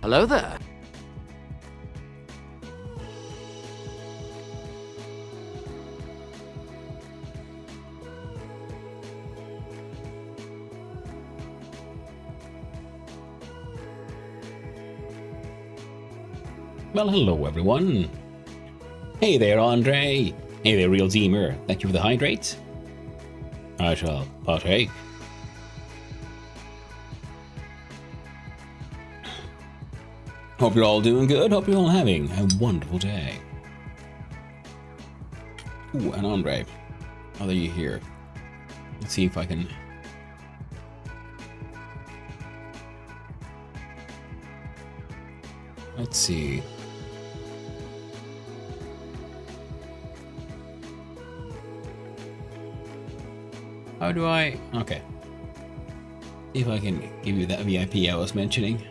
Hello there. Well, hello everyone. Hey there, Andre. Hey there, Real Zemer. Thank you for the hydrate. I shall partake. Hope you're all doing good. Hope you're all having a wonderful day. Ooh, and Andre. How are you here? Let's see if I can... Let's see. How do I... Okay. See if I can give you that VIP I was mentioning.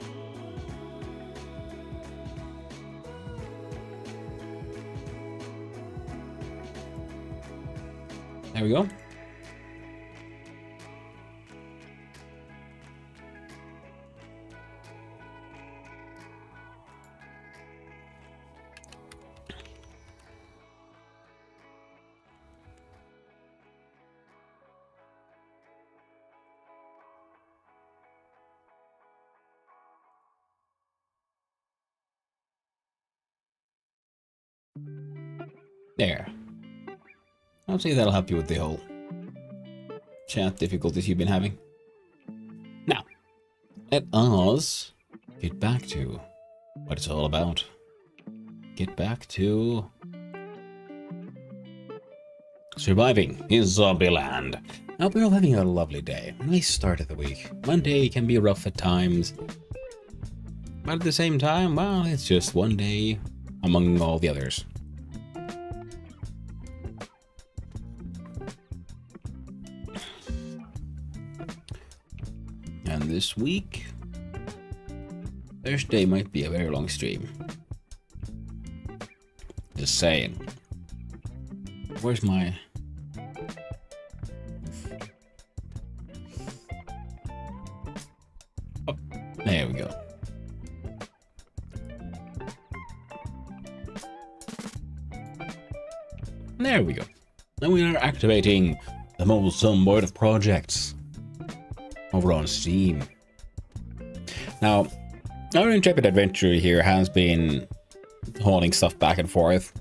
There we go. There. I'll say that'll help you with the whole chat difficulties you've been having. Now, let us get back to what it's all about. Get back to surviving in Zombieland. I hope you're all having a lovely day. A nice start of the week. Monday can be rough at times, but at the same time, well, it's just one day among all the others. And this week, Thursday might be a very long stream. Just saying. Where's my... Oh, there we go. There we go. Now we are activating the mobile board of projects over on Steam. Now, our intrepid adventurer here has been hauling stuff back and forth.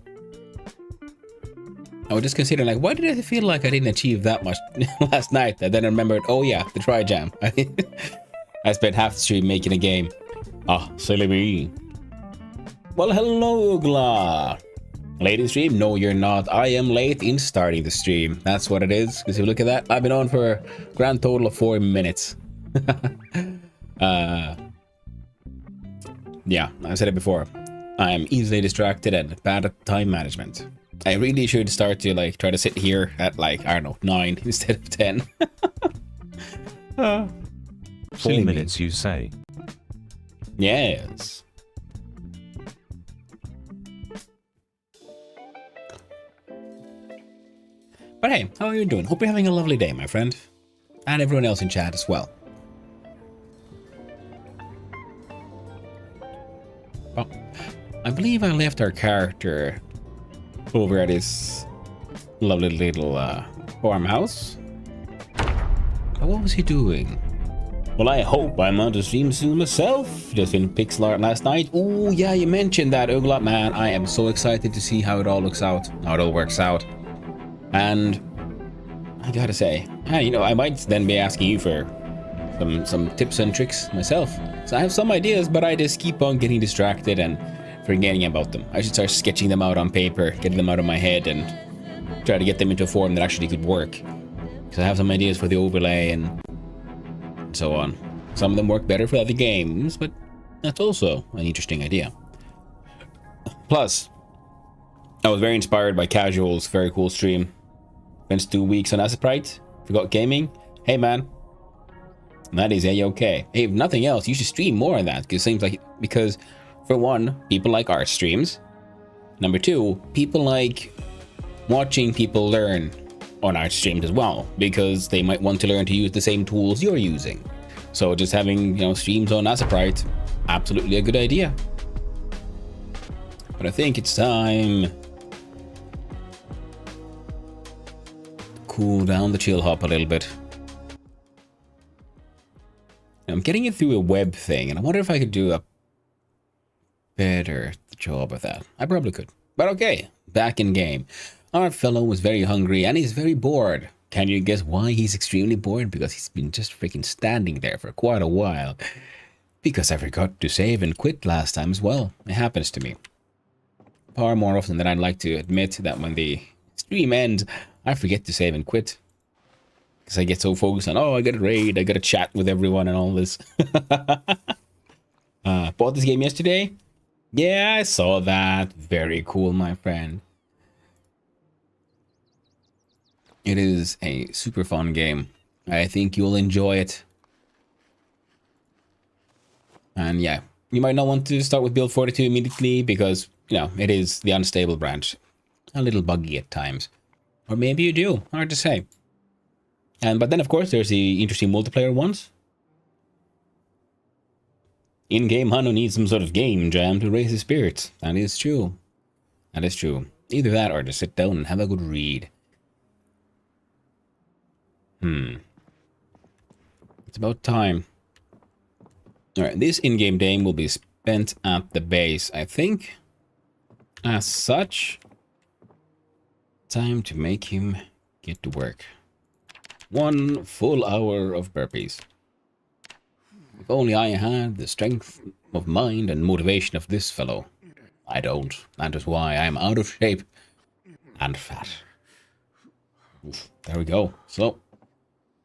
I was just considering, like, why did I feel like I didn't achieve that much last night? And then I remembered, oh yeah, the try jam. I spent half the stream making a game. Ah, silly me. Well, hello, Ugla. Late in stream? No, you're not. I am late in starting the stream. That's what it is. Because if you look at that, I've been on for a grand total of 4 minutes. Yeah, I've said it before. I am easily distracted and bad at time management. I really should start to like try to sit here at like, I don't know, 9 instead of 10. 4 minutes, you say? Yes. But hey, how are you doing? Hope you're having a lovely day, my friend. And everyone else in chat as well. Well, I believe I left our character over at his lovely little farmhouse. What was he doing? Well, I hope I'm on the stream soon myself. Just in pixel art last night. Oh yeah, you mentioned that, Ugla. Man, I am so excited to see how it all looks out, how it all works out. And I gotta say, you know, I might then be asking you for some tips and tricks myself. So I have some ideas, but I just keep on getting distracted and forgetting about them. I should start sketching them out on paper, getting them out of my head, and try to get them into a form that actually could work. Because I have some ideas for the overlay and so on. Some of them work better for other games, but that's also an interesting idea. Plus, I was very inspired by Casual's very cool stream. Spent 2 weeks on Asprite, forgot gaming. Hey man, that is a-okay. Hey, if nothing else, you should stream more of that, because it seems like, because for one, people like art streams. Number two, people like watching people learn on art streams as well, because they might want to learn to use the same tools you're using. So just having, streams on as a priority, absolutely a good idea. But I think it's time to cool down the chill hop a little bit. I'm getting it through a web thing, and I wonder if I could do a better job of that. I probably could. But okay, back in game. Our fellow was very hungry and he's very bored. Can you guess why he's extremely bored? Because he's been just freaking standing there for quite a while. Because I forgot to save and quit last time as well. It happens to me far more often than I'd like to admit, that when the stream ends, I forget to save and quit. Because I get so focused on, oh, I gotta raid, I gotta chat with everyone and all this. Bought this game yesterday? Yeah, I saw that. Very cool, my friend. It is a super fun game. I think you'll enjoy it. And yeah, you might not want to start with build 42 immediately because, it is the unstable branch. A little buggy at times. Or maybe you do. Hard to say. But then, of course, there's the interesting multiplayer ones. In-game Hano needs some sort of game jam to raise his spirits. That is true. That is true. Either that or just sit down and have a good read. It's about time. Alright, this in-game day will be spent at the base, I think. As such, time to make him get to work. 1 full hour of burpees. If only I had the strength of mind and motivation of this fellow. I don't. That is why I am out of shape and fat. Oof, there we go. So,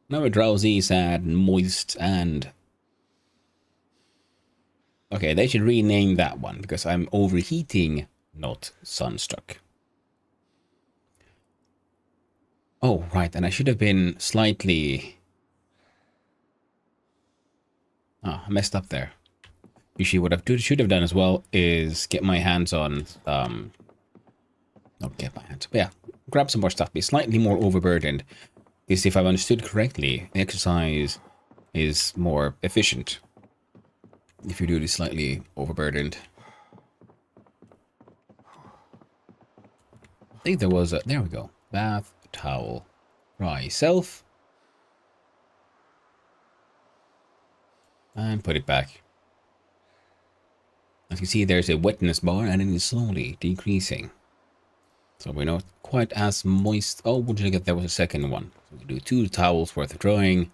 now we're drowsy, sad, moist, and... Okay, they should rename that one, because I'm overheating, not sunstruck. Oh, right, and I should have been slightly... I messed up there. Usually what I should have done as well is get my hands on... Not get my hands... But yeah, grab some more stuff, be slightly more overburdened. Because if I've understood correctly, the exercise is more efficient if you do this slightly overburdened. I think there was a... There we go. Bath, towel, dry self. And put it back. As you can see, there's a wetness bar and it is slowly decreasing. So we're not quite as moist. Oh, would you get there was a second one. So we do 2 towels worth of drying.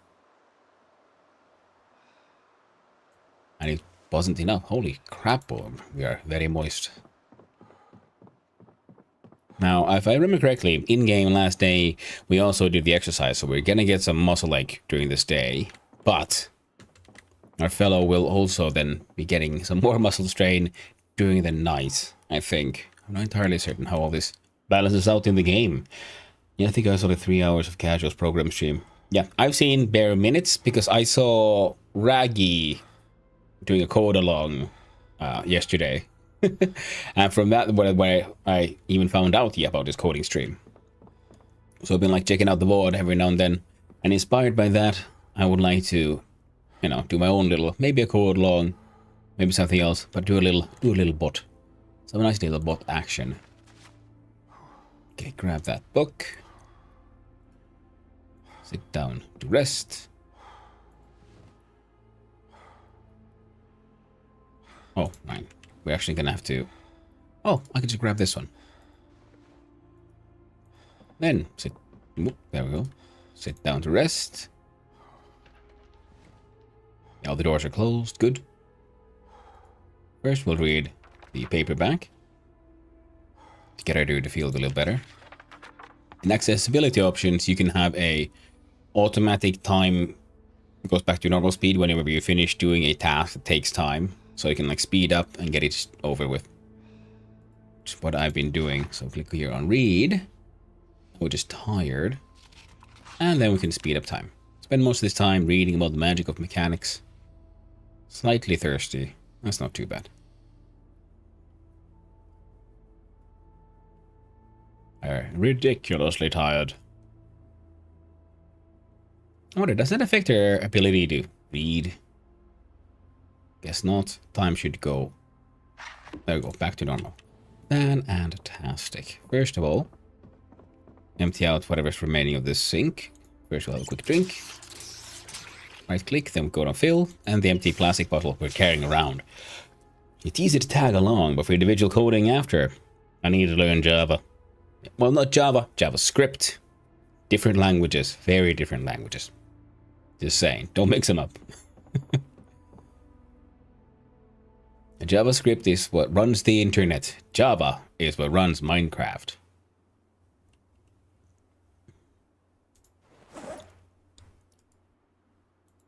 And it wasn't enough. Holy crap, we are very moist. Now, if I remember correctly, in-game last day, we also did the exercise. So we're gonna get some muscle ache during this day. But our fellow will also then be getting some more muscle strain during the night, I think. I'm not entirely certain how all this balances out in the game. Yeah, I think I saw the 3 hours of casuals program stream. Yeah, I've seen bare minutes because I saw Raggy doing a code along yesterday. And from that, where I even found out about this coding stream. So I've been like checking out the VOD every now and then. And inspired by that, I would like to, do my own little, maybe a code along, maybe something else, but do a little bot. Some nice little bot action. Okay, grab that book. Sit down to rest. Oh, right. We're actually gonna have to... Oh, I can just grab this one. Then sit... Whoop, there we go. Sit down to rest. Now the doors are closed. Good. First we'll read the paperback to get our dude to feel a little better. In accessibility options, you can have a automatic time. It goes back to normal speed whenever you finish doing a task that takes time. So you can like speed up and get it over with. Which is what I've been doing. So click here on read. We're just tired. And then we can speed up time. Spend most of this time reading about the magic of mechanics. Slightly thirsty. That's not too bad. Ridiculously tired. I wonder, does that affect her ability to Read. Guess not. Time should go. There we go. Back to normal. Fantastic. First of all, empty out whatever's remaining of this sink. First we'll have a quick drink. Right click, then we go to fill, and the empty plastic bottle we're carrying around. It's easy to tag along, but for individual coding after, I need to learn Java. Well, not Java, JavaScript. Different languages, very different languages. Just saying, don't mix them up. JavaScript is what runs the internet. Java is what runs Minecraft.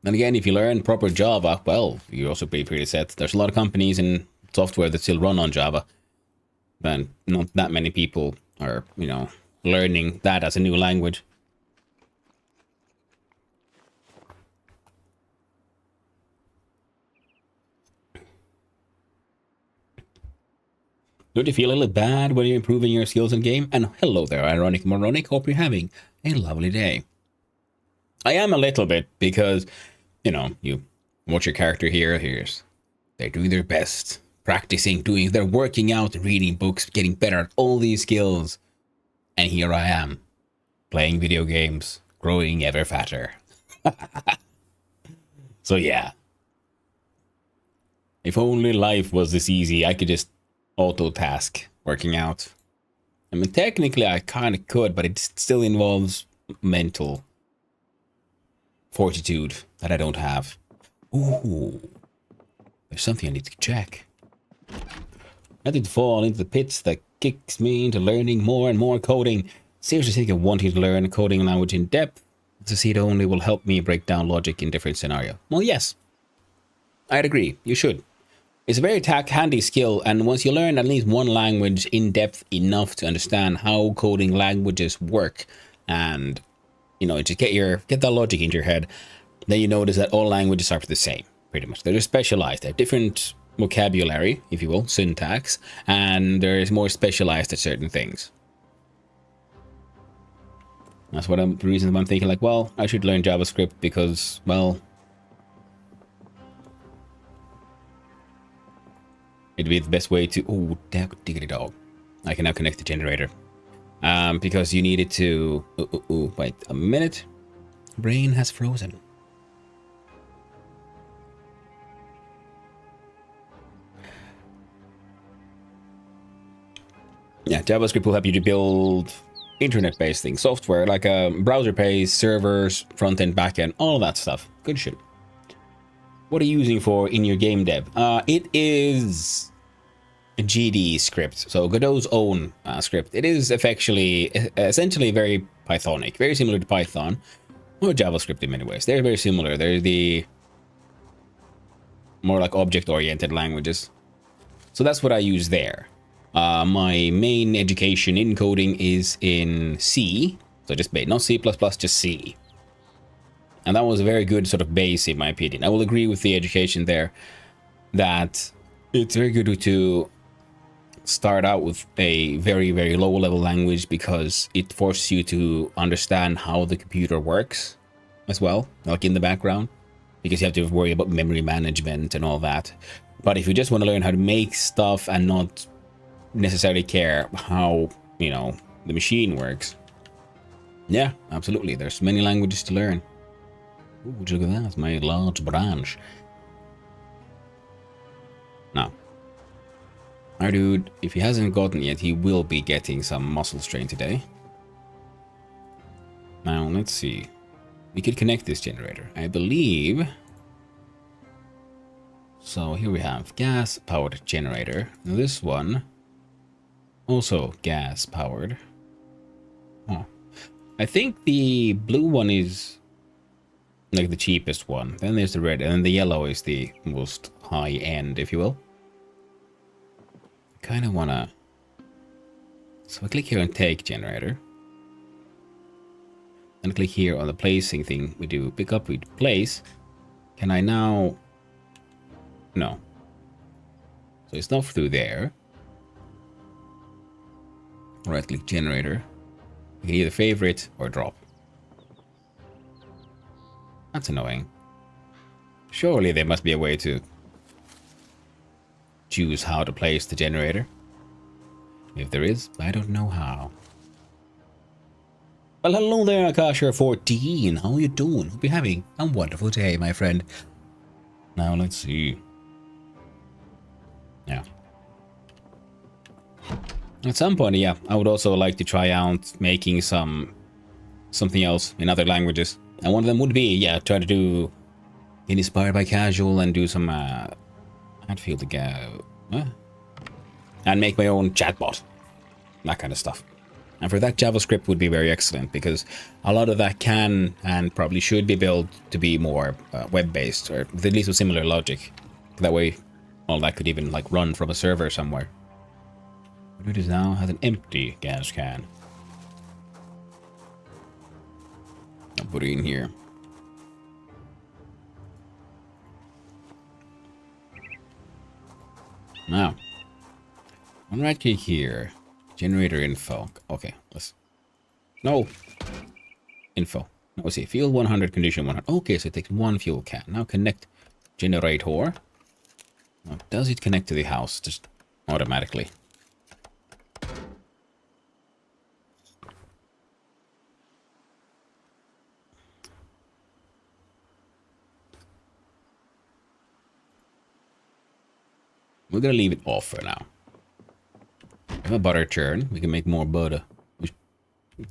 And again, if you learn proper Java, well, you'll also be pretty set. There's a lot of companies and software that still run on Java. Then not that many people are, you know, learning that as a new language. Don't you feel a little bad when you're improving your skills in game? And hello there, Ironic Moronic. Hope you're having a lovely day. I am a little bit because, you know, you watch your character here. They're doing their best, practicing, they're working out, reading books, getting better at all these skills. And here I am, playing video games, growing ever fatter. So yeah. If only life was this easy, I could just auto task working out. I mean, technically I kind of could, but it still involves mental fortitude that I don't have. Ooh, there's something I need to check. I did fall into the pits that kicks me into learning more and more coding. Seriously thinking wanting to learn a coding language in depth to see it only will help me break down logic in different scenarios. Well, yes, I'd agree. You should. It's a very handy skill, and once you learn at least one language in depth enough to understand how coding languages work, and you know, just get that logic into your head, then you notice that all languages are the same, pretty much. They're just specialized. They have different vocabulary, if you will, syntax, and they're more specialized at certain things. That's what the reason I'm thinking, like, well, I should learn JavaScript because, well, it'd be the best way to... Oh, diggity dog. I can now connect the generator. Because you needed to... wait a minute. Brain has frozen. Yeah, JavaScript will help you to build internet-based things. Software, like browser-based, servers, front-end, back-end, all of that stuff. Good shit. What are you using for in your game dev? It is a GD script, so Godot's own script. It is essentially very Pythonic, very similar to Python, or JavaScript in many ways. They're very similar. They're the more like object-oriented languages. So that's what I use there. My main education in coding is in C, so just not C++, just C. And that was a very good sort of base, in my opinion. I will agree with the education there that it's very good to start out with a very, very low level language because it forces you to understand how the computer works as well, like in the background, because you have to worry about memory management and all that. But if you just want to learn how to make stuff and not necessarily care how, you know, the machine works, yeah, absolutely. There's many languages to learn. Ooh, look at that, my large branch. Now, our dude, if he hasn't gotten yet, he will be getting some muscle strain today. Now, let's see. We could connect this generator, I believe. So here we have gas-powered generator. Now this one, also gas-powered. Oh. I think the blue one is like the cheapest one. Then there's the red, and then the yellow is the most high end, if you will. Kind of wanna... So I click here on take generator. And click here on the placing thing. We do pick up, we place. Can I now... No. So it's not through there. Right click generator. You can either favorite or drop. That's annoying. Surely there must be a way to choose how to place the generator. If there is, I don't know how. Well, hello there, Akasha14. How are you doing? Hope you're having a wonderful day, my friend. Now, let's see. Yeah. At some point, yeah, I would also like to try out making something else in other languages. And one of them would be, yeah, try to do inspired by casual and do some Hatfield again. And make my own chatbot. That kind of stuff. And for that, JavaScript would be very excellent because a lot of that can and probably should be built to be more web-based or with at least a similar logic. That way, all that could even like run from a server somewhere. What it is now has an empty gas can. I'll put it in here. Now, one right click here. Generator info. Okay, let's. No. Info. No, let's see. Fuel 100, condition 100. Okay, so it takes one fuel can. Now connect generator. Now, does it connect to the house just automatically? We're gonna leave it off for now. If a butter churn, we can make more butter.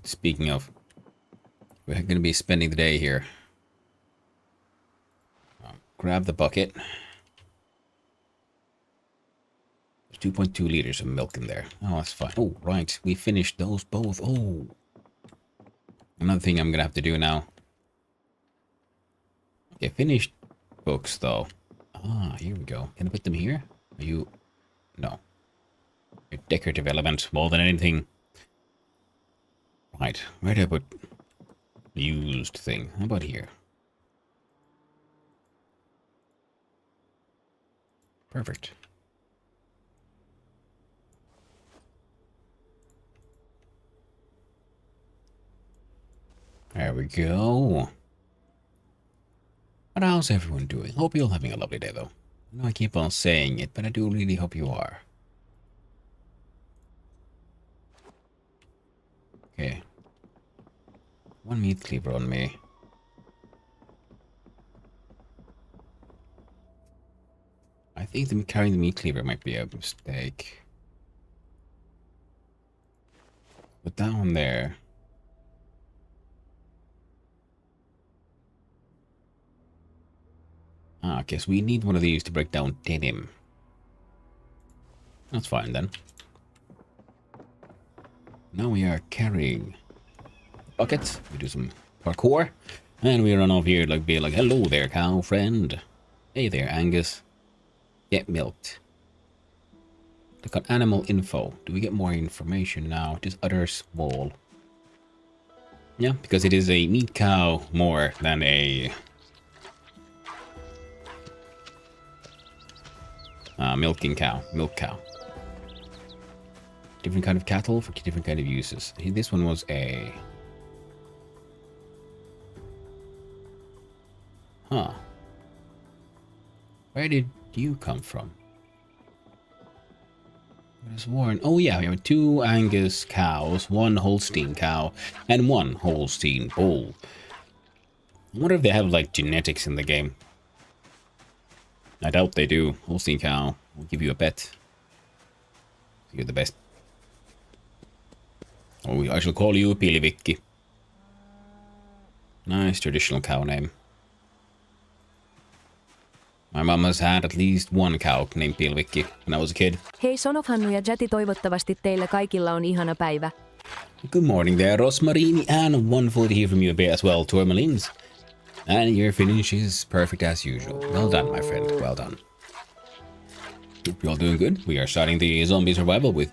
Speaking of, we're gonna be spending the day here. Grab the bucket. There's 2.2 liters of milk in there. Oh, that's fine. Oh, right. We finished those both. Oh. Another thing I'm gonna have to do now. Okay, finished books though. Ah, here we go. Can I put them here? Are you... No. A decorative element more than anything. Right, where do I put the used thing? How about here? Perfect. There we go. But how's everyone doing? Hope you're all having a lovely day though. I know I keep on saying it, but I do really hope you are. Okay. One meat cleaver on me. I think carrying the meat cleaver might be a mistake. Put that one there. Ah, I guess we need one of these to break down denim. That's fine then. Now we are carrying a bucket. We do some parkour. And we run off here like be like, hello there, cow friend. Hey there, Angus. Get milked. Look at animal info. Do we get more information now? Just other small. Yeah, because it is a meat cow more than a milking cow. Milk cow. Different kind of cattle for different kind of uses. This one was a... Huh. Where did you come from? There's Warren. Oh yeah, we have 2 Angus cows, 1 Holstein cow, and 1 Holstein bull. I wonder if they have like genetics in the game. I doubt they do. Holstein cow will give you a pet. You're the best. Oh, I shall call you Pilivikki. Nice traditional cow name. My mom has had at least 1 cow named Pilvikki when I was a kid. Hei Sonofhannu ja Jatti, toivottavasti teillä kaikilla on ihana päivä. Good morning there, Rosmarini, and wonderful to hear from you a bit as well, Tourmalines. And your finish is perfect as usual. Well done, my friend. Well done. Hope you're all doing good. We are starting the zombie survival with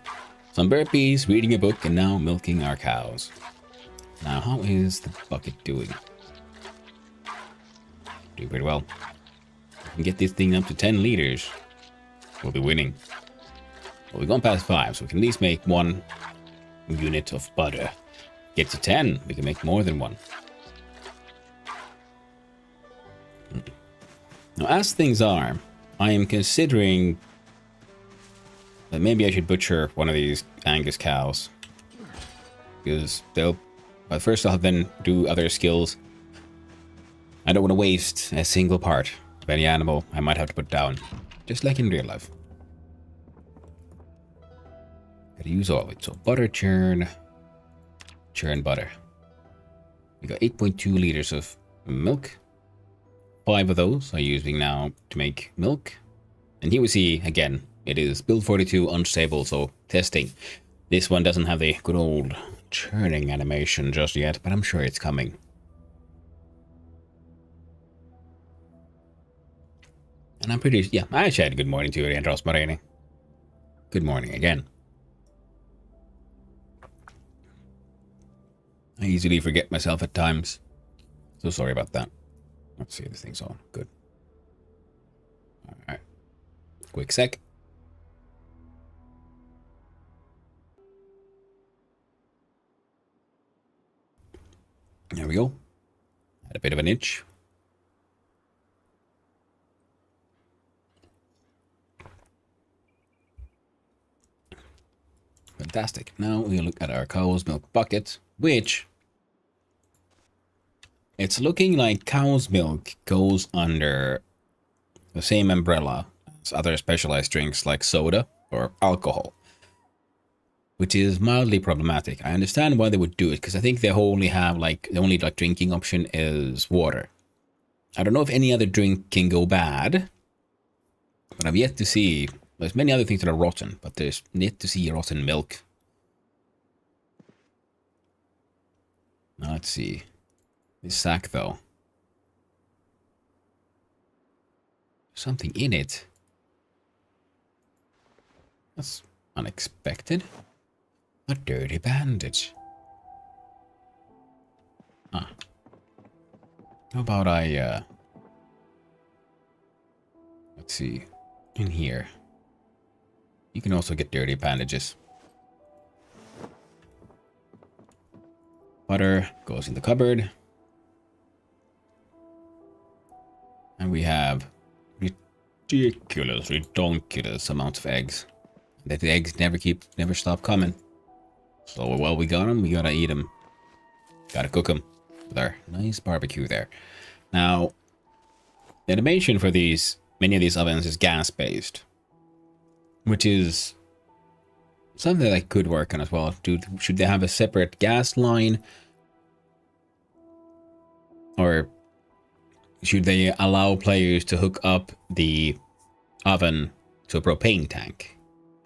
some burpees, reading a book, and now milking our cows. Now, how is the bucket doing? Doing pretty well. If we can get this thing up to 10 liters, we'll be winning. Well, we've gone past 5, so we can at least make 1 unit of butter. Get to 10, we can make more than 1. Now, as things are, I am considering that maybe I should butcher one of these Angus cows. Because they'll... But first I'll then do other skills. I don't want to waste a single part of any animal I might have to put down. Just like in real life. Gotta use all of it. So butter churn. Churn butter. We got 8.2 liters of milk. 5 of those are using now to make milk. And here we see, again, it is build 42 unstable, so testing. This one doesn't have the good old churning animation just yet, but I'm sure it's coming. And I'm pretty... Yeah, I said good morning to you, Andros Marini. Good morning again. I easily forget myself at times. So sorry about that. Let's see if this thing's on. Good. Alright. Quick sec. There we go. Had a bit of an itch. Fantastic. Now we look at our cow's milk bucket, which it's looking like cow's milk goes under the same umbrella as other specialized drinks like soda or alcohol, which is mildly problematic. I understand why they would do it, because I think they only have the only drinking option is water. I don't know if any other drink can go bad, but I've yet to see. There's many other things that are rotten, but there's yet to see rotten milk. Now let's see. This sack, though. Something in it. That's unexpected. A dirty bandage. Ah. How about let's see. In here. You can also get dirty bandages. Butter goes in the cupboard. And we have redonkulous amounts of eggs. That the eggs never stop coming. So while we got them, we gotta eat them. Gotta cook them with our nice barbecue there. Now, the animation for many of these ovens is gas-based, which is something that could work on as well. Should they have a separate gas line? Or should they allow players to hook up the oven to a propane tank?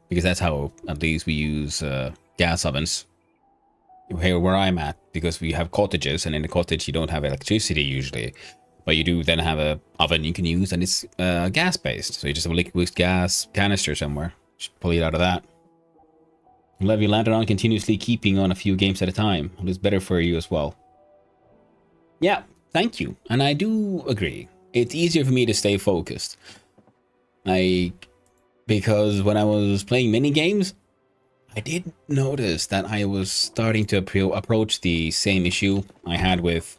Because that's how, at least, we use gas ovens here where I'm at, because we have cottages, and in the cottage you don't have electricity usually. But you do then have a oven you can use, and it's gas-based. So you just have a liquid gas canister somewhere. Just pull it out of that. Leave your lantern on continuously, keeping on a few games at a time. It is better for you as well. Yeah, thank you. And I do agree. It's easier for me to stay focused. Because when I was playing mini games, I did notice that I was starting to approach the same issue I had with,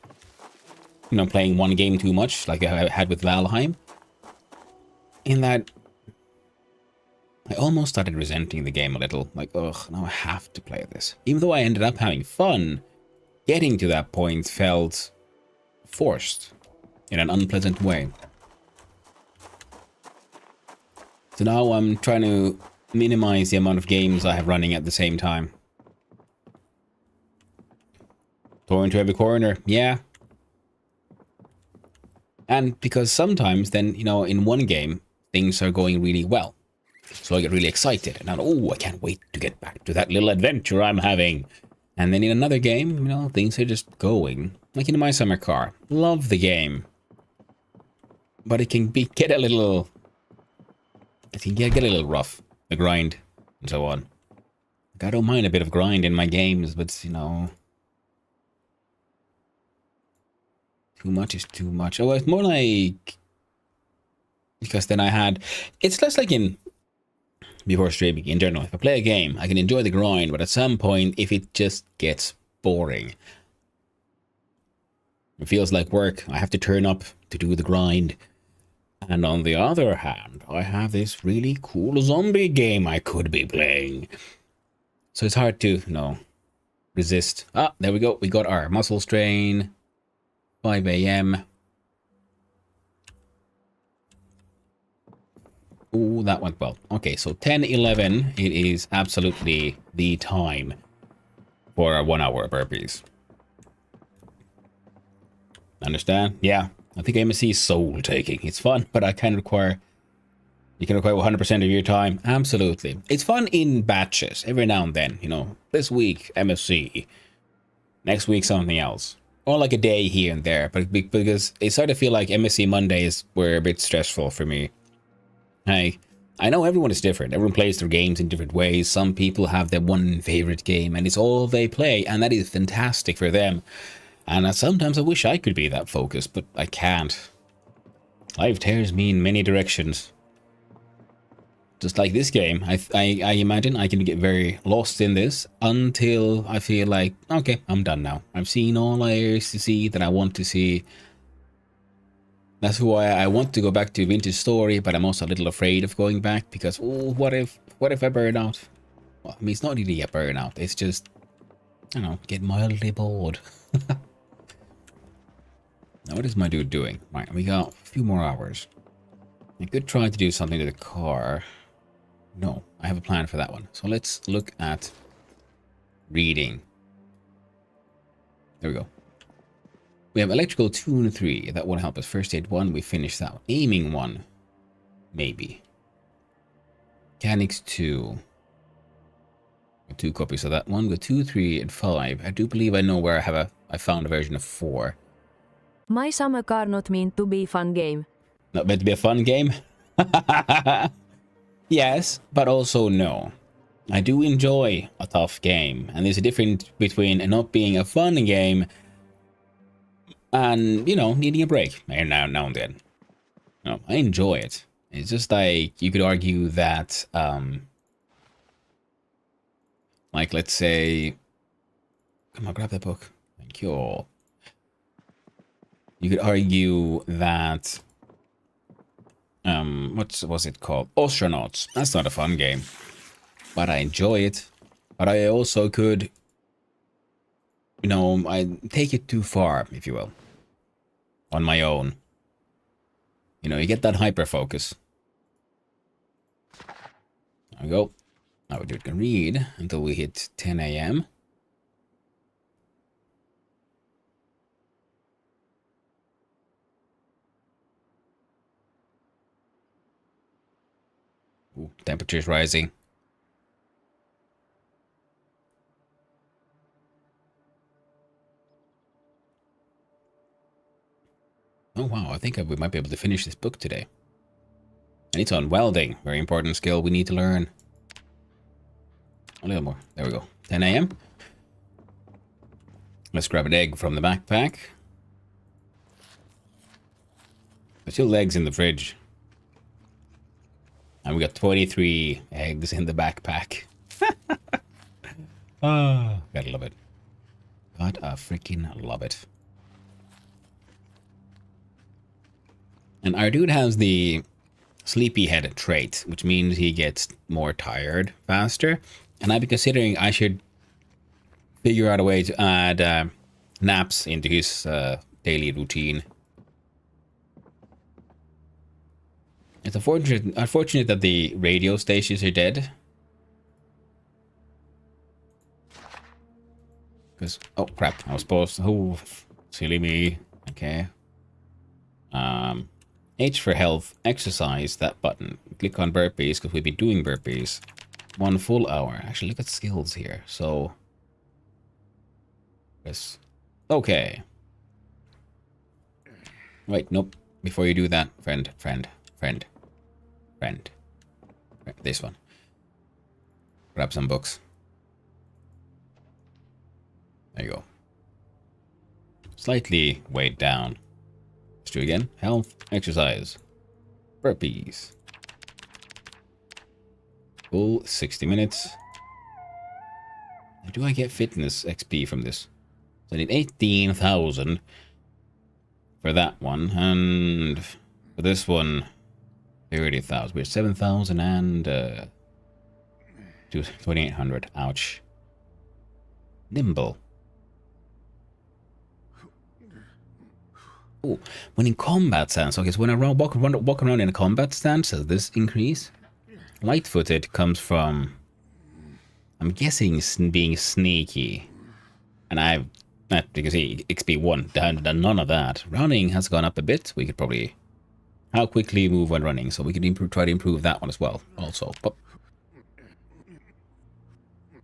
playing one game too much, like I had with Valheim. In that, I almost started resenting the game a little. Like, ugh, now I have to play this. Even though I ended up having fun, getting to that point felt forced in an unpleasant way. So now I'm trying to minimize the amount of games I have running at the same time. Door into every corner, yeah. And because sometimes then, in one game, things are going really well. So I get really excited. And I can't wait to get back to that little adventure I'm having. And then in another game, things are just going. Like in My Summer Car. Love the game. But it can get a little... It can get a little rough. The grind, and so on. Like, I don't mind a bit of grind in my games, but, too much is too much. Oh, it's more like... Because then it's less like in... Before streaming, in general, if I play a game, I can enjoy the grind, but at some point, if it just gets boring, it feels like work. I have to turn up to do the grind. And on the other hand, I have this really cool zombie game I could be playing. So it's hard to, resist. Ah, there we go. We got our muscle strain. 5 a.m. Ooh, that went well. Okay, so 10:11, it is absolutely the time for a 1 hour burpees. Understand? Yeah. I think MSC is soul taking. It's fun, but you can require 100% of your time. Absolutely. It's fun in batches every now and then, this week MSC, next week something else, or like a day here and there, but because it started to feel like MSC Mondays were a bit stressful for me. I know everyone is different. Everyone plays their games in different ways. Some people have their one favorite game and it's all they play, and that is fantastic for them. And sometimes I wish I could be that focused, but I can't. Life tears me in many directions. Just like this game, I imagine I can get very lost in this until I feel like, okay, I'm done now. I've seen all there is to see that I want to see. That's why I want to go back to Vintage Story, but I'm also a little afraid of going back because, oh, what if I burn out? Well, I mean, it's not really a burnout. It's just, get mildly bored. Now, what is my dude doing? Right, we got a few more hours. I could try to do something to the car. No, I have a plan for that one. So let's look at reading. There we go. We have electrical 2 and 3. That won't help us. First aid 1, we finished that one. Aiming 1. Maybe. Mechanics 2. 2 copies of that one. With 2, 3, and 5. I do believe I know where I found a version of 4. My summer car not meant to be fun game. Not meant to be a fun game? Yes, but also no. I do enjoy a tough game, and there's a difference between not being a fun game and, needing a break now and then. No, I enjoy it. It's just like, you could argue that, like, let's say, come on, grab that book. Thank you. You could argue that, what was it called? Astronauts. That's not a fun game, but I enjoy it. But I also could, I take it too far, if you will, on my own. You get that hyper focus. There we go. Now we can read until we hit 10 a.m. Ooh, temperature's rising. Oh wow, I think we might be able to finish this book today. And it's on welding. Very important skill we need to learn. A little more. There we go. 10 a.m. Let's grab an egg from the backpack. There's still eggs in the fridge. And we got 23 eggs in the backpack. Oh, gotta love it. Gotta freaking love it. And our dude has the sleepyhead trait, which means he gets more tired faster. And I've been considering I should figure out a way to add naps into his daily routine. It's unfortunate that the radio stations are dead. Because, oh crap, I was supposed to, oh, silly me. Okay. H for health, exercise, that button. Click on burpees, because we've been doing burpees. 1 full hour. Actually, look at skills here. So, yes. Okay. Wait, nope. Before you do that, friend. This one. Grab some books. There you go. Slightly weighed down. Let's do it again. Health, exercise, burpees. Full 60 minutes. Do I get fitness XP from this? So I need 18,000 for that one, and So this one, 30,000. We're 7,000 and 2,800. Ouch. Nimble. Oh, when in combat stance. Okay, so when I walk around in a combat stance, does this increase? Light-footed comes from, I'm guessing, being sneaky. And I've, because XP1, done none of that. Running has gone up a bit. We could probably, how quickly move when running. So we could try to improve that one as well, also. But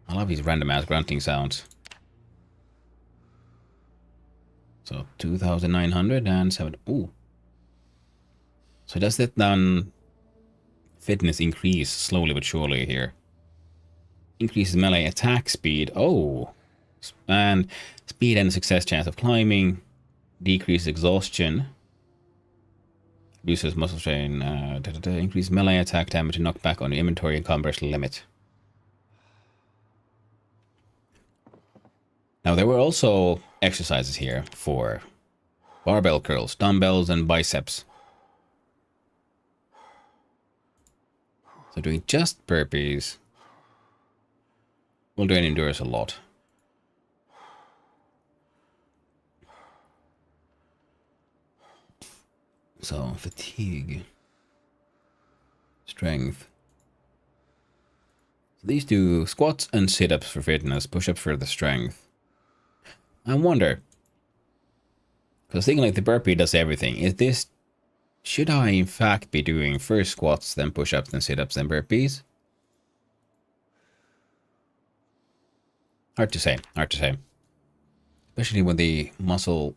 I love these random ass grunting sounds. So 2,907. Ooh. So does that then fitness increase slowly but surely here? Increases melee attack speed. Oh. And speed and success chance of climbing. Decreases exhaustion. Reduces muscle strain. Increases melee attack damage and knockback on the inventory and combat limit. Now there were also exercises here for barbell curls, dumbbells, and biceps. So doing just burpees will drain endurance a lot. So fatigue, strength. So these do squats and sit-ups for fitness, push-ups for the strength. I wonder, because thinking like the burpee does everything, is this, should I in fact be doing first squats, then push-ups, then sit-ups, then burpees? Hard to say, hard to say. Especially when the muscle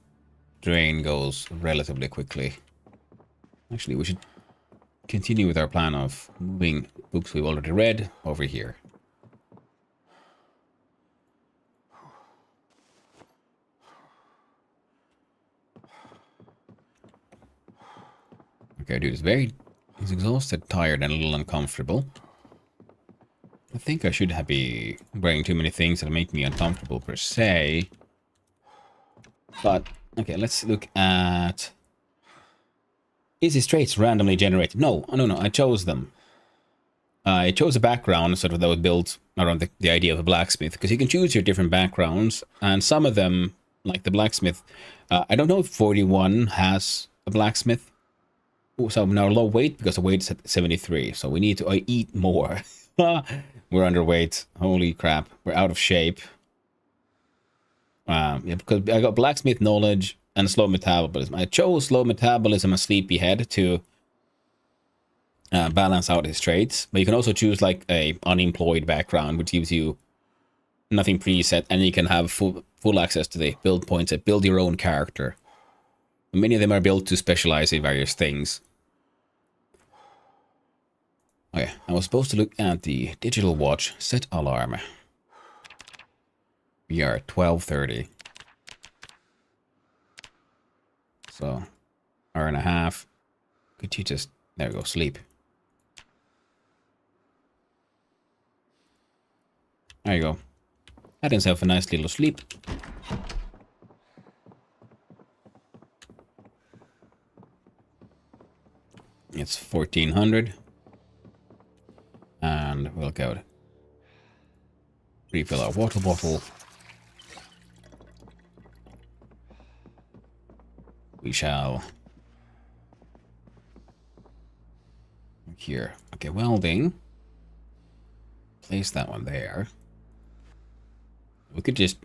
drain goes relatively quickly. Actually, we should continue with our plan of moving books we've already read over here. Okay, dude is he's exhausted, tired, and a little uncomfortable. I think I should be wearing too many things that make me uncomfortable per se. But, okay, let's look at... Is his traits randomly generated? No, I chose them. I chose a background sort of that was built around the idea of a blacksmith, because you can choose your different backgrounds, and some of them, like the blacksmith, I don't know if 41 has a blacksmith. So I'm now low weight because the weight is at 73, so we need to eat more. We're underweight. Holy crap, we're out of shape. Yeah, because I got blacksmith knowledge and slow metabolism. I chose slow metabolism and sleepyhead to balance out his traits, but you can also choose like a unemployed background, which gives you nothing preset, and you can have full access to the build points that build your own character. Many of them are built to specialize in various things. Okay, I was supposed to look at the digital watch set alarm. We are at 12:30. So, hour and a half. Could you just, there we go, sleep. There you go. Had himself a nice little sleep. It's 1400. And we'll go refill our water bottle. We shall here. Okay, welding. Place that one there. We could just,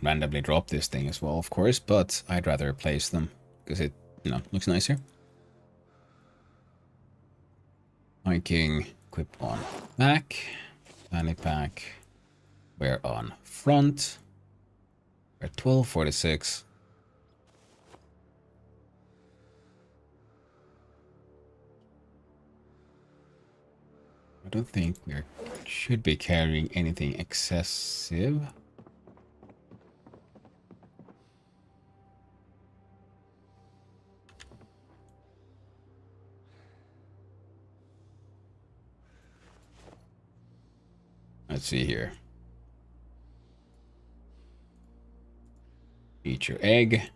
randomly drop this thing as well, of course, but I'd rather place them because it, looks nicer. Hiking, equip on back, fanny pack, wear on front. We're at 1246. I don't think we should be carrying anything excessive. Let's see here. Eat your egg.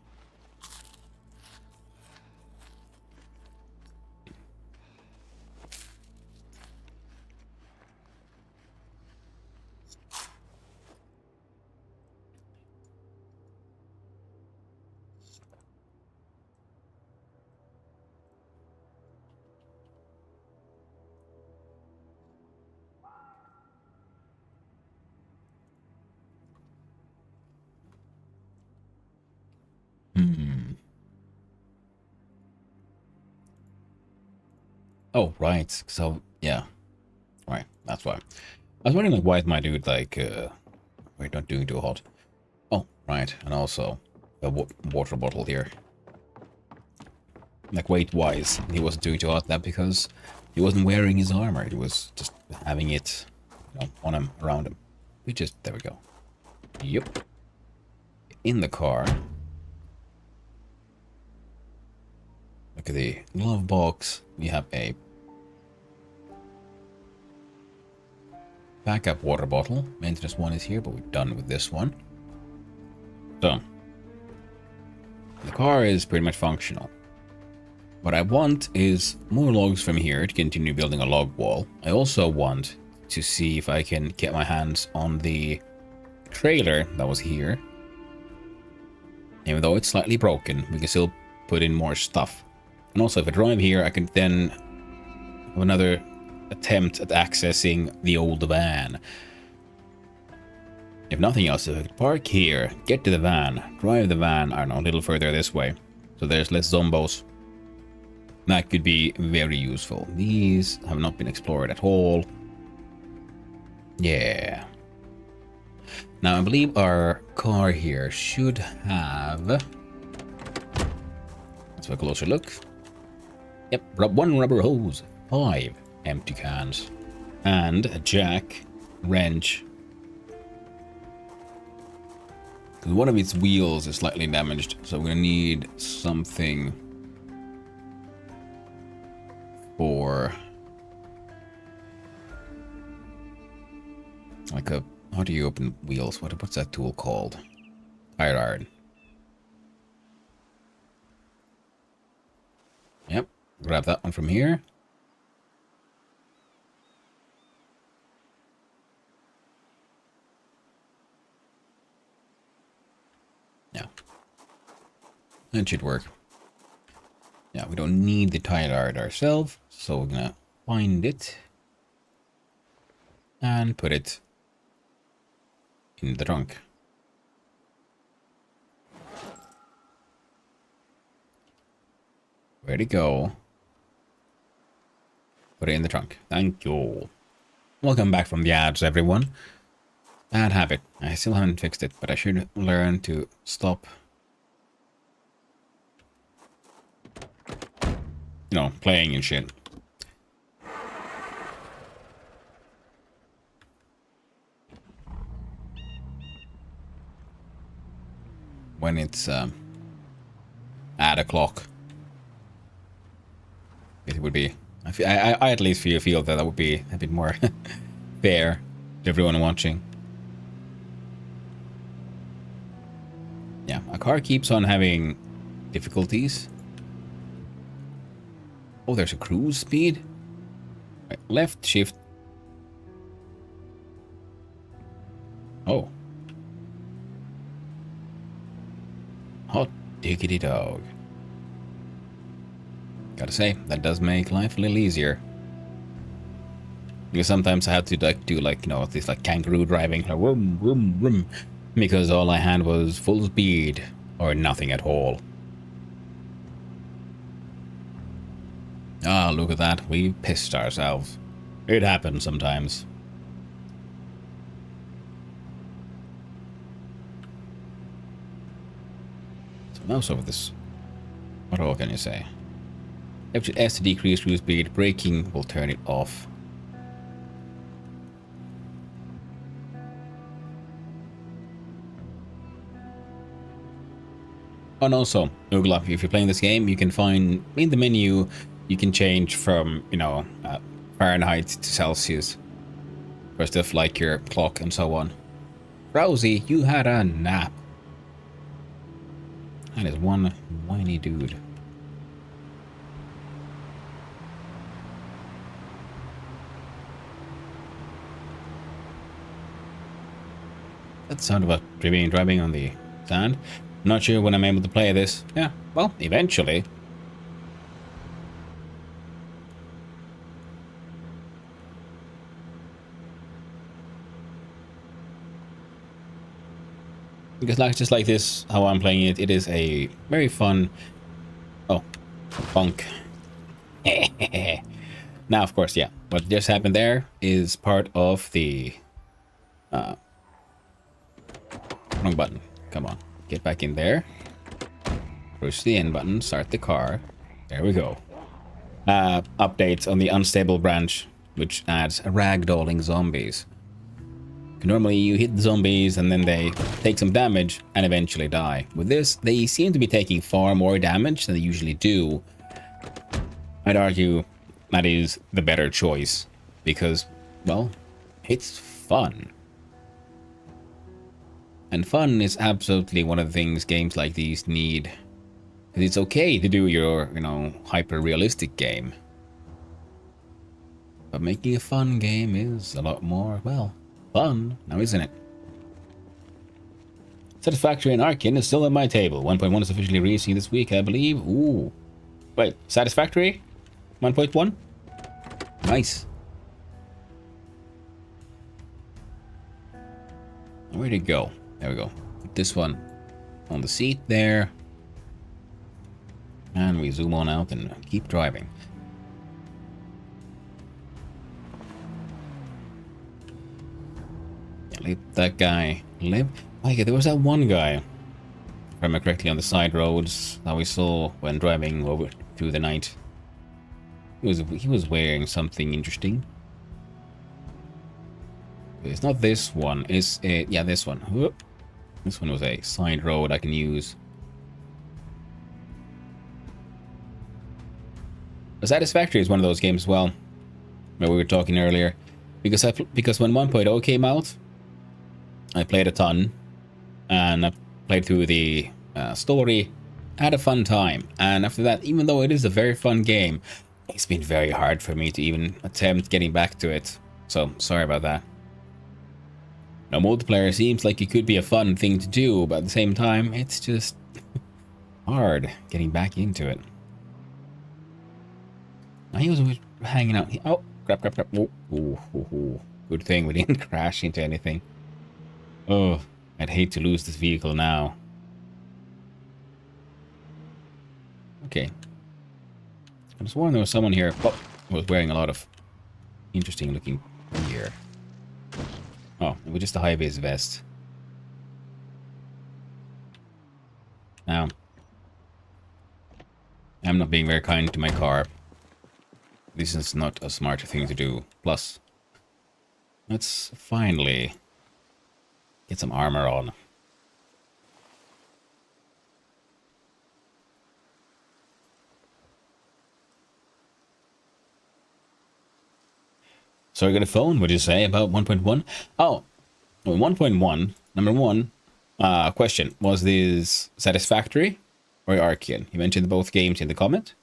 Oh, right. So, yeah. Right, that's why. I was wondering, like, why is my dude, like, wait, not doing too hot. Oh, right. And also, a water bottle here. Like, weight-wise, he wasn't doing too hot. That because he wasn't wearing his armor. He was just having it, you know, on him, around him. We just, there we go. Yep. In the car. Look at the glove box. We have a backup water bottle. Maintenance one is here, but we're done with this one. So, the car is pretty much functional. What I want is more logs from here to continue building a log wall. I also want to see if I can get my hands on the trailer that was here. Even though it's slightly broken, we can still put in more stuff. And also, if I drive here, I can then have another attempt at accessing the old van. If nothing else, if I could park here, get to the van, drive the van, I don't know, a little further this way, so there's less zombos. That could be very useful. These have not been explored at all. Yeah. Now, I believe our car here should have... Let's have a closer look. Yep, one rubber hose, 5 empty cans, and a jack, wrench. One of its wheels is slightly damaged, so we're gonna need something for like a, how do you open wheels? What's that tool called? Tire iron. Yep, grab that one from here. Yeah, that should work. Yeah, we don't need the tire iron ourselves, so we're gonna find it and put it in the trunk. Where'd it go? Put it in the trunk. Thank you. Welcome back from the ads, everyone. Bad habit. I still haven't fixed it, but I should learn to stop, you know, playing and shit. When it's at o'clock, it would be. I at least feel that would be a bit more fair to everyone watching. Yeah, a car keeps on having difficulties. Oh, there's a cruise speed. Right, left shift. Oh. Hot diggity dog. Gotta say, that does make life a little easier. Because sometimes I have to like do like, you know, this like kangaroo driving, like vroom, vroom, vroom, because all I had was full speed or nothing at all. Ah, look at that. We pissed ourselves. It happens sometimes. So mouse over this. What all can you say? S to decrease cruise speed. Braking will turn it off. Oh, and also, Google up, if you're playing this game, you can find in the menu, you can change from, you know, Fahrenheit to Celsius for stuff like your clock and so on. Rousey, you had a nap. That is one whiny dude. That sound of a driving on the sand. I'm not sure when I'm able to play this. Yeah, well, eventually. Because like just like this, how I'm playing it, it is a very fun. Oh, bonk. Now, of course, yeah, what just happened there is part of the... wrong button. Come on. Get back in there. Push the N button. Start the car. There we go. Updates on the unstable branch, which adds ragdolling zombies. Normally you hit the zombies and then they take some damage and eventually die. With this, they seem to be taking far more damage than they usually do. I'd argue that is the better choice because, well, it's fun. And fun is absolutely one of the things games like these need. It's okay to do your, hyper-realistic game. But making a fun game is a lot more, well, fun, now isn't it? Satisfactory and Arkin is still on my table. 1.1 is officially releasing this week, I believe. Ooh. Wait, Satisfactory? 1.1? Nice. Where'd it go? There we go. Put this one on the seat there. And we zoom on out and keep driving. Yeah, let that guy live. Like, there was that one guy, if I remember correctly, on the side roads that we saw when driving over through the night. He was wearing something interesting. It's not this one. It's yeah, this one. Whoop. This one was a side road I can use. Satisfactory is one of those games as well, where we were talking earlier, because when 1.0 came out, I played a ton, and I played through the story, had a fun time, and after that, even though it is a very fun game, it's been very hard for me to even attempt getting back to it. So sorry about that. Now, multiplayer seems like it could be a fun thing to do, but at the same time, it's just hard getting back into it. He was hanging out. Oh, crap. Ooh. Good thing we didn't crash into anything. Oh, I'd hate to lose this vehicle now. Okay. I was wondering there was someone here who was wearing a lot of interesting looking gear. Oh, it was just a high-vis vest. Now, I'm not being very kind to my car. This is not a smart thing to do. Plus, let's finally get some armor on. So I got a phone, what did you say about 1.1? Oh, 1.1, number one, question. Was this Satisfactory or Archean? You mentioned both games in the comment.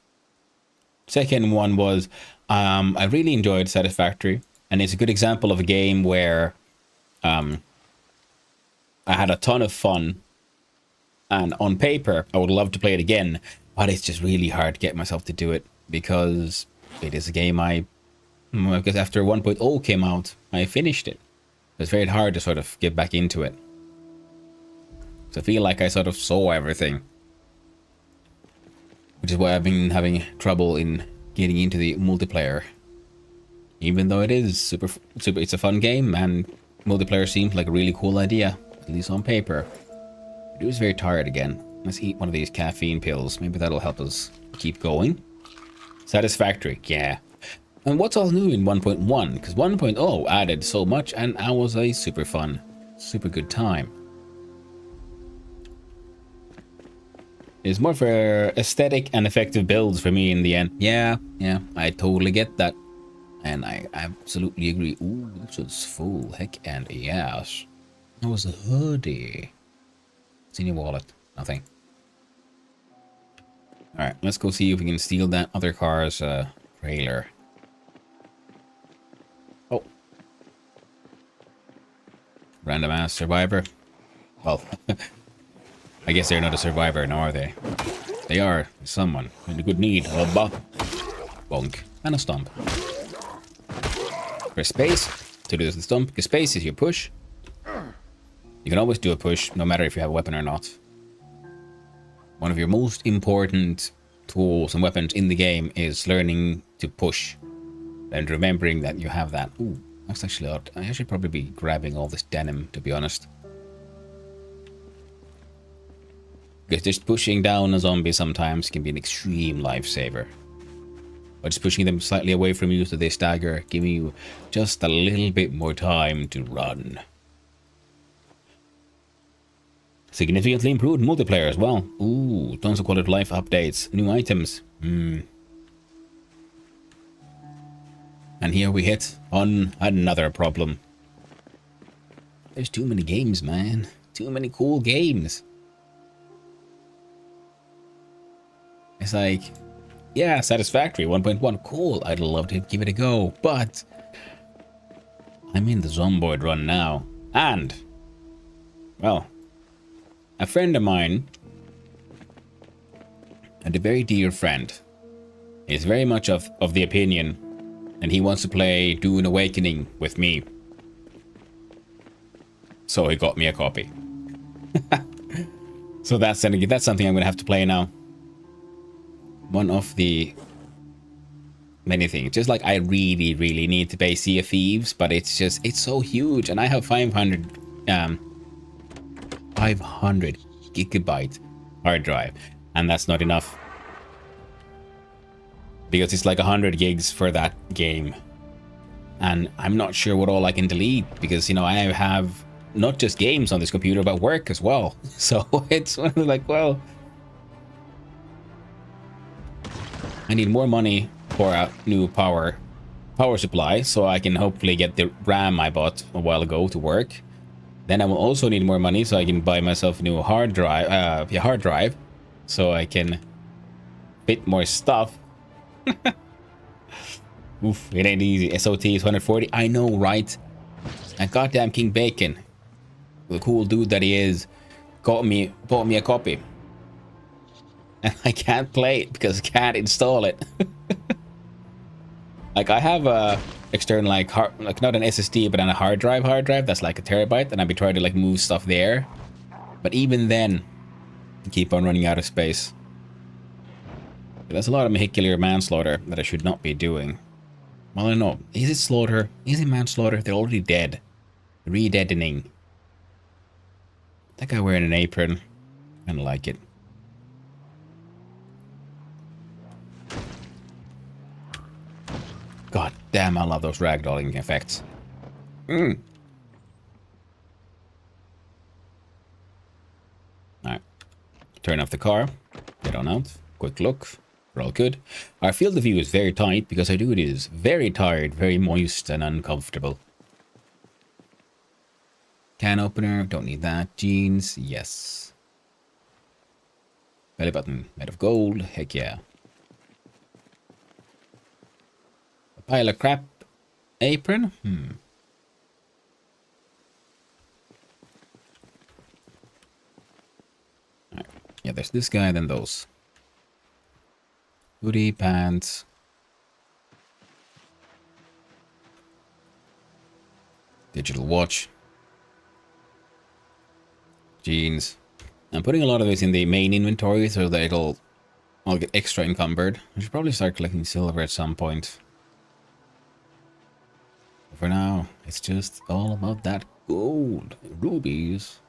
Second one was, I really enjoyed Satisfactory, and it's a good example of a game where I had a ton of fun, and on paper, I would love to play it again, but it's just really hard to get myself to do it, because it is a game because after 1.0 came out, I finished it. It's very hard to sort of get back into it. So I feel like I sort of saw everything. Which is why I've been having trouble in getting into the multiplayer. Even though it is super, it's a fun game, and multiplayer seems like a really cool idea, at least on paper. It was very tired again. Let's eat one of these caffeine pills. Maybe that'll help us keep going. Satisfactory, yeah. And what's all new in 1.1? Because 1.0 added so much, and that was a super fun, super good time. It's more for aesthetic and effective builds for me in the end. Yeah, I totally get that. And I absolutely agree. Ooh, this was full. Heck and yes. That was a hoodie. What's in your wallet? Nothing. Alright, let's go see if we can steal that other car's trailer. Oh. Random ass survivor. Well, I guess they're not a survivor, now are they? They are someone in good need of a bonk and a stomp. Press space to do the stomp, because space is your push. You can always do a push, no matter if you have a weapon or not. One of your most important tools and weapons in the game is learning to push. And remembering that you have that. Ooh, that's actually odd. I should probably be grabbing all this denim, to be honest. Because just pushing down a zombie sometimes can be an extreme lifesaver. But just pushing them slightly away from you so they stagger, giving you just a little bit more time to run. Significantly improved multiplayer as well. Ooh, tons of quality of life updates, new items. And here we hit on another problem. There's too many games, man. Too many cool games. It's like, yeah, Satisfactory 1.1, cool. I'd love to give it a go, but I'm in the Zomboid run now. And, well, a friend of mine, and a very dear friend, is very much of the opinion, and he wants to play Dune Awakening with me. So he got me a copy. So that's something I'm going to have to play now. One of the many things. Just like I really, really need to play Sea of Thieves, but it's so huge, and I have 500 gigabyte hard drive, and that's not enough. Because it's like 100 gigs for that game. And I'm not sure what all I can delete, because, you know, I have not just games on this computer, but work as well. So it's like, well, I need more money for a new power supply, so I can hopefully get the RAM I bought a while ago to work. Then I will also need more money so I can buy myself a new hard drive, so I can fit more stuff. Oof, it ain't easy. SOT is 140. I know, right? And goddamn King Bacon, the cool dude that he is, bought me a copy. And I can't play it because I can't install it. Like, I have a external, like not an SSD, but on a hard drive that's like a terabyte, and I've been trying to like move stuff there. But even then, I keep on running out of space. But that's a lot of vehicular manslaughter that I should not be doing. Well, I don't know. Is it slaughter? Is it manslaughter? They're already dead. Re-deadening. That guy wearing an apron. I don't like it. God damn, I love those ragdolling effects. Alright. Turn off the car. Get on out. Quick look. We're all good. Our field of view is very tight because our dude is very tired, very moist and uncomfortable. Can opener. Don't need that. Jeans. Yes. Belly button made of gold. Heck yeah. Pile of crap. Apron? Right. Yeah, there's this guy, then those. Hoodie, pants. Digital watch. Jeans. I'm putting a lot of this in the main inventory so that I'll get extra encumbered. I should probably start collecting silver at some point. For now, it's just all about that gold. Rubies.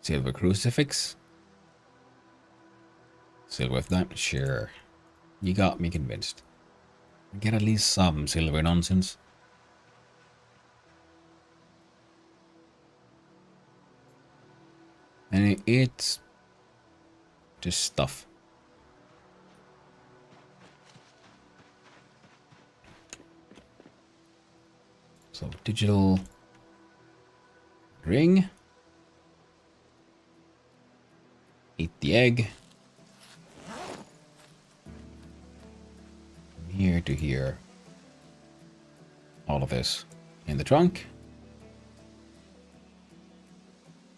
Silver crucifix. Silver with that? Sure. You got me convinced. Get at least some silver nonsense. And it's just stuff. So, digital ring. Eat the egg. From here to here. All of this in the trunk.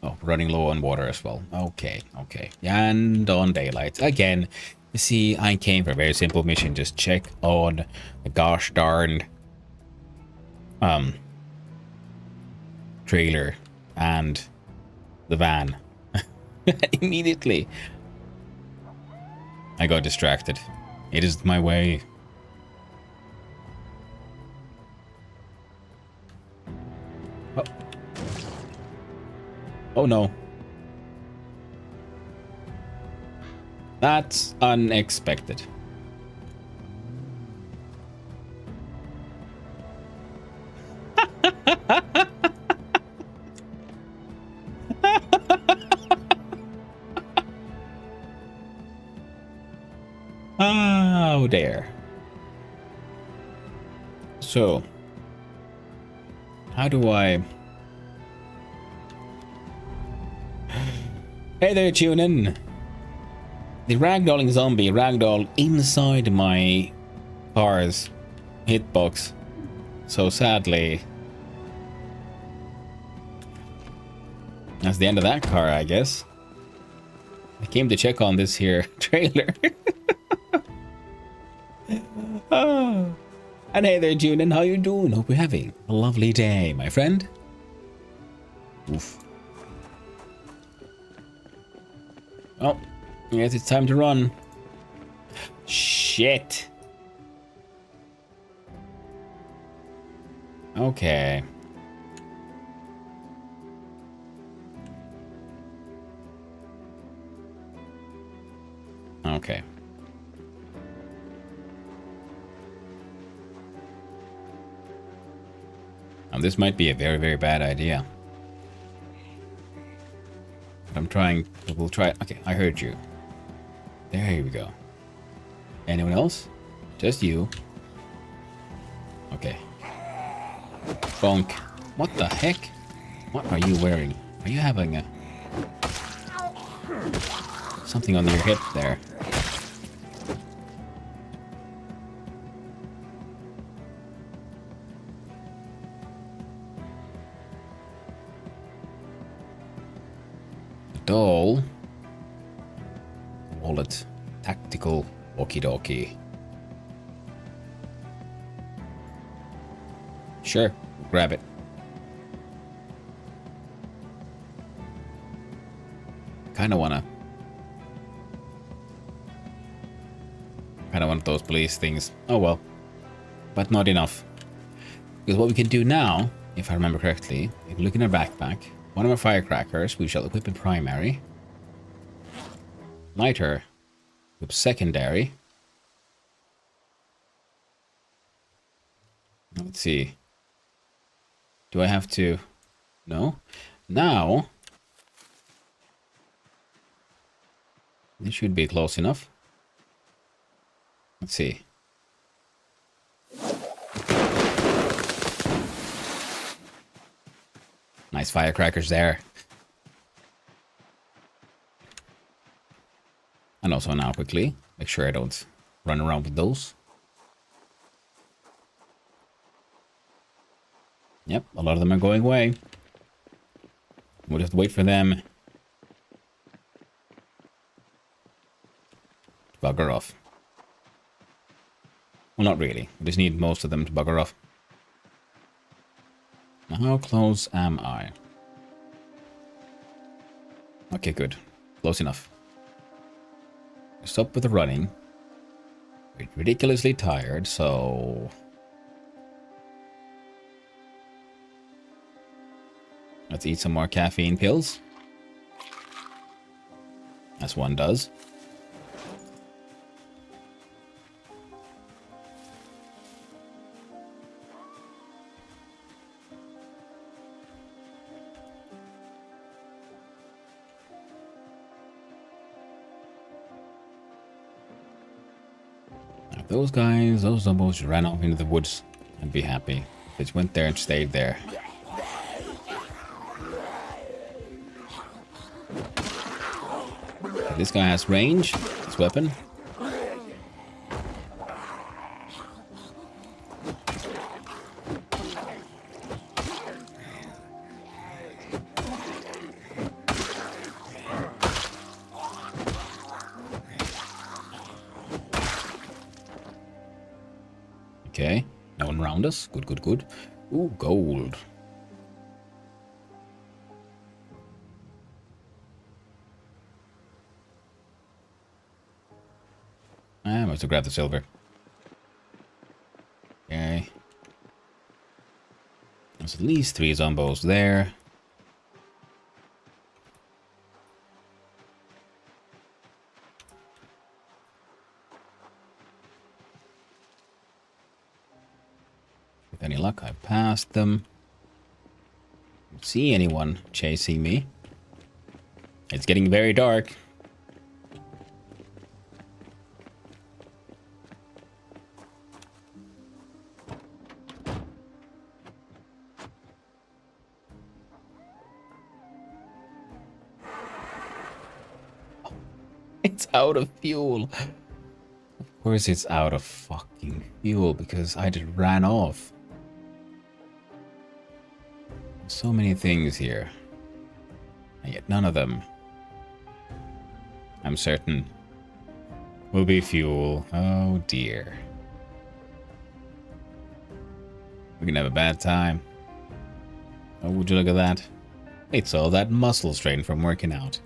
Oh, running low on water as well. Okay, okay. And on daylight. Again, you see, I came for a very simple mission. Just check on the gosh darned trailer and the van. Immediately I got distracted. It is my way. Oh, oh no. That's unexpected. Oh, there. So, how do I... Hey there, tune in. The ragdolling zombie ragdolled inside my car's hitbox. So sadly, that's the end of that car, I guess. I came to check on this here trailer. Oh. And hey there, Junin, how you doing? Hope you're having a lovely day, my friend. Oof. Oh, yes, it's time to run. Shit. Okay. Okay. This might be a very, very bad idea. But I'm trying. We'll try. Okay, I heard you. There we go. Anyone else? Just you. Okay. Bonk. What the heck? What are you wearing? Are you having a... something on your hip there? Doll. Wallet. Tactical walkie-talkie. Sure, grab it. Kinda want those police things. Oh well. But not enough. Because what we can do now, if I remember correctly, if we look in our backpack, one of our firecrackers we shall equip in primary. Lighter, equip secondary. Let's see. Do I have to... No. Now... this should be close enough. Let's see. Nice firecrackers there. And also now quickly, make sure I don't run around with those. Yep, a lot of them are going away. We'll just wait for them to bugger off. Well, not really. We just need most of them to bugger off. Now, how close am I? Okay, good. Close enough. Stop with the running. We're ridiculously tired, so... let's eat some more caffeine pills. As one does. Now those guys, those zombos ran off into the woods. I'd be happy. They just went there and stayed there. This guy has range, his weapon. Okay, no one around us. Good, good, good. Ooh, gold. I must have grabbed the silver. Okay. There's at least 3 zombos there. With any luck, I passed them. Don't see anyone chasing me. It's getting very dark. It's out of fuel. Of course it's out of fucking fuel because I just ran off. So many things here. And yet none of them, I'm certain, will be fuel. Oh dear. We're gonna have a bad time. Oh, would you look at that? It's all that muscle strain from working out.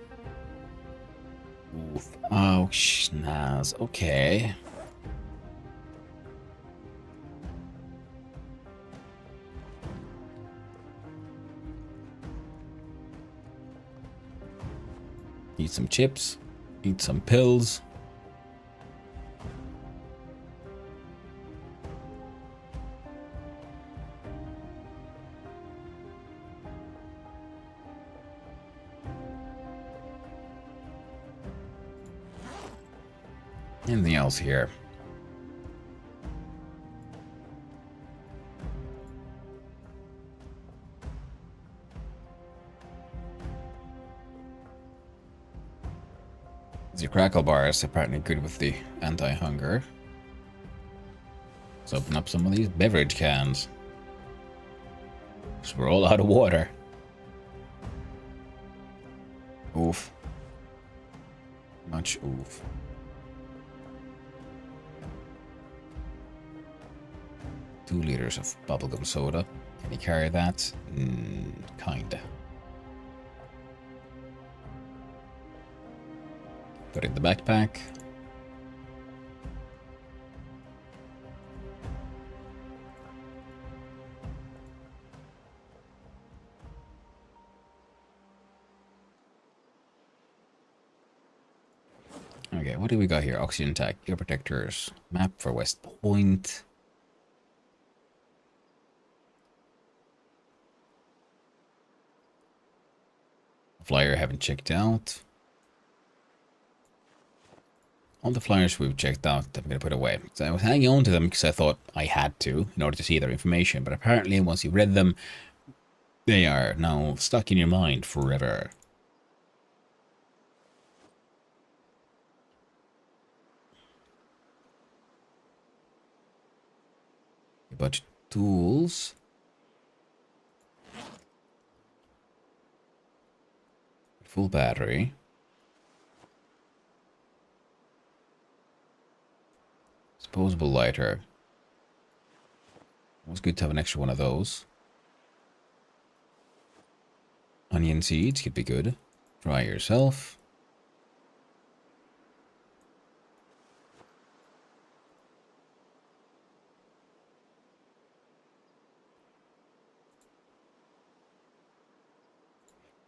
Oof. Oh, schnaz. Okay. Eat some chips. Eat some pills. Anything else here? The crackle bar is apparently good with the anti-hunger. Let's open up some of these beverage cans. Because we're all out of water. Oof. Much oof. Two liters of bubblegum soda. Can you carry that? Kinda. Put it in the backpack. Okay, what do we got here? Oxygen tank, ear protectors, map for West Point. Flyer I haven't checked out. All the flyers we've checked out, I'm going to put away. So I was hanging on to them because I thought I had to in order to see their information. But apparently once you read them, they are now stuck in your mind forever. A bunch of tools. Full battery. Disposable lighter. It was good to have an extra one of those. Onion seeds could be good. Try yourself.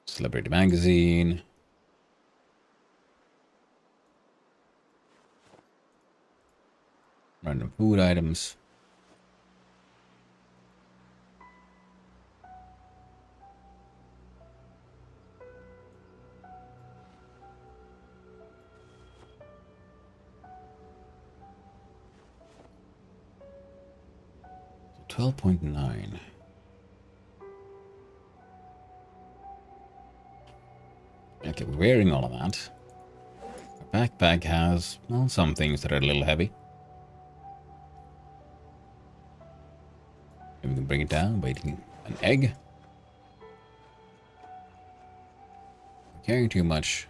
Celebrity magazine. Random food items. So 12.9. Okay, we're wearing all of that. Our backpack has, well, some things that are a little heavy. Maybe we can bring it down by eating an egg. We're carrying too much.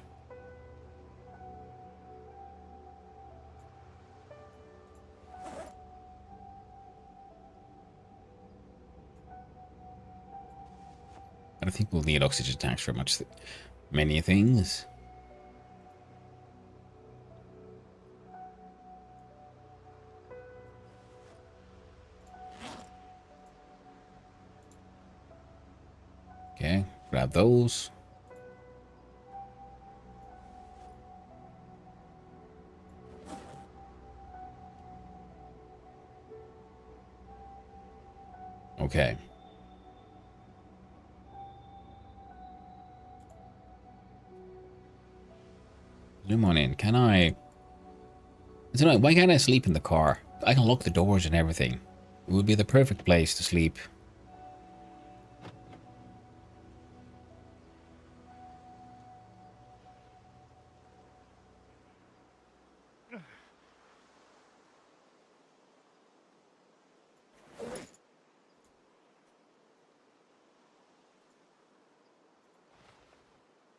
I don't think we'll need oxygen tanks for many things. Grab those. Okay. Zoom on in. Can I... I don't know, why can't I sleep in the car? I can lock the doors and everything. It would be the perfect place to sleep.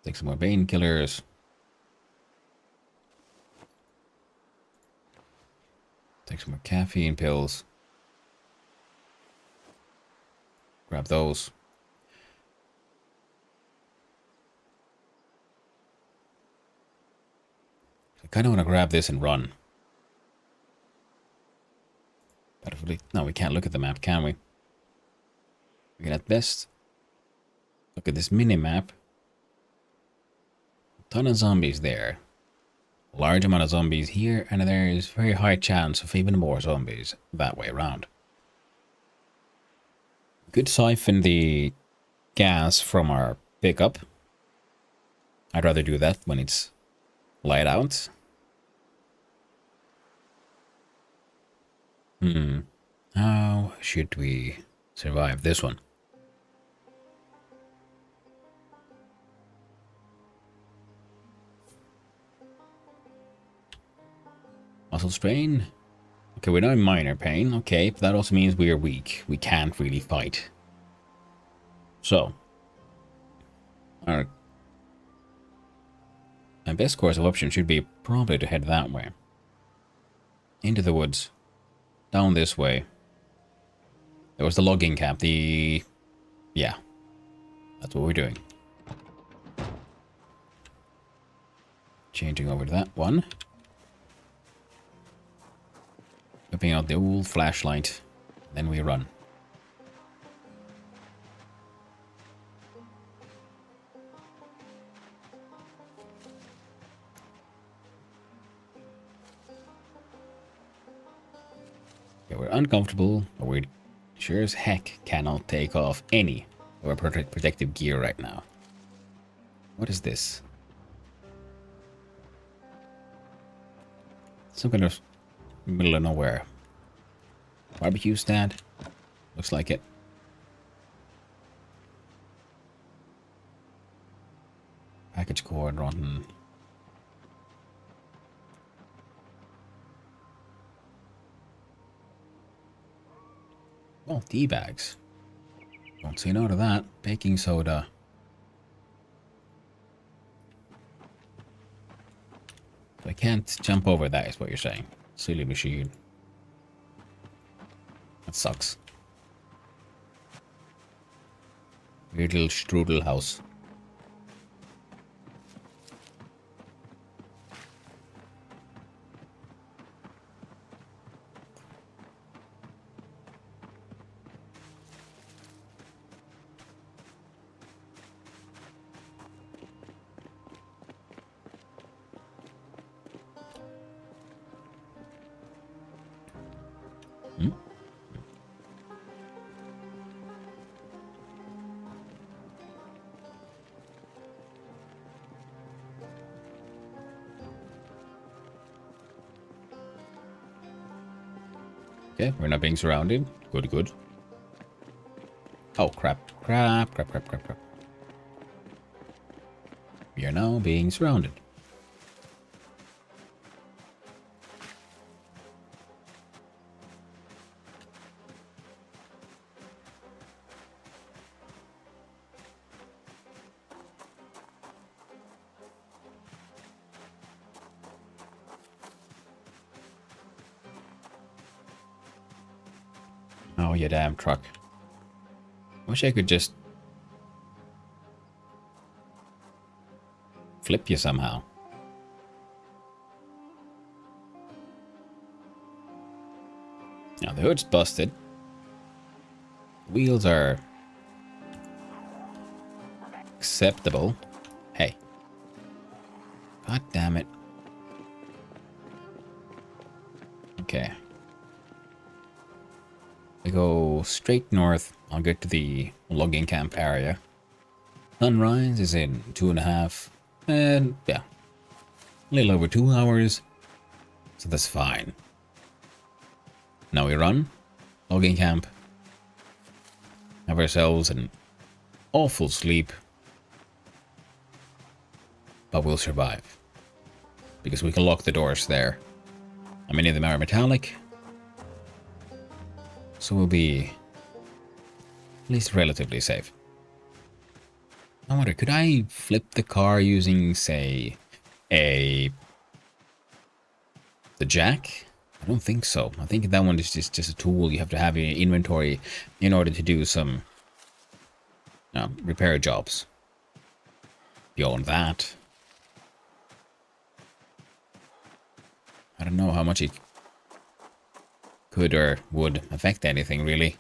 Take some more painkillers. Take some more caffeine pills. Grab those. I kind of want to grab this and run. But if we... No, we can't look at the map, can we? We can at best look at this mini-map. A ton of zombies there. A large amount of zombies here, and there is very high chance of even more zombies that way around. We could siphon the gas from our pickup. I'd rather do that when it's light out. How should we survive this one? Muscle strain. Okay, we're not in minor pain. Okay, but that also means we are weak. We can't really fight. So, our best course of option should be probably to head that way. Into the woods. Down this way. There was the logging camp. Yeah. That's what we're doing. Changing over to that one. Whipping out the old flashlight. Then we run. Yeah, we're uncomfortable, but we sure as heck cannot take off any of our protective gear right now. What is this? Some kind of middle of nowhere barbecue stand. Looks like it. Package cord rotten. Oh, tea bags. Don't say no to that. Baking soda. I can't jump over that, is what you're saying. Silly machine. That sucks. Weird little strudel house. Okay, we're not being surrounded. Good, good. Oh, crap. Crap. We are now being surrounded. Oh, you damn truck. Wish I could just flip you somehow. Now the hood's busted. Wheels are acceptable. Hey. God damn it. Okay. We go straight north. I'll get to the logging camp area. Sunrise is in 2.5, and yeah, a little over 2 hours, so that's fine. Now we run, logging camp, have ourselves an awful sleep, but we'll survive, because we can lock the doors there. And many of them are metallic, so we'll be at least relatively safe. I wonder, could I flip the car using, say, the jack? I don't think so. I think that one is just a tool you have to have in your inventory in order to do some repair jobs. Beyond that, I don't know how much it could or would affect anything, really.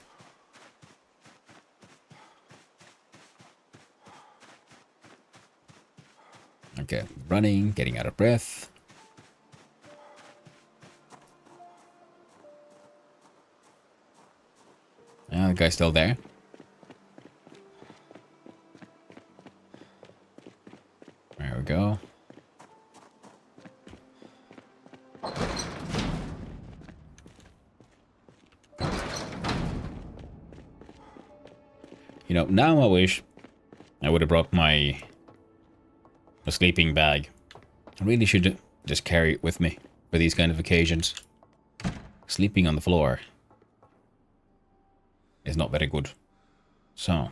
Okay, running, getting out of breath. The guy's still there. There we go. You know, now I wish I would have brought my sleeping bag. I really should just carry it with me for these kind of occasions. Sleeping on the floor is not very good. So,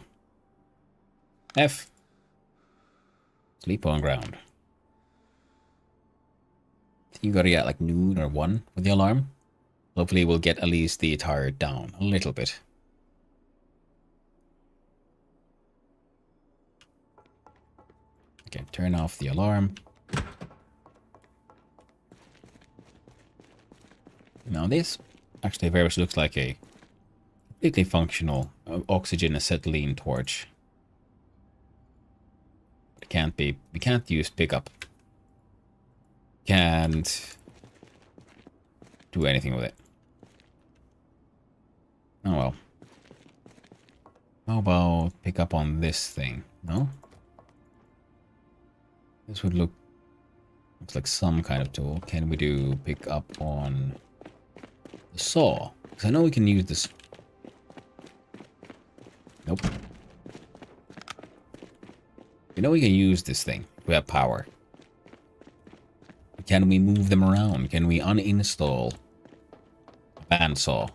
F. Sleep on ground. You gotta get like noon or 1 with the alarm. Hopefully we'll get at least the tire down a little bit. Okay, turn off the alarm. Now this actually very much looks like a completely functional oxygen acetylene torch. It can't be, we can't use pickup. Can't do anything with it. Oh well. How about pick up on this thing? No? This would looks like some kind of tool. Can we do pick up on the saw? Because I know we can use this. Nope. You know we can use this thing. We have power. Can we move them around? Can we uninstall a bandsaw?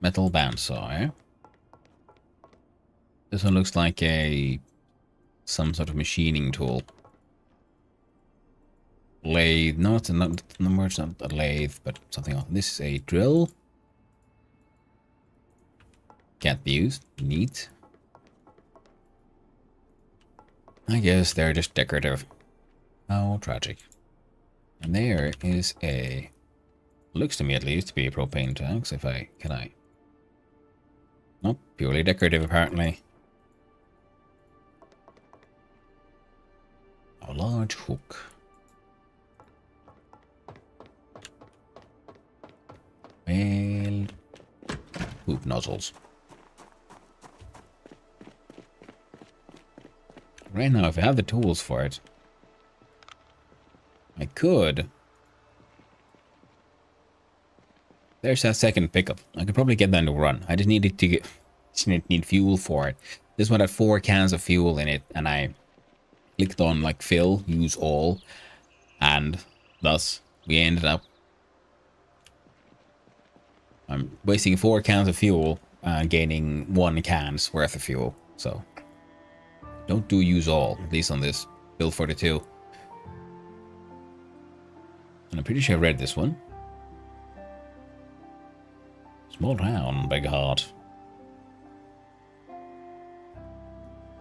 Metal bandsaw, eh? This one looks like some sort of machining tool. Lathe. No, it's not a lathe, but something else. This is a drill. Can't be used. Neat. I guess they're just decorative. How tragic. And there is a... looks to me at least to be a propane tank. So can I? Nope. Purely decorative apparently. A large hook. Well, hoop nozzles. Right now, if I have the tools for it, I could. There's that second pickup. I could probably get that to run. I just needed to get, need fuel for it. This one had 4 cans of fuel in it, and I clicked on like fill, use all, and thus we ended up wasting 4 cans of fuel, gaining 1 can's worth of fuel. So don't do use all, at least on this build 42. And I'm pretty sure I read this one. Small town, big heart.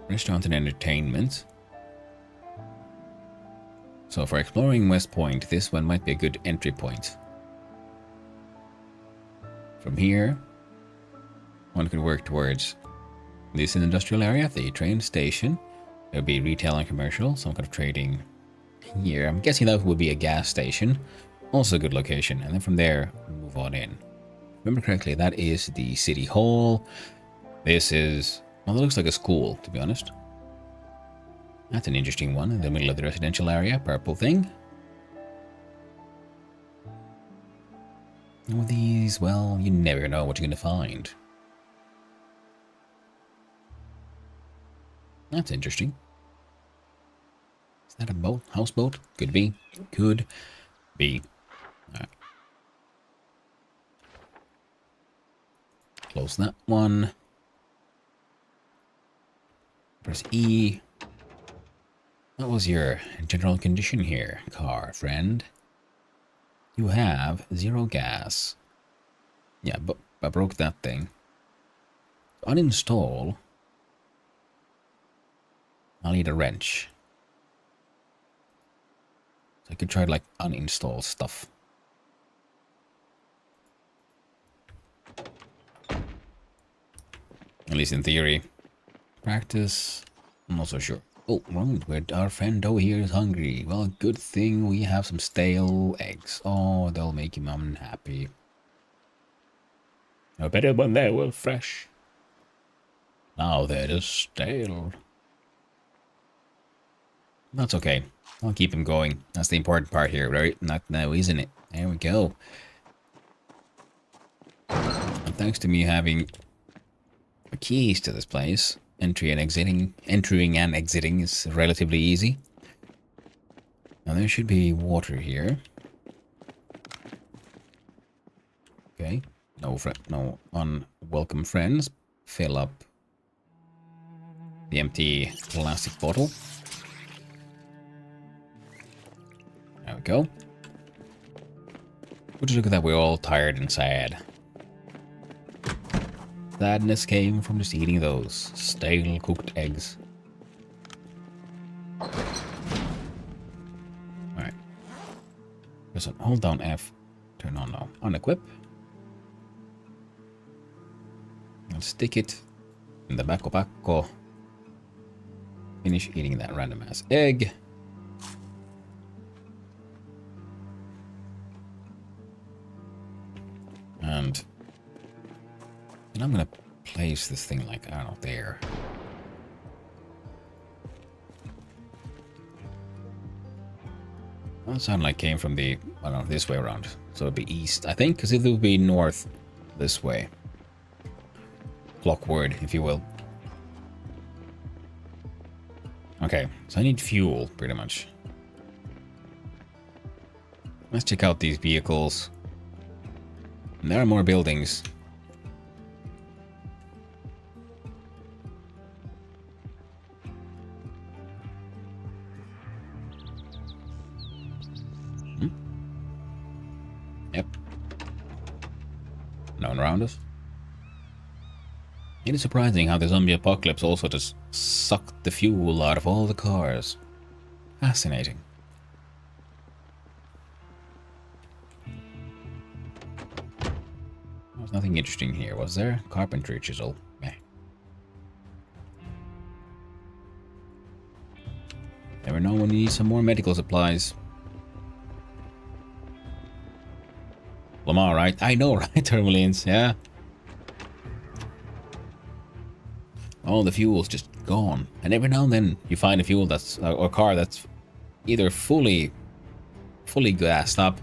Restaurant and entertainment. So for exploring West Point, this one might be a good entry point. From here, one could work towards This is an industrial area, the train station. There'll be retail and commercial, some kind of trading here. I'm guessing that would be a gas station. Also a good location. And then from there, move on in. Remember correctly, that is the city hall. This is, well, it looks like a school, to be honest. That's an interesting one in the middle of the residential area, purple thing. All these, well, you never know what you're going to find. That's interesting. Is that a boat? Houseboat? Could be. Could be. Alright. Close that one. Press E. What was your general condition here, car friend? You have 0 gas. Yeah, but I broke that thing. Uninstall. I'll need a wrench. So I could try to like uninstall stuff. At least in theory. Practice, I'm not so sure. Oh, right, our friend Doe here is hungry. Well, good thing we have some stale eggs. Oh, they'll make him unhappy. I better when they were fresh. Now they're just stale. That's okay. I'll keep him going. That's the important part here, right? Not now, isn't it? There we go. And thanks to me having keys to this place, entering and exiting is relatively easy. Now there should be water here. Okay. No unwelcome friends. Fill up the empty plastic bottle. There we go. Would you look at that? We're all tired and sad. Sadness came from just eating those stale cooked eggs. Alright. Listen, hold down F. Turn on now. Unequip. And stick it in the bacco. Finish eating that random ass egg. And I'm gonna place this thing like, I don't know, there. That sound like came from the, I don't know, this way around. So it'd be east, I think, because it would be north this way. Clockward, if you will. Okay, so I need fuel, pretty much. Let's check out these vehicles. And there are more buildings. Yep. No one around us. It is surprising how the zombie apocalypse also just sucked the fuel out of all the cars. Fascinating. There's nothing interesting here, was there? Carpentry chisel. Meh. Never know when you need some more medical supplies. Lamar, right? I know, right? Termalines, yeah. All the fuel's just gone. And every now and then you find a fuel that's, or a car that's either fully gassed up,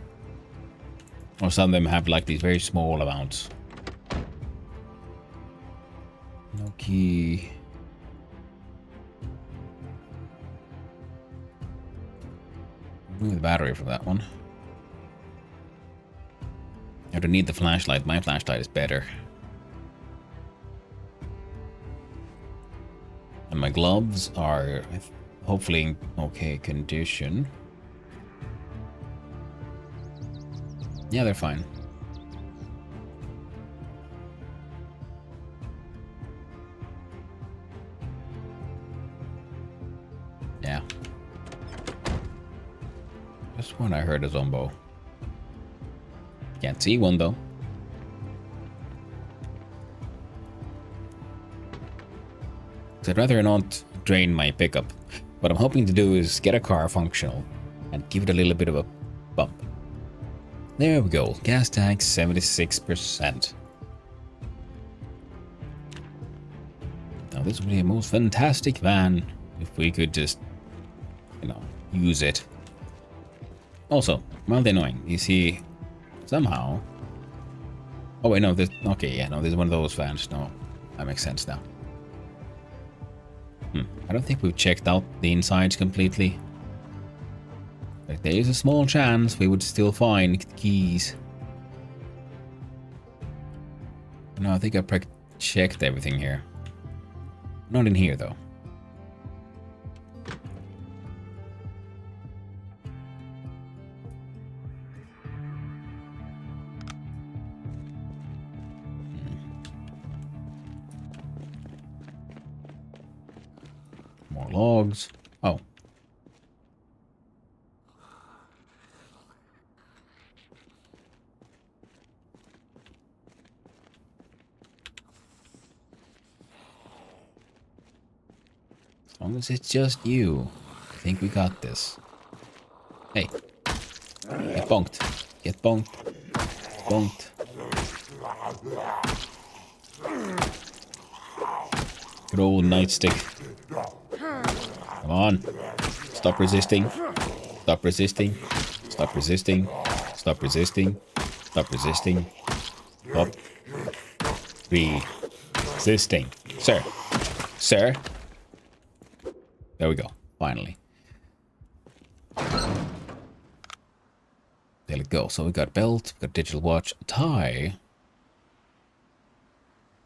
or some of them have like these very small amounts. No key. Remove the battery from that one. I don't need the flashlight. My flashlight is better. And my gloves are hopefully in okay condition. Yeah, they're fine. Yeah. Just when I heard a zombo. Can't see one though. 'Cause I'd rather not drain my pickup. What I'm hoping to do is get a car functional and give it a little bit of a bump. There we go. Gas tank 76%. Now this would be a most fantastic van if we could just, you know, use it. Also, mildly annoying. You see, somehow... Oh wait, no, this... Okay, yeah, no, this is one of those vans. No, that makes sense now. I don't think we've checked out the insides completely. But there is a small chance we would still find the keys. No, I think I checked everything here. Not in here, though. More logs. Oh. As long as it's just you, I think we got this. Hey. Get bonked. Get bonked. Bonked. Good old nightstick. Come on. Stop resisting. Stop resisting. Stop resisting. Stop resisting. Stop resisting. Stop resisting. Sir. Sir. There we go. Finally. There we go. So we got belt, we got digital watch, tie.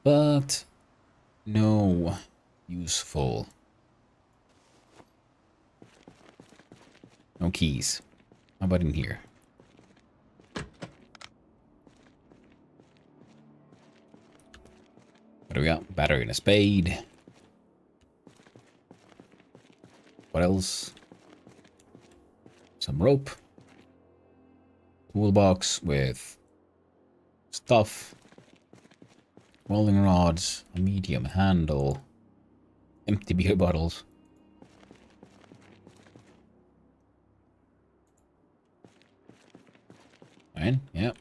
But no useful. No keys. How about in here? What do we got? Battery and a spade. What else? Some rope. Toolbox with stuff. Welding rods. A medium handle. Empty beer bottles. Right, yep.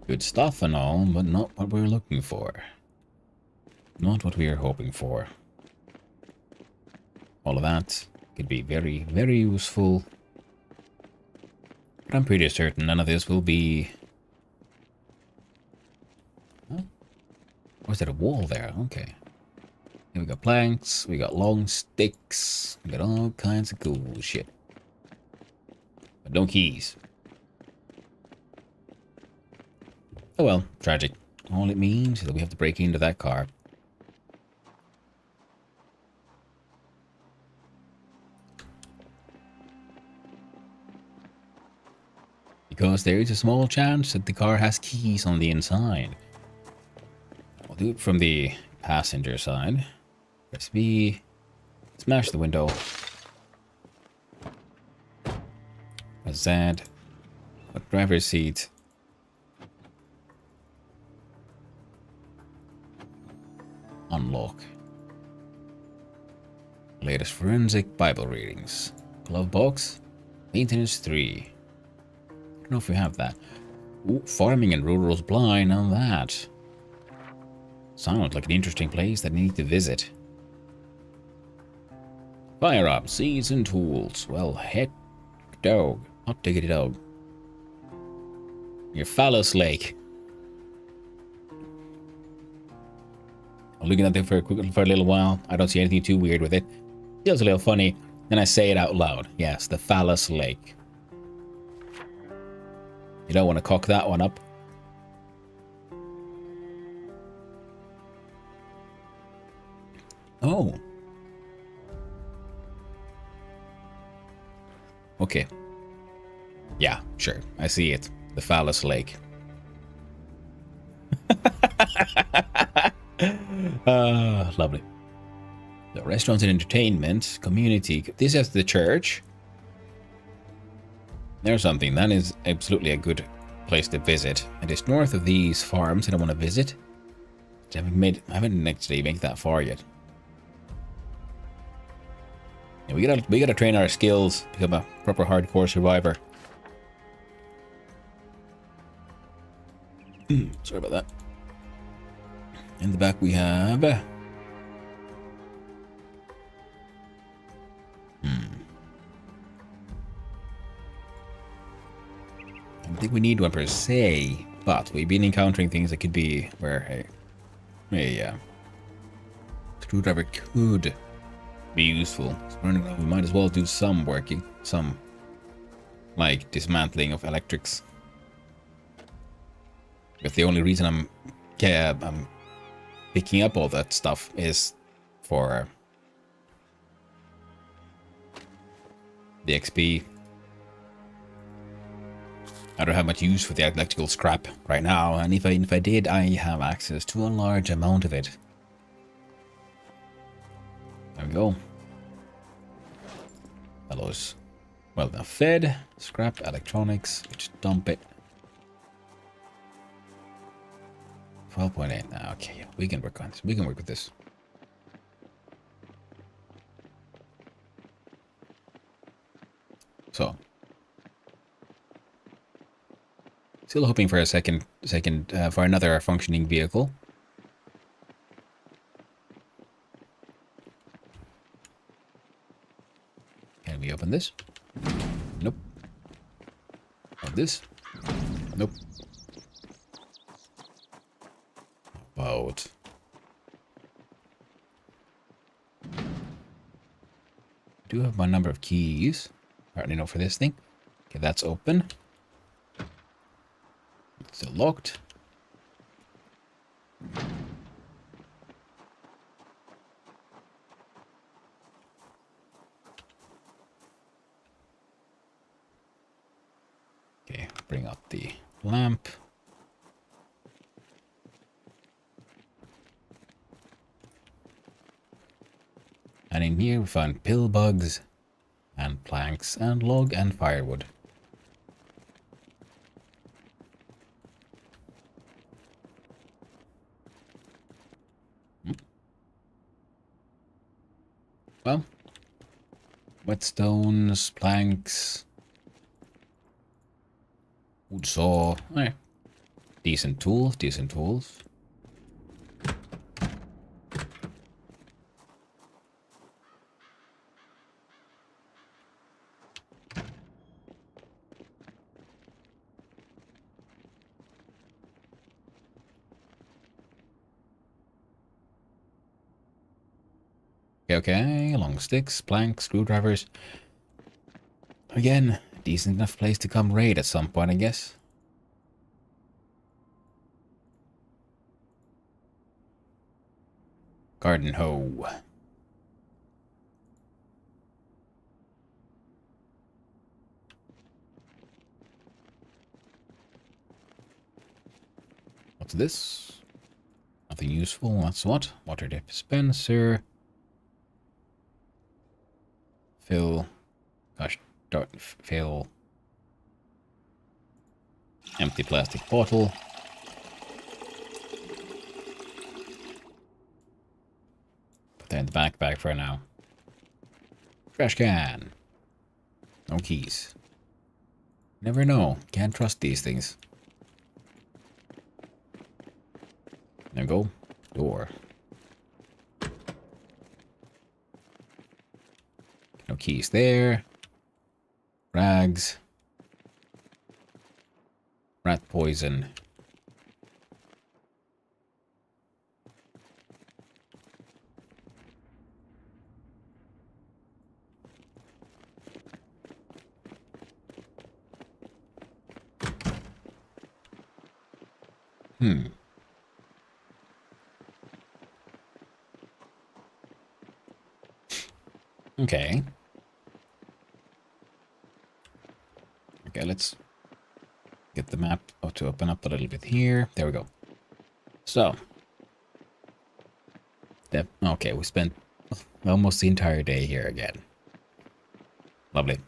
Good stuff and all, but not what we're looking for. Not what we are hoping for. All of that could be very, very useful. But I'm pretty certain none of this will be... Huh? Or is there a wall there? Okay. Here we got planks, we got long sticks, we got all kinds of cool shit. But no keys. Oh well, tragic. All it means is that we have to break into that car. Because there is a small chance that the car has keys on the inside. I'll do it from the passenger side. Press B. Smash the window. Press Z. Put driver's seat. Unlock. Latest forensic Bible readings. Glove box. Maintenance 3. I don't know if we have that. Ooh, farming and rural blind on that. Sounds like an interesting place that I need to visit. Firearms, seeds, and tools. Well, heck, dog. Hot diggity dog. Your phallus lake. I'm looking at it for a little while. I don't see anything too weird with it. Feels a little funny. Then I say it out loud. Yes, the phallus lake. You don't want to cock that one up. Oh. Okay. Yeah, sure. I see it. The phallus lake. Lovely. The restaurants and entertainment, community. This is the church. There's something. That is absolutely a good place to visit. It is north of these farms that I want to visit. I haven't actually made that far yet. Yeah, we gotta train our skills, become a proper hardcore survivor. Sorry about that. In the back we have... I don't think we need one per se, but we've been encountering things that could be where a screwdriver could be useful. So we might as well do some working, some like dismantling of electrics. If the only reason I'm picking up all that stuff is for the XP. I don't have much use for the electrical scrap right now, and if I did, I have access to a large amount of it. There we go. Fellows, well now fed, scrap, electronics, just dump it. 12.8 now, okay, we can work on this. We can work with this. So. Still hoping for a second for another functioning vehicle. Can we open this? Nope. Or this? Nope. About... do have my number of keys. Apparently not for this thing. Okay, that's open. Still locked. Okay, bring up the lamp. And in here we find pill bugs and planks and log and firewood. Well, whetstones, planks, wood saw, decent tools, decent tools. Okay, long sticks, planks, screwdrivers. Again, decent enough place to come raid at some point, I guess. Garden hoe. What's this? Nothing useful. That's what? Water dispenser. Fill. Gosh, don't fill. Empty plastic bottle. Put that in the backpack for now. Trash can. No keys. Never know. Can't trust these things. There we go. Door. No keys there. Rags. Rat poison. Okay. Okay, let's get the map to open up a little bit here. There we go. So. Okay, we spent almost the entire day here again. Lovely.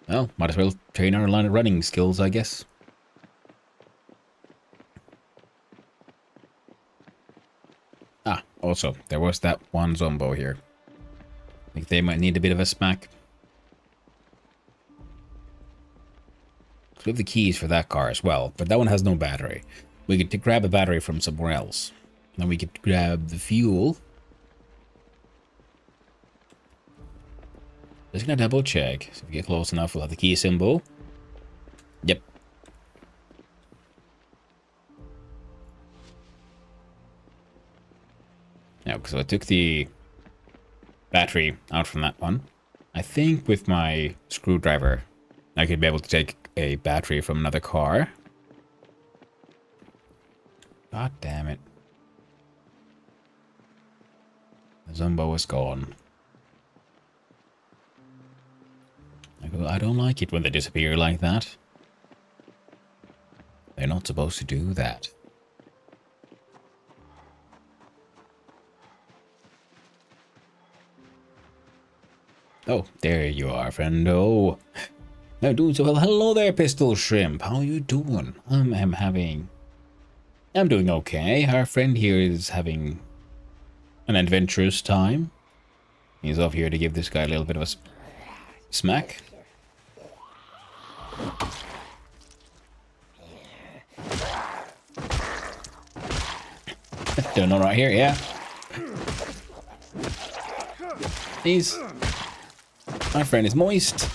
Well, might as well train our line of running skills, I guess. Also, there was that one Zombo here. I think they might need a bit of a smack. We have the keys for that car as well, but that one has no battery. We could grab a battery from somewhere else. Then we could grab the fuel. Just gonna double check. So if we get close enough, we'll have the key symbol. Yep. Yeah, because I took the battery out from that one. I think with my screwdriver, I could be able to take a battery from another car. God damn it. The Zombo is gone. I don't like it when they disappear like that. They're not supposed to do that. Oh, there you are, friendo. I'm doing so well. Hello there, Pistol Shrimp. How you doing? I'm doing okay. Our friend here is having an adventurous time. He's off here to give this guy a little bit of a smack. Doing all right here, yeah. My friend is moist,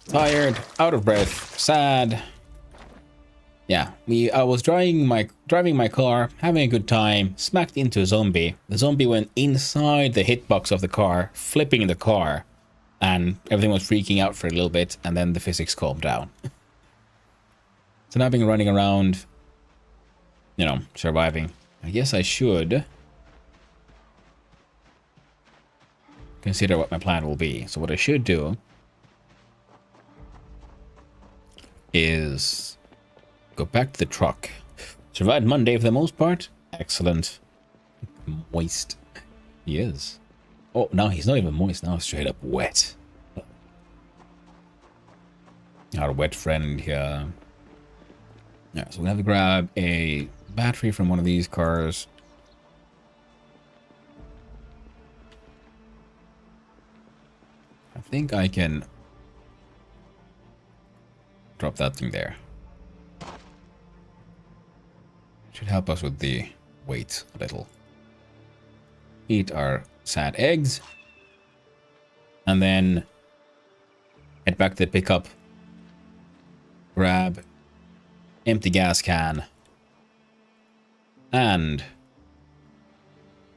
tired, out of breath, sad. Yeah, I was driving my car, having a good time, smacked into a zombie. The zombie went inside the hitbox of the car, flipping the car, and everything was freaking out for a little bit, and then the physics calmed down. So now I've been running around, you know, surviving. I guess I should consider what my plan will be. So what I should do is go back to the truck. Survived Monday for the most part. Excellent. Moist. He is. Oh, now he's not even moist. Now straight up wet. Our wet friend here. Yeah, so we have to grab a battery from one of these cars. I think I can drop that thing there. Should help us with the weight a little. Eat our sad eggs. And then head back to the pickup. Grab empty gas can. And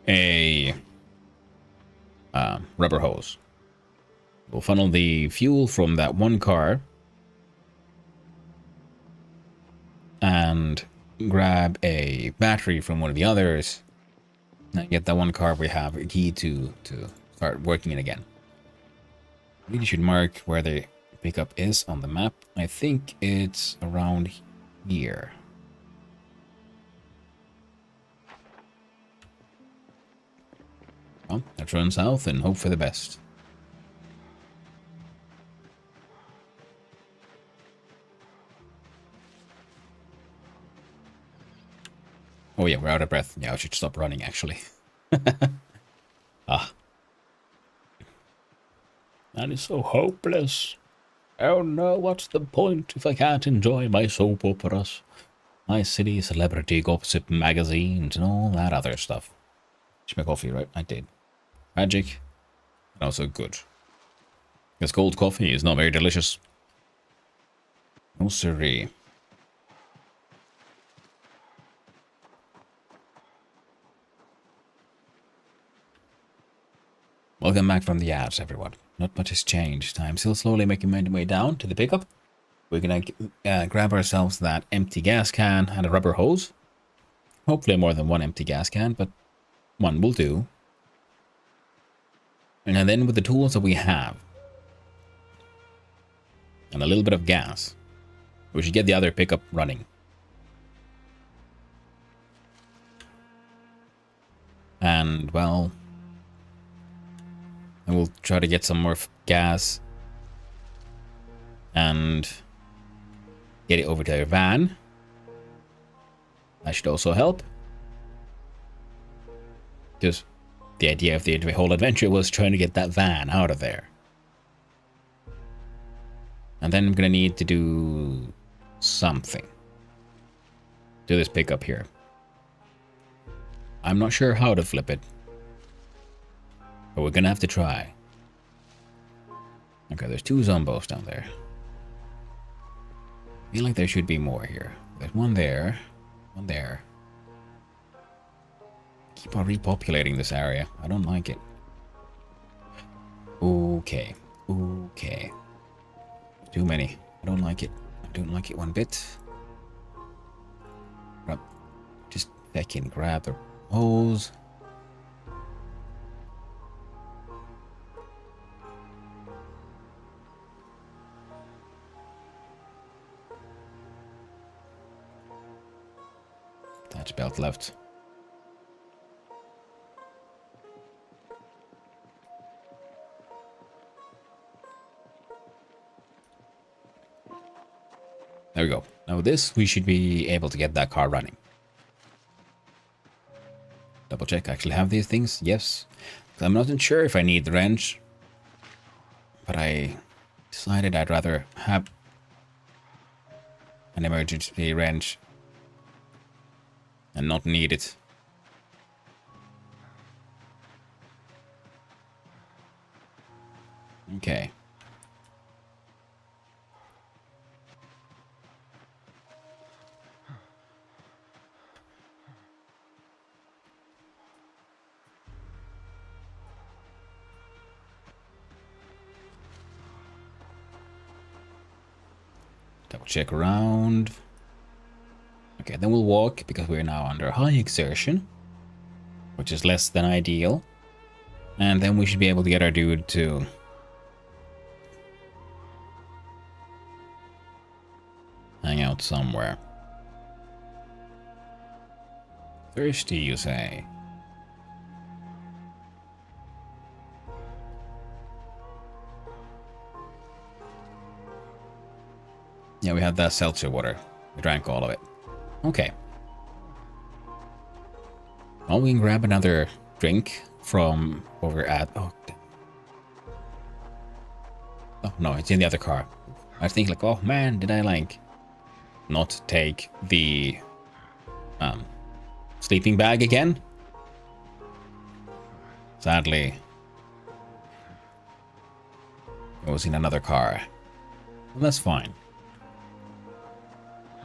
a rubber hose. We'll funnel the fuel from that one car. And grab a battery from one of the others. And get that one car we have a key to start working it again. Really should mark where the pickup is on the map. I think it's around here. Well, let's run south and hope for the best. Oh yeah, we're out of breath. Yeah, I should stop running, actually. Ah. That is so hopeless. Oh no, what's the point if I can't enjoy my soap operas, my city celebrity gossip magazines, and all that other stuff? Should make coffee, right? I did. Magic. And also good. Because cold coffee is not very delicious. No siree. Welcome back from the ads, everyone. Not much has changed. I'm still slowly making my way down to the pickup. We're gonna grab ourselves that empty gas can and a rubber hose. Hopefully more than one empty gas can, but one will do. And then with the tools that we have, and a little bit of gas, we should get the other pickup running. And, well, and we'll try to get some more gas and get it over to our van. That should also help. Just The idea of the whole adventure was trying to get that van out of there. And then I'm gonna need to do something. Do this pickup here. I'm not sure how to flip it, but we're gonna have to try. Okay, there's 2 zombos down there. I feel like there should be more here. There's one there, one there. Keep on repopulating this area. I don't like it. Okay, okay. Too many. I don't like it. I don't like it one bit. Just fucking grab the hose. Attach belt left. There we go. Now this, we should be able to get that car running. Double check, I actually have these things. Yes. I'm not sure if I need the wrench, but I decided I'd rather have an emergency wrench and not need it. Okay. Double check around. Okay, then we'll walk because we're now under high exertion, which is less than ideal. And then we should be able to get our dude to hang out somewhere. Thirsty, you say? Yeah, we had that seltzer water. We drank all of it. Okay. Well, we can grab another drink from over at... Oh, no, it's in the other car. I was thinking like, oh man, did I like not take the sleeping bag again? Sadly, it was in another car. Well, that's fine.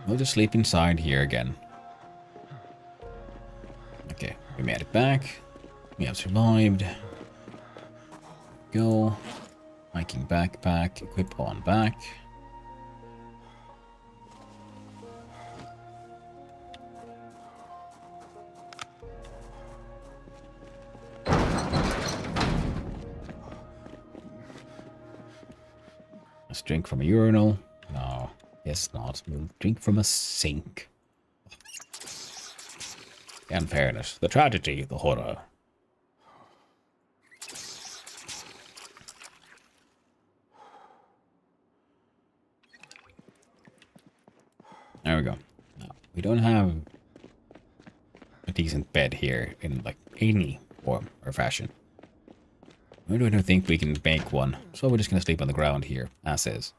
We'll just sleep inside here again. Okay, we made it back. We have survived. Go. Hiking backpack. Equip on back. Let's drink from a urinal. No. Yes, not. We'll drink from a sink. The unfairness, the tragedy, the horror. There we go. No, we don't have a decent bed here in like any form or fashion. I don't think we can make one, so we're just gonna sleep on the ground here, as is.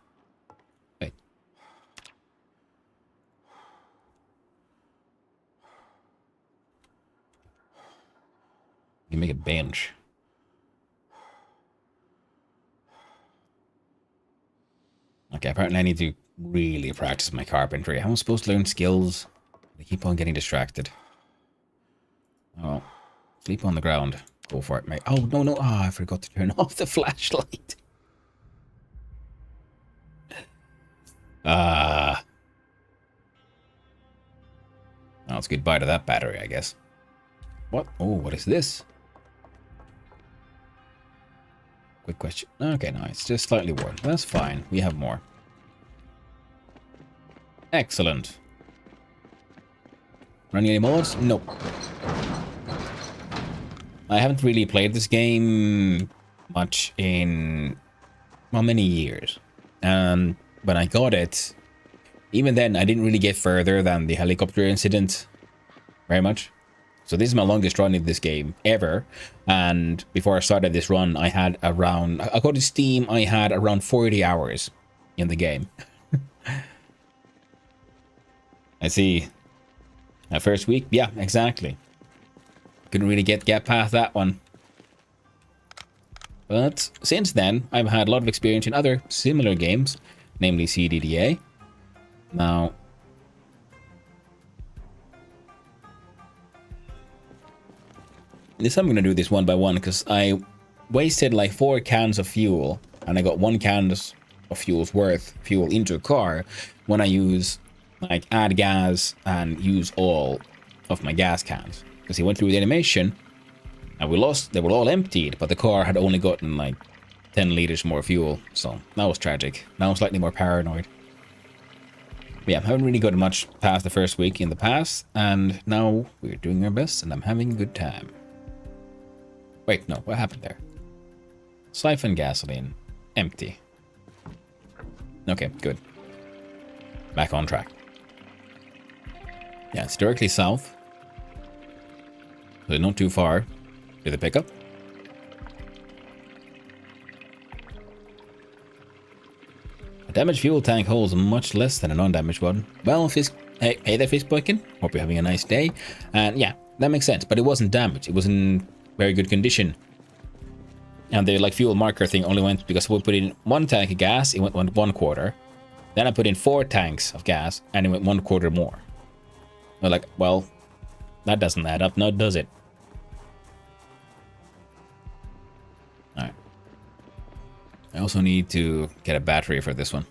You can make a bench. Okay, apparently I need to really practice my carpentry. How am I supposed to learn skills? I keep on getting distracted. Oh, sleep on the ground. Go for it, mate. Oh, no, no. Ah, I forgot to turn off the flashlight. Now it's goodbye to that battery, I guess. What? Oh, what is this? Quick question. Okay, no, it's just slightly worn. That's fine. We have more. Excellent. Running any mods? Nope. I haven't really played this game much in, well, many years. When I got it, even then, I didn't really get further than the helicopter incident. Very much. So this is my longest run in this game ever. And before I started this run, I had around, according to Steam, I had around 40 hours in the game. I see. That first week? Yeah, exactly. Couldn't really get past that one. But since then, I've had a lot of experience in other similar games, namely CDDA. Now, this I'm going to do this one by one because I wasted like 4 cans of fuel and I got 1 can of fuel's worth fuel into a car when I use like add gas and use all of my gas cans, because he went through the animation and they were all emptied, but the car had only gotten like 10 liters more fuel, so that was tragic. Now I'm slightly more paranoid. But yeah, I haven't really gotten much past the first week in the past, and now we're doing our best and I'm having a good time. Wait, no, what happened there? Siphon gasoline. Empty. Okay, good. Back on track. Yeah, it's directly south. So not too far to the pickup. A damaged fuel tank holds much less than a non-damaged one. Well, hey there, Fistboykin. Hope you're having a nice day. And yeah, that makes sense, but it wasn't damaged. It was in very good condition. And the like fuel marker thing only went because we put in 1 tank of gas, it went 1/4. Then I put in 4 tanks of gas and it went 1/4 more. We're like, well, that doesn't add up, now does it? Alright. I also need to get a battery for this one.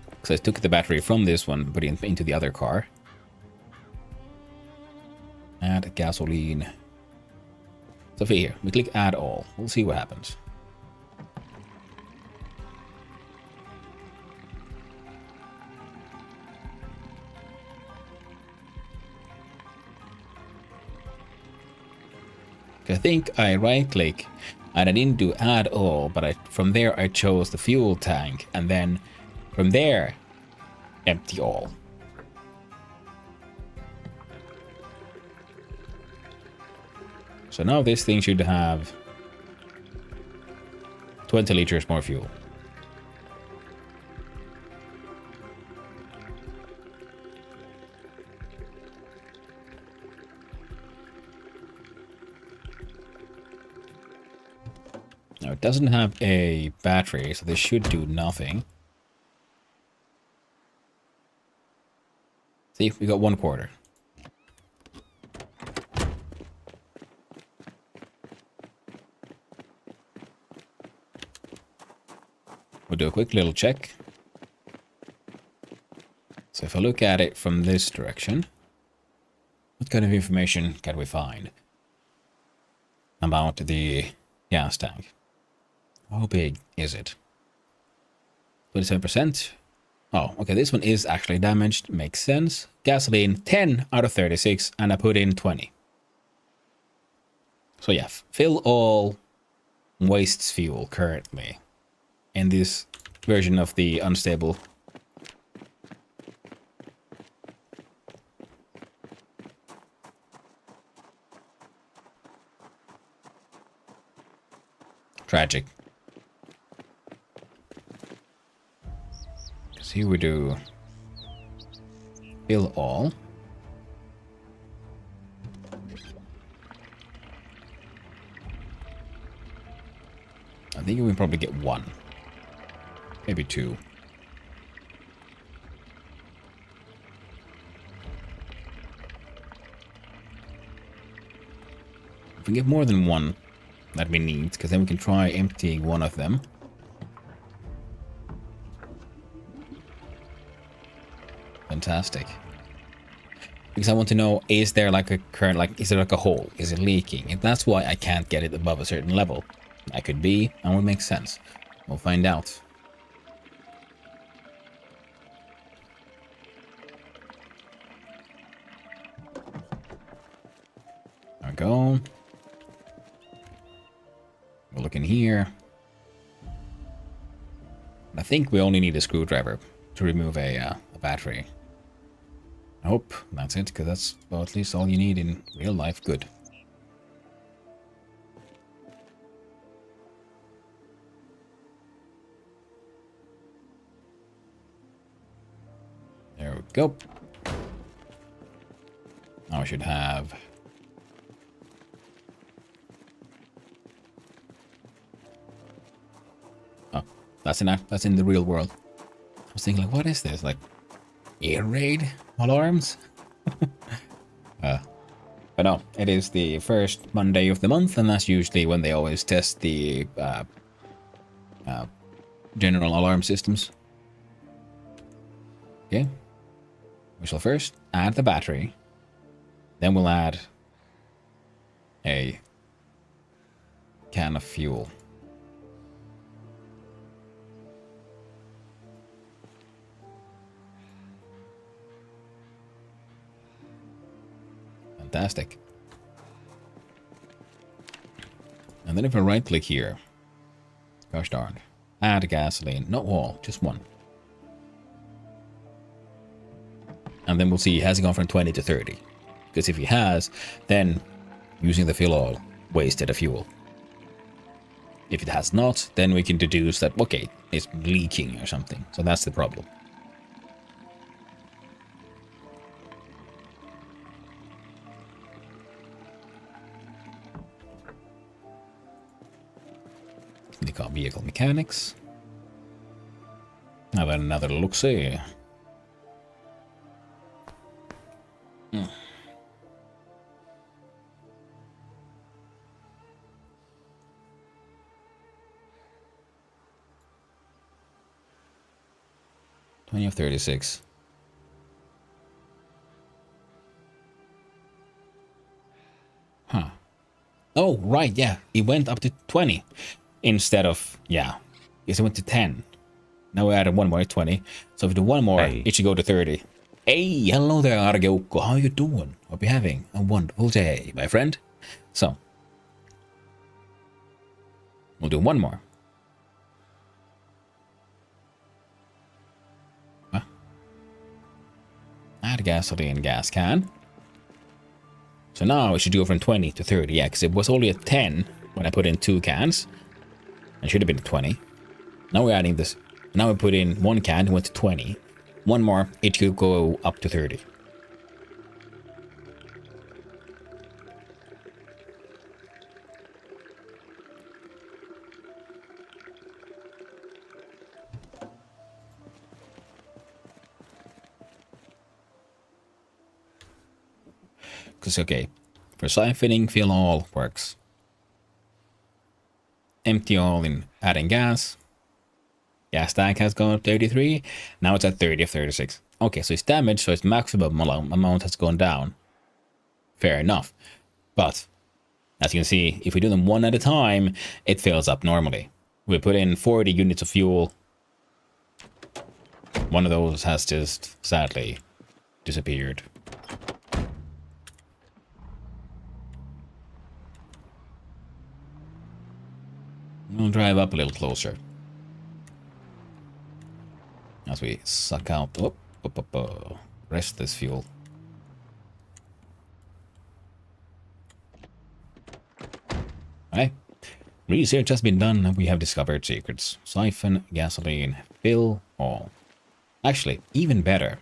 Because I took the battery from this one, put it into the other car. Add gasoline. So here, we click add all. We'll see what happens. I think I right click and I didn't do add all, but from there I chose the fuel tank and then from there empty all. So now this thing should have 20 liters more fuel. Now it doesn't have a battery, so this should do nothing. See, we got 1/4. We'll do a quick little check. So if I look at it from this direction, what kind of information can we find about the gas tank? How big is it? 27%. Oh, okay, this one is actually damaged. Makes sense. Gasoline, 10 out of 36, and I put in 20. So yeah, fill all wastes fuel currently in this version of the unstable. Tragic. Because here we do fill all. I think we can probably get 1. Maybe 2. If we get more than 1 that we need, because then we can try emptying one of them. Fantastic. Because I want to know, is there like a current, like, is there like a hole? Is it leaking? And that's why I can't get it above a certain level. That could be, and would make sense. We'll find out. There we go. We'll look in here. I think we only need a screwdriver to remove a battery. I hope that's it, because that's well, at least all you need in real life. Good. There we go. Now I should have... Oh, that's in the real world. I was thinking, like, what is this? Like, air raid alarms? But no, it is the first Monday of the month, and that's usually when they always test the general alarm systems. Okay. We shall first add the battery. Then we'll add a can of fuel. Fantastic. And then if I right click here, gosh darn, add gasoline, not all, just one. And then we'll see, has it gone from 20 to 30? Because if he has, then using the fill all wasted a fuel. If it has not, then we can deduce that, okay, it's leaking or something. So that's the problem. They call vehicle mechanics. Have another look-see. Hmm. $20 of 36. Huh. Oh, right, yeah. It went up to 20 instead of, yeah. Yes, it went to 10. Now we added one more, 20. So if we do one more, Hey. it should go to 30. Hey, hello there, Argeoko. How you doing? Hope you're having a wonderful day, my friend. So, we'll do one more. Huh? Add gasoline gas can. So now it should go from 20 to 30. Yeah, because it was only at 10 when I put in 2 cans. It should have been 20. Now we're adding this. Now we put in 1 can, it went to 20. One more, it could go up to 30. Because, okay, for siphoning, fill all works. Empty all in adding gas. Gas tank has gone up 33. Now it's at 30 of 36. Okay, so it's damaged, so its maximum amount has gone down. Fair enough. But, as you can see, if we do them one at a time, it fills up normally. We put in 40 units of fuel. One of those has just, sadly, disappeared. We'll drive up a little closer. As we suck out rest this fuel. Alright. Research has been done and we have discovered secrets. Siphon, gasoline, fill all. Actually, even better.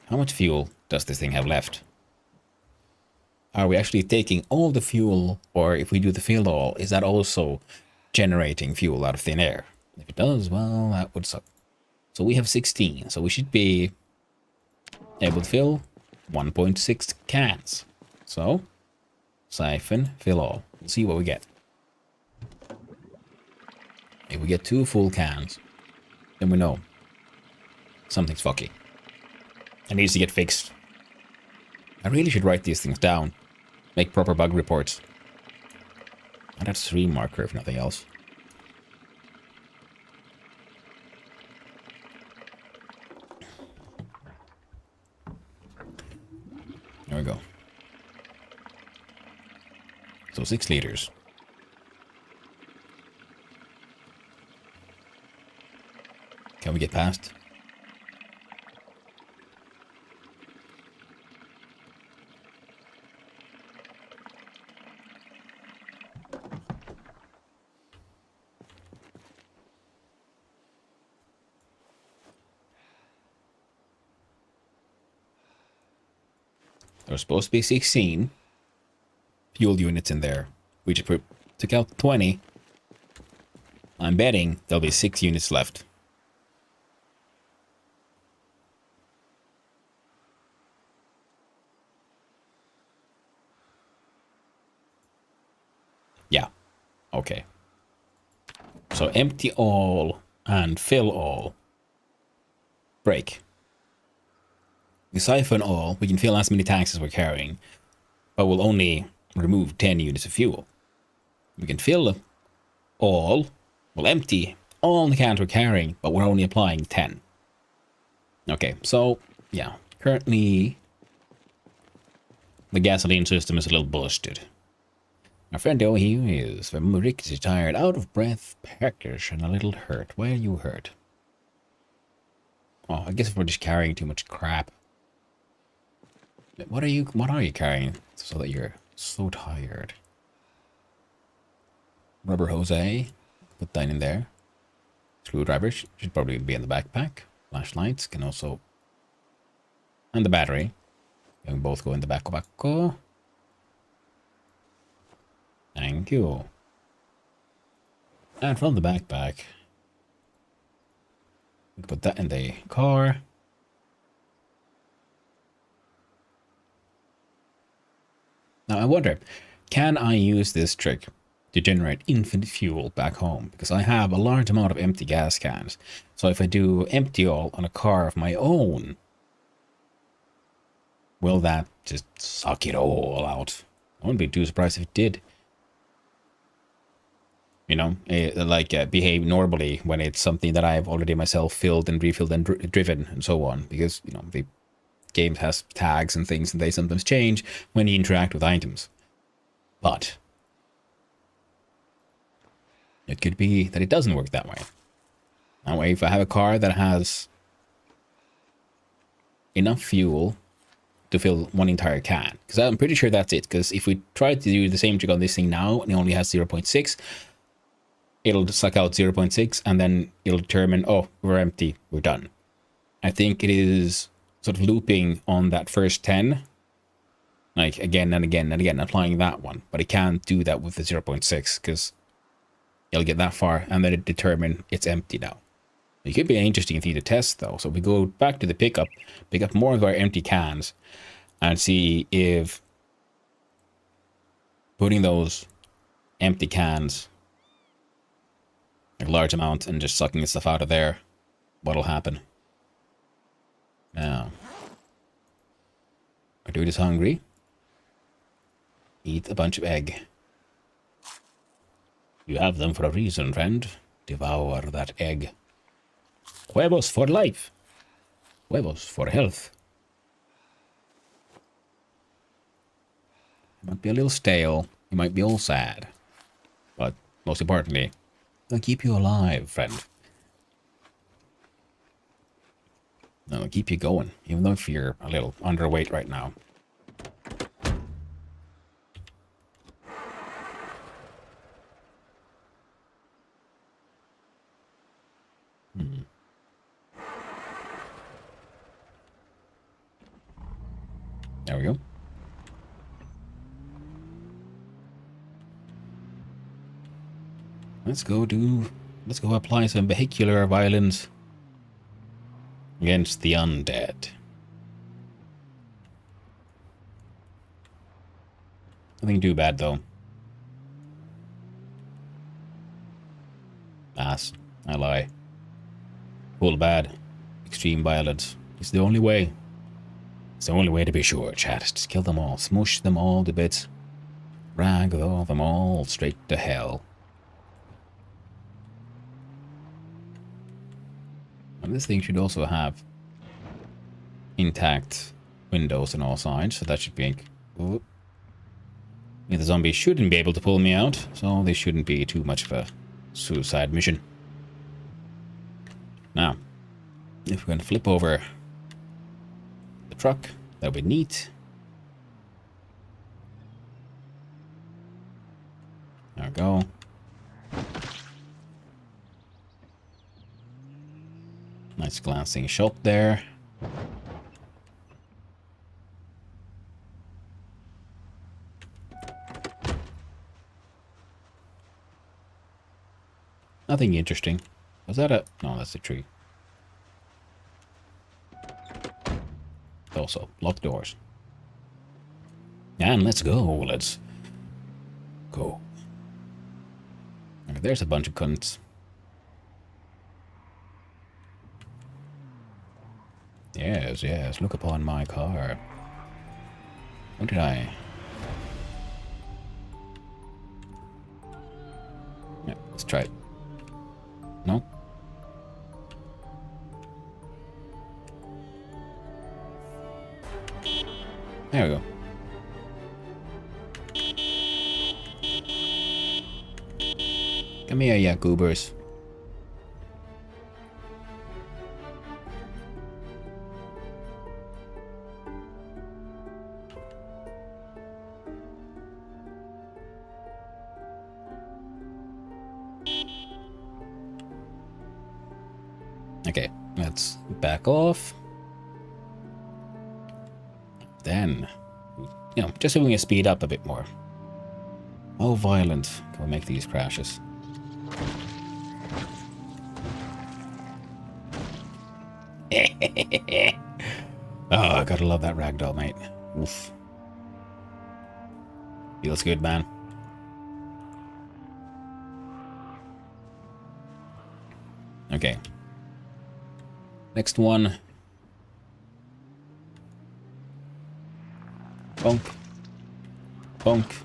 How much fuel does this thing have left? Are we actually taking all the fuel, or if we do the fill all, is that also generating fuel out of thin air? If it does, well, that would suck. So we have 16, so we should be able to fill 1.6 cans. So, siphon, fill all. We'll see what we get. If we get 2 full cans, then we know something's fucky. It needs to get fixed. I really should write these things down. Make proper bug reports. And that's 3 marker if nothing else. There we go. So 6 liters. Can we get past? There's supposed to be 16 fuel units in there. We just took out 20. I'm betting there'll be 6 units left. Yeah. Okay. So empty all and fill all. Break. We siphon all. We can fill as many tanks as we're carrying, but we'll only remove 10 units of fuel. We can fill all. We'll empty all the cans we're carrying, but we're only applying 10. Okay, so yeah, currently the gasoline system is a little busted. Our friend over here is rickety, tired, out of breath, peckish, and a little hurt. Why are you hurt? Oh, I guess we're just carrying too much crap. What are you carrying so that you're so tired? Rubber hose, put that in there. Screwdrivers should probably be in the backpack. Flashlights can also, and the battery can both go in the backpack. Thank you. And from the backpack, we can put that in the car. Now I wonder, can I use this trick to generate infinite fuel back home? Because I have a large amount of empty gas cans. So if I do empty all on a car of my own, will that just suck it all out? I wouldn't be too surprised if it did. You know, behave normally when it's something that I've already myself filled and refilled and driven and so on. Because, you know, the game has tags and things and they sometimes change when you interact with items. But it could be that it doesn't work that way. That way, if I have a car that has enough fuel to fill one entire can, because I'm pretty sure that's it, because if we try to do the same trick on this thing now and it only has 0.6, it'll suck out 0.6 and then it'll determine, oh, we're empty, we're done. I think it is sort of looping on that first 10, like again and again and again, applying that one, but it can't do that with the 0.6 because it'll get that far and then it determine it's empty now. It could be an interesting thing to test though. So we go back to the pickup, pick up more of our empty cans and see if putting those empty cans, like large amounts, and just sucking the stuff out of there, what'll happen. Now, our dude is hungry. Eat a bunch of egg. You have them for a reason, friend. Devour that egg. Huevos for life. Huevos for health. It might be a little stale. You might be all sad. But most importantly, they'll keep you alive, friend. They'll keep you going, even though if you're a little underweight right now. There we go. Let's go apply some vehicular violence against the undead. Nothing too bad though. Ass, I lie. Full bad. Extreme violence. It's the only way. It's the only way to be sure, chat. Just kill them all. Smush them all to bits. Rag them all straight to hell. And this thing should also have intact windows on all sides, so that should be... Ooh. The zombies shouldn't be able to pull me out, so this shouldn't be too much of a suicide mission. Now, if we're going to flip over the truck, that would be neat. There we go. Nice glancing shot there. Nothing interesting. Was that a... No, that's a tree. Also, lock doors. And let's go. Let's go. Okay, there's a bunch of cunts. Yes, yes. Look upon my car. What did I... Yeah, let's try it. No? There we go. Come here, ya goobers. Okay, let's back off. Then, you know, just so we can speed up a bit more. How violent can we make these crashes? Oh, I gotta love that ragdoll, mate. Oof. Feels good, man. Okay. Next one. Bonk. Bonk.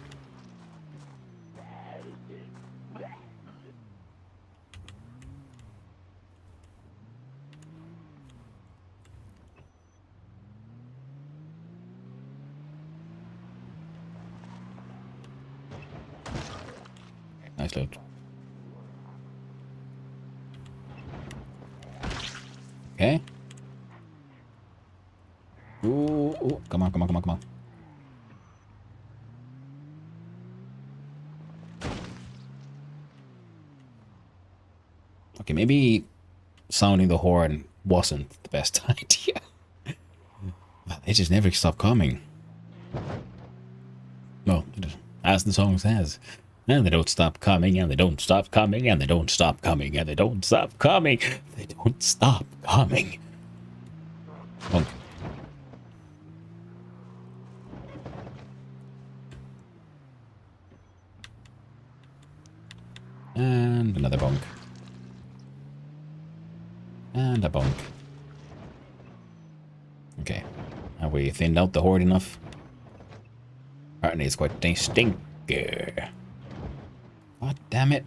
Nice load. Okay. Ooh, ooh, come on, come on, come on, come on. Okay, maybe sounding the horn wasn't the best idea. They just never stop coming. Well, as the song says. And they don't stop coming, and they don't stop coming, and they don't stop coming, and they don't stop coming. They don't stop coming. Bonk. And another bonk. And a bonk. Okay. Have we thinned out the horde enough? Apparently it's quite a stinker. God damn it.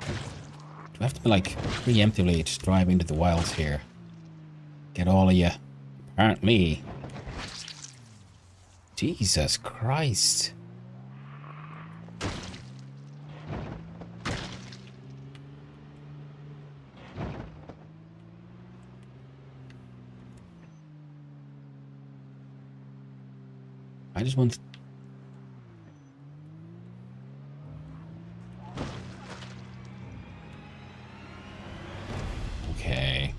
Do I have to be like preemptively just drive into the wilds here? Get all of you. Apparently. Jesus Christ. I just want... Okay.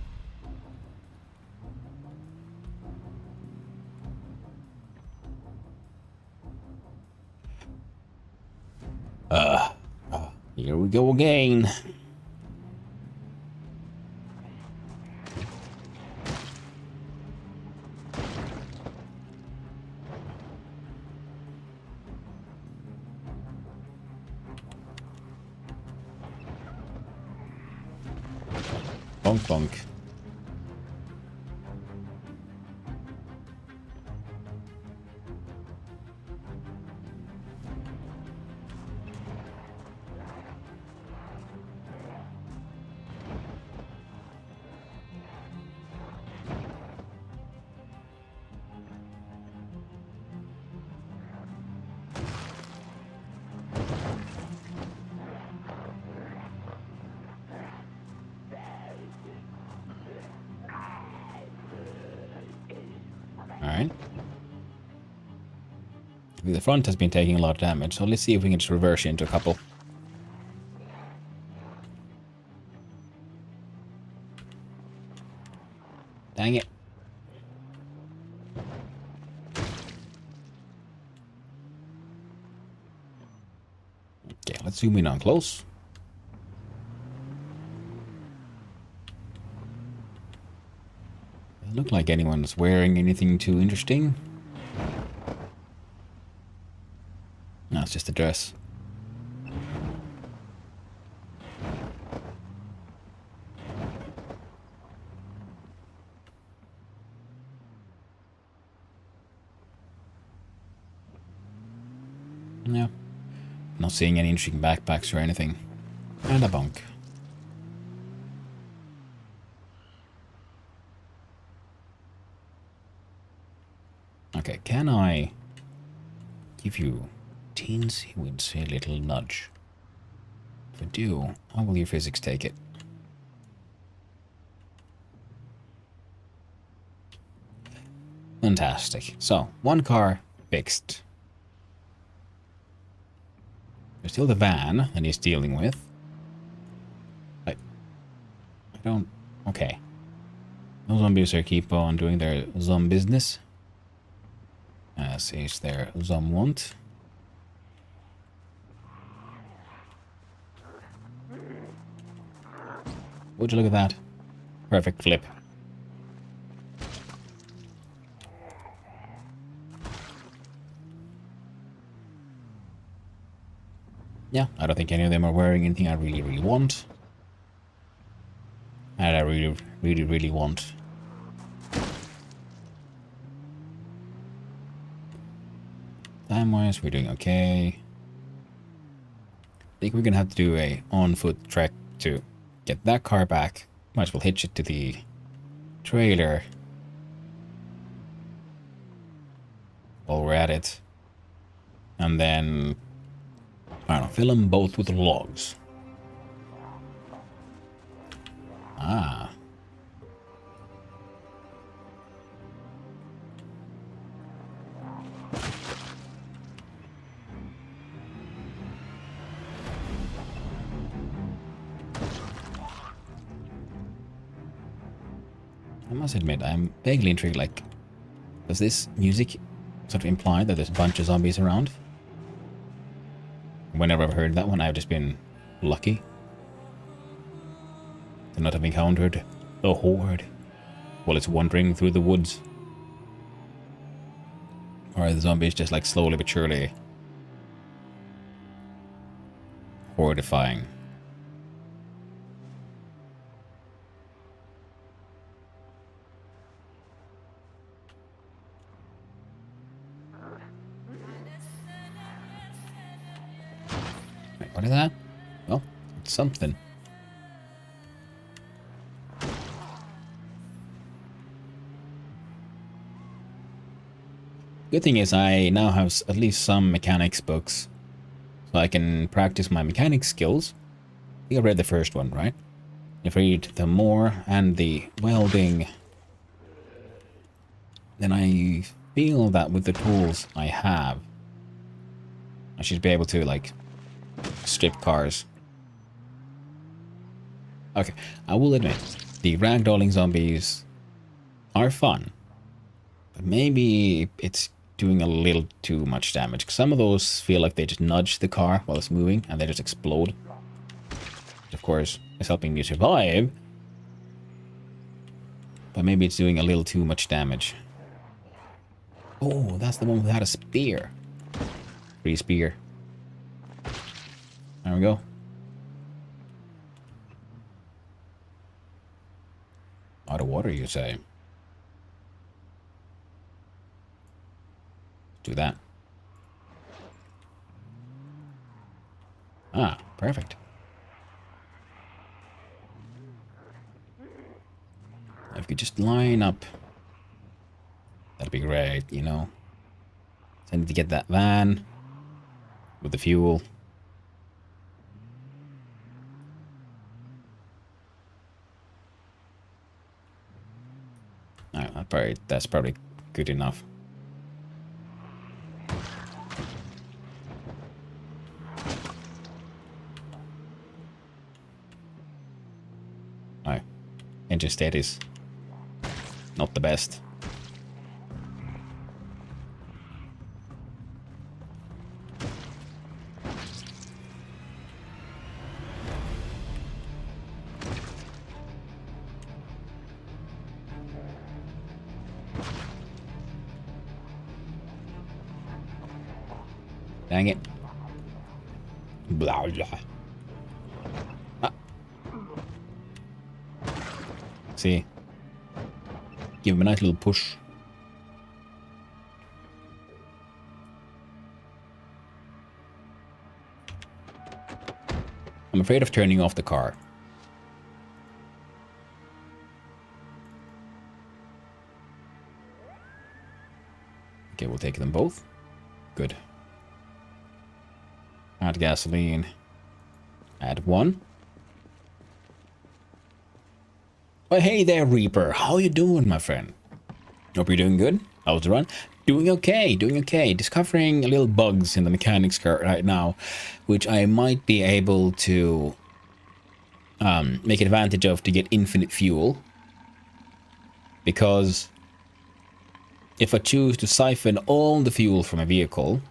Here we go again. Bonk bonk. Alright. The front has been taking a lot of damage, so let's see if we can just reverse into a couple. Dang it. Okay, let's zoom in on close. Doesn't look like anyone's wearing anything too interesting. No, it's just a dress. Yeah. Not seeing any interesting backpacks or anything. And a bunk. Okay, can I give you teensy weensy little nudge? If I do, how will your physics take it? Fantastic. So, one car fixed. There's still the van that he's dealing with. I don't... Okay. Those zombies are keep on doing their zom business. As is their zom want. Would you look at that? Perfect flip. Yeah, I don't think any of them are wearing anything I really want. And I really want. Time-wise, we're doing okay. I think we're gonna have to do a on-foot trek to get that car back. Might as well hitch it to the trailer while we're at it. And then, I don't know, fill them both with logs. Ah. I must admit, I'm vaguely intrigued, like, does this music sort of imply that there's a bunch of zombies around? Whenever I've heard that one, I've just been lucky to not have encountered the horde while it's wandering through the woods. Or are the zombies just like slowly but surely horrifying? Wait, what is that? Well, it's something. Good thing is I now have at least some mechanics books, so I can practice my mechanics skills. I think I read the first one, right? If I read the more and the welding, then I feel that with the tools I have, I should be able to, like, strip cars. Okay, I will admit, the ragdolling zombies are fun, but maybe it's doing a little too much damage. Some of those feel like they just nudge the car while it's moving and they just explode. Which of course is helping me survive, but maybe it's doing a little too much damage. Oh, that's the one who had a spear. Free spear. There we go. Out of water, you say? Do that. Ah, perfect. If we just line up, that'd be great, you know. So I need to get that van with the fuel. No, that's probably good enough. No, engine state is not the best. Dang it. Blah, blah. Ah. See? Give him a nice little push. I'm afraid of turning off the car. Okay, we'll take them both. Good. Add gasoline. Add 1. Oh, hey there, Reaper. How you doing, my friend? Hope you're doing good. How's the run? Doing okay, doing okay. Discovering little bugs in the mechanics car right now, which I might be able to make advantage of to get infinite fuel. Because if I choose to siphon all the fuel from a vehicle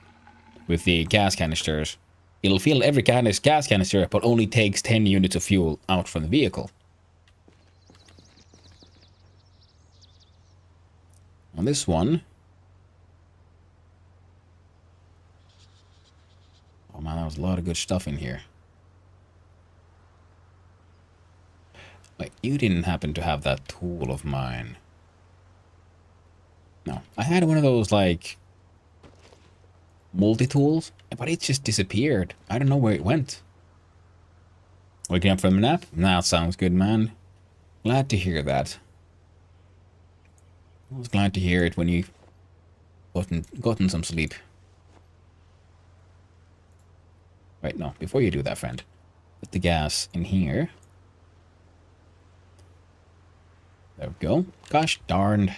with the gas canisters, it'll fill every gas canister, but only takes 10 units of fuel out from the vehicle. On this one... Oh man, that was a lot of good stuff in here. Like, you didn't happen to have that tool of mine. No, I had one of those, like, multi-tools, but it just disappeared. I don't know where it went. Waking up from a nap? That sounds good, man. Glad to hear that. I was glad to hear it when you gotten some sleep. Wait, no, before you do that, friend, put the gas in here. There we go. Gosh darn.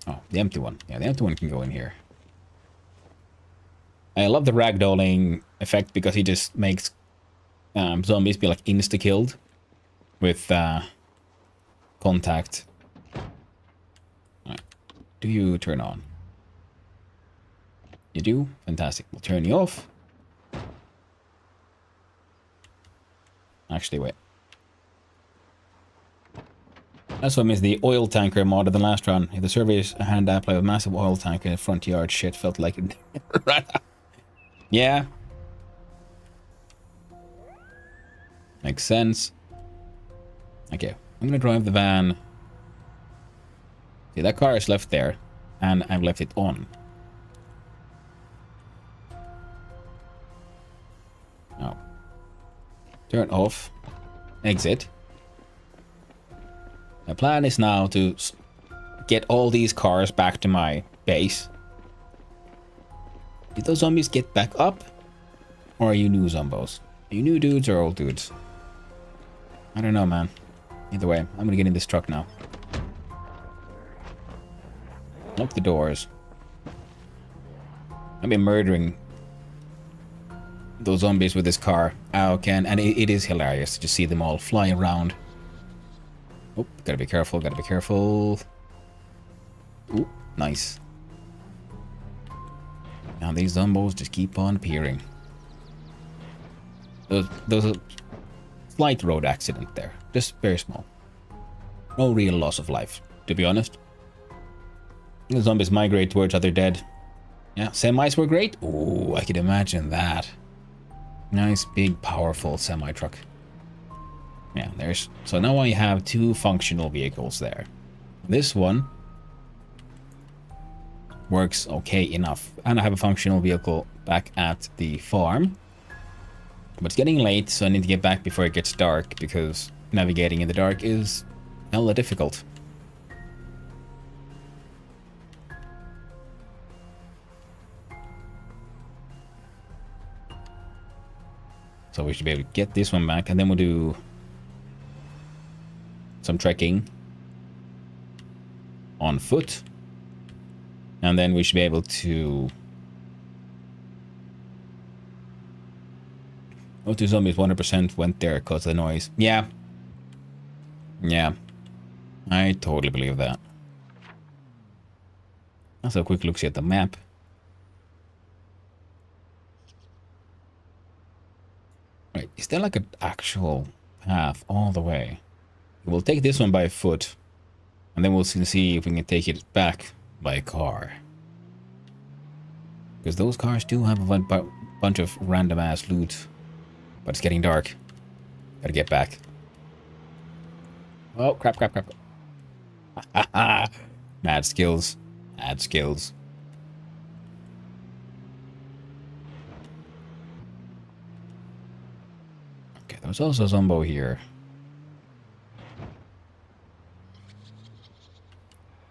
Oh, the empty one. Yeah, the empty one can go in here. I love the ragdolling effect because he just makes zombies be like insta-killed with contact. Right. Do you turn on? You do? Fantastic. We'll turn you off. Actually, wait. That's what I missed the oil tanker mod of the last run. If the survey's a hand apply with a massive oil tanker in the front yard, shit felt like it. Yeah. Makes sense. Okay, I'm gonna drive the van. See, that car is left there, and I've left it on. Oh. Turn off. Exit. My plan is now to get all these cars back to my base. Did those zombies get back up? Or are you new zombos? Are you new dudes or old dudes? I don't know, man. Either way, I'm gonna get in this truck now. Lock the doors. I've been murdering those zombies with this car. And it is hilarious to see them all fly around. Oh, gotta be careful, gotta be careful. Ooh, nice. Now these zombos just keep on appearing. Those a slight road accident there. Just very small. No real loss of life, to be honest. The zombies migrate towards other dead. Yeah, semis were great. Ooh, I could imagine that. Nice, big, powerful semi-truck. Yeah, there's... So now I have 2 functional vehicles there. This one works okay enough. And I have a functional vehicle back at the farm. But it's getting late, so I need to get back before it gets dark, because navigating in the dark is hella difficult. So we should be able to get this one back, and then we'll do some trekking on foot. And then we should be able to... Oh, 2 zombies 100% went there because of the noise. Yeah. Yeah. I totally believe that. That's a quick look at the map. Right, is there like an actual path all the way? We'll take this one by foot, and then we'll see if we can take it back by car. Because those cars do have a bunch of random ass loot. But it's getting dark. Gotta get back. Oh, crap, crap, crap. Mad skills. Mad skills. Okay, there's also a Zombo here.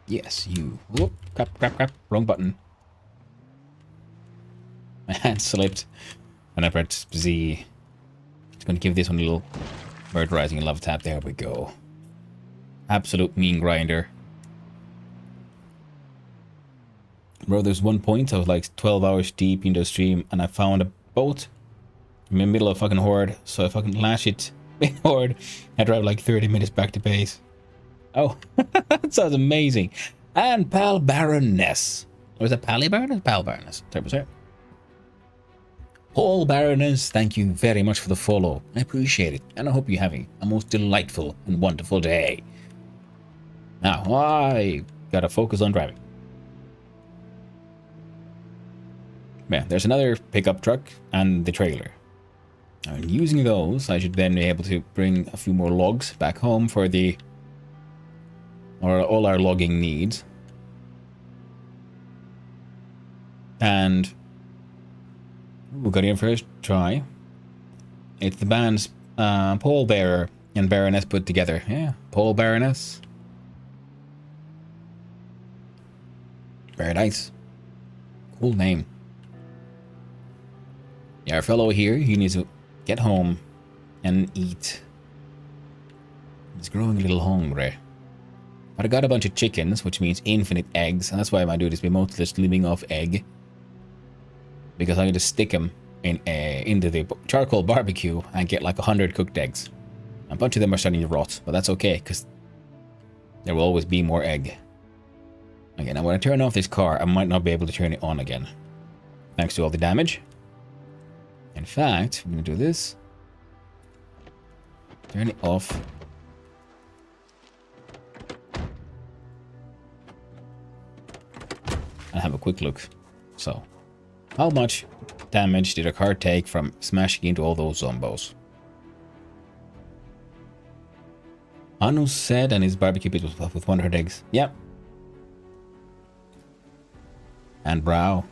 Yes, you. Whoop, crap, crap, crap. Wrong button. My hand slipped. And I pressed Z. It's going to give this one a little murderizing love tap. There we go. Absolute mean grinder. Bro, there's one point I was like 12 hours deep into a stream and I found a boat in the middle of fucking Horde. So I fucking lash it in Horde. I drive like 30 minutes back to base. Oh, that sounds amazing. And Pal Baroness. Was it Pally Baroness? Pal Baroness. 30%. Paul Baroness, thank you very much for the follow. I appreciate it. And I hope you're having a most delightful and wonderful day. Now, I gotta focus on driving. Yeah, there's another pickup truck and the trailer. And using those, I should then be able to bring a few more logs back home for all our logging needs. And we got in first try. It's the band's Paul Bearer and Baroness put together. Yeah, Paul Baroness. Very nice. Cool name. Yeah, our fellow here, he needs to get home and eat. He's growing a little hungry. But I got a bunch of chickens, which means infinite eggs. And that's why I do this remote just living off egg. Because I can just stick them into the charcoal barbecue and get like 100 cooked eggs. A bunch of them are starting to rot, but that's okay, because there will always be more egg. Okay, now when I turn off this car, I might not be able to turn it on again. Thanks to all the damage. In fact, I'm going to do this. Turn it off. And have a quick look. So, how much damage did a car take from smashing into all those zombos? Anu said, and his barbecue pit was with 100 eggs. Yep. And brow.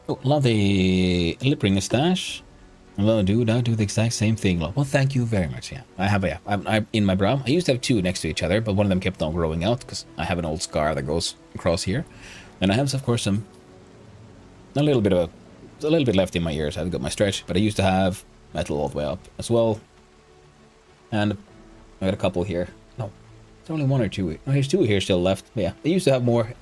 Oh, love the lip ring stash. Hello, dude. I do the exact same thing. Well, thank you very much. Yeah, I have I in my brow. I used to have two next to each other, but one of them kept on growing out because I have an old scar that goes across here, and I have, of course, a little bit left in my ears. I've got my stretch, but I used to have metal all the way up as well, and I got a couple here. No, it's only one or two. Oh, there's two here still left. But yeah, I used to have more.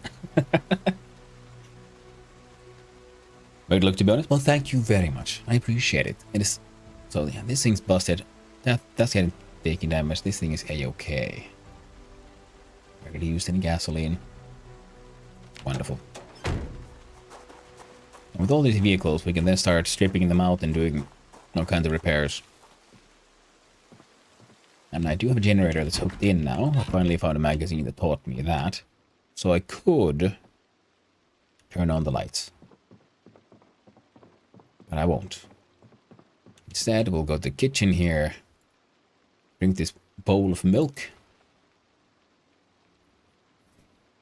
But look, to be honest, well, thank you very much. I appreciate it. It is so yeah. This thing's busted. That's getting taking damage. This thing is a-okay. I already used any gasoline. Wonderful. And with all these vehicles, we can then start stripping them out and doing all kinds of repairs. And I do have a generator that's hooked in now. I finally found a magazine that taught me that, so I could turn on the lights. But I won't. Instead, we'll go to the kitchen here. Drink this bowl of milk.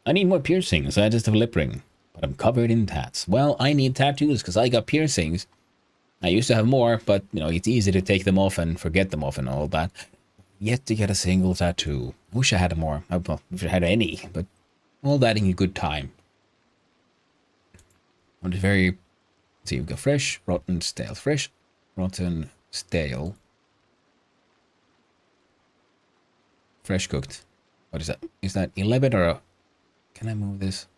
I need more piercings. I just have a lip ring. But I'm covered in tats. Well, I need tattoos because I got piercings. I used to have more, but, you know, it's easy to take them off and forget them off and all that. Yet to get a single tattoo. Wish I had more. Well, if I had any, but all that in a good time. I'm just very... See, we've got fresh, rotten, stale. Fresh, rotten, stale. Fresh cooked. What is that? Is that 11 or a... Can I move this?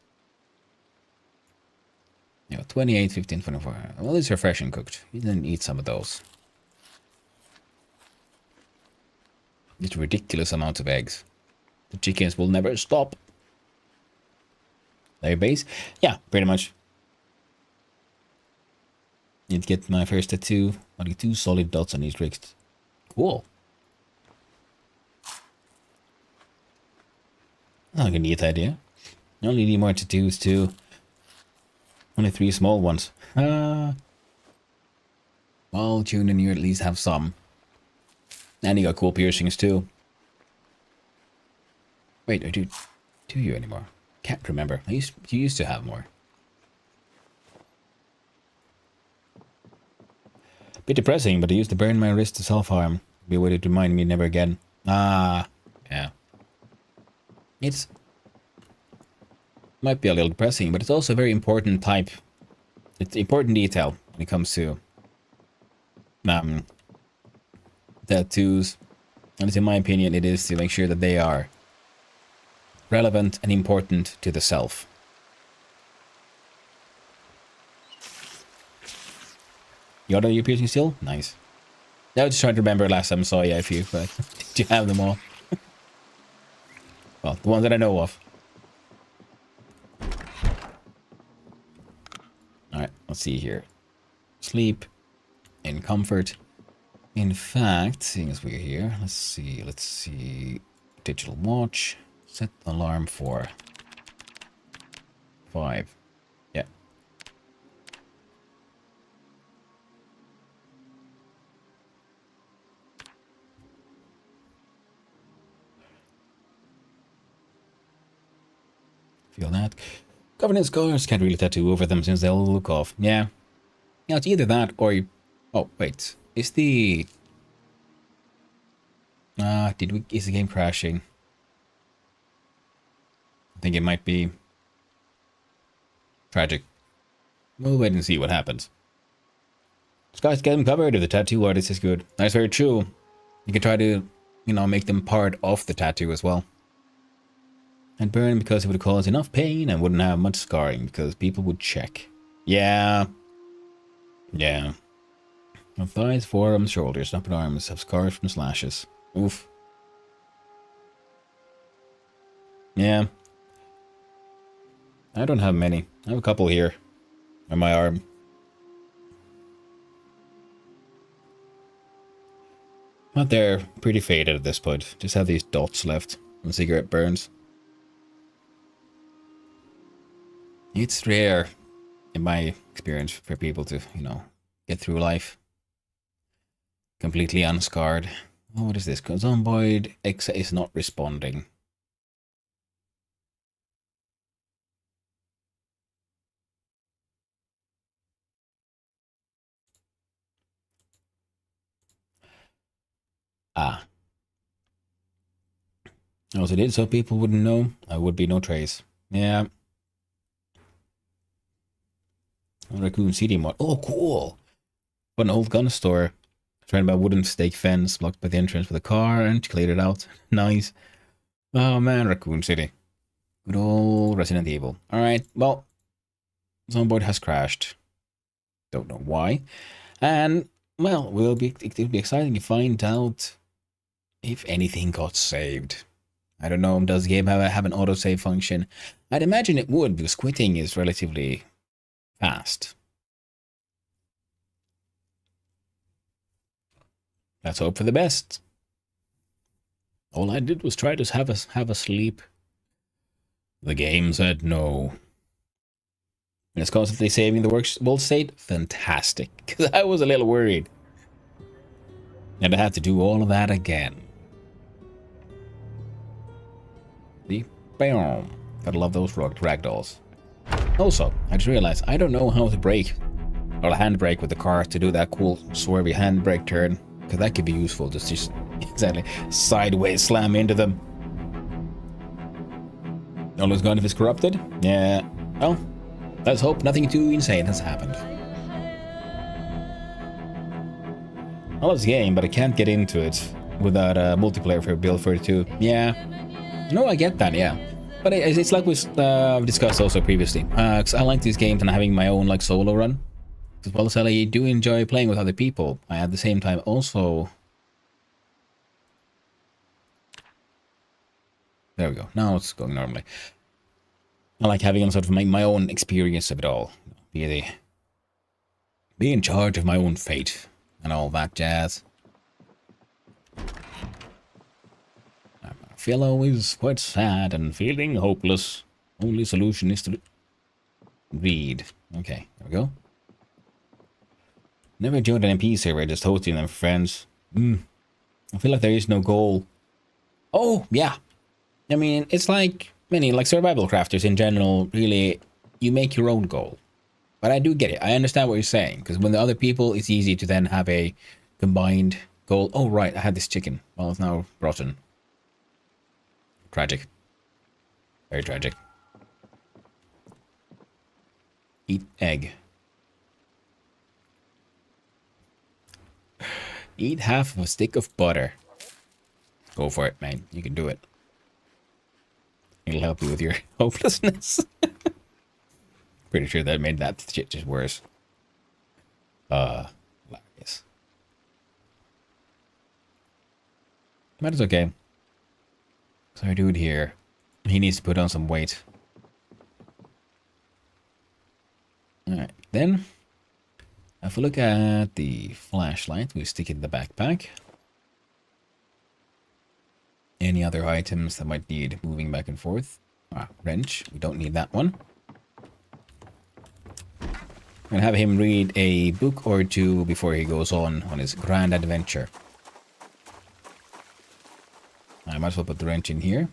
Yeah, 28, 15, 24. Well, these are fresh and cooked. You didn't eat some of those. It's ridiculous amounts of eggs. The chickens will never stop. Layer base? Yeah, pretty much. Need to get my first tattoo. I'll get 2 solid dots on these wrists. Cool. Not a neat idea. I only need more tattoos to Only 3 small ones. Well, June and you at least have some. And you got cool piercings too. Wait, I do you anymore? Can't remember. You used to have more. Bit depressing, but I used to burn my wrist to self-harm. Be a way to remind me never again. Ah, yeah. It's might be a little depressing, but it's also a very important type. It's important detail when it comes to tattoos. And in my opinion, it is to make sure that they are relevant and important to the self. You got all your piercing still? Nice. I was just trying to remember last time I saw you, if you, but did you have them all? Well, the ones that I know of. Alright, let's see here. Sleep. In comfort. In fact, seeing as we're here, let's see. Digital watch. Set the alarm for 5. Yeah. Feel that. Governance scars can't really tattoo over them since they'll look off. Yeah. Yeah, it's either that or you... Oh, wait. Is the... Is the game crashing? I think it might be... tragic. We'll wait and see what happens. Scars get them covered if the tattoo artist is good. That's very true. You can try to, make them part of the tattoo as well. And burn because it would cause enough pain and wouldn't have much scarring because people would check. Yeah. Yeah. On thighs, forearms, shoulders, upper arms have scars from slashes. Oof. Yeah. I don't have many. I have a couple here. On my arm. But they're pretty faded at this point. Just have these dots left when cigarette burns. It's rare, in my experience, for people to, get through life completely unscarred. Oh, what is this? Zomboid X is not responding. Ah. Oh, so it did, so people wouldn't know. There would be no trace. Yeah. Raccoon City mod. Oh, cool! What an old gun store. Surrounded by a wooden stake fence, blocked by the entrance with a car, and cleared it out. Nice. Oh man, Raccoon City. Good old Resident Evil. Alright, well, Zomboid has crashed. Don't know why. And, well, it'll be exciting to find out if anything got saved. I don't know, does the game have an autosave function? I'd imagine it would, because quitting is relatively fast. Let's hope for the best. All I did was try to have a sleep. The game said no. And it's constantly saving the world state? Fantastic. Because I was a little worried. And I had to do all of that again. See? Bam. Gotta love those ragdolls. Also, I just realized I don't know how to brake or handbrake with the car to do that cool swervy handbrake turn, because that could be useful. Just exactly sideways slam into them. All is gone if it's corrupted. Yeah. Well, let's hope nothing too insane has happened. I love this game, but I can't get into it without a multiplayer for Build 32. Yeah. No, I get that. Yeah. But it's like we've discussed also previously. Because I like these games and having my own solo run. As well as I do enjoy playing with other people. I at the same time also... There we go. Now it's going normally. I like having sort of my own experience of it all. Be in charge of my own fate and all that jazz. Fellow is quite sad and feeling hopeless. Only solution is to Read. Okay, there we go. Never joined an MP server, just hosting them for friends. I feel like there is no goal. Oh, yeah. I mean, it's like many, like survival crafters in general, really, you make your own goal. But I do get it. I understand what you're saying, because when the other people, it's easy to then have a combined goal. Oh, right, I had this chicken. Well, it's now rotten. Tragic. Very tragic. Eat egg. Eat half of a stick of butter. Go for it, man. You can do it. It'll help you with your hopelessness. Pretty sure that made that shit just worse. Hilarious. But it's okay. So our dude here, he needs to put on some weight. Alright, then, if we look at the flashlight, we stick it in the backpack. Any other items that might need moving back and forth? Wrench, we don't need that one. I'm gonna have him read a book or two before he goes on his grand adventure. I might as well put the wrench in here.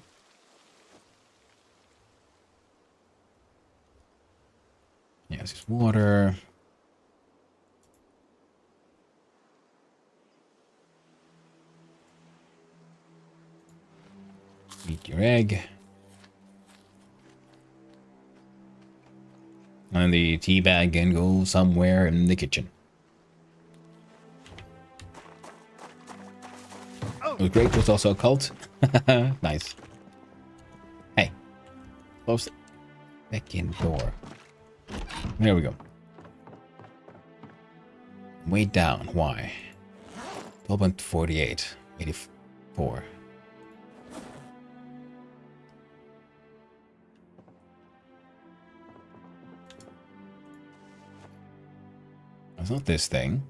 Yes, it's water. Eat your egg. And the tea bag can go somewhere in the kitchen. The grape was also a cult. Nice. Hey. Close the back-in door. There we go. Way down. Why? 12.48. 84. It's not this thing.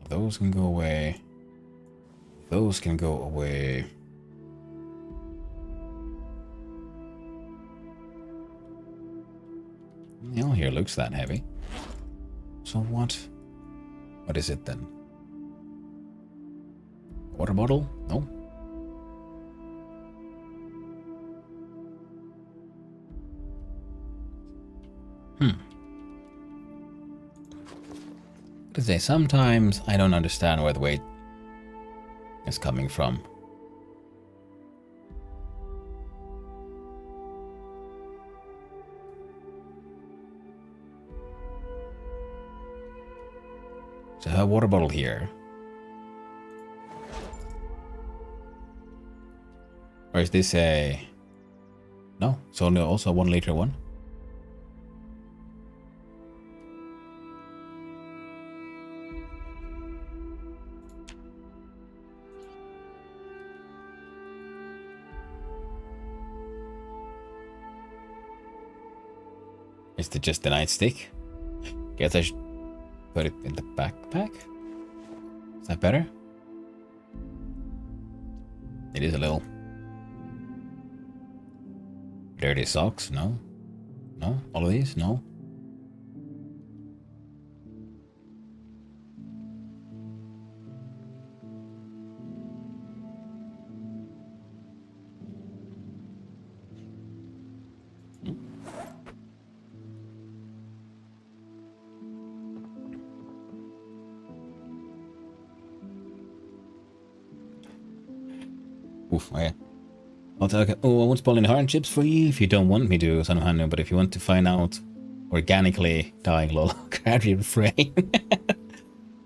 Those can go away. Those can go away. Nail here looks that heavy. So what? What is it then? Water bottle? No. To say, sometimes I don't understand where the weight is coming from. So I have a water bottle here. Or is this a... No, it's only also a 1 liter one. Is it just a nightstick? Guess I should put it in the backpack? Is that better? It is a little. Dirty socks? No. No? All of these? No. Oof, okay. I'll tell you, oh, I won't spoil any hardships for you if you don't want me to, son of Hanu, but if you want to find out organically dying, lol, can't refrain.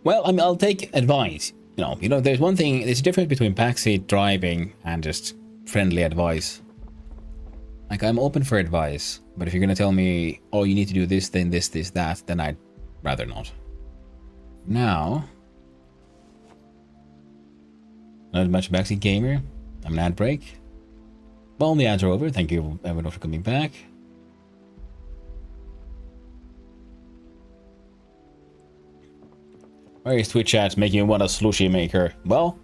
Well, I mean, I'll take advice. You know, there's one thing, there's a difference between backseat driving and just friendly advice. Like, I'm open for advice, but if you're gonna tell me, oh, you need to do this, then this, that, then I'd rather not. Now, not much backseat gamer. I'm an ad break. Well, the ads are over. Thank you everyone for coming back. Why is Twitch chat making you want a slushie maker? Well,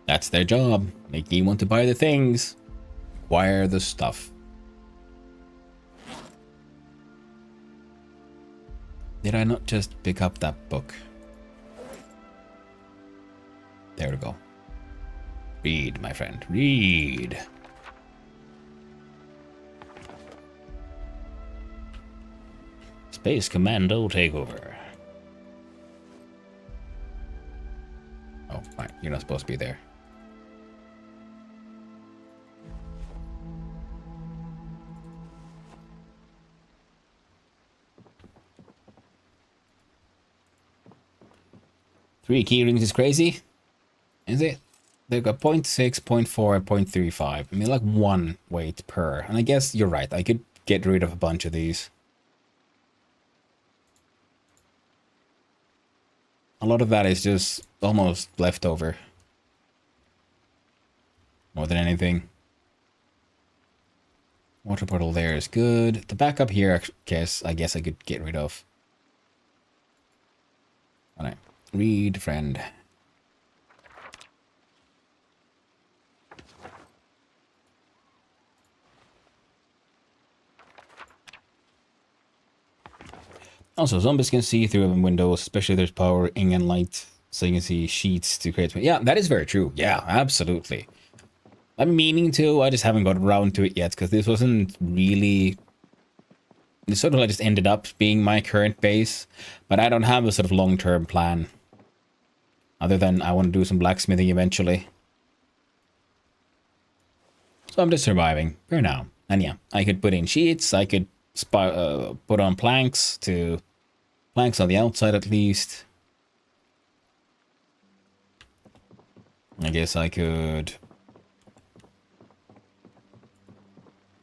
that's their job. Making you want to buy the things. Acquire the stuff. Did I not just pick up that book? There we go. Read, my friend. Read. Space Commando takeover. Oh, fine. You're not supposed to be there. Three key rings is crazy. Is it? They've got 0.6, 0.4, 0.35. I mean, like 1 weight per. And I guess you're right. I could get rid of a bunch of these. A lot of that is just almost leftover. More than anything. Water bottle there is good. The backup here, I guess I could get rid of. Alright. Read, friend. Also, zombies can see through windows, especially if there's power in and light, so you can see sheets to create. Yeah, that is very true. Yeah, absolutely. I'm meaning to, I just haven't got around to it yet, because this wasn't really... This sort of like just ended up being my current base, but I don't have a sort of long-term plan. Other than I want to do some blacksmithing eventually. So I'm just surviving for now. And yeah, I could put in sheets, I could put on planks on the outside at least. I guess I could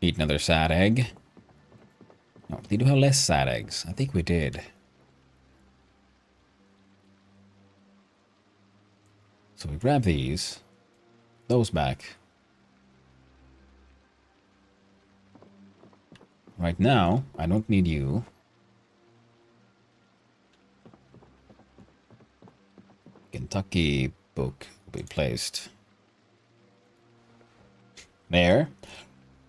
eat another sad egg. No, they do have less sad eggs. I think we did. So we grab these. Those back. Right now, I don't need you. Kentucky book will be placed. There.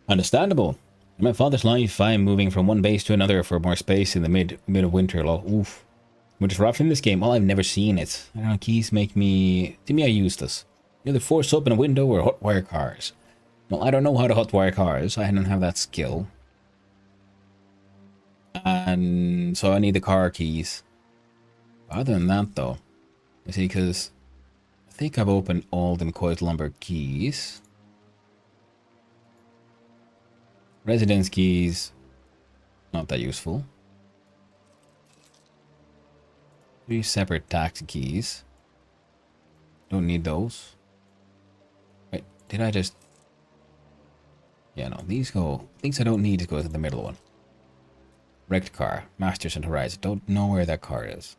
Understandable. In my father's life, I am moving from one base to another for more space in the mid of winter. Oof. Which is rough in this game. Oh, I've never seen it. I don't know, keys make me... To me, I use this. Either force open a window or hotwire cars. Well, I don't know how to hotwire cars. I don't have that skill. And so I need the car keys. Other than that, though, you see, because I think I've opened all them coiled lumber keys. Residence keys, not that useful. 3 separate taxi keys. Don't need those. Wait, did I just... Yeah, no, these go... Things I don't need to go to the middle one. Wrecked car. Masters and Horizon. Don't know where that car is.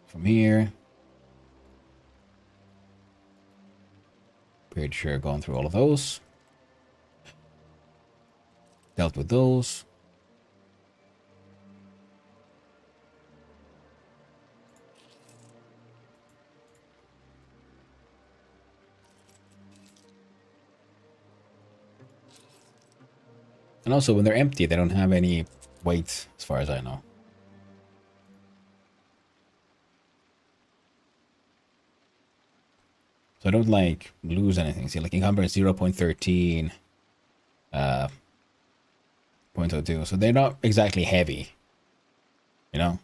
From here. Pretty sure going through all of those. Dealt with those. And also, when they're empty, they don't have any weight, as far as I know. So I don't, like, lose anything. See, like, encumbrance 0.13, 0.02. So they're not exactly heavy, you know?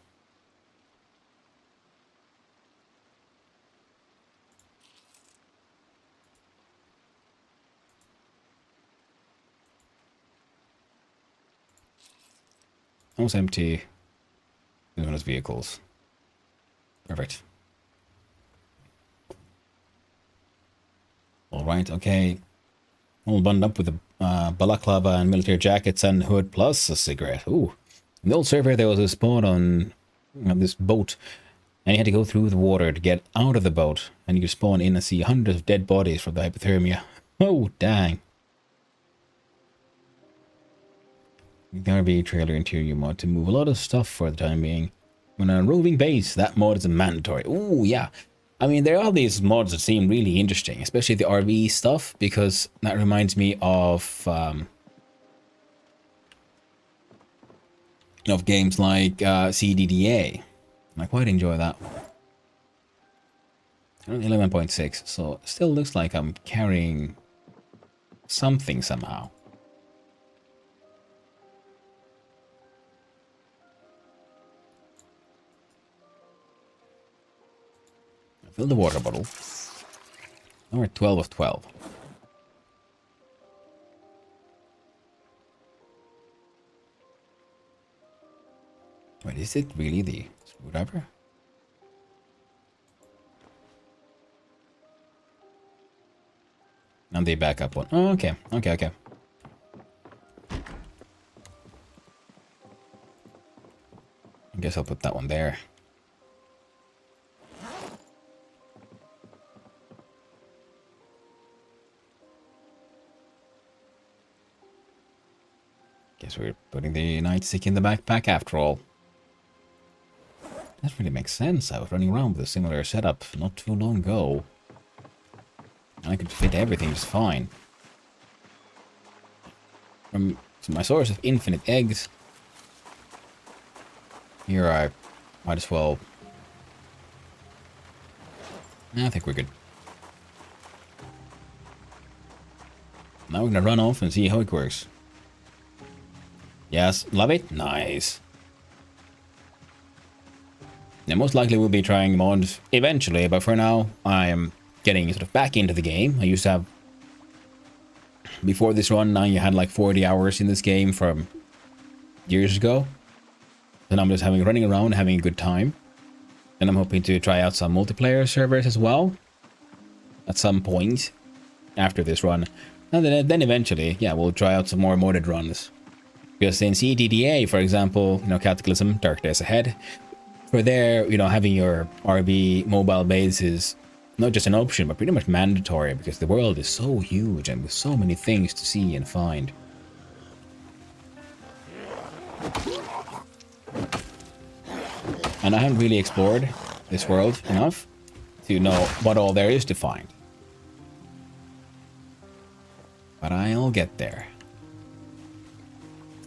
Almost empty. This one is vehicles. Perfect. Alright, okay. All bundled up with a balaclava and military jackets and hood plus a cigarette. Ooh. In the old server there was a spawn on this boat. And you had to go through the water to get out of the boat. And you spawn in and see hundreds of dead bodies from the hypothermia. Oh, dang. The RV trailer interior mod to move a lot of stuff for the time being. When on a roving base, that mod is mandatory. Ooh, yeah. I mean, there are these mods that seem really interesting, especially the RV stuff, because that reminds me of games like CDDA. I quite enjoy that. 11.6, so it still looks like I'm carrying something somehow. Fill the water bottle. Now we're 12 of 12. Wait, is it really the screwdriver? And the backup one. Oh, okay. Okay. I guess I'll put that one there. Guess we're putting the nightstick in the backpack after all. That really makes sense. I was running around with a similar setup not too long ago. I could fit everything just fine. From my source of infinite eggs, here I might as well... I think we're good. Now we're gonna run off and see how it works. Yes, love it? Nice. Now, most likely we'll be trying mods eventually, but for now, I am getting sort of back into the game. I used to have... Before this run, now you had like 40 hours in this game from years ago. Then I'm just running around, having a good time. And I'm hoping to try out some multiplayer servers as well. At some point after this run. And then eventually, yeah, we'll try out some more modded runs. Because in CDDA, for example, Cataclysm, Dark Days Ahead, for there, having your RV mobile base is not just an option, but pretty much mandatory, because the world is so huge and with so many things to see and find. And I haven't really explored this world enough to know what all there is to find. But I'll get there.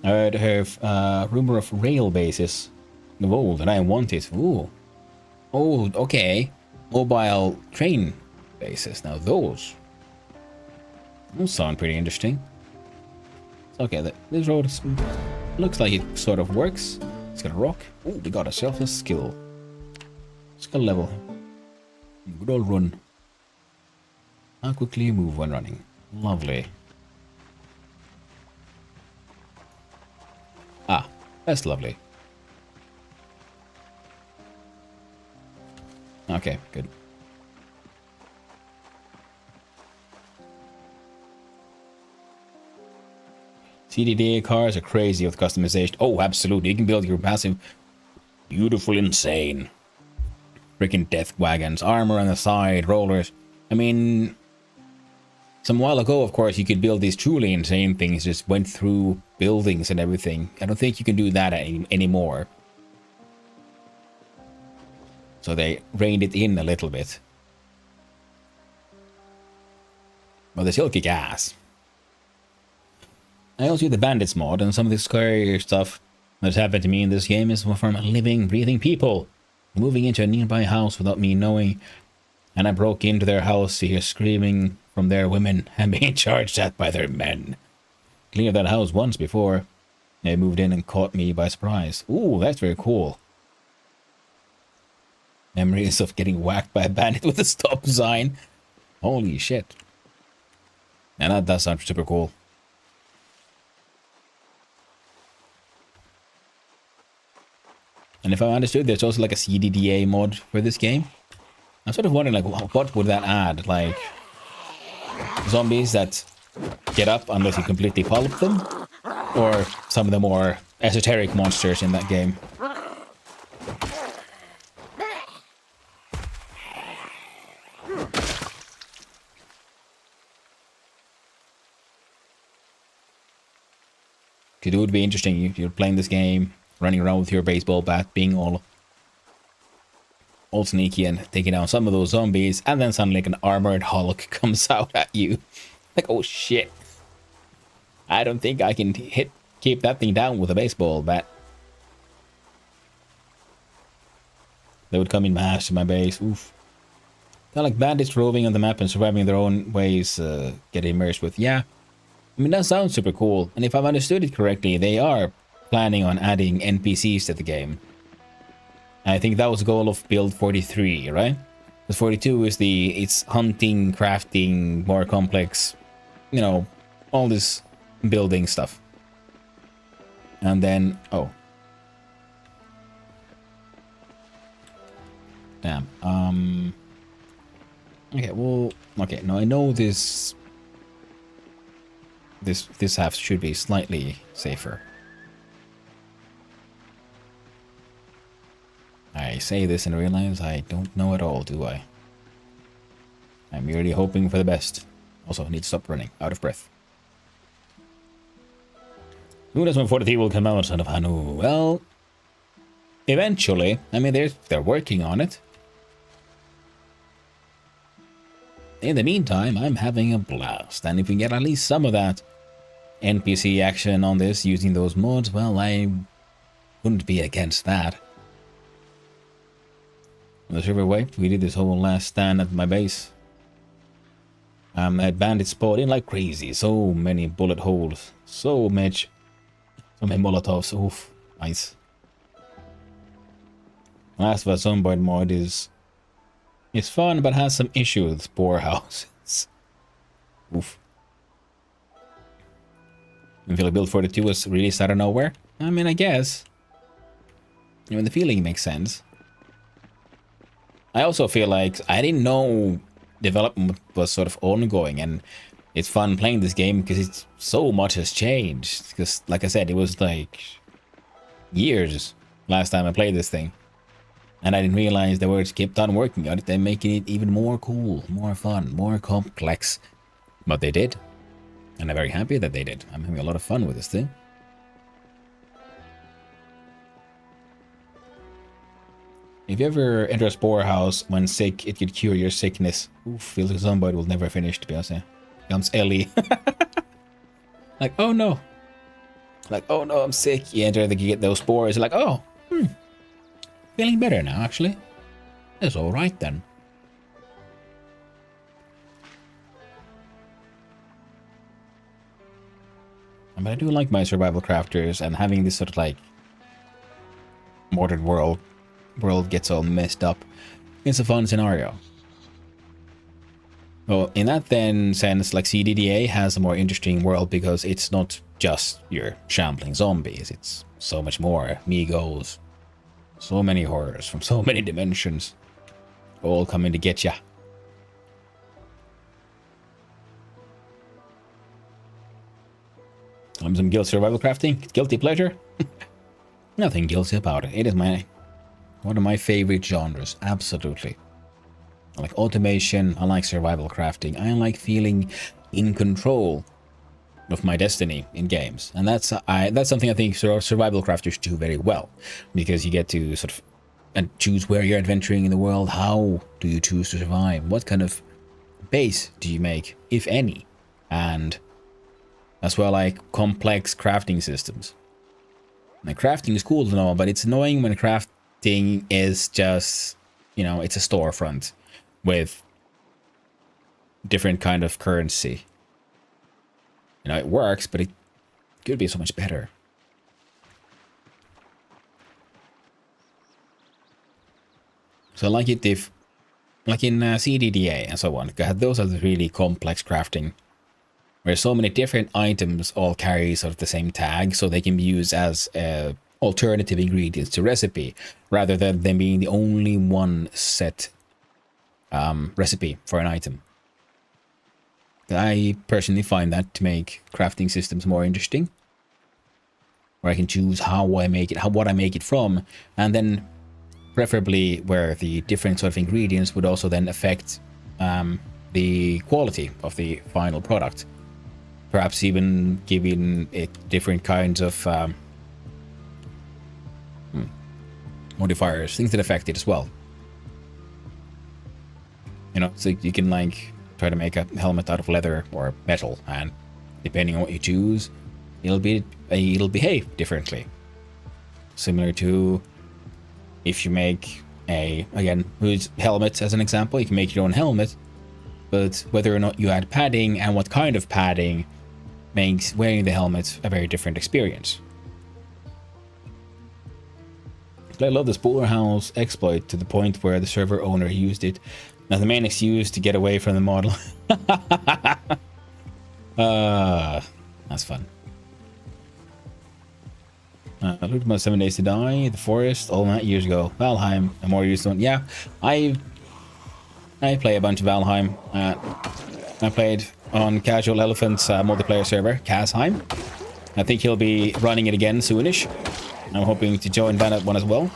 I heard rumor of rail bases. Whoa, that I want it. Ooh. Oh, okay. Mobile train bases. Now those sound pretty interesting. Okay, this road looks like it sort of works. It's got a rock. Oh, we got ourselves a skill level. Good old run. How quickly you move when running. Lovely. Ah, that's lovely. Okay, good. CDDA cars are crazy with customization. Oh, absolutely. You can build your massive, beautiful, insane freaking death wagons, armor on the side, rollers. I mean, some while ago, of course, you could build these truly insane things, just went through buildings and everything. I don't think you can do that anymore. So they reined it in a little bit. But they still kick ass. I also use the bandits mod, and some of the scary stuff that's happened to me in this game is from living, breathing people moving into a nearby house without me knowing. And I broke into their house to hear screaming from their women and being charged at by their men. Cleared that house once before. They moved in and caught me by surprise. Ooh, that's very cool. Memories of getting whacked by a bandit with a stop sign. Holy shit. And that does sound super cool. And if I understood, there's also like a CDDA mod for this game. I'm sort of wondering, like, what would that add? Like, zombies that get up unless you completely pulp them? Or some of the more esoteric monsters in that game? It would be interesting. You're playing this game, running around with your baseball bat, being all sneaky and taking down some of those zombies, and then suddenly like an armored Hulk comes out at you. Like, oh shit. I don't think I can keep that thing down with a baseball bat. They would come in mass to my base. Oof. They're like bandits roving on the map and surviving in their own ways, get immersed with. Yeah. I mean, that sounds super cool. And if I've understood it correctly, they are planning on adding NPCs to the game. I think that was the goal of build 43, right? Because 42 is it's hunting, crafting, more complex, you know, all this building stuff. And then, oh. Damn. Okay, well, okay, now I know this half should be slightly safer. I say this and realize I don't know at all, do I? I'm merely hoping for the best. Also, need to stop running, out of breath. Who knows when 43 will come out, son of Hanu? Well, eventually. I mean, they're working on it. In the meantime, I'm having a blast, and if we get at least some of that NPC action on this using those mods, well, I wouldn't be against that. On the server wipe, we did this whole last stand at my base. Had bandits spawned in like crazy. So many bullet holes. So many molotovs. Oof. Nice. Last of Us Zomboid mod is fun, but has some issues with spore houses. Oof. I feel like build 42 was released out of nowhere. I mean, I guess. I mean, the feeling makes sense. I also feel like I didn't know development was sort of ongoing, and it's fun playing this game because it's so much has changed. Because, like I said, it was like years last time I played this thing, and I didn't realize they were kept on working on it and making it even more cool, more fun, more complex. But they did, and I'm very happy that they did. I'm having a lot of fun with this thing. If you ever enter a spore house when sick, it could cure your sickness. Oof, feels like somebody will never finish, to be honest. Comes Ellie. Like, oh no. Like, oh no, I'm sick. You enter, you get those spores. You're like, oh, feeling better now, actually. That's alright then. But I do like my survival crafters, and having this sort of like modern world gets all messed up. It's a fun scenario. Well, in that then sense, like CDDA has a more interesting world because it's not just your shambling zombies. It's so much more. Migos. So many horrors from so many dimensions. All coming to get ya. Some guild survival crafting. Guilty pleasure. Nothing guilty about it. It is one of my favorite genres, absolutely. I like automation, I like survival crafting, I like feeling in control of my destiny in games. And that's something I think survival crafters do very well, because you get to sort of choose where you're adventuring in the world. How do you choose to survive? What kind of base do you make, if any? And as well, like complex crafting systems. Like, crafting is cool to know, but it's annoying when crafting is just, you know, it's a storefront with different kind of currency. You know, it works, but it could be so much better. So I like it if, like in CDDA and so on, those are the really complex crafting, where so many different items all carry sort of the same tag, so they can be used as alternative ingredients to recipe, rather than them being the only one set recipe for an item. I personally find that to make crafting systems more interesting, where I can choose how I make it, what I make it from, and then preferably where the different sort of ingredients would also then affect the quality of the final product. perhaps even giving it different kinds of modifiers, things that affect it as well. You know, so you can like try to make a helmet out of leather or metal, and depending on what you choose, it'll behave differently. Similar to if you make use helmets as an example, you can make your own helmet, but whether or not you add padding and what kind of padding makes wearing the helmet a very different experience. I love the Spooler House exploit to the point where the server owner used it as the main excuse to get away from the model. That's fun. Looked about 7 Days to Die, The Forest, all that years ago. Valheim, a more used one. Yeah, I play a bunch of Valheim. I played on Casual Elephant's multiplayer server, Kasheim. I think he'll be running it again soonish. I'm hoping to join that one as well.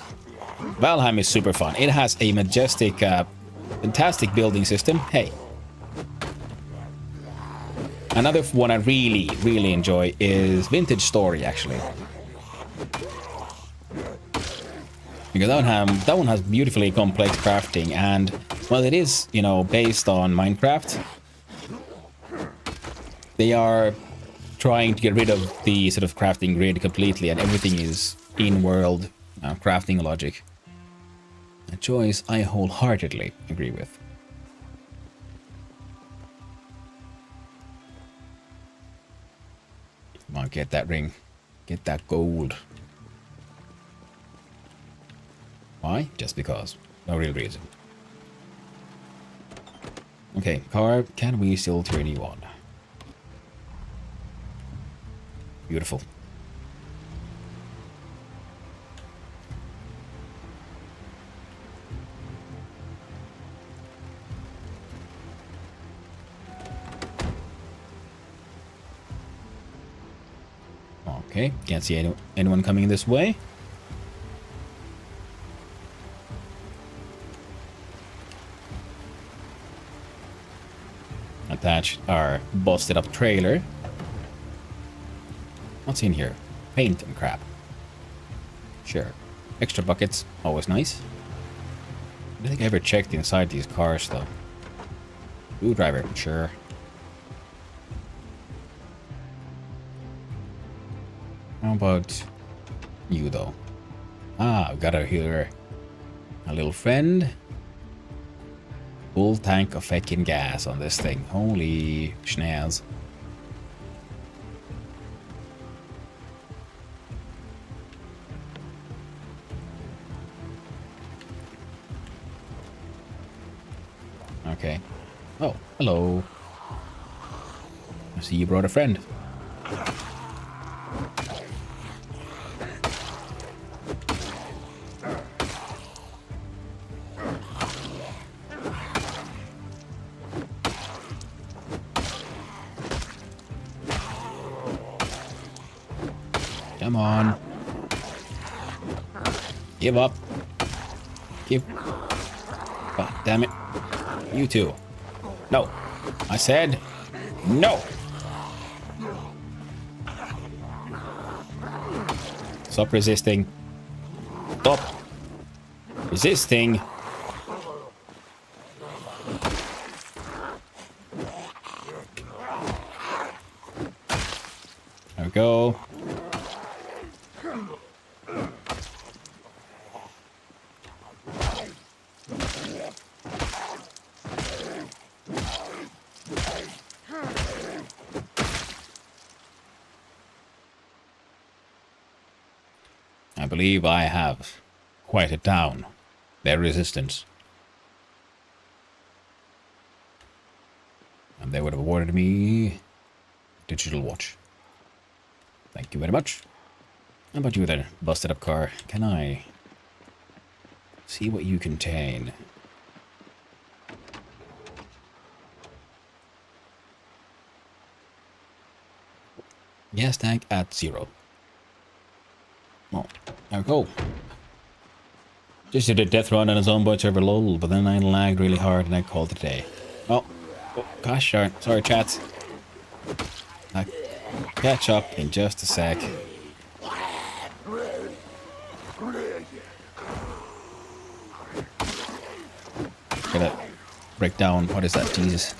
Valheim is super fun. It has a majestic, fantastic building system. Hey. Another one I really, really enjoy is Vintage Story, actually. Because that one has beautifully complex crafting, and well, it is, you know, based on Minecraft. They are trying to get rid of the sort of crafting grid completely, and everything is in-world crafting logic. A choice I wholeheartedly agree with. Come on, get that ring. Get that gold. Why? Just because. No real reason. Okay, car, can we still turn you on? Beautiful. Okay, can't see anyone coming this way. Attached our busted up trailer. What's in here? Paint and crap. Sure. Extra buckets, always nice. I don't think I ever checked inside these cars though. Screwdriver, sure. How about you though? Ah, I've got a here. A little friend. Full tank of fucking gas on this thing. Holy schnaz. Okay. Oh, hello. I see you brought a friend. Come on. Give up. Give. God damn it. You too. No. I said no. Stop resisting. Stop resisting. There we go. I believe I have quieted down their resistance. And they would have awarded me a digital watch. Thank you very much. How about you then, busted up car? Can I see what you contain? Gas tank at 0. Oh, there we go. Just did a death run on his own boat server lol, but then I lagged really hard and I called it a day. Oh, gosh darn. Sorry, chats. I'll catch up in just a sec. Gotta break down. What is that? Jesus.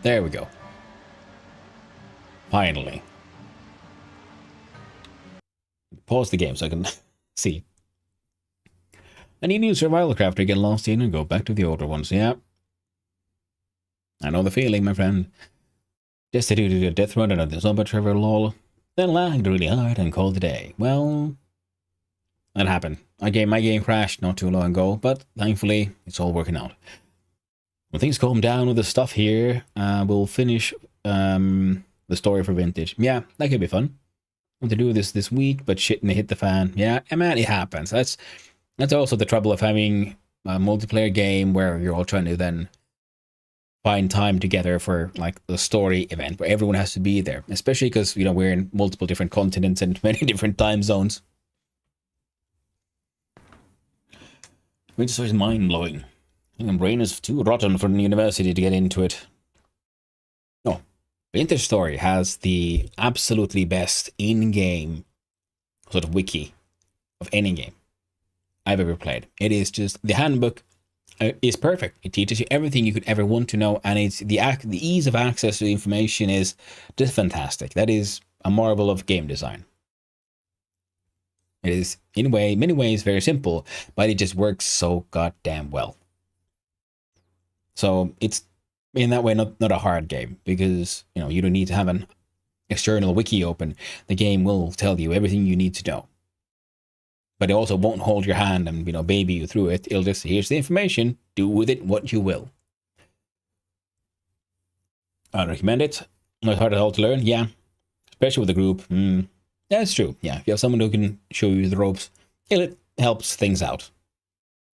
There we go. Finally. Pause the game so I can see. I need a new survival craft to get lost in and go back to the older ones. Yeah. I know the feeling, my friend. Just to do a death run and a zombie trevor lol. Then lagged really hard and called it a day. Well, that happened. My game crashed not too long ago, but thankfully it's all working out. When things calm down with the stuff here, we'll finish the story for Vintage. Yeah, that could be fun. I want to do this week, but shit and hit the fan. Yeah, I mean, it happens. That's also the trouble of having a multiplayer game where you're all trying to then find time together for like the story event where everyone has to be there, especially because, you know, we're in multiple different continents and many different time zones. Which is mind-blowing. My brain is too rotten for the university to get into it. No. Vintage Story has the absolutely best in-game sort of wiki of any game I've ever played. It is just, the handbook is perfect. It teaches you everything you could ever want to know, and it's the ease of access to the information is just fantastic. That is a marvel of game design. It is, in many ways, very simple, but it just works so goddamn well. So it's, in that way, not a hard game, because, you know, you don't need to have an external wiki open. The game will tell you everything you need to know. But it also won't hold your hand and, you know, baby you through it. It'll just, here's the information, do with it what you will. I recommend it. Not hard at all to learn, yeah. Especially with a group. That's true, yeah. If you have someone who can show you the ropes, it helps things out.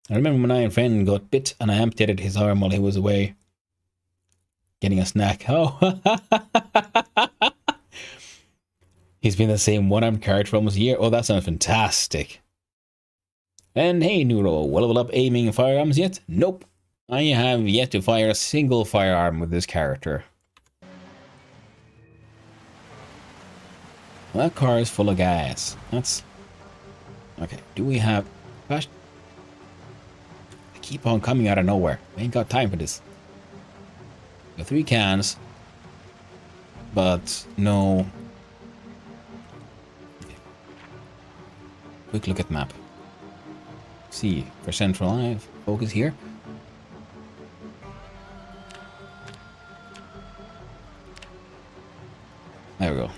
I remember when I and a friend got bit and I amputated his arm while he was away getting a snack. Oh, he's been the same one-armed character for almost a year. Oh, that sounds fantastic. And hey, Neuro, level up aiming firearms yet? Nope. I have yet to fire a single firearm with this character. Well, that car is full of gas. That's... Okay, do we have... Gosh. They keep on coming out of nowhere. I ain't got time for this. Got 3 cans. But no... Okay. Quick look at map. See, for Central, I have focus here. There we go.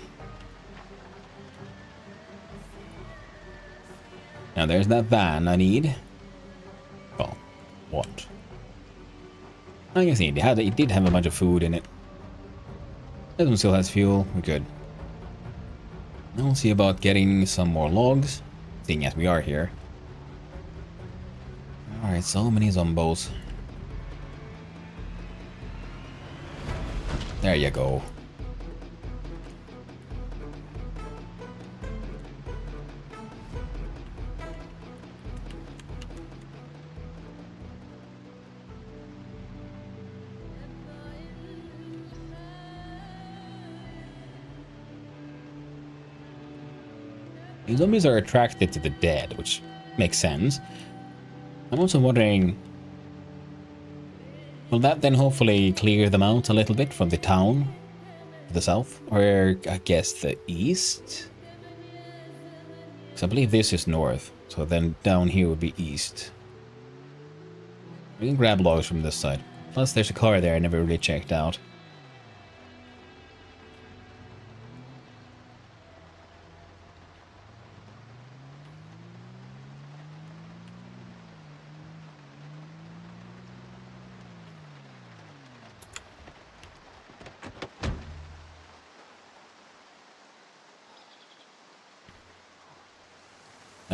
Now there's that van I need. Well, what? I guess it did have a bunch of food in it. This one still has fuel. We're good. Now we'll see about getting some more logs, seeing as we are here. Alright, so many zombos. There you go. The zombies are attracted to the dead, which makes sense. I'm also wondering, will that then hopefully clear them out a little bit from the town to the south? Or, I guess, the east? Because I believe this is north, so then down here would be east. We can grab logs from this side. Plus, there's a car there I never really checked out.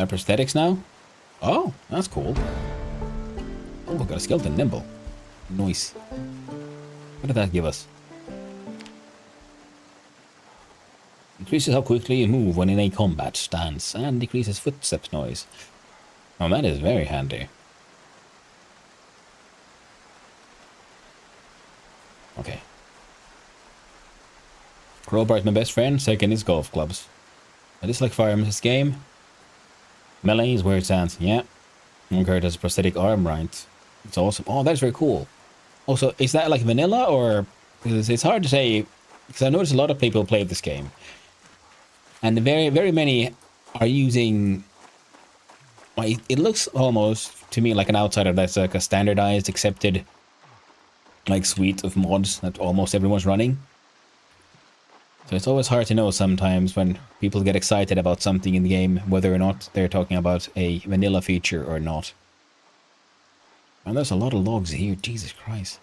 Prosthetics now? Oh, that's cool. Oh, we got a skeleton nimble. Nice. What did that give us? Increases how quickly you move when in a combat stance and decreases footsteps noise. Oh, that is very handy. Okay. Crowbar is my best friend, second is golf clubs. I dislike firearms in this game. Melee is where it stands, yeah. Okay, it has a prosthetic arm, right? It's awesome. Oh, that's very cool. Also, is that like vanilla or... Because it's hard to say, because I noticed a lot of people play this game. And very, very many are using... Well, it looks almost, to me, like an outsider that's like a standardized, accepted, like, suite of mods that almost everyone's running. So it's always hard to know sometimes when people get excited about something in the game, whether or not they're talking about a vanilla feature or not. And there's a lot of logs here, Jesus Christ.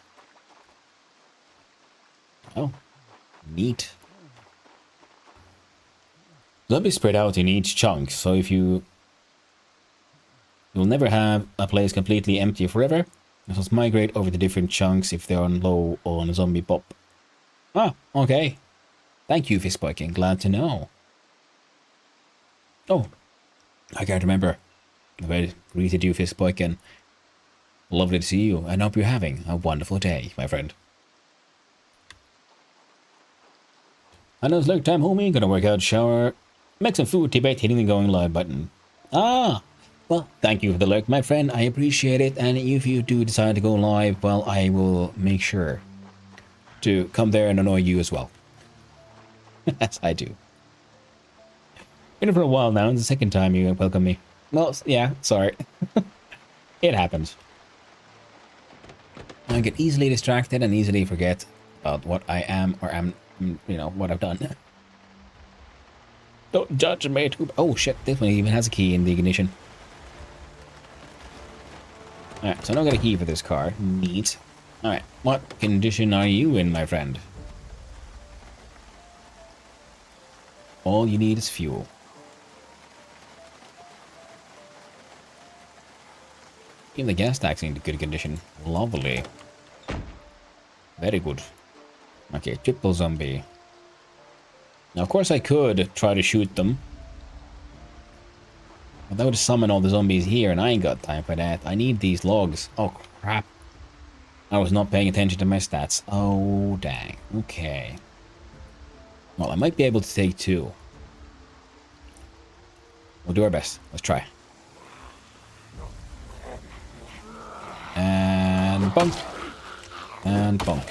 Oh, neat. They'll be spread out in each chunk, so if you'll never have a place completely empty forever. Just migrate over the different chunks if they're on low on a zombie pop. Ah, okay. Thank you, Fistboykin. Glad to know. Oh, I can't remember. I greeted you, Fistboykin. Lovely to see you, and hope you're having a wonderful day, my friend. I know it's lurk time, homie. Gonna work out, shower, make some food, debate hitting the going live button. Ah, well, thank you for the lurk, my friend. I appreciate it, and if you do decide to go live, well, I will make sure to come there and annoy you as well. As I do. Been here for a while now. It's the second time you welcome me. Well, yeah, sorry. It happens. I get easily distracted and easily forget about what I am or am, you know, what I've done. Don't judge me too. Oh shit, this one even has a key in the ignition. Alright, so I don't get a key for this car. Neat. Alright, what condition are you in, my friend? All you need is fuel. Even the gas tank's in good condition. Lovely. Very good. Okay, triple zombie. Now, of course I could try to shoot them. But that would summon all the zombies here, and I ain't got time for that. I need these logs. Oh, crap. I was not paying attention to my stats. Oh, dang. Okay. Well, I might be able to take two. We'll do our best. Let's try. And bunk. And bunk.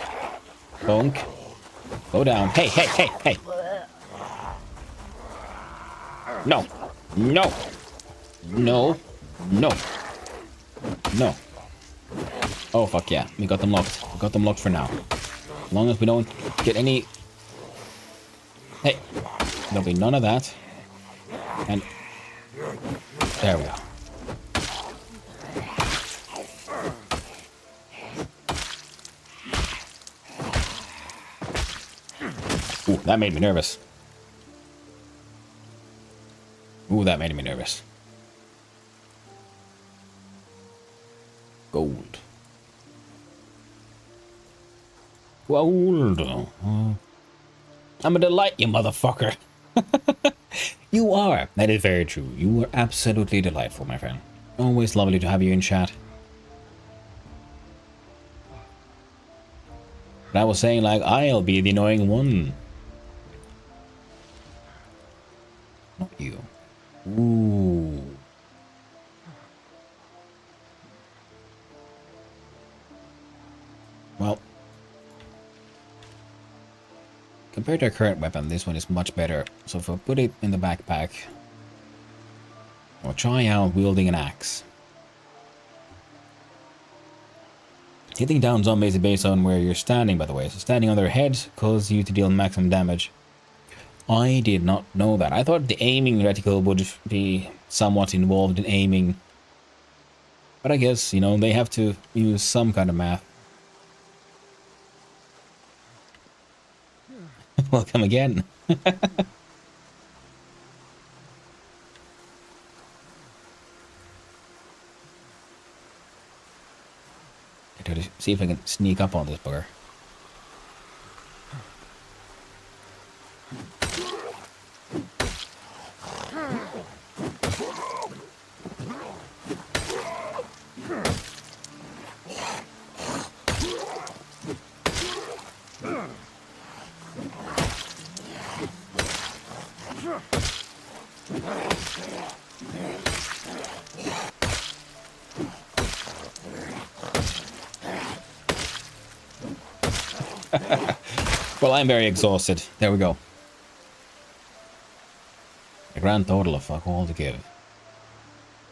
Bunk. Go down. Hey, hey, hey, hey. No. No. No. No. No. Oh, fuck yeah. We got them locked. We got them locked for now. As long as we don't get any... Hey. There'll be none of that. And... There we go. Ooh, that made me nervous. Ooh, that made me nervous. Gold. Gold. I'm a delight, you motherfucker. You are. That is very true. You are absolutely delightful, my friend. Always lovely to have you in chat. But I was saying, like, I'll be the annoying one. Not you. Ooh. Well. Compared to our current weapon, this one is much better. So if I put it in the backpack, I'll try out wielding an axe. Hitting down zombies is based on where you're standing, by the way. So standing on their heads causes you to deal maximum damage. I did not know that. I thought the aiming reticle would be somewhat involved in aiming. But I guess, you know, they have to use some kind of math. Welcome again. See if I can sneak up on this bugger. Well, I'm very exhausted. There we go. A grand total of fuck all to give.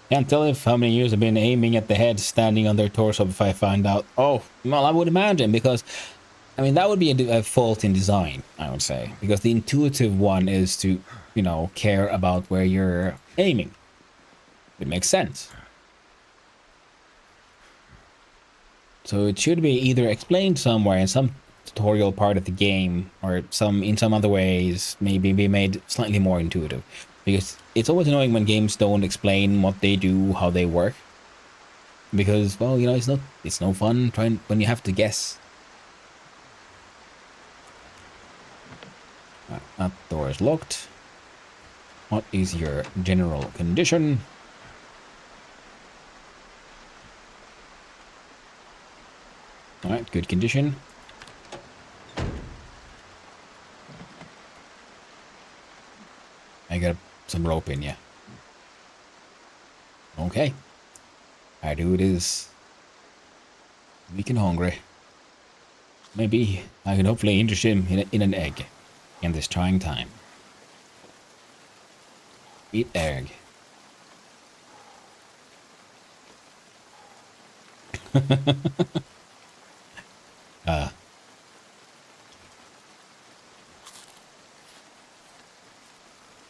Can't tell if how many years I've been aiming at the head standing on their torso if I find out. Oh, well, I would imagine, because I mean that would be a fault in design, I would say, because the intuitive one is to, you know, care about where you're aiming. It makes sense. So it should be either explained somewhere in some tutorial part of the game, or in some other ways maybe be made slightly more intuitive. Because it's always annoying when games don't explain what they do, how they work. Because, well, you know, it's no fun trying when you have to guess. That door is locked. What is your general condition? Alright, good condition. I got some rope in you. Okay. Our dude is weak and hungry. Maybe I can hopefully interest him in an egg in this trying time. Eat egg.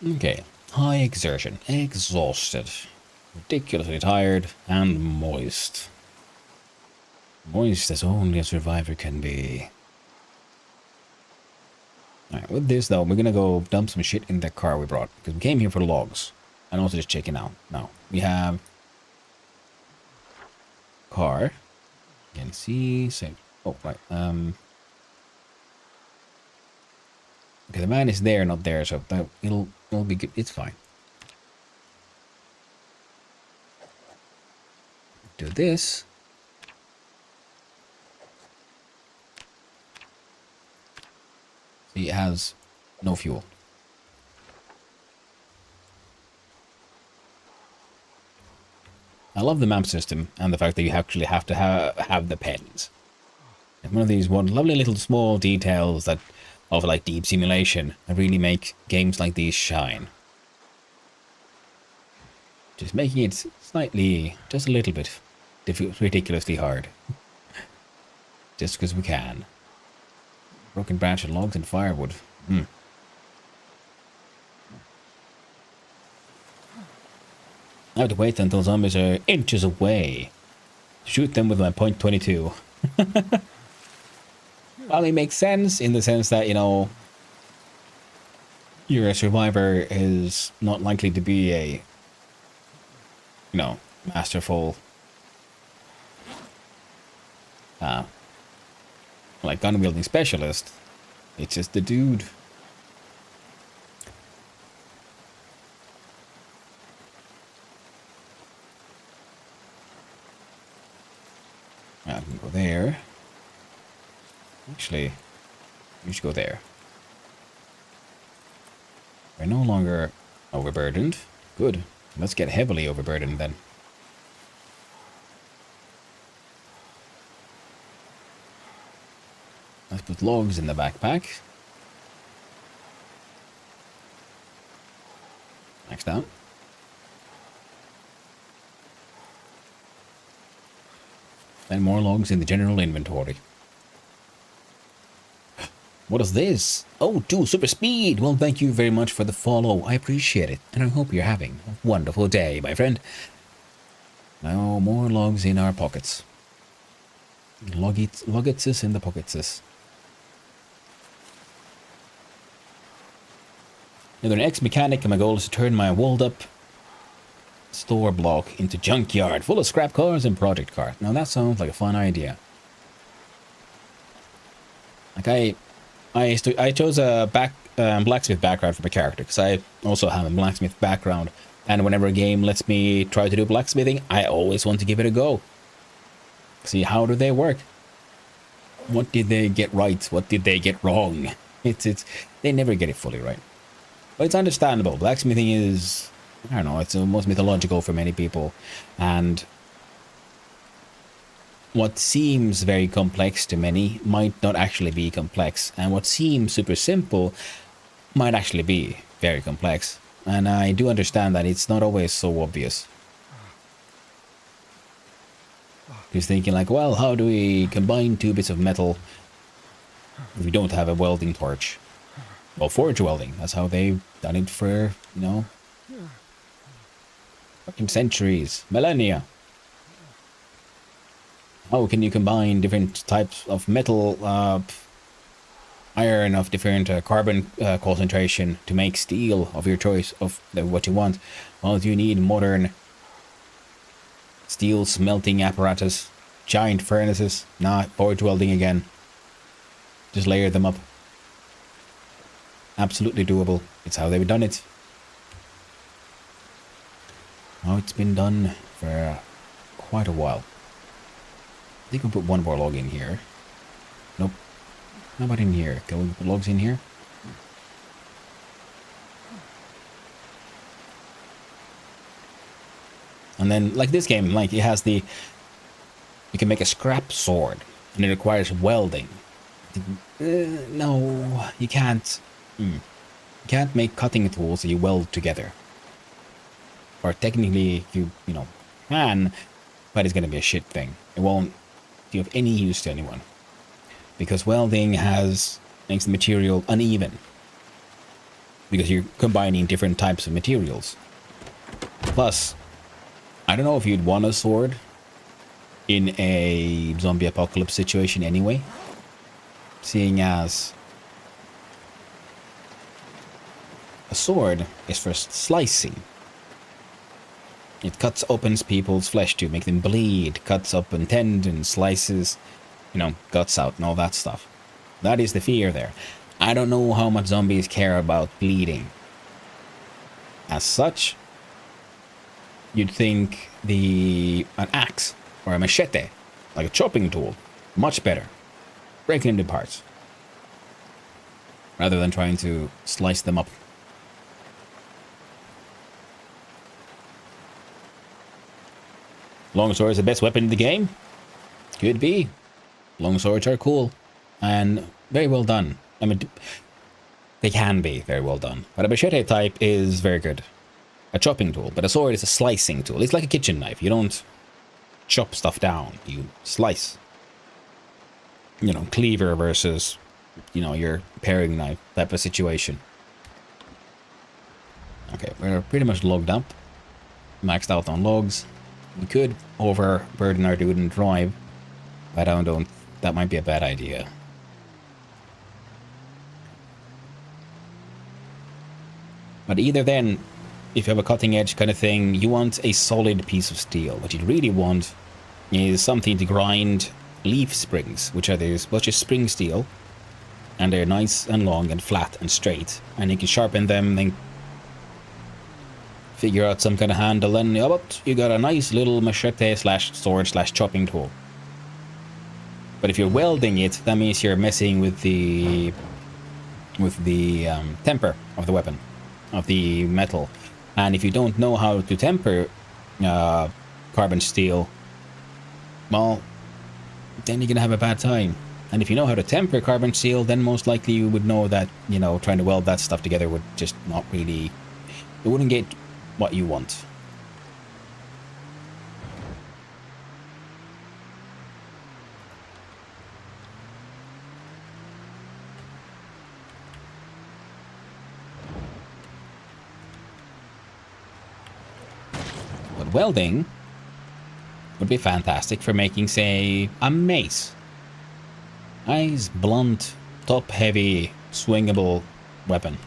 Okay. High exertion. Exhausted. Ridiculously tired and moist. Moist as only a survivor can be. Alright, with this though, we're gonna go dump some shit in the car we brought. Because we came here for logs. And also just checking out. Now, we have car. You can see, say, oh, right, okay, the man is there, not there, so that it'll be good. It's fine. Do this. See, it has no fuel. I love the map system and the fact that you actually have to have the pens. And one of these lovely little small details that of like deep simulation that really make games like these shine. Just making it slightly, just a little bit ridiculously hard. Just because we can. Broken branch and logs and firewood. I have to wait until zombies are inches away. Shoot them with my .22. Well, it makes sense in the sense that, you know, your survivor is not likely to be a, you know, masterful, like gun-wielding specialist. It's just the dude. I can go there. Actually, you should go there. We're no longer overburdened. Good. Let's get heavily overburdened then. Let's put logs in the backpack. Maxed out. And more logs in the general inventory. What is this? Oh, 2 super speed. Well, thank you very much for the follow. I appreciate it. And I hope you're having a wonderful day, my friend. Now, more logs in our pockets. Loggetses in the pocketses. Now, an ex-mechanic, and my goal is to turn my walled-up store block into junkyard full of scrap cars and project cars. Now, that sounds like a fun idea. Like I chose a blacksmith background for my character because I also have a blacksmith background, and whenever a game lets me try to do blacksmithing, I always want to give it a go. See, how do they work? What did they get right? What did they get wrong? They never get it fully right. But it's understandable. Blacksmithing is, I don't know, it's almost mythological for many people. And what seems very complex to many might not actually be complex. And what seems super simple might actually be very complex. And I do understand that it's not always so obvious. Because thinking like, well, how do we combine two bits of metal if we don't have a welding torch? Well, forge welding. That's how they've done it for, you know, fucking centuries, millennia. How can you combine different types of metal, iron of different carbon concentration to make steel of your choice of what you want? Well, you need modern steel smelting apparatus, giant furnaces, not forge welding again. Just layer them up. Absolutely doable. It's how they've done it. Now it's been done for quite a while. I think we'll put one more log in here. Nope. How about in here? Can we put logs in here? And then, like this game, like it has the... You can make a scrap sword. And it requires welding. No, you can't. You can't make cutting tools that you weld together. Or technically, you know, can, but it's gonna be a shit thing. It won't be of any use to anyone. Because welding makes the material uneven. Because you're combining different types of materials. Plus, I don't know if you'd want a sword in a zombie apocalypse situation anyway. Seeing as a sword is for slicing. It cuts open people's flesh to make them bleed, cuts open tendons, slices, you know, guts out and all that stuff. That is the fear there. I don't know how much zombies care about bleeding. As such, you'd think an axe or a machete, like a chopping tool, much better. Breaking into parts. Rather than trying to slice them up. Longsword is the best weapon in the game? Could be. Longswords are cool. And very well done. I mean, they can be very well done. But a machete type is very good. A chopping tool. But a sword is a slicing tool. It's like a kitchen knife. You don't chop stuff down. You slice. You know, cleaver versus, you know, your paring knife type of situation. Okay, we're pretty much logged up. Maxed out on logs. We could overburden our dude and drive, but I don't. That might be a bad idea. But either then, if you have a cutting edge kind of thing, you want a solid piece of steel. What you really want is something to grind leaf springs, which are these, which is spring steel, and they're nice and long and flat and straight, and you can sharpen them, then figure out some kind of handle, and you got a nice little machete slash sword slash chopping tool. But if you're welding it, that means you're messing with the temper of the weapon, of the metal. And if you don't know how to temper carbon steel, well, then you're gonna have a bad time. And if you know how to temper carbon steel, then most likely you would know that, you know, trying to weld that stuff together would just not really, it wouldn't get what you want. But welding would be fantastic for making, say, a mace. Nice, blunt, top-heavy, swingable weapon.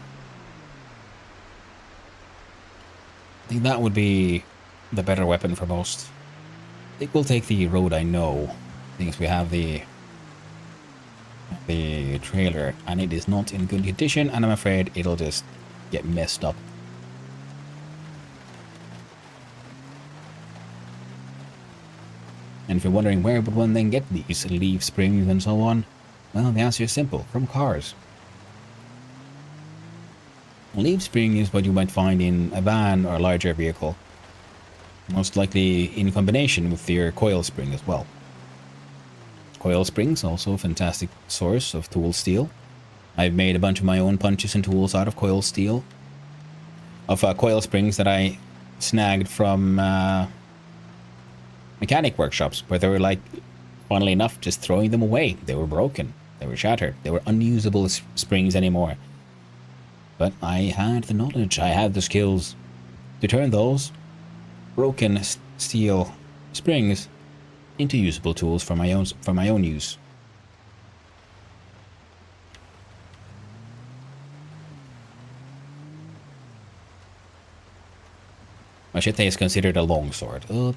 I think that would be the better weapon for most. I think we'll take the road I know. Because we have the trailer, and it is not in good condition, and I'm afraid it'll just get messed up. And if you're wondering where would one then get these leaf springs and so on, well, the answer is simple: from cars. Leaf spring is what you might find in a van or a larger vehicle. Most likely in combination with your coil spring as well. Coil springs also a fantastic source of tool steel. I've made a bunch of my own punches and tools out of coil steel. Of coil springs that I snagged from mechanic workshops, where they were like, funnily enough, just throwing them away. They were broken. They were shattered. They were unusable springs anymore. But I had the knowledge, I had the skills to turn those broken steel springs into usable tools for my own use. Machete is considered a longsword. I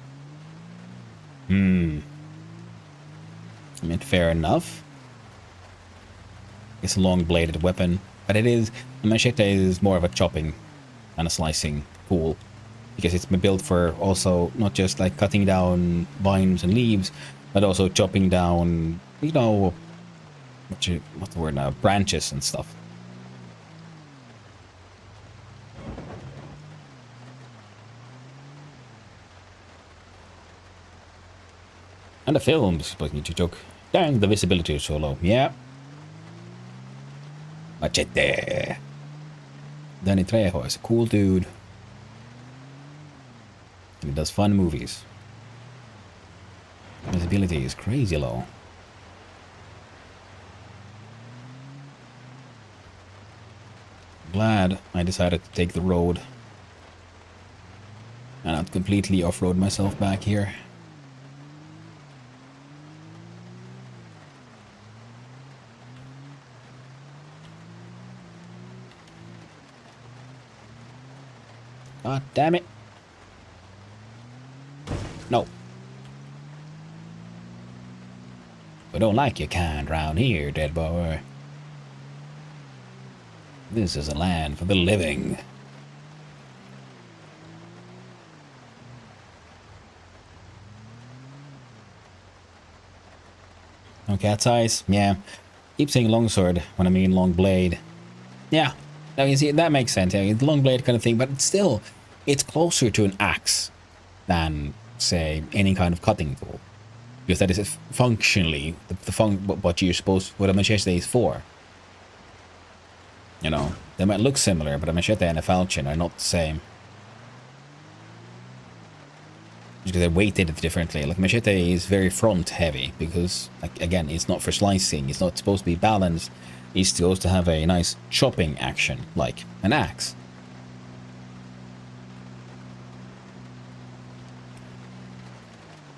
mean, fair enough. It's a long-bladed weapon, but it is... A machete is more of a chopping and a slicing tool, because it's been built for also not just like cutting down vines and leaves, but also chopping down, you know, what's the word now? Branches and stuff. And the films, but you took. Dang, the visibility is so low. Yeah. Machete. Danny Trejo is a cool dude. And he does fun movies. Visibility is crazy low. Glad I decided to take the road and not completely off-road myself back here. God damn it. No. We don't like your kind round here, dead boy. This is a land for the living. No cat's eyes? Yeah. Keep saying longsword when I mean long blade. Yeah. Now you see, that makes sense. Yeah, it's long blade kind of thing, but it's still, it's closer to an axe than, say, any kind of cutting tool. Because that is functionally what you're supposed, what a machete is for. You know, they might look similar, but a machete and a falchion are not the same. Because they're weighted differently. Like, machete is very front heavy because, like, again, it's not for slicing. It's not supposed to be balanced. It's supposed to have a nice chopping action, like an axe.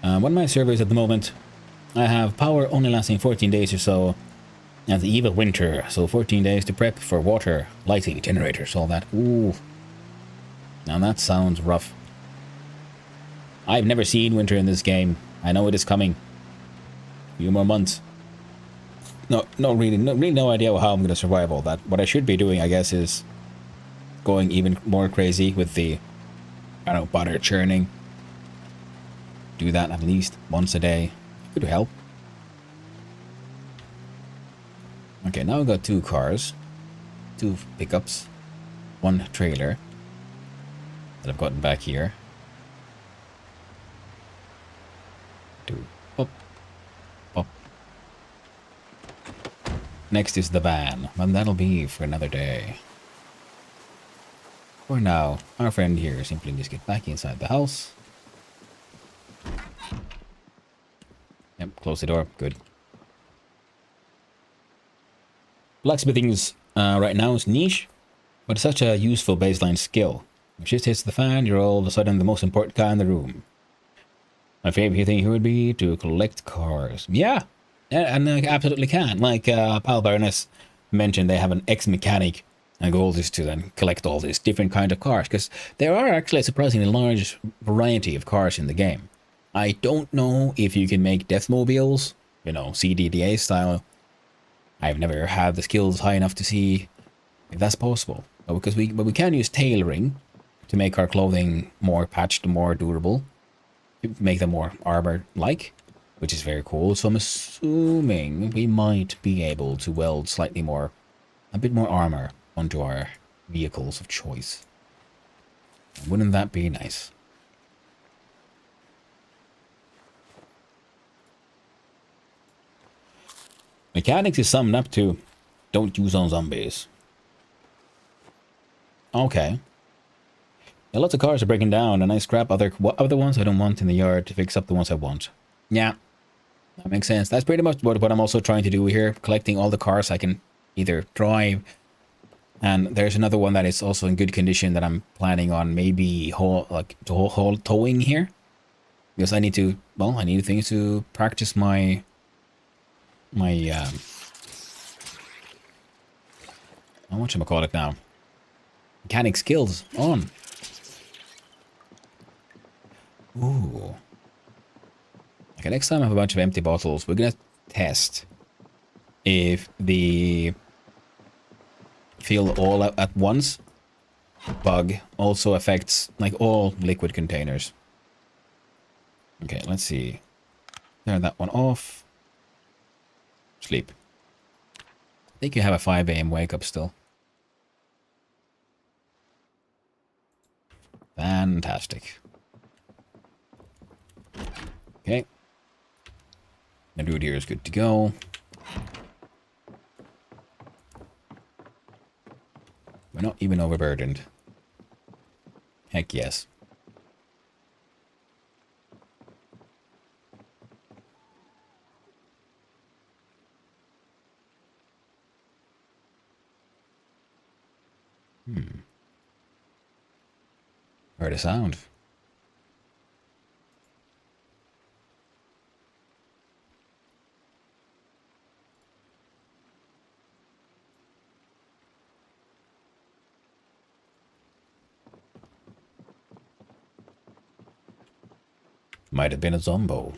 One of my servers at the moment, I have power only lasting 14 days or so, and the eve of winter, so 14 days to prep for water, lighting, generators, all that. Ooh. Now that sounds rough. I've never seen winter in this game. I know it is coming. A few more months. No idea how I'm going to survive all that. What I should be doing, I guess, is going even more crazy with the, I don't know, butter churning. Do that at least once a day. Could help. Okay, now we've got 2 cars, 2 pickups, 1 trailer that I've gotten back here. 2. Pop. Pop. Next is the van, and that'll be for another day. For now, our friend here simply needs to get back inside the house. Yep, close the door. Good. Blacksmithing right now is niche, but it's such a useful baseline skill. If shit hits the fan, you're all of a sudden the most important guy in the room. My favorite thing here would be to collect cars. Yeah, and I absolutely can. Like Pal Baroness mentioned, they have an ex-mechanic, and the goal is to then collect all these different kinds of cars, because there are actually a surprisingly large variety of cars in the game. I don't know if you can make deathmobiles, you know, CDDA style. I've never had the skills high enough to see if that's possible. But because we can use tailoring to make our clothing more patched, more durable, to make them more armor-like, which is very cool. So I'm assuming we might be able to weld slightly more, a bit more armor onto our vehicles of choice. Wouldn't that be nice? Mechanics is summed up to don't use on zombies. Okay. Yeah, lots of cars are breaking down, and I scrap other ones I don't want in the yard to fix up the ones I want. Yeah, that makes sense. That's pretty much what I'm also trying to do here, collecting all the cars I can either drive. And there's another one that is also in good condition that I'm planning on maybe towing here. Because I need to, well, I need things to practice my whatchamacallit now? Mechanic skills on. Ooh. Okay, next time I have a bunch of empty bottles, we're gonna test if the fill all at once bug also affects like all liquid containers. Okay, let's see. Turn that one off. Sleep. I think you have a 5 AM wake up still. Fantastic. Okay. The dude here is good to go. We're not even overburdened. Heck yes. Heard a sound. Might have been a zombo.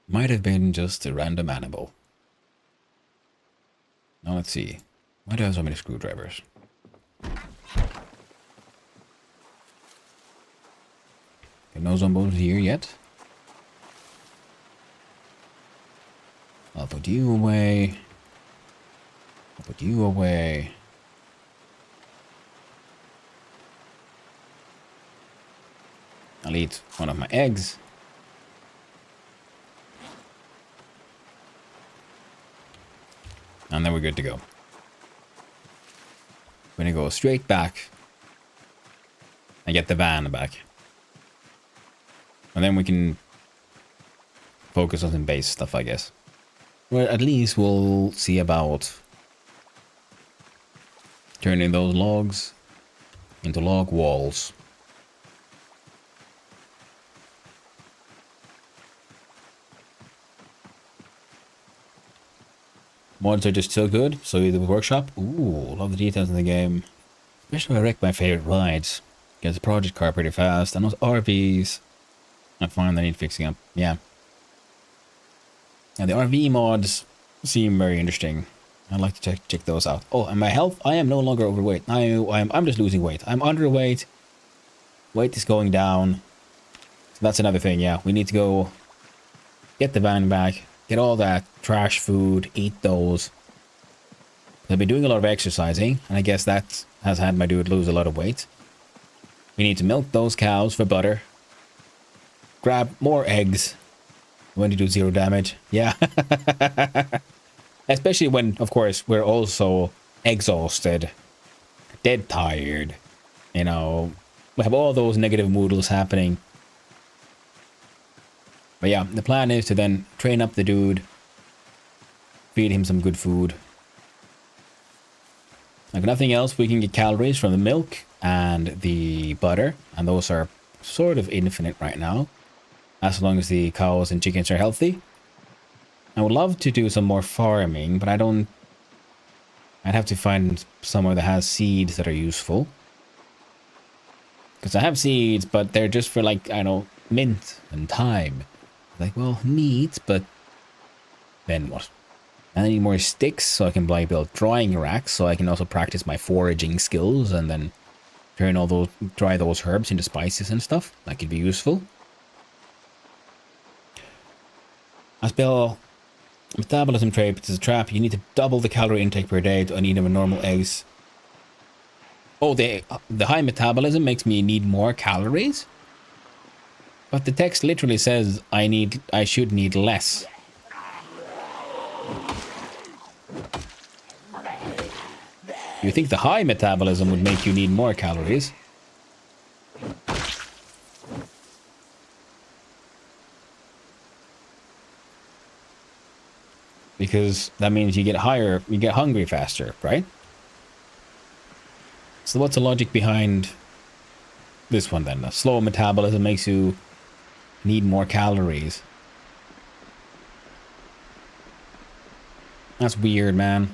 Might have been just a random animal. Now let's see. Why do I have so many screwdrivers? Okay, no zombos here yet. I'll put you away. I'll put you away. I'll eat one of my eggs. And then we're good to go. We're gonna go straight back and get the van back. And then we can focus on some base stuff, I guess. Well, at least we'll see about turning those logs into log walls. Mods are just so good, so the workshop. Ooh, love the details in the game. Especially when I wreck my favorite rides. Get the project car pretty fast, and those RVs I find they need fixing up. Yeah. Now the RV mods seem very interesting. I'd like to check those out. Oh, and my health, I am no longer overweight. I'm just losing weight. I'm underweight. Weight is going down. So that's another thing, yeah. We need to go get the van back. Get all that trash food, eat those. I've been doing a lot of exercising, and I guess that has had my dude lose a lot of weight. We need to milk those cows for butter. Grab more eggs. When to do 0 damage. Yeah. Especially when, of course, we're also exhausted. Dead tired. You know, we have all those negative moodles happening. But yeah, the plan is to then train up the dude, feed him some good food. Like nothing else, we can get calories from the milk and the butter, and those are sort of infinite right now, as long as the cows and chickens are healthy. I would love to do some more farming, but I'd have to find somewhere that has seeds that are useful. Because I have seeds, but they're just for like, I don't know, mint and thyme. Like, well, neat, but then what? I need more sticks so I can build drying racks, so I can also practice my foraging skills and then turn all those, dry those herbs into spices and stuff. That could be useful. I spell metabolism trait is a trap. You need to double the calorie intake per day to eat of a normal eggs. Oh, the high metabolism makes me need more calories? But the text literally says I should need less. You think the high metabolism would make you need more calories? Because that means you get hungry faster, right? So what's the logic behind this one then? The slow metabolism makes you need more calories. That's weird, man.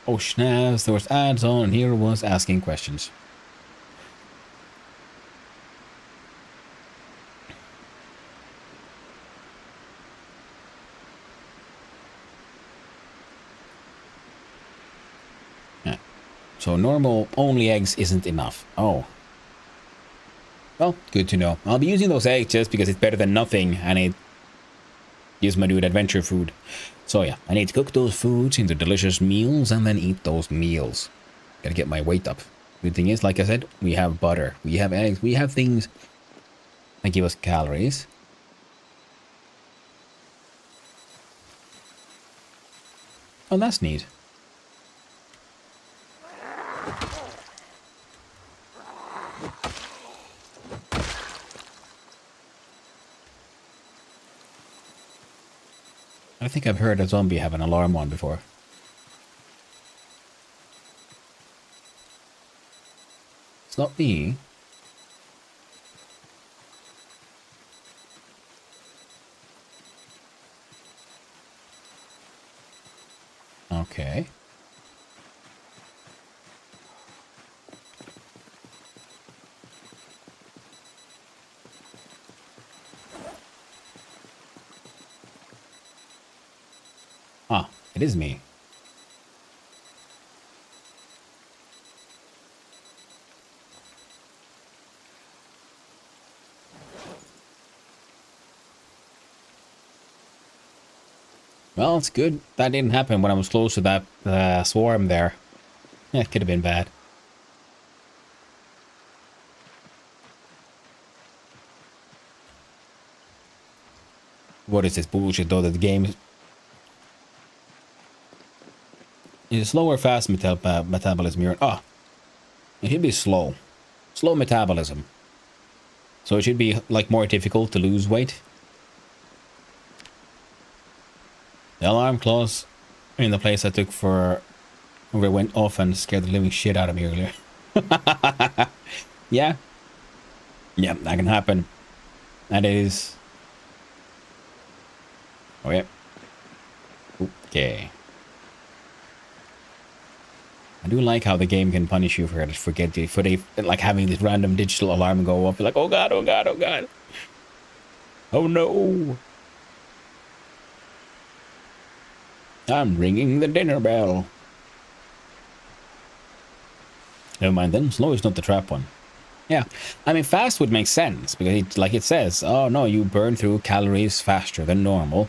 Oh, schnaz, there was ads on and here was asking questions. Yeah. So normal only eggs isn't enough. Oh. Well, good to know. I'll be using those eggs just because it's better than nothing and it gives my dude adventure food. So yeah, I need to cook those foods into delicious meals and then eat those meals. Gotta get my weight up. Good thing is, like I said, we have butter, we have eggs, we have things that give us calories. Oh, that's neat. I think I've heard a zombie have an alarm on before. It's not me. Okay. Ah, it is me. Well, it's good that didn't happen when I was close to that swarm there. Yeah, it could have been bad. What is this bullshit though that the game is slow or fast metabolism? Oh, it should be slow. Slow metabolism. So it should be like more difficult to lose weight. The alarm close in the place I took for where it went off and scared the living shit out of me earlier. Yeah. Yeah, that can happen. That is. Oh yeah. Okay. I do like how the game can punish you for like having this random digital alarm go off. You're like, oh god, oh god, oh god. Oh no. I'm ringing the dinner bell. Never mind then. Slow is not the trap one. Yeah. I mean, fast would make sense because like it says, oh no, you burn through calories faster than normal.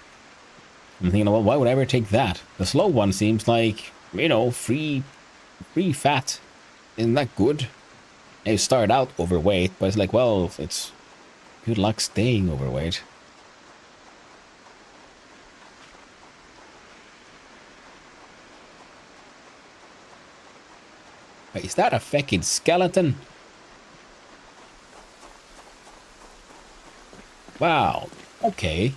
I'm thinking, well, why would I ever take that? The slow one seems like, you know, free fat. Isn't that good? You start out overweight, but it's like, well, it's good luck staying overweight. Wait, is that a fucking skeleton? Wow. Okay.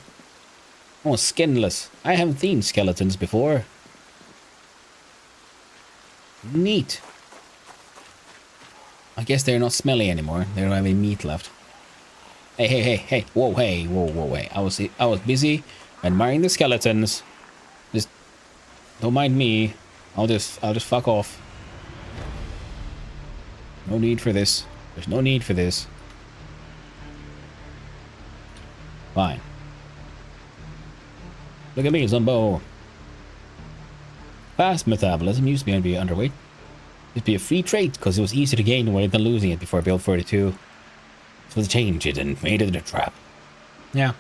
Oh, skinless. I haven't seen skeletons before. Neat. I guess they're not smelly anymore. They don't have any meat left. Hey, hey, hey, hey. Whoa, hey, whoa, whoa, hey. I was busy admiring the skeletons. Just don't mind me. I'll just fuck off. No need for this. There's no need for this. Fine. Look at me, Zumbo. Fast metabolism used to be underweight. It'd be a free trait because it was easier to gain weight than losing it before build 42. So they changed it and made it a trap. Yeah.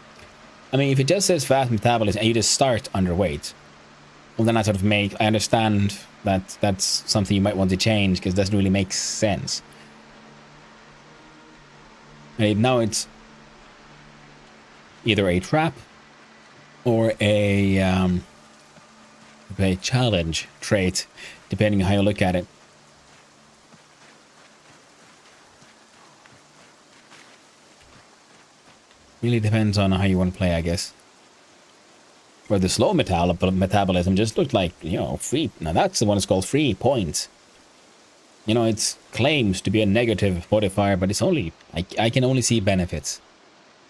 I mean, if it just says fast metabolism and you just start underweight, Well, then I understand that that's something you might want to change because it doesn't really make sense. And now it's either a trap or a challenge trait, depending on how you look at it. Really depends on how you want to play, I guess. Where the slow metabolism just looked like, you know, free. Now that's the one that's called free points. You know, it claims to be a negative modifier, but it's only, I can only see benefits.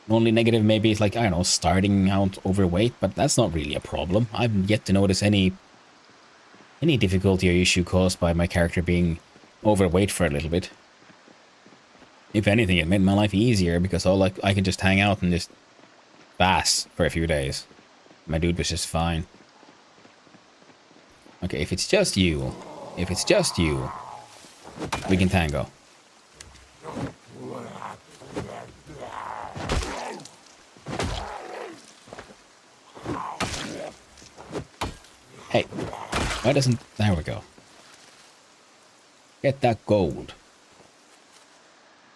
Only negative maybe is like, I don't know, starting out overweight, but that's not really a problem. I've yet to notice any difficulty or issue caused by my character being overweight for a little bit. If anything, it made my life easier because I can just hang out and just fast for a few days. My dude was just fine. Okay, if it's just you, we can tango. Hey, why doesn't... There we go. Get that gold.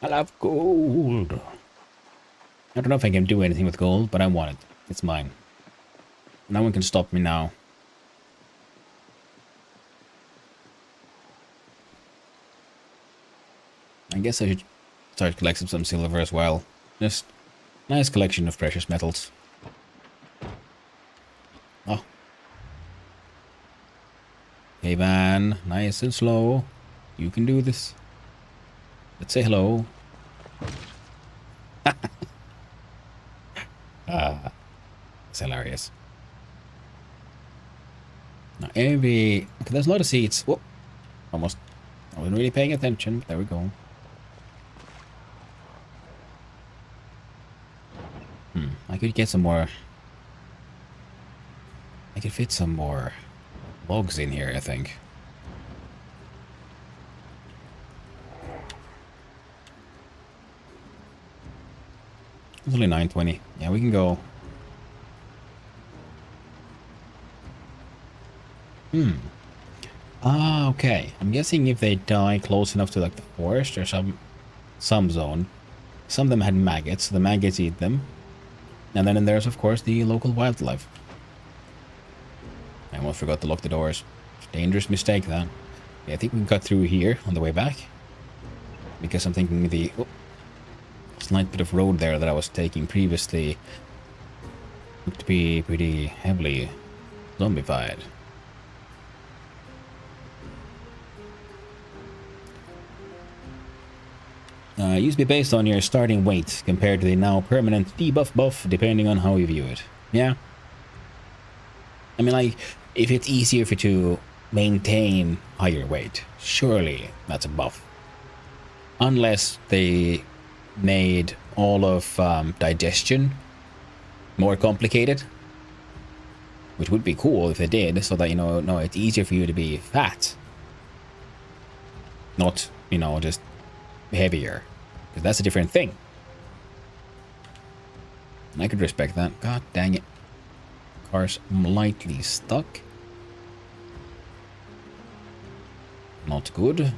I love gold. I don't know if I can do anything with gold, but I want it. It's mine. No one can stop me now. I guess I should start collecting some silver as well. Just nice collection of precious metals. Oh. Hey Van, nice and slow. You can do this. Let's say hello. It's hilarious. Now okay, there's a lot of seats. Whoop. Almost. I wasn't really paying attention. There we go. I could get some more. I could fit some more logs in here, I think. It's only 9:20. Yeah, we can go. Ah, okay. I'm guessing if they die close enough to like the forest or some zone, some of them had maggots, so the maggots eat them. And then there's of course the local wildlife. I almost forgot to lock the doors. Dangerous mistake that. Yeah, I think we can cut through here on the way back. Because I'm thinking the slight bit of road there that I was taking previously looked to be pretty heavily zombified. It used to be based on your starting weight compared to the now permanent debuff buff, depending on how you view it. Yeah. I mean, like, if it's easier for you to maintain higher weight, surely that's a buff. Unless they made all of digestion more complicated, which would be cool if they did, so that, you know, no, it's easier for you to be fat. Not, you know, just heavier, because that's a different thing. And I could respect that. God dang it. Car's lightly stuck. Not good.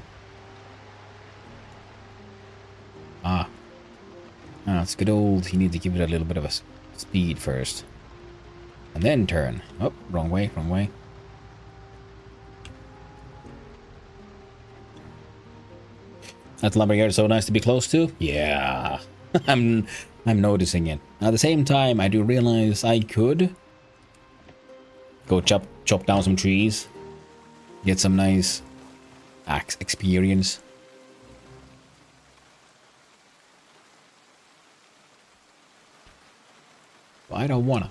It's good old. You need to give it a little bit of a speed first. And then turn. Oh, wrong way, wrong way. That lumberyard is so nice to be close to. Yeah. I'm noticing it. At the same time, I do realize I could go chop down some trees. Get some nice axe experience. But I don't wanna.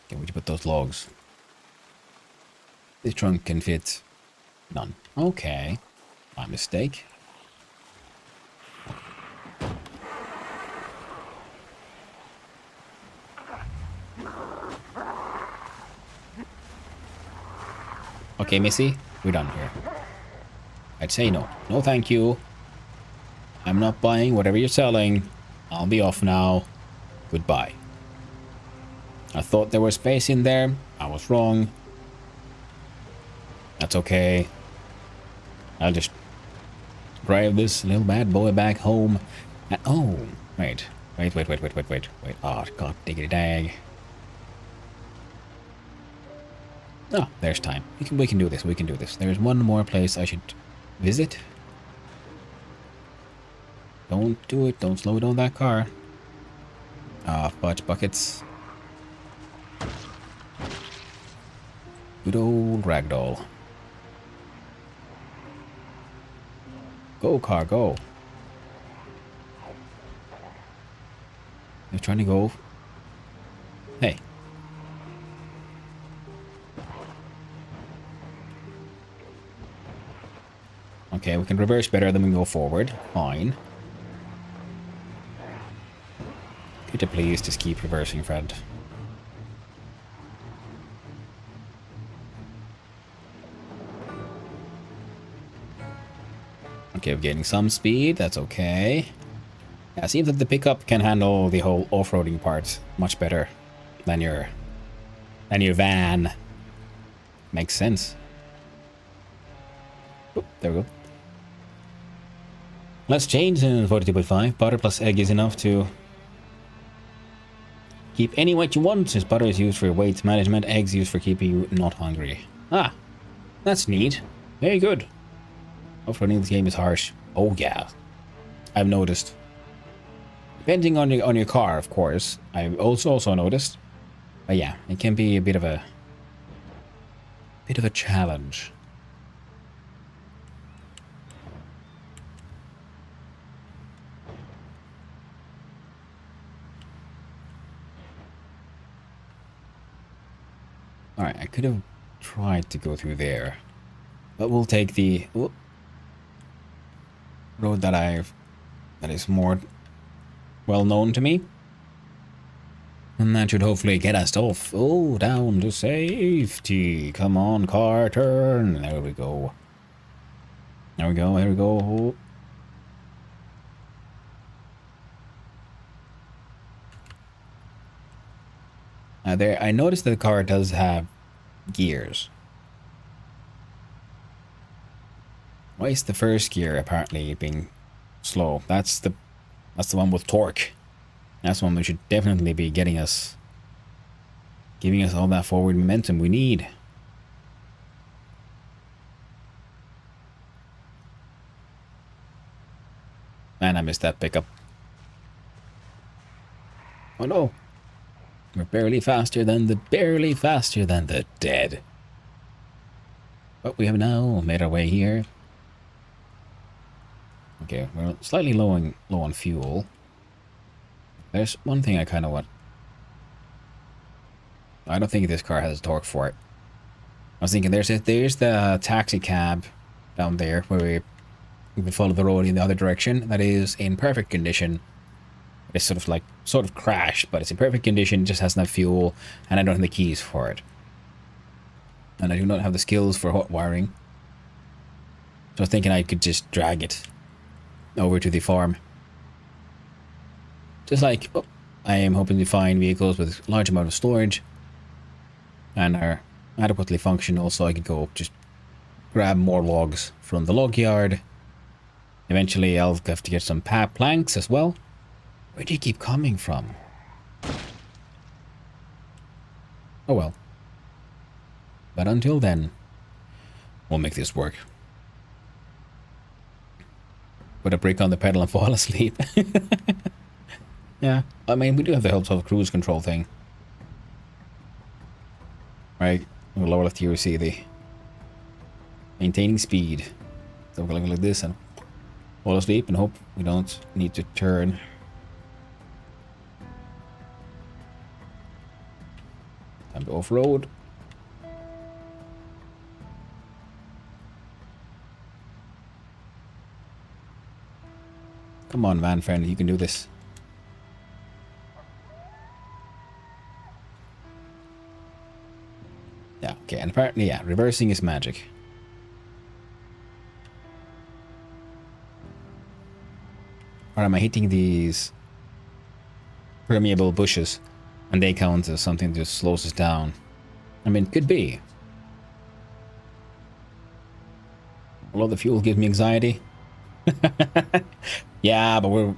Okay, where'd you put those logs? This trunk can fit none. Okay. My mistake. Okay, Missy, we're done here. I'd say no. No, thank you. I'm not buying whatever you're selling. I'll be off now. Goodbye. I thought there was space in there. I was wrong. That's okay. I'll just drive this little bad boy back home. And, oh, wait. Wait. Oh, god diggity dag. Oh, there's time. We can do this. We can do this. There's one more place I should visit. Don't do it. Don't slow down that car. Ah, fudge buckets. Good old ragdoll. Go, car, go. You're trying to go. Hey. Okay, we can reverse better than we go forward. Fine. Could you please just keep reversing, friend? Okay, we're getting some speed. That's okay. Yeah, it seems that the pickup can handle the whole off-roading part much better than your van. Makes sense. Oop, there we go. Let's change in 42.5. Butter plus egg is enough to keep any weight you want, since butter is used for weight management, eggs used for keeping you not hungry. Ah, that's neat. Very good. Off-roading this game is harsh. Oh yeah, I've noticed. Depending on your car, of course. I've also noticed. But yeah, it can be a bit of a challenge. Alright, I could have tried to go through there. But we'll take the road that is more well known to me. And that should hopefully get us off. Oh, down to safety. Come on, car, turn. There we go. There we go, there we go. There, I noticed that the car does have gears. Why is the first gear apparently being slow? That's the one with torque. That's one we should definitely be giving us all that forward momentum we need. Man, I missed that pickup. Oh no. We're barely faster than the dead. But we have now made our way here. Okay, we're slightly low on fuel. There's one thing I kind of want. I don't think this car has torque for it. I was thinking there's the taxi cab down there where we follow the road in the other direction. That is in perfect condition. It's sort of crashed, but it's in perfect condition. It just has enough fuel, and I don't have the keys for it. And I do not have the skills for hot wiring. So I was thinking I could just drag it over to the farm. Just like, I am hoping to find vehicles with a large amount of storage and are adequately functional, so I could go just grab more logs from the log yard. Eventually I'll have to get some planks as well. Where do you keep coming from? Oh well. But until then, we'll make this work. Put a brake on the pedal and fall asleep. Yeah, I mean, we do have the help of cruise control thing. Right, we'll lower left here, we see the maintaining speed. So we're going like this and fall asleep and hope we don't need to turn. Time to off-road. Come on, van friend, you can do this. Yeah, okay, and apparently, yeah, reversing is magic. Or am I hitting these permeable bushes, and they count as something that just slows us down. I mean, could be. A lot of the fuel gives me anxiety. Yeah, but we're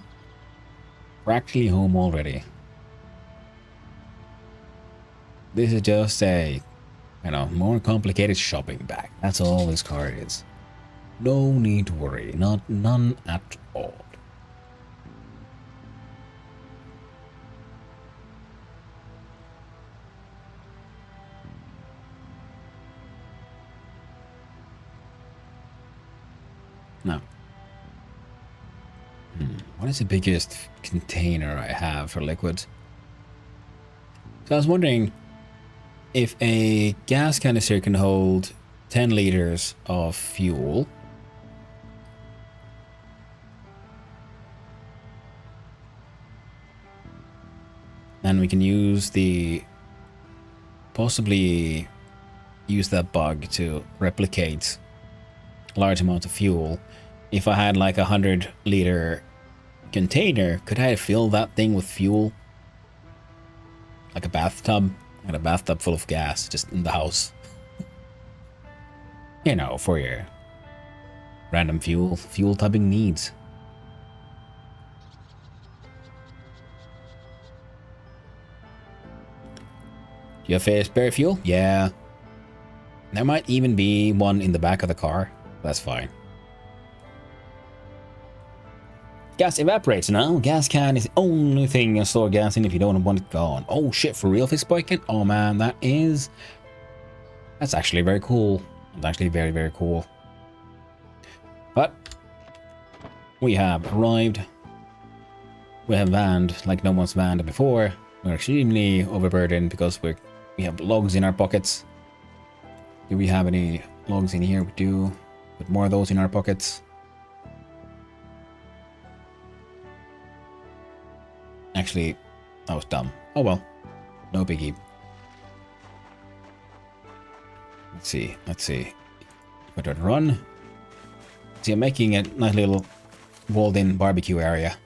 actually home already. This is just a, you know, more complicated shopping bag. That's all this car is. No need to worry. None at all. Now, what is the biggest container I have for liquids? So I was wondering if a gas canister can hold 10 liters of fuel. And we can use possibly use that bug to replicate large amount of fuel. If I had like 100-liter container, could I fill that thing with fuel? Like a bathtub? I had a bathtub full of gas just in the house. You know, for your random fuel tubbing needs. Do you have spare fuel? Yeah. There might even be one in the back of the car. That's fine. Gas evaporates now. Gas can is the only thing you store gas in if you don't want it gone. Oh shit, for real, Fistbiken? Oh man, that's actually very cool. It's actually very, very cool. But we have arrived. We have vanned like no one's vanned before. We're extremely overburdened because we have logs in our pockets. Do we have any logs in here? We do. Put more of those in our pockets. Actually, that was dumb. Oh well. No biggie. Let's see. If I don't run. See, I'm making a nice little walled-in barbecue area.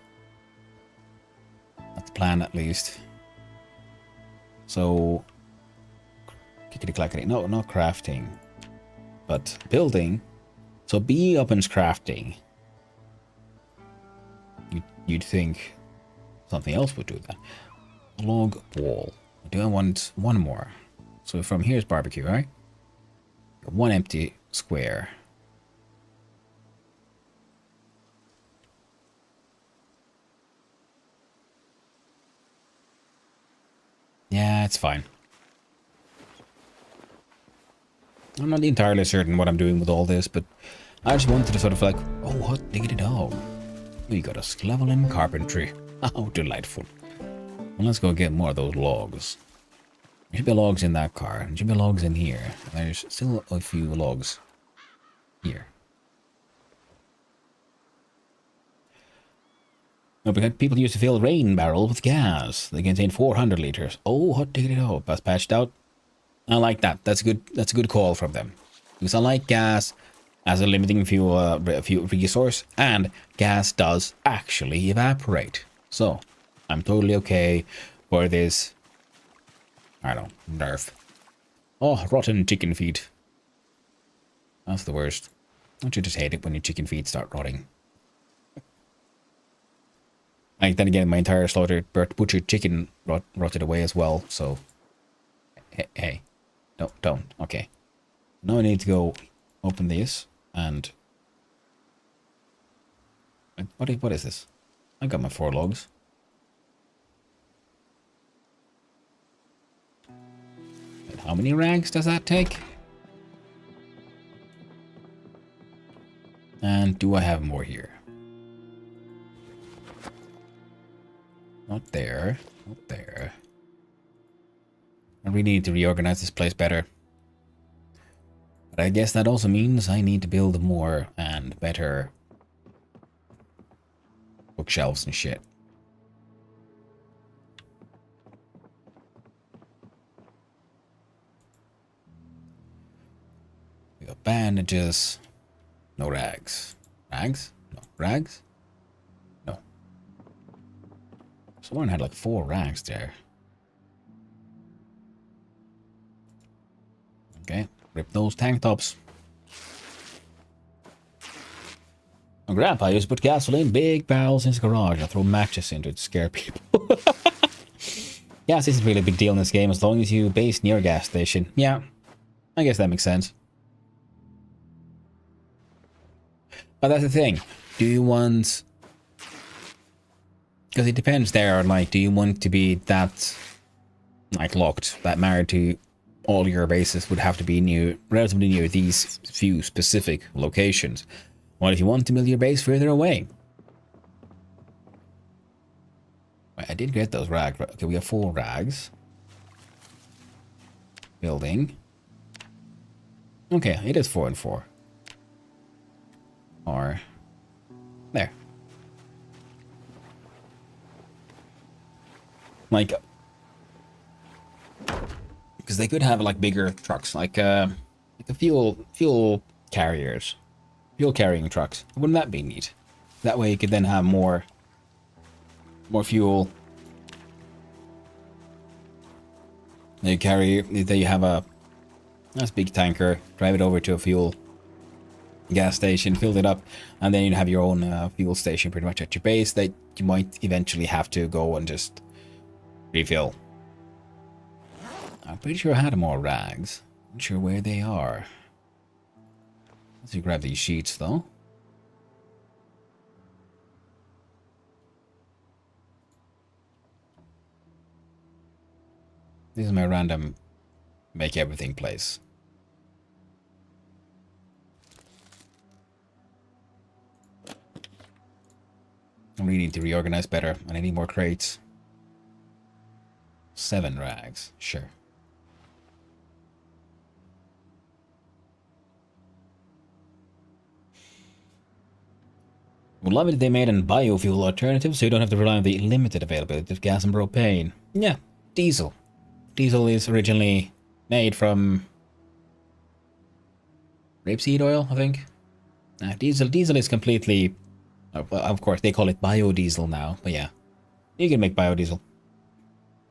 That's the plan, at least. So, clickety-clackety. No, not crafting, but building. So B opens crafting. You'd think something else would do that. Log wall. Do I want one more? So from here's barbecue, right? One empty square. Yeah, it's fine. I'm not entirely certain what I'm doing with all this, but I just wanted to sort of like, oh, hot diggity dog. We got a level in carpentry. How delightful. Well, let's go get more of those logs. There should be logs in that car. There should be logs in here. There's still a few logs here. No, because people used to fill rain barrels with gas. They contain 400 liters. Oh, hot diggity dog. That's patched out. I like that. That's a good call from them. Because I like gas as a limiting fuel resource, and gas does actually evaporate. So I'm totally okay for this. I don't know, nerf. Oh, rotten chicken feet. That's the worst. Don't you just hate it when your chicken feet start rotting? Like, then again, my entire slaughtered butchered chicken rotted away as well. So, hey. Don't. Okay. Now I need to go open this and... What is this? I got my 4 logs. And how many rags does that take? And do I have more here? Not there. Not there. I really need to reorganize this place better. But I guess that also means I need to build more and better bookshelves and shit. We got bandages. No rags. Rags? No. Rags? No. Someone had like 4 rags there. Okay, rip those tank tops. My grandpa used to put gasoline in big barrels in his garage and throw matches into it to scare people. Gas isn't really a big deal in this game as long as you base near a gas station. Yeah, I guess that makes sense. But that's the thing. Do you want... Because it depends there on, like, do you want to be that, like, locked, that married to all your bases would have to be near, relatively near these few specific locations? What if you want to build your base further away? I did get those rags. Okay, we have 4 rags. Building. Okay, it is 4 and 4. Or... There. Like... Because they could have, like, bigger trucks. Like the fuel carriers. Fuel carrying trucks. Wouldn't that be neat? That way you could then have more fuel. You carry, there you have a nice big tanker, drive it over to a fuel gas station, fill it up, and then you have your own fuel station pretty much at your base that you might eventually have to go and just refill. I'm pretty sure I had more rags. Not sure where they are. Let's grab these sheets though. This is my random make everything place. I really need to reorganize better and I need more crates. 7 rags, sure. Would love it if they made a biofuel alternative so you don't have to rely on the limited availability of gas and propane. Yeah, diesel. Diesel is originally made from rapeseed oil, I think. Diesel is completely... of course, they call it biodiesel now, but yeah. You can make biodiesel.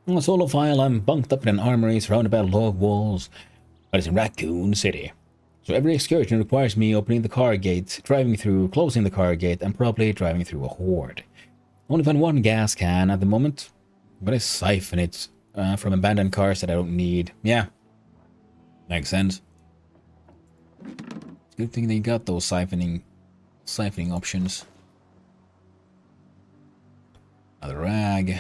On a solo file, I'm bunked up in an armory surrounded by log walls, but it's in Raccoon City. So every excursion requires me opening the car gate, driving through, closing the car gate, and probably driving through a horde. I only find 1 gas can at the moment, but I siphon it from abandoned cars that I don't need. Yeah, makes sense. It's a good thing they got those siphoning options. Another rag.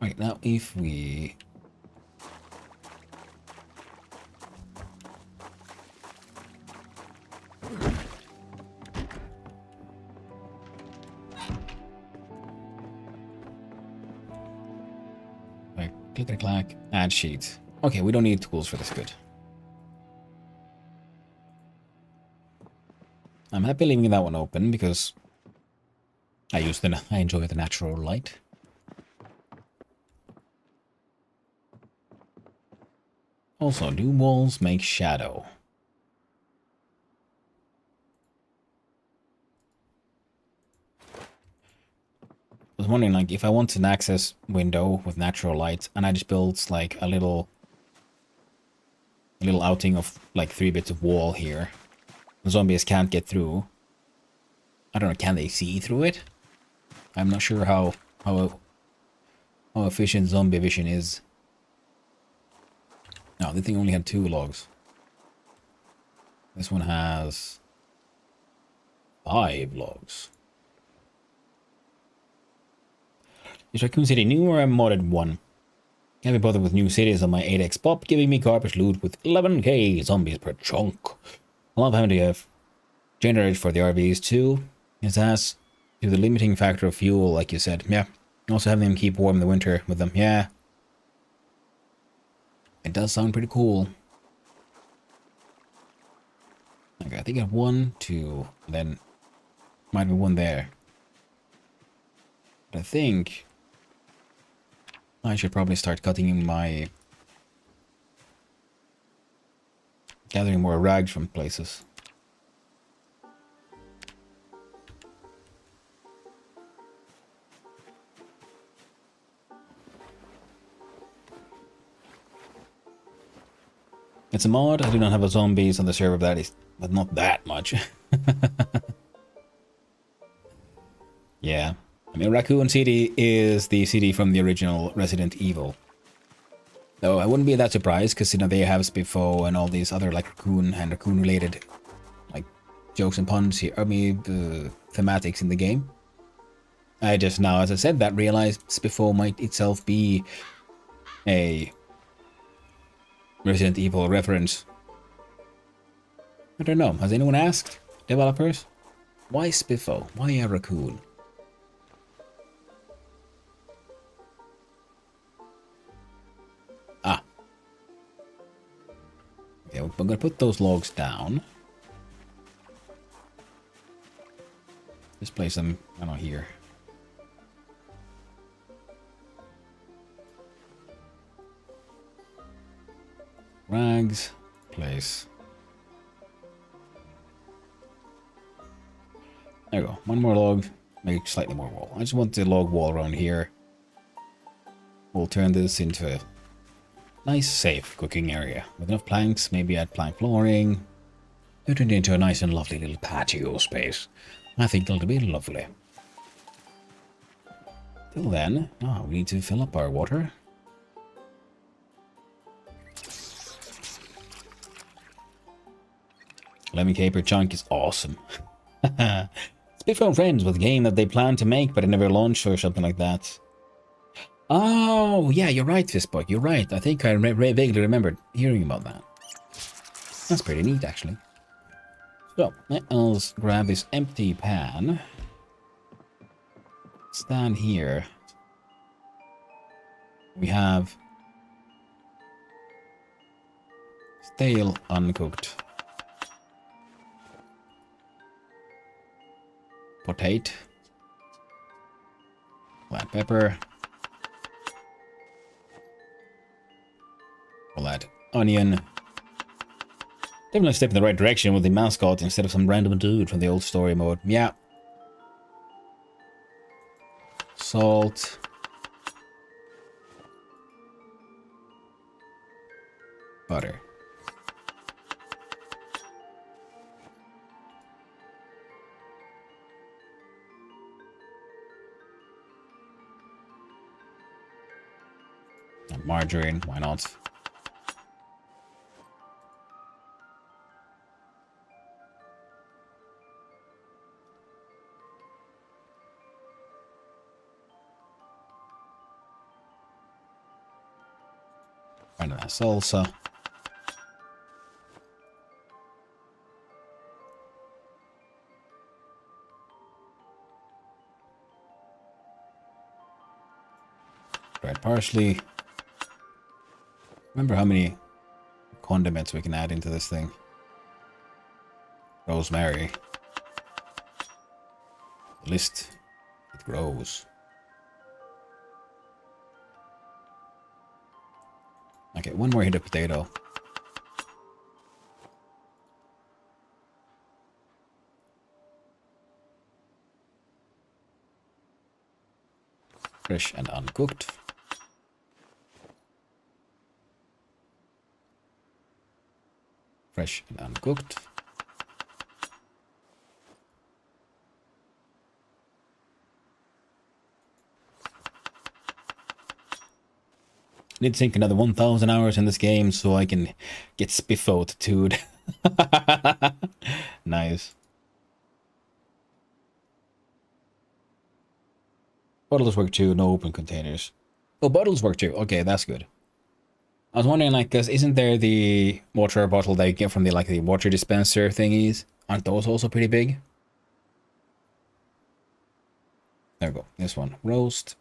Right, now if we... Right, click and clack, add sheet. Okay, we don't need tools for this, good. I'm happy leaving that one open because I enjoy the natural light. Also, do walls make shadow? I was wondering, like, if I want an access window with natural light, and I just build like a little outing of like 3 bits of wall here, the zombies can't get through. I don't know, can they see through it? I'm not sure how efficient zombie vision is. No, the thing only had 2 logs. This one has 5 logs. Is Raccoon City new or a modded one? Can't be bothered with new cities on my 8x pop, giving me garbage loot with 11k zombies per chunk. I love having to have generators for the RVs too. It adds to the limiting factor of fuel, like you said. Yeah. Also having them keep warm in the winter with them. Yeah. It does sound pretty cool. Okay, I think I have 1, 2, then might be 1 there. But I think I should probably start cutting in my... gathering more rags from places. It's a mod. I do not have a zombies on the server, but not that much. Yeah. I mean, Raccoon City is the city from the original Resident Evil. Though I wouldn't be that surprised, because, you know, they have Spiffo and all these other, like, raccoon and raccoon-related, like, jokes and puns here. I mean, thematics in the game. I just now, as I said that, realized Spiffo might itself be a Resident Evil reference. I don't know. Has anyone asked developers? Why Spiffo? Why a raccoon? Ah. Okay, I'm gonna put those logs down. Just place them, I don't know, here. Rags, place. There we go. One more log, make slightly more wall. I just want the log wall around here. We'll turn this into a nice, safe cooking area. With enough planks, maybe add plank flooring. Turn it into a nice and lovely little patio space. I think it'll be lovely. Till then, we need to fill up our water. Lemon Caper Chunk is awesome. Spiffo and Friends was a game that they planned to make, but it never launched or something like that. Oh, yeah, you're right, Fistboy. You're right. I think I vaguely remembered hearing about that. That's pretty neat, actually. So, let's grab this empty pan. Stand here. We have stale uncooked potato, black pepper, we'll add onion. Definitely a step in the right direction with the mascot instead of some random dude from the old story mode. Yeah. Salt. Butter. And margarine, why not? Kind of that salsa. Dried parsley. Remember how many condiments we can add into this thing? Rosemary. The list, it grows. Okay, one more hit of potato. Fresh and uncooked. Fresh and uncooked. Need to sink another 1,000 hours in this game so I can get Spiffoed too. Nice. Bottles work too, no open containers. Oh, bottles work too. Okay, that's good. I was wondering, like, cause isn't there the water bottle that you get from the, like, the water dispenser thingies? Aren't those also pretty big? There we go. This one. Roast.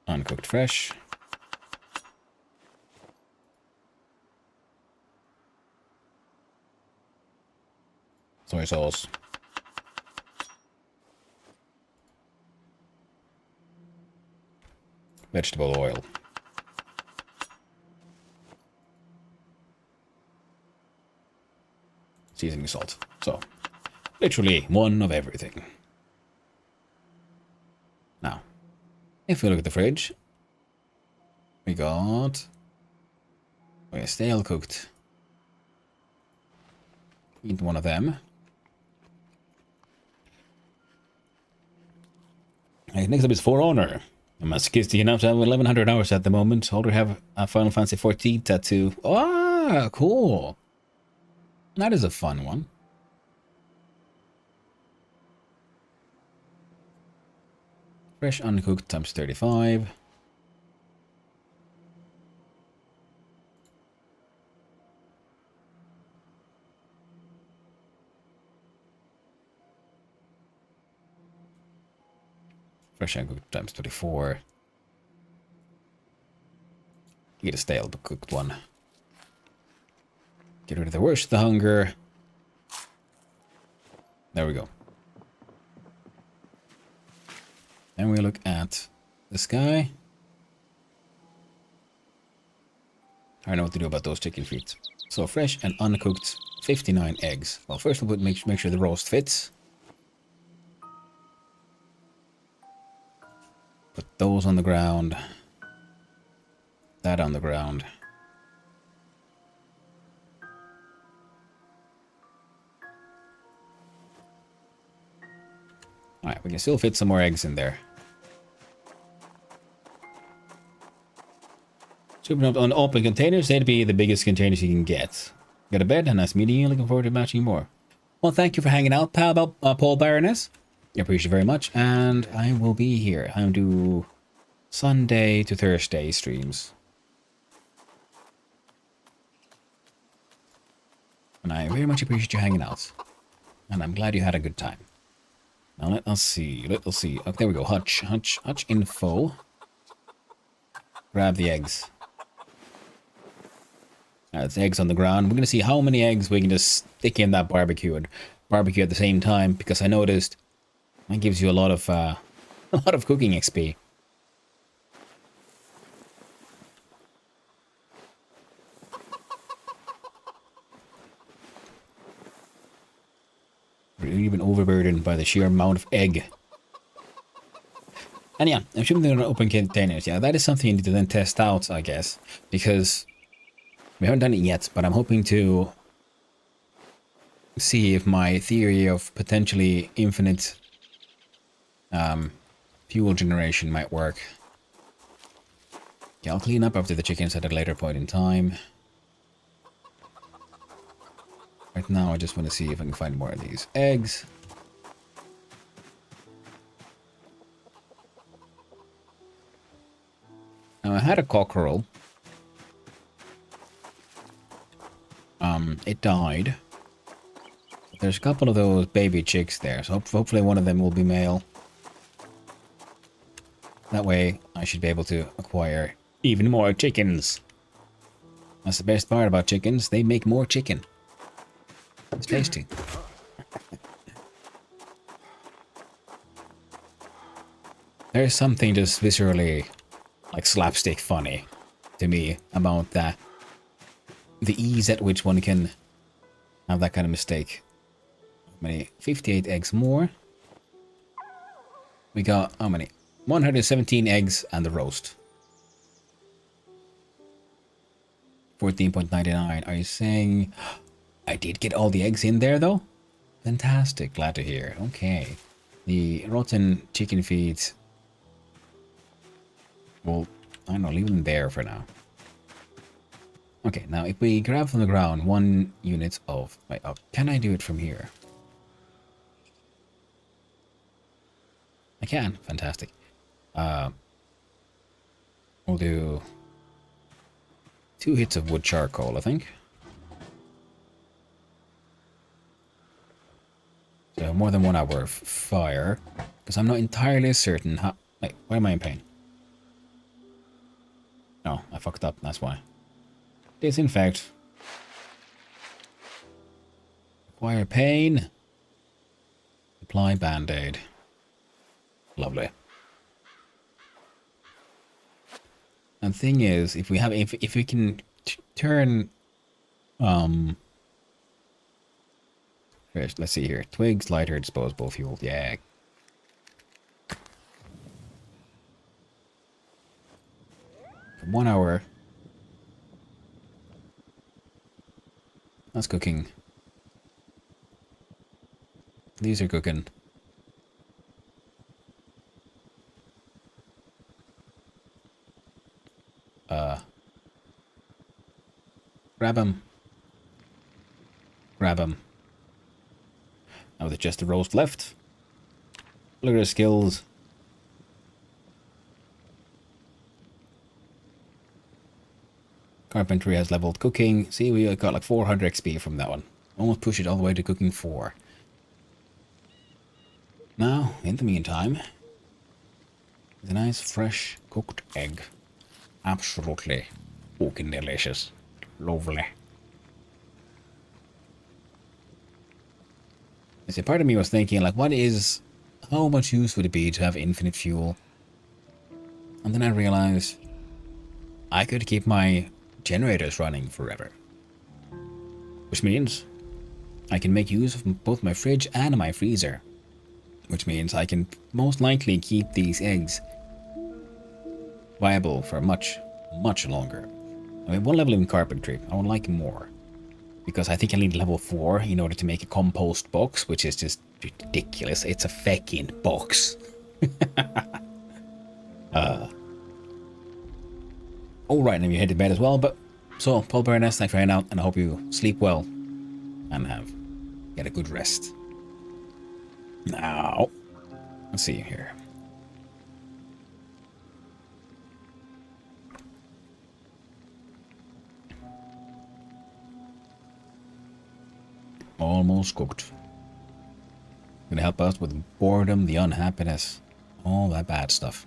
Uncooked fresh. Soy sauce. Vegetable oil. Seasoning salt. So, literally one of everything. Now, if we look at the fridge, we got Oh yeah, stale cooked. Eat one of them. Okay, next up is For Honor. I'm masochistic enough to have 1100 hours at the moment. Already have a Final Fantasy 14 tattoo. Ah, cool. That is a fun one. Fresh uncooked times 35. Fresh uncooked times 24. Get a stale but cooked one. Get rid of the worst, the hunger. There we go. Then we look at this guy. I don't know what to do about those chicken feet. So fresh and uncooked 59 eggs. Well, first we'll make sure the roast fits. Put those on the ground. That on the ground. Alright, we can still fit some more eggs in there. Super on open containers, they'd be the biggest containers you can get. Got a bed, and nice meeting you. Looking forward to matching more. Well, thank you for hanging out, pal, Paul Baroness. I appreciate it very much, and I will be here. I'll do Sunday to Thursday streams. And I very much appreciate you hanging out. And I'm glad you had a good time. Now let us see. Oh, there we go. Hutch info. Grab the eggs. There's eggs on the ground. We're going to see how many eggs we can just stick in that barbecue and barbecue at the same time, because I noticed that gives you a lot of cooking XP. We're even overburdened by the sheer amount of egg. And yeah, I'm shipping them in open containers. Yeah, that is something you need to then test out, I guess, because we haven't done it yet, but I'm hoping to see if my theory of potentially infinite fuel generation might work. Okay, I'll clean up after the chickens at a later point in time. Right now, I just want to see if I can find more of these eggs. Now, I had a cockerel. It died. There's a couple of those baby chicks there, so hopefully one of them will be male. That way, I should be able to acquire even more chickens. That's the best part about chickens, they make more chicken. It's tasty. There's something just viscerally, like, slapstick funny to me about that. The ease at which one can have that kind of mistake. How many? 58 eggs more. We got, how many? 117 eggs and the roast. 14.99. Are you saying I did get all the eggs in there though? Fantastic. Glad to hear. Okay. The rotten chicken feet. Well, I don't know, leave them there for now. Okay, now if we grab from the ground 1 unit of... Wait, oh, can I do it from here? I can. Fantastic. We'll do 2 hits of wood charcoal, I think. So more than 1 hour of fire. Because I'm not entirely certain how... Wait, why am I in pain? Oh, I fucked up, that's why. Disinfect. Acquire pain. Apply band-aid. Lovely. And the thing is, if we have, if we can turn, first, let's see here. Twigs, lighter, disposable fuel. Yeah. For 1 hour. That's cooking. These are cooking. Grab him. Grab him. Now there's just the roast left. Look at his skills. Carpentry has leveled cooking. See, we got like 400 XP from that one. Almost push it all the way to cooking 4. Now, in the meantime, there's a nice fresh cooked egg. Absolutely fucking delicious. Lovely. You see, part of me was thinking, like, how much use would it be to have infinite fuel? And then I realized I could keep my generators running forever. Which means I can make use of both my fridge and my freezer. Which means I can most likely keep these eggs viable for much, much longer. I mean, 1 level in carpentry. I would like more. Because I think I need level 4 in order to make a compost box, which is just ridiculous. It's a fucking box. Alright, now you head to bed as well, but... So, Paul Burness, thanks for hanging out, and I hope you sleep well. And get a good rest. Now... Let's see here. Almost cooked. Gonna help us with boredom, the unhappiness, all that bad stuff.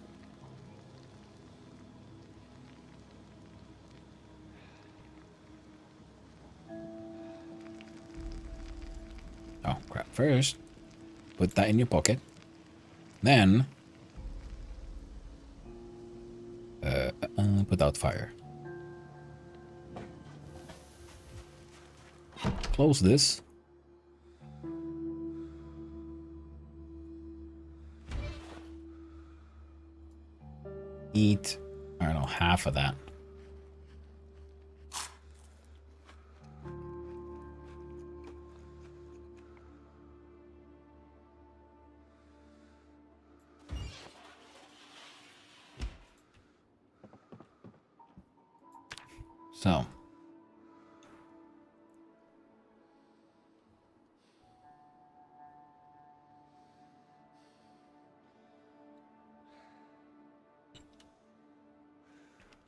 Oh crap, first put that in your pocket, then put out fire. Close this. Eat, I don't know, half of that. So.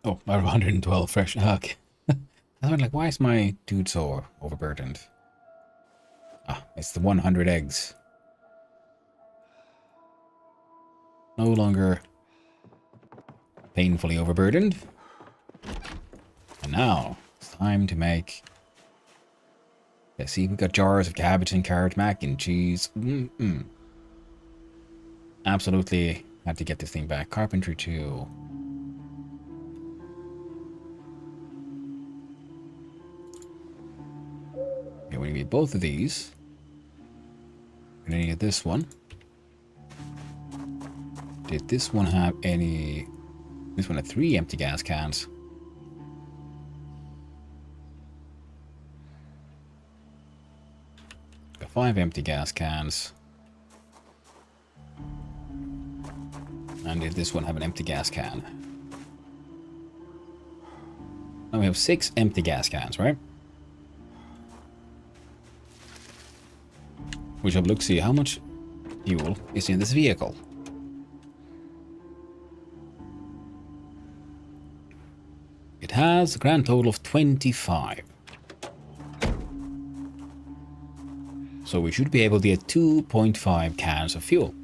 Oh, I have 112 fresh. Okay. I was like, why is my dude so overburdened? Ah, it's the 100 eggs. No longer painfully overburdened. And now it's time to make... Yeah, see, we got jars of cabbage and carrot mac and cheese. Absolutely had to get this thing back. Carpentry 2. Okay, we need both of these. We're gonna need this one. Did this one have any... This one had 3 empty gas cans. Got 5 empty gas cans. And did this one have an empty gas can? Now we have 6 empty gas cans, right? We shall look, see how much fuel is in this vehicle. It has a grand total of 25. So we should be able to get 2.5 cans of fuel.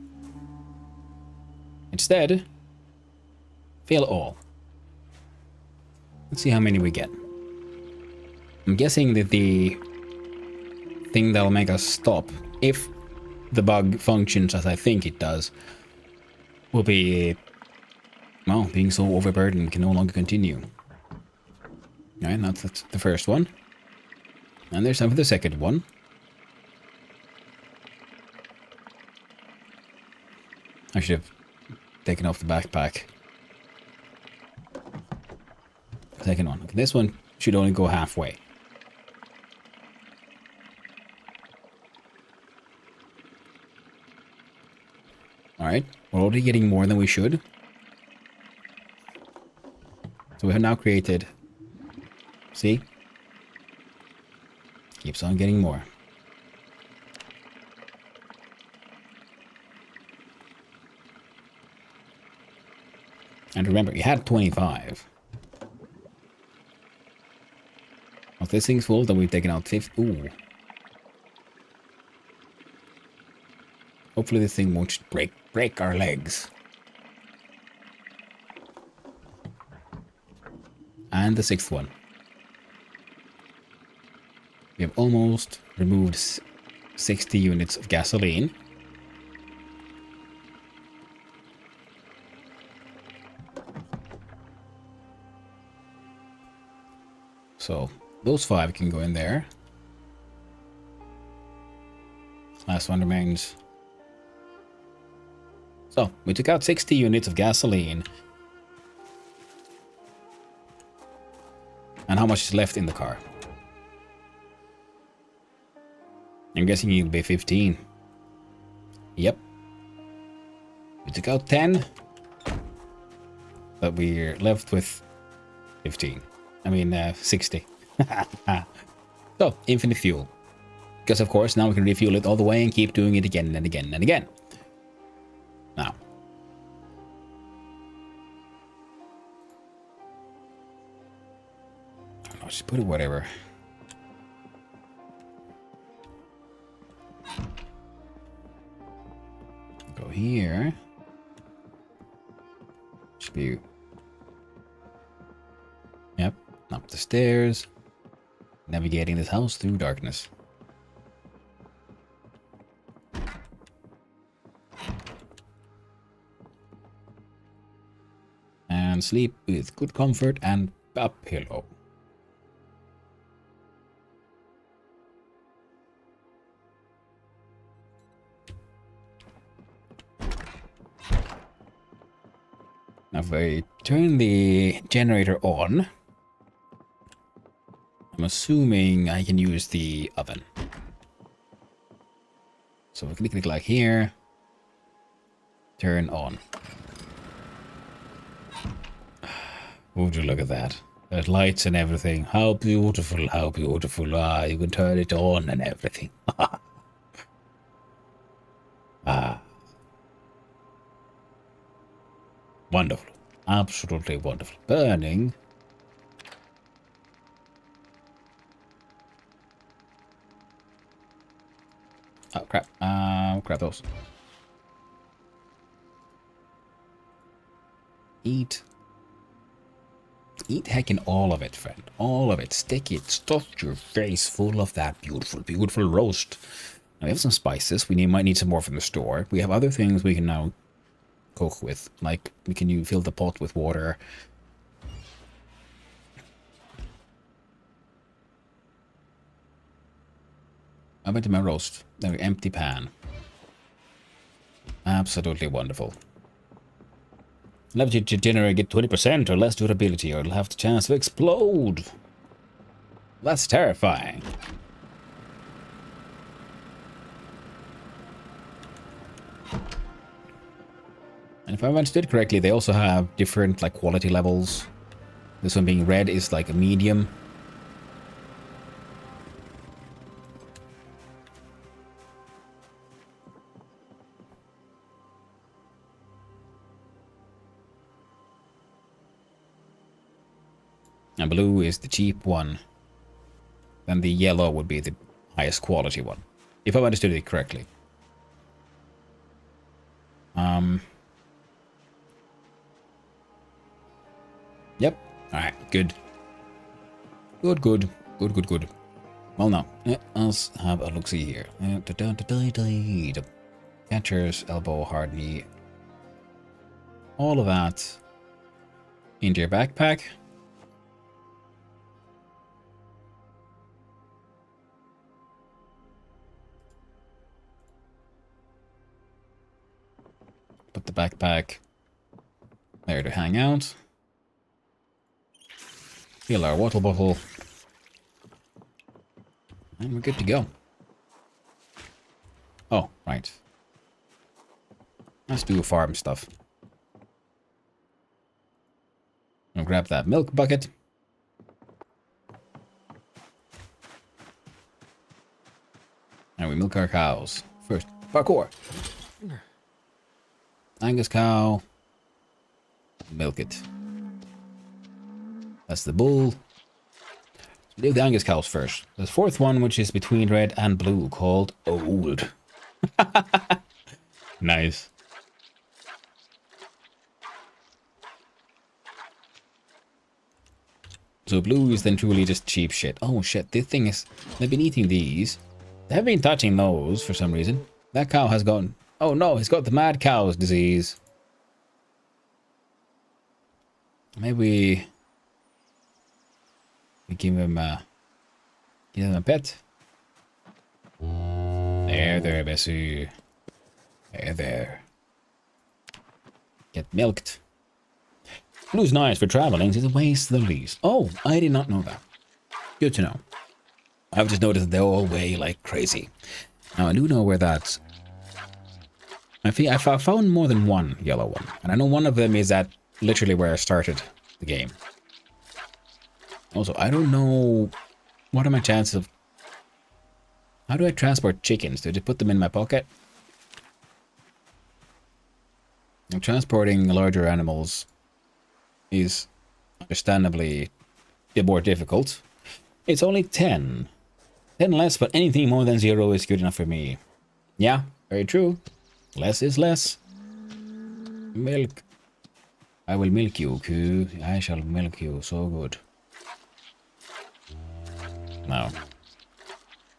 Instead, fill all. Let's see how many we get. I'm guessing that the thing that'll make us stop, if the bug functions as I think it does, will be, well, being so overburdened can no longer continue. Alright, that's the first one. And there's time for the second one. I should have taken off the backpack. Second one. Okay, this one should only go halfway. Alright, we're already getting more than we should. So we have now created... See? Keeps on getting more. And remember, you had 25. If this thing's full, then we've taken out 50. Ooh. Hopefully this thing won't just break our legs. And the 6th one. We have almost removed 60 units of gasoline. So those 5 can go in there. Last one remains. So we took out 60 units of gasoline. And how much is left in the car? I'm guessing it'll be 15. Yep. We took out 10. But we're left with 15. I mean, 60. So, infinite fuel. Because, of course, now we can refuel it all the way and keep doing it again and again and again. Now. I'll just put it whatever. Go here. Should be... Yep. Up the stairs. Navigating this house through darkness. And sleep with good comfort and a pillow. Now if I turn the generator on, I'm assuming I can use the oven. So we click like here, turn on. Would you look at that? There's lights and everything. How beautiful, how beautiful. Ah, you can turn it on and everything. Ah. Wonderful. Absolutely wonderful. Burning. Oh, crap. Grab those. Eat. Eat heckin' all of it, friend. All of it. Stick it. Stuff your face full of that beautiful, beautiful roast. Now we have some spices. We might need some more from the store. We have other things we can now cook with. Like, we can fill the pot with water. I went to my roast. There, empty pan. Absolutely wonderful. Let your generator get 20% or less durability, or it'll have the chance to explode. That's terrifying. And if I understood correctly, they also have different like quality levels. This one being red is like a medium. And blue is the cheap one. Then the yellow would be the highest quality one. If I understood it correctly. Yep. Alright, good. Good. Well, now, let's have a look-see here. Catcher's elbow, hard knee. All of that into your backpack. Put the backpack there to hang out. Fill our water bottle. And we're good to go. Oh, right. Let's do farm stuff. I'll grab that milk bucket. And we milk our cows. First, parkour. Angus cow. Milk it. That's the bull. Do the Angus cows first. The fourth one, which is between red and blue, called Old. Nice. So blue is then truly just cheap shit. Oh shit, this thing is... They've been eating these. They have been touching those for some reason. That cow has gone... Oh no, he's got the mad cow's disease. Maybe... we give him a pet. There, Bessie. There. Get milked. Blue's nice for traveling, it's a waste the least. Oh, I did not know that. Good to know. I've just noticed that they all weigh like crazy. Now I do know where that's... I found more than one yellow one. And I know one of them is at literally where I started the game. Also, I don't know... What are my chances of... How do I transport chickens? Do I just put them in my pocket? And transporting larger animals is understandably more difficult. It's only 10. 10 less, but anything more than 0 is good enough for me. Yeah, very true. Less is less. Milk. I will milk you, Q. I shall milk you so good. Now,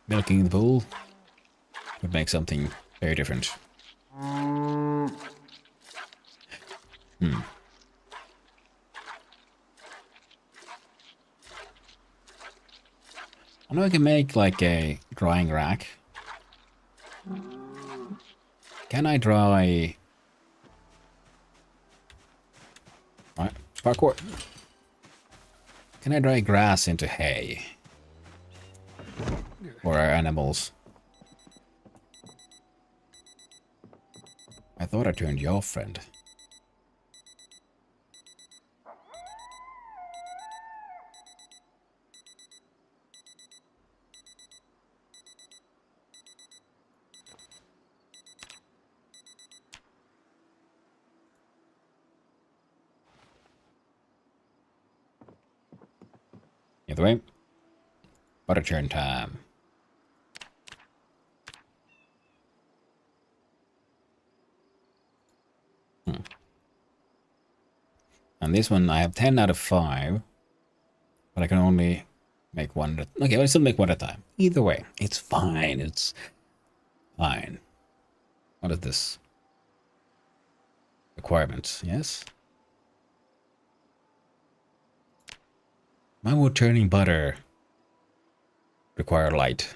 milking the bull would make something very different. I know I can make like a drying rack. Can I dry... Right, parkour. Can I dry grass into hay? For our animals? I thought I turned you off, friend. Either way, butter churn time. And this one, I have 10 out of 5, but I can only make one. Okay, I'll still make one at a time. Either way, it's fine. It's fine. What is this? Requirements, yes? My wood turning butter require light.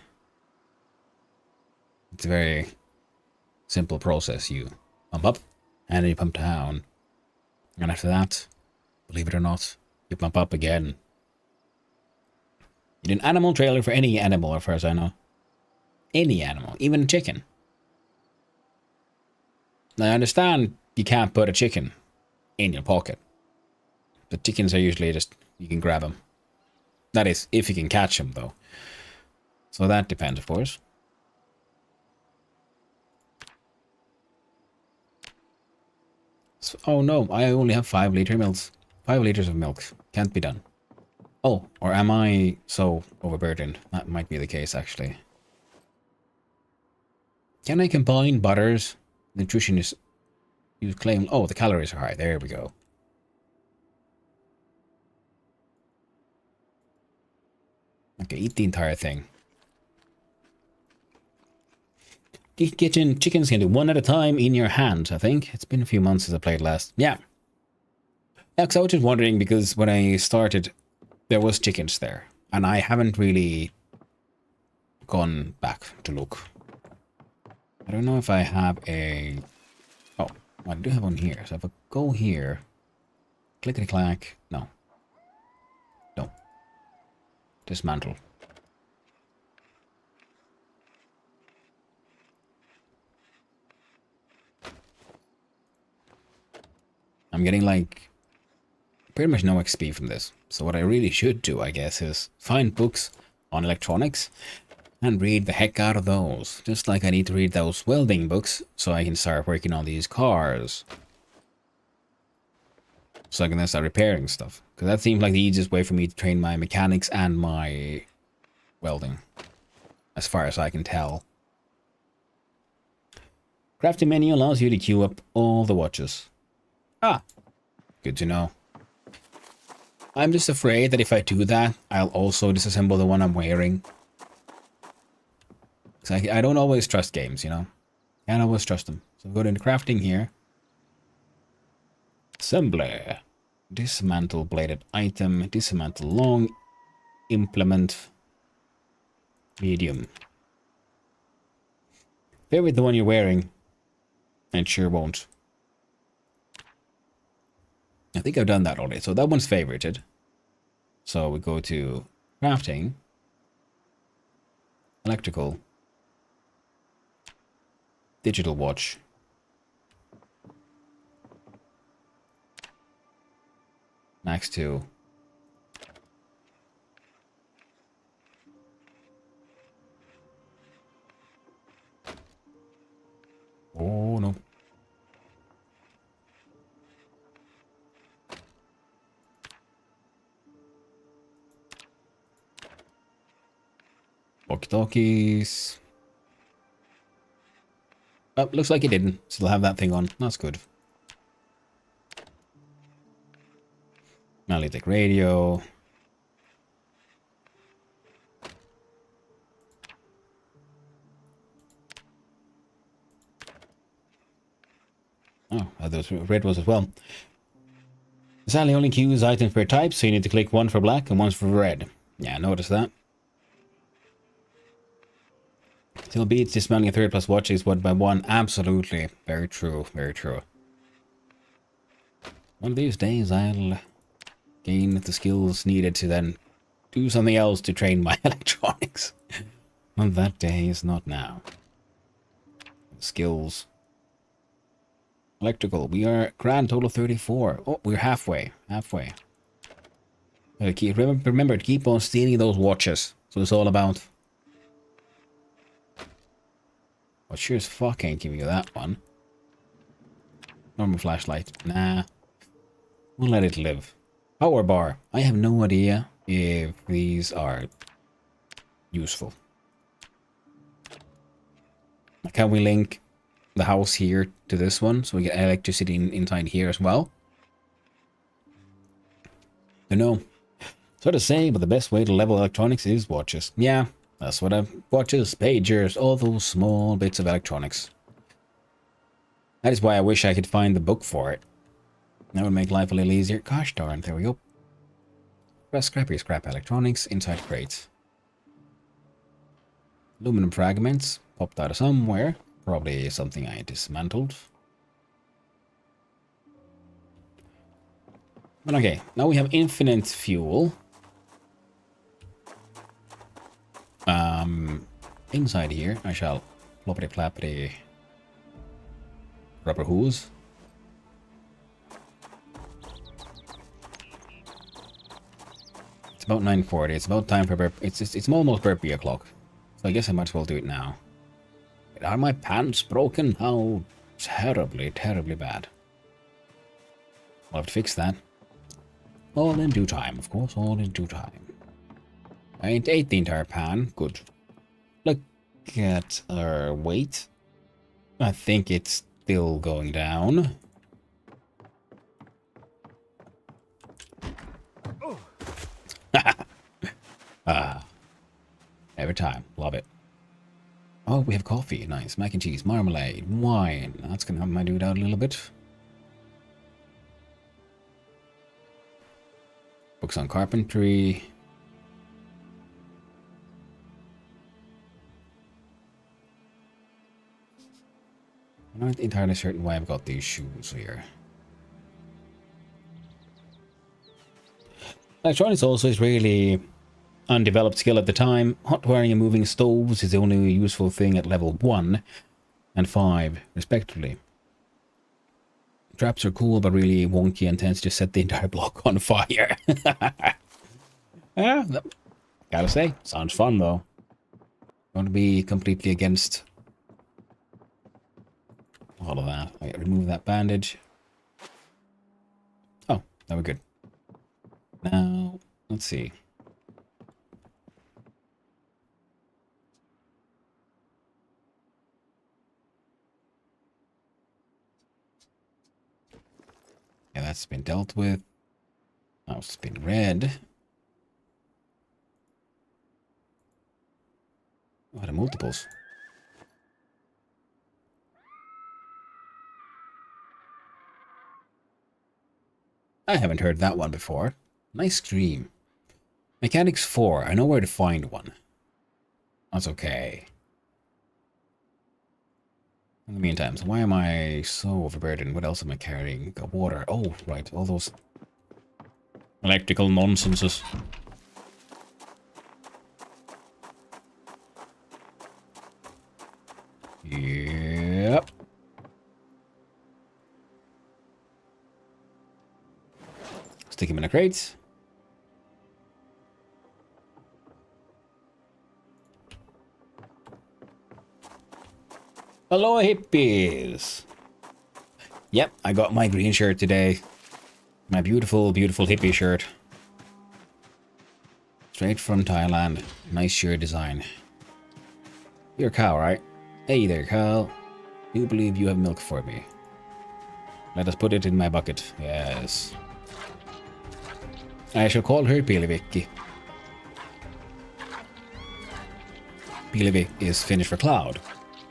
It's a very simple process. You pump up and then you pump down. And after that, believe it or not, you pump up again. You need an animal trailer for any animal, as far as I know. Any animal, even a chicken. Now, I understand you can't put a chicken in your pocket. The chickens are usually just, you can grab them. That is, if you can catch them, though. So that depends, of course. So, oh no, I only have 5 liter milks. 5 liters of milk. Can't be done. Oh, or am I so overburdened? That might be the case, actually. Can I combine butters? Nutritionist, you claim... Oh, the calories are high. There we go. Okay, eat the entire thing. Kitchen chickens can do one at a time in your hand, I think. It's been a few months since I played last. Yeah. Yeah, because I was just wondering, because when I started, there was chickens there. And I haven't really gone back to look. I don't know if I have a... Oh, I do have one here. So if I go here... Clickety-clack. No. No. Dismantle. I'm getting like pretty much no XP from this. So what I really should do, I guess, is find books on electronics and read the heck out of those. Just like I need to read those welding books so I can start working on these cars. So I can then start repairing stuff. Because that seems like the easiest way for me to train my mechanics and my welding. As far as I can tell. Crafting menu allows you to queue up all the watches. Ah, good to know. I'm just afraid that if I do that, I'll also disassemble the one I'm wearing. Because I don't always trust games, you know? Can't always trust them. So go into crafting here. Assembly. Dismantle bladed item. Dismantle long. Implement. Medium. Favorite the one you're wearing. And sure won't. I think I've done that already. So that one's favorited. So we go to crafting. Electrical. Digital watch. Max 2. Oh no. Walkie-talkies. Oh, looks like it didn't. Still have that thing on. That's good. Monolithic radio. Oh, those red ones as well. Sadly only queues items per type, so you need to click one for black and one for red. Yeah, notice that. Still beats dismounting a third plus watches one by one. Absolutely. Very true. Very true. One of these days I'll gain the skills needed to then do something else to train my electronics. And that day is not now. Skills. Electrical. We are grand total 34. Oh, we're halfway. Halfway. Remember to keep on stealing those watches. So it's all about. Well, sure as fuck ain't giving you that one. Normal flashlight. Nah. We'll let it live. Power bar. I have no idea if these are useful. Can we link the house here to this one so we get electricity inside here as well? I know. So to say, but the best way to level electronics is watches. Yeah, that's what watches, pagers, all those small bits of electronics. That is why I wish I could find the book for it. That would make life a little easier. Gosh darn, there we go. Press scrappy scrap electronics inside crates. Aluminum fragments popped out of somewhere. Probably something I dismantled. But okay, now we have infinite fuel. Inside here, I shall ploppity plappity rubber hose. It's about 9:40. It's about time for it's almost birthday o'clock. So I guess I might as well do it now. Are my pants broken? How terribly, terribly bad. I'll have to fix that. All in due time, of course. All in due time. I ain't ate the entire pan. Good. Look at our weight. I think it's still going down. Every time. Love it. Oh, we have coffee. Nice. Mac and cheese, marmalade, wine. That's going to help my dude out a little bit. Books on carpentry. I'm not entirely certain why I've got these shoes here. Electronics also is really undeveloped skill at the time. Hot wiring and moving stoves is the only useful thing at level 1 and 5, respectively. Traps are cool, but really wonky and tends to set the entire block on fire. Yeah, gotta say, sounds fun though. Don't be completely against all of that. I remove that bandage. Oh, now we're good. Now, let's see. Yeah, that's been dealt with. Now it's been read. What are multiples? I haven't heard that one before. Nice stream. Mechanics 4. I know where to find one. That's okay. In the meantime, so why am I so overburdened? What else am I carrying? Got water. Oh, right. All those electrical nonsenses. Yep. Stick him in a crate. Hello, hippies. Yep, I got my green shirt today. My beautiful, beautiful hippie shirt. Straight from Thailand. Nice shirt design. You're a cow, right? Hey there, cow. Do you believe you have milk for me? Let us put it in my bucket. Yes. I shall call her Pilvikki. Pilvi is Finnish for cloud.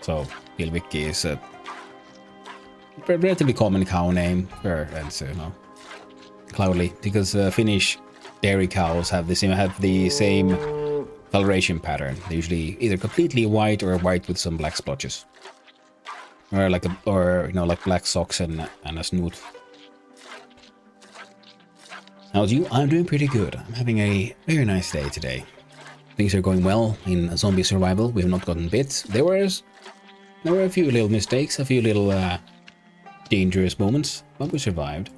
So, Pilvikki is a relatively common cow name for, you know, cloudly, because Finnish dairy cows have the same coloration pattern. They're usually either completely white or white with some black splotches, or like like black socks and a snoot. How's you? I'm doing pretty good. I'm having a very nice day today. Things are going well in zombie survival. We have not gotten bit. There were a few little mistakes, a few little dangerous moments, but we survived.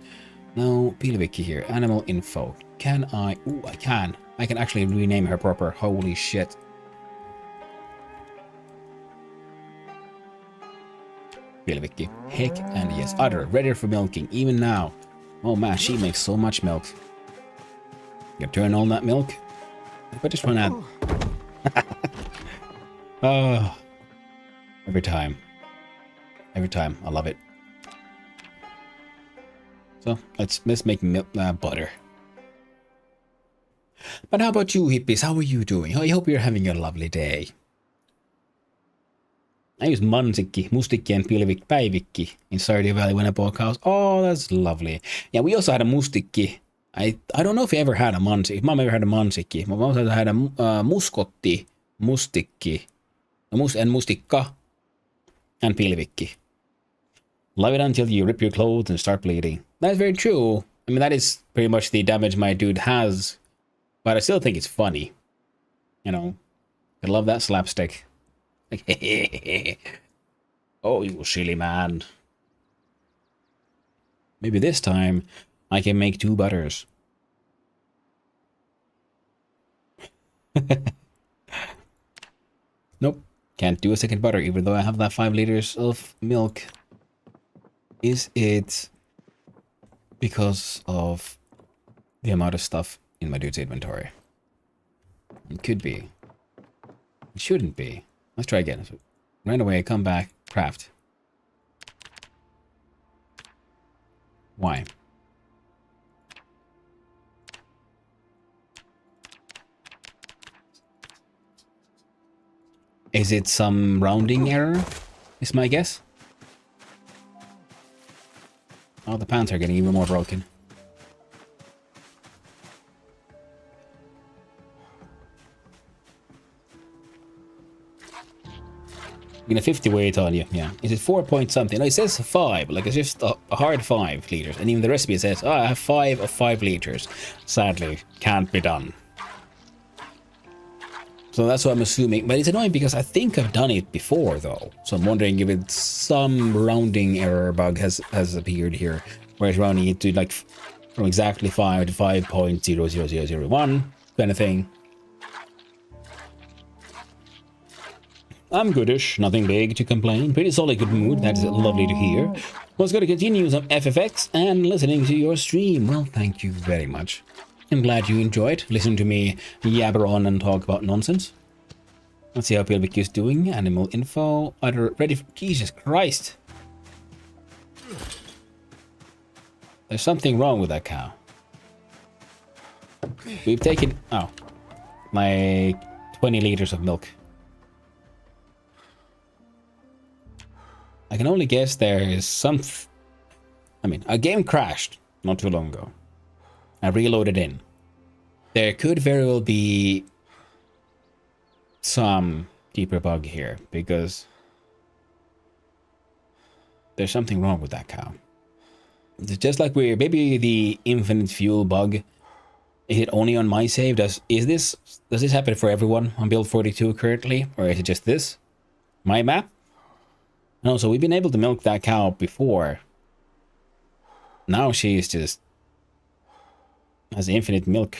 Now, Pilvikki here. Animal info. Can I? Ooh, I can. I can actually rename her proper. Holy shit. Pilvikki. Heck and yes. Udder. Ready for milking. Even now. Oh man, she makes so much milk. You turn on that milk. But just run out. Oh. Every time. Every time. I love it. So let's make milk, butter. But how about you, hippies? How are you doing? I hope you're having a lovely day. I use mansikki, mustikki, and päivikki in Stardew Valley when I bought cows. Oh, that's lovely. Yeah, we also had a mustikki. I don't know if you ever had a mansikki. Mom ever had a mansikki. My mom had a muskotti, mustikki, and mustikka, and pilvikki. Love it until you rip your clothes and start bleeding. That's very true. I mean, that is pretty much the damage my dude has. But I still think it's funny. You know, I love that slapstick. Oh, you silly man. Maybe this time I can make 2 butters. Nope. Can't do a second butter even though I have that 5 liters of milk. Is it because of the amount of stuff in my dude's inventory? It could be. It shouldn't be. Let's try again. Run away, come back, craft. Why? Is it some rounding error? Is my guess. Oh, the pants are getting even more broken. I'm gonna 50 weight on you, yeah. Is it 4 point something? No, it says 5, like it's just a hard 5 liters. And even the recipe says, oh, I have 5 of 5 liters. Sadly, can't be done. So that's what I'm assuming. But it's annoying because I think I've done it before, though. So I'm wondering if it's some rounding error bug has appeared here, where it's rounding it to like from exactly 5 to 5.00001 kind of thing. I'm goodish, nothing big to complain. Pretty solid good mood, that's lovely to hear. Was going to continue some FFX and listening to your stream. Well, thank you very much. I'm glad you enjoyed listening to me yabber on and talk about nonsense. Let's see how PLBQ is doing. Animal info. Either ready for... Jesus Christ. There's something wrong with that cow. We've taken... Oh. Like 20 liters of milk. I can only guess there is some... I mean, a game crashed not too long ago. I reloaded in. There could very well be some deeper bug here because there's something wrong with that cow. It's just like we're maybe the infinite fuel bug. Is it only on my save? Does this happen for everyone on build 42 currently, or is it just this? My map? No, so we've been able to milk that cow before. Now she's just has infinite milk.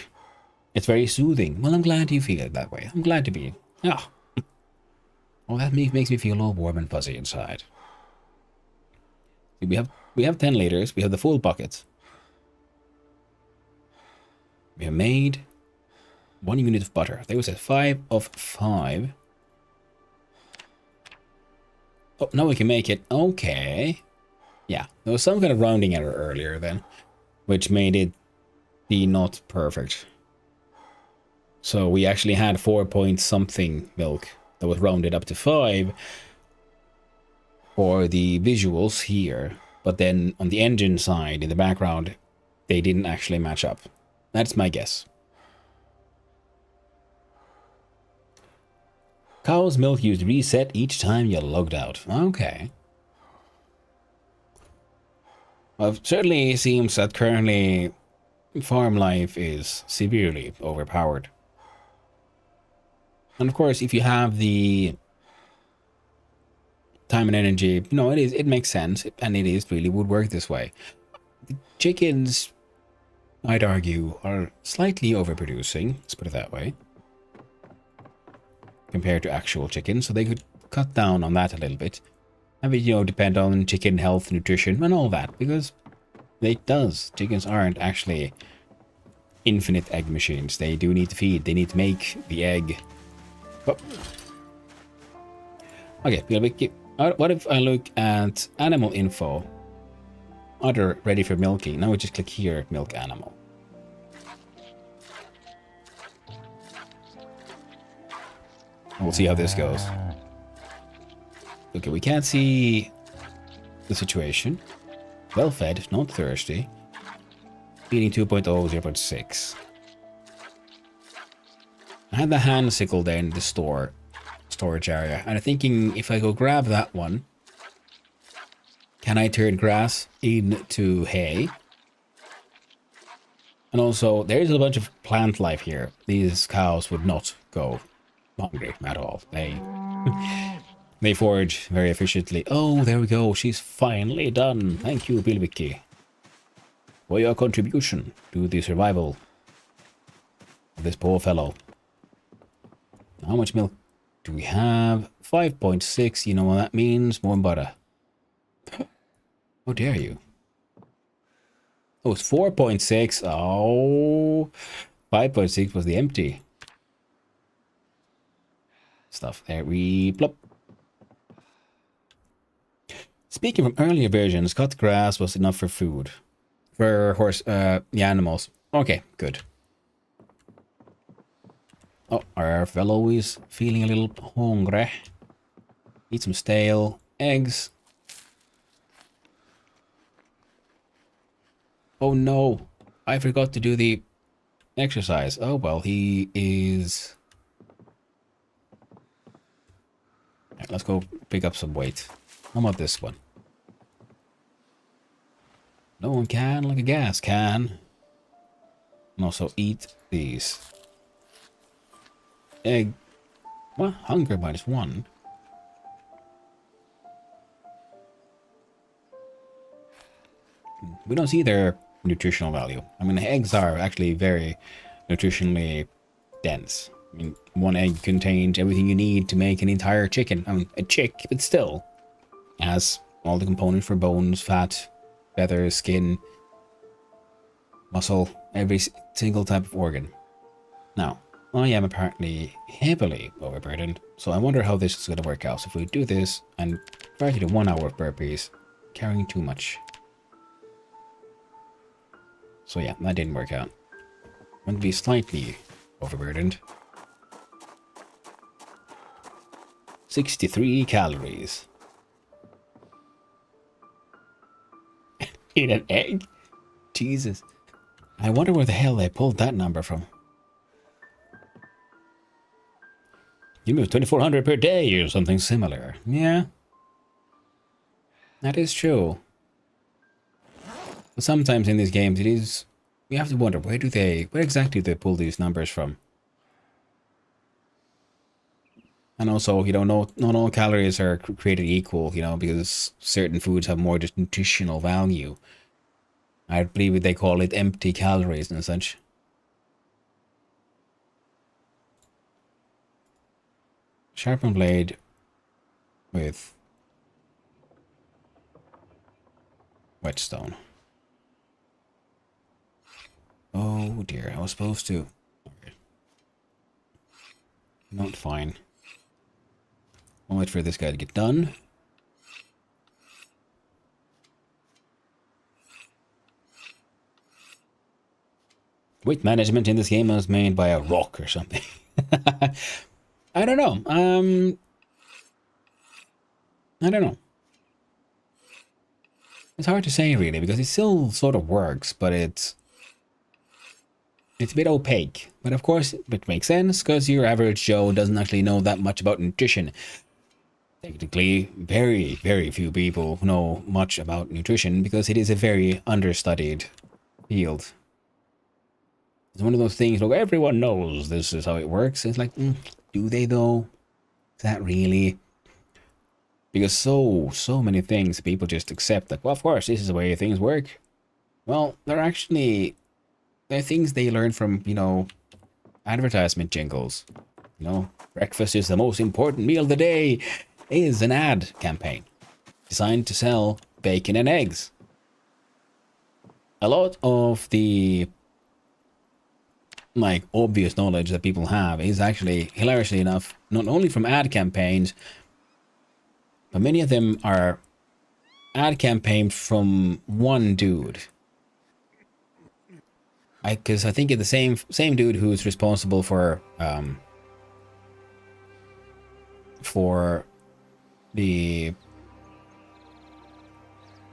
It's very soothing. Well, I'm glad you feel it that way. I'm glad to be. Ah. Oh, that makes me feel all warm and fuzzy inside. We have 10 liters. We have the full bucket. We have made 1 unit of butter. There was a 5 of 5. Oh, now we can make it. Okay. Yeah, there was some kind of rounding error earlier then, which made it be not perfect. So we actually had 4 point something milk that was rounded up to 5 for the visuals here. But then on the engine side, in the background, they didn't actually match up. That's my guess. Cow's milk used reset each time you logged out. Okay. Well, it certainly seems that currently farm life is severely overpowered. And of course, if you have the time and energy, no, it makes sense, and it really would work this way. The chickens, I'd argue, are slightly overproducing, let's put it that way, compared to actual chickens, so they could cut down on that a little bit. I mean, you know, depend on chicken health, nutrition, and all that, because it does. Chickens aren't actually infinite egg machines. They do need to feed. They need to make the egg. Oh. Okay, what if I look at animal info? Other ready for milking. Now we just click here, milk animal. We'll see how this goes. Okay, we can't see the situation. Well fed, not thirsty. Eating 2.0, 0.6. I had the hand sickle there in the storage area, and I'm thinking if I go grab that one, can I turn grass into hay? And also, there is a bunch of plant life here. These cows would not go hungry at all. They forage very efficiently. Oh, there we go. She's finally done. Thank you, Bilbiki, for your contribution to the survival of this poor fellow. How much milk do we have? 5.6. You know what that means? More butter. How dare you? Oh, it's 4.6. Oh, 5.6 was the empty stuff. There we plop. Speaking from earlier versions, cut grass was enough for food. For the animals. Okay, good. Oh, our fellow is feeling a little hungry. Eat some stale eggs. Oh no, I forgot to do the exercise. Oh well, he is... Right, let's go pick up some weight. How about this one? No one can like a gas can. And also eat these. Egg Well, hunger -1. We don't see their nutritional value. I mean, eggs are actually very nutritionally dense. I mean, one egg contains everything you need to make an entire chicken. I mean, a chick, but still has all the components for bones, fat, feathers, skin, muscle, every single type of organ. Now, I am apparently heavily overburdened, so I wonder how this is going to work out. So if we do this and try to do 1 hour of burpees, carrying too much. So yeah, that didn't work out. I'm going to be slightly overburdened. 63 calories. In an egg? Jesus. I wonder where the hell they pulled that number from. You move 2,400 per day or something similar. Yeah. That is true. But sometimes in these games it is... We have to wonder, where exactly do they pull these numbers from? And also, you know, not all calories are created equal, you know, because certain foods have more just nutritional value. I believe they call it empty calories and such. Sharpened blade with whetstone. Oh dear, I was supposed to. Not fine. I'll wait for this guy to get done. Weight management in this game was made by a rock or something. I don't know. I don't know. It's hard to say really, because it still sort of works, but it's a bit opaque. But of course, it makes sense, because your average Joe doesn't actually know that much about nutrition. Technically, very, very few people know much about nutrition, because it is a very understudied field. It's one of those things, look, everyone knows this is how it works. It's like, do they though? Is that really? Because so many things people just accept that, well, of course, this is the way things work. Well, they're things they learn from, you know, advertisement jingles. You know, breakfast is the most important meal of the day is an ad campaign designed to sell bacon and eggs. A lot of the like obvious knowledge that people have is actually, hilariously enough, not only from ad campaigns, but many of them are ad campaigns from one dude. Because I think it's the same dude who's responsible for the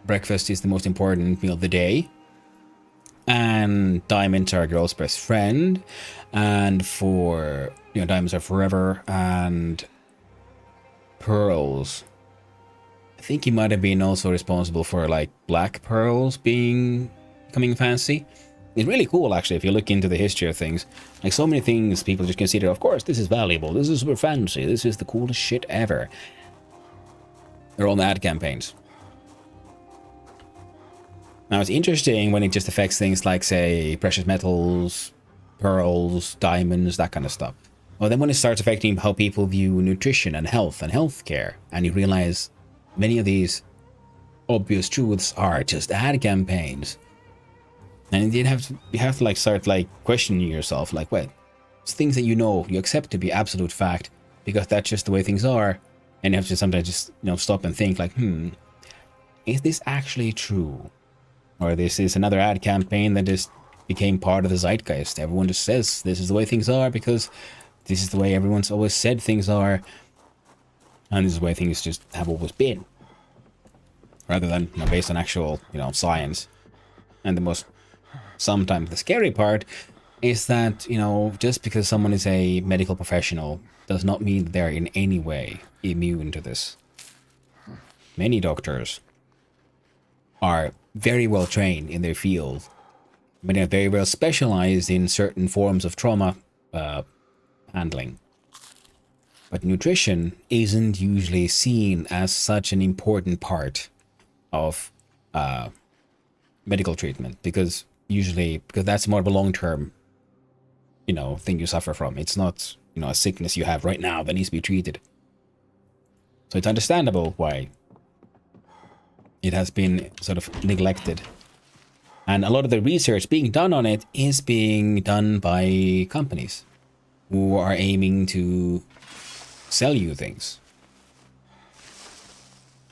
breakfast is the most important meal of the day, and diamonds are a girl's best friend, and for, you know, diamonds are forever, and pearls. I think he might have been also responsible for like black pearls becoming fancy. It's really cool actually if you look into the history of things. Like so many things people just consider, of course, this is valuable, this is super fancy, this is the coolest shit ever. They're all ad campaigns. Now it's interesting when it just affects things like, say, precious metals, pearls, diamonds, that kind of stuff. Well, then when it starts affecting how people view nutrition and healthcare, and you realize many of these obvious truths are just ad campaigns. And you have to like start like questioning yourself, like, well, it's things that you know, you accept to be absolute fact because that's just the way things are, and you have to sometimes just, you know, stop and think like, is this actually true? Or this is another ad campaign that just became part of the zeitgeist. Everyone just says this is the way things are because this is the way everyone's always said things are, and this is the way things just have always been, rather than, you know, based on actual, you know, science. And sometimes the scary part is that, you know, just because someone is a medical professional does not mean that they're in any way immune to this. Many doctors are very well trained in their field. Many are very well specialized in certain forms of trauma handling. But nutrition isn't usually seen as such an important part of medical treatment, because that's more of a long-term, thing you suffer from. It's not, a sickness you have right now that needs to be treated. So it's understandable why it has been sort of neglected. And a lot of the research being done on it is being done by companies who are aiming to sell you things.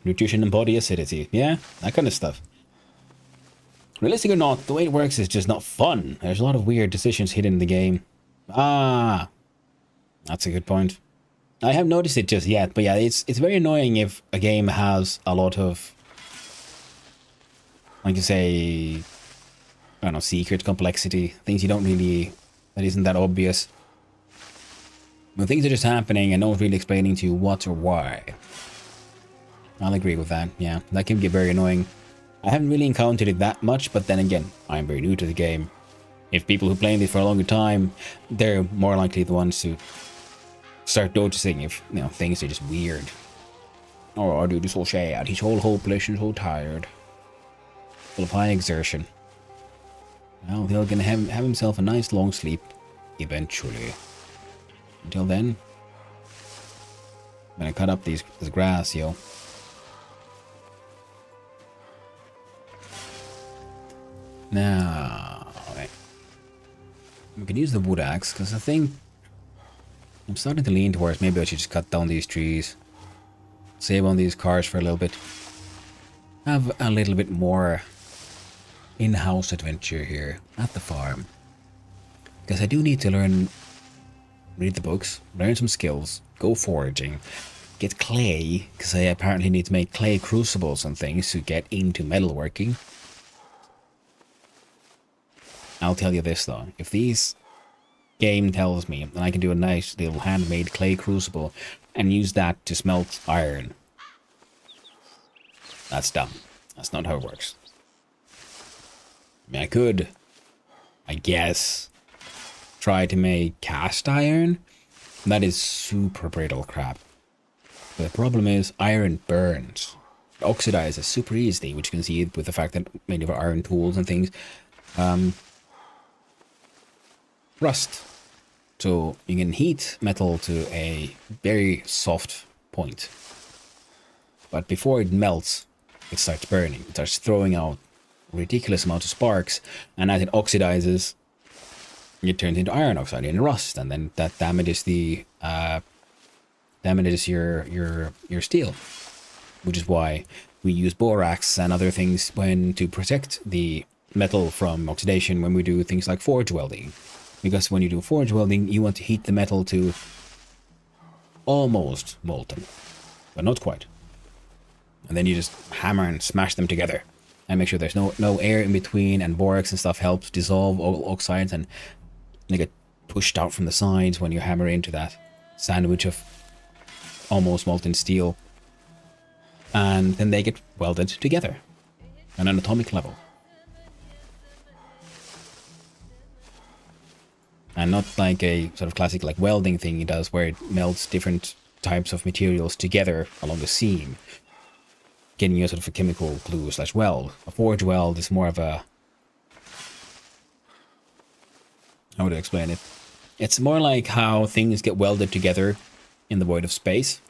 Nutrition and body acidity. Yeah, that kind of stuff. Realistic or not, the way it works is just not fun. There's a lot of weird decisions hidden in the game. Ah, that's a good point. I haven't noticed it just yet, but yeah, it's very annoying if a game has a lot of, like you say, I don't know, secret complexity, things you don't really, that isn't that obvious. When things are just happening and no one's really explaining to you what or why. I'll agree with that, yeah. That can get very annoying. I haven't really encountered it that much, but then again, I'm very new to the game. If people who play this for a longer time, they're more likely the ones to start noticing if, things are just weird. Oh, dude is so sad. He's all hopeless and so tired. Full of high exertion. Well, he'll gonna have himself a nice long sleep eventually. Until then, I'm gonna cut up this grass, yo. Now, we can use the wood axe, because I think I'm starting to lean towards maybe I should just cut down these trees. Save on these cars for a little bit. Have a little bit more in-house adventure here at the farm. Because I do need to read the books, learn some skills, go foraging, get clay, because I apparently need to make clay crucibles and things to get into metalworking. I'll tell you this though, if this game tells me that I can do a nice little handmade clay crucible and use that to smelt iron, that's dumb. That's not how it works. I mean, I could, I guess, try to make cast iron. That is super brittle crap. But the problem is iron burns. It oxidizes super easily, which you can see with the fact that many of our iron tools and things rust. So you can heat metal to a very soft point. But before it melts, it starts burning. It starts throwing out ridiculous amounts of sparks, and as it oxidizes, it turns into iron oxide and rust, and then that damages the your steel, which is why we use borax and other things to protect the metal from oxidation when we do things like forge welding. Because when you do forge welding, you want to heat the metal to almost molten, but not quite. And then you just hammer and smash them together and make sure there's no air in between, and borax and stuff helps dissolve all oxides, and they get pushed out from the sides when you hammer into that sandwich of almost molten steel. And then they get welded together on an atomic level. And not like a sort of classic like welding thing it does, where it melts different types of materials together along the seam, getting you a sort of a chemical glue / weld. A forge weld is more of a... how would I explain it? It's more like how things get welded together in the void of space.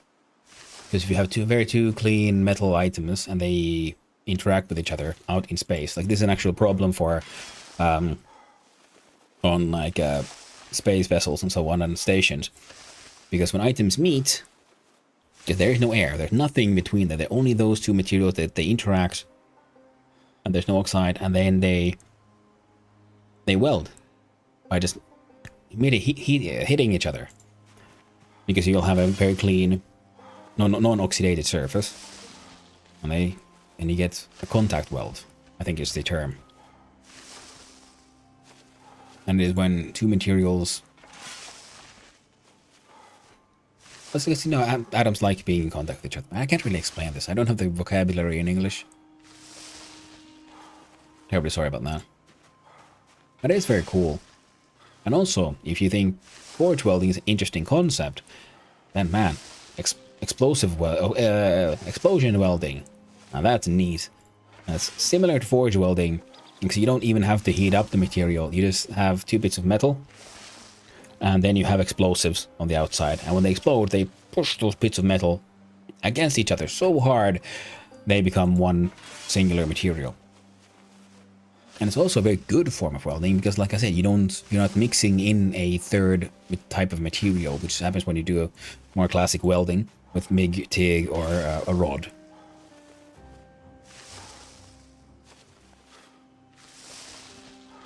Because if you have two clean metal items and they interact with each other out in space, like this is an actual problem for on like space vessels and so on and stations, because when items meet, there is no air, there's nothing between them, they're only those two materials that they interact, and there's no oxide, and then they weld by just hitting each other, because you'll have a very clean non-oxidated surface, and you get a contact weld, I think is the term. And it is when two materials... atoms like being in contact with each other. I can't really explain this. I don't have the vocabulary in English. Terribly sorry about that. But it is very cool. And also, if you think forge welding is an interesting concept, Then man, explosion welding. Now that's neat. That's similar to forge welding, because you don't even have to heat up the material. You just have 2 bits of metal, and then you have explosives on the outside. And when they explode, they push those bits of metal against each other so hard, they become one singular material. And it's also a very good form of welding, because like I said, you're not mixing in a third type of material, which happens when you do a more classic welding with MIG, TIG, or a rod.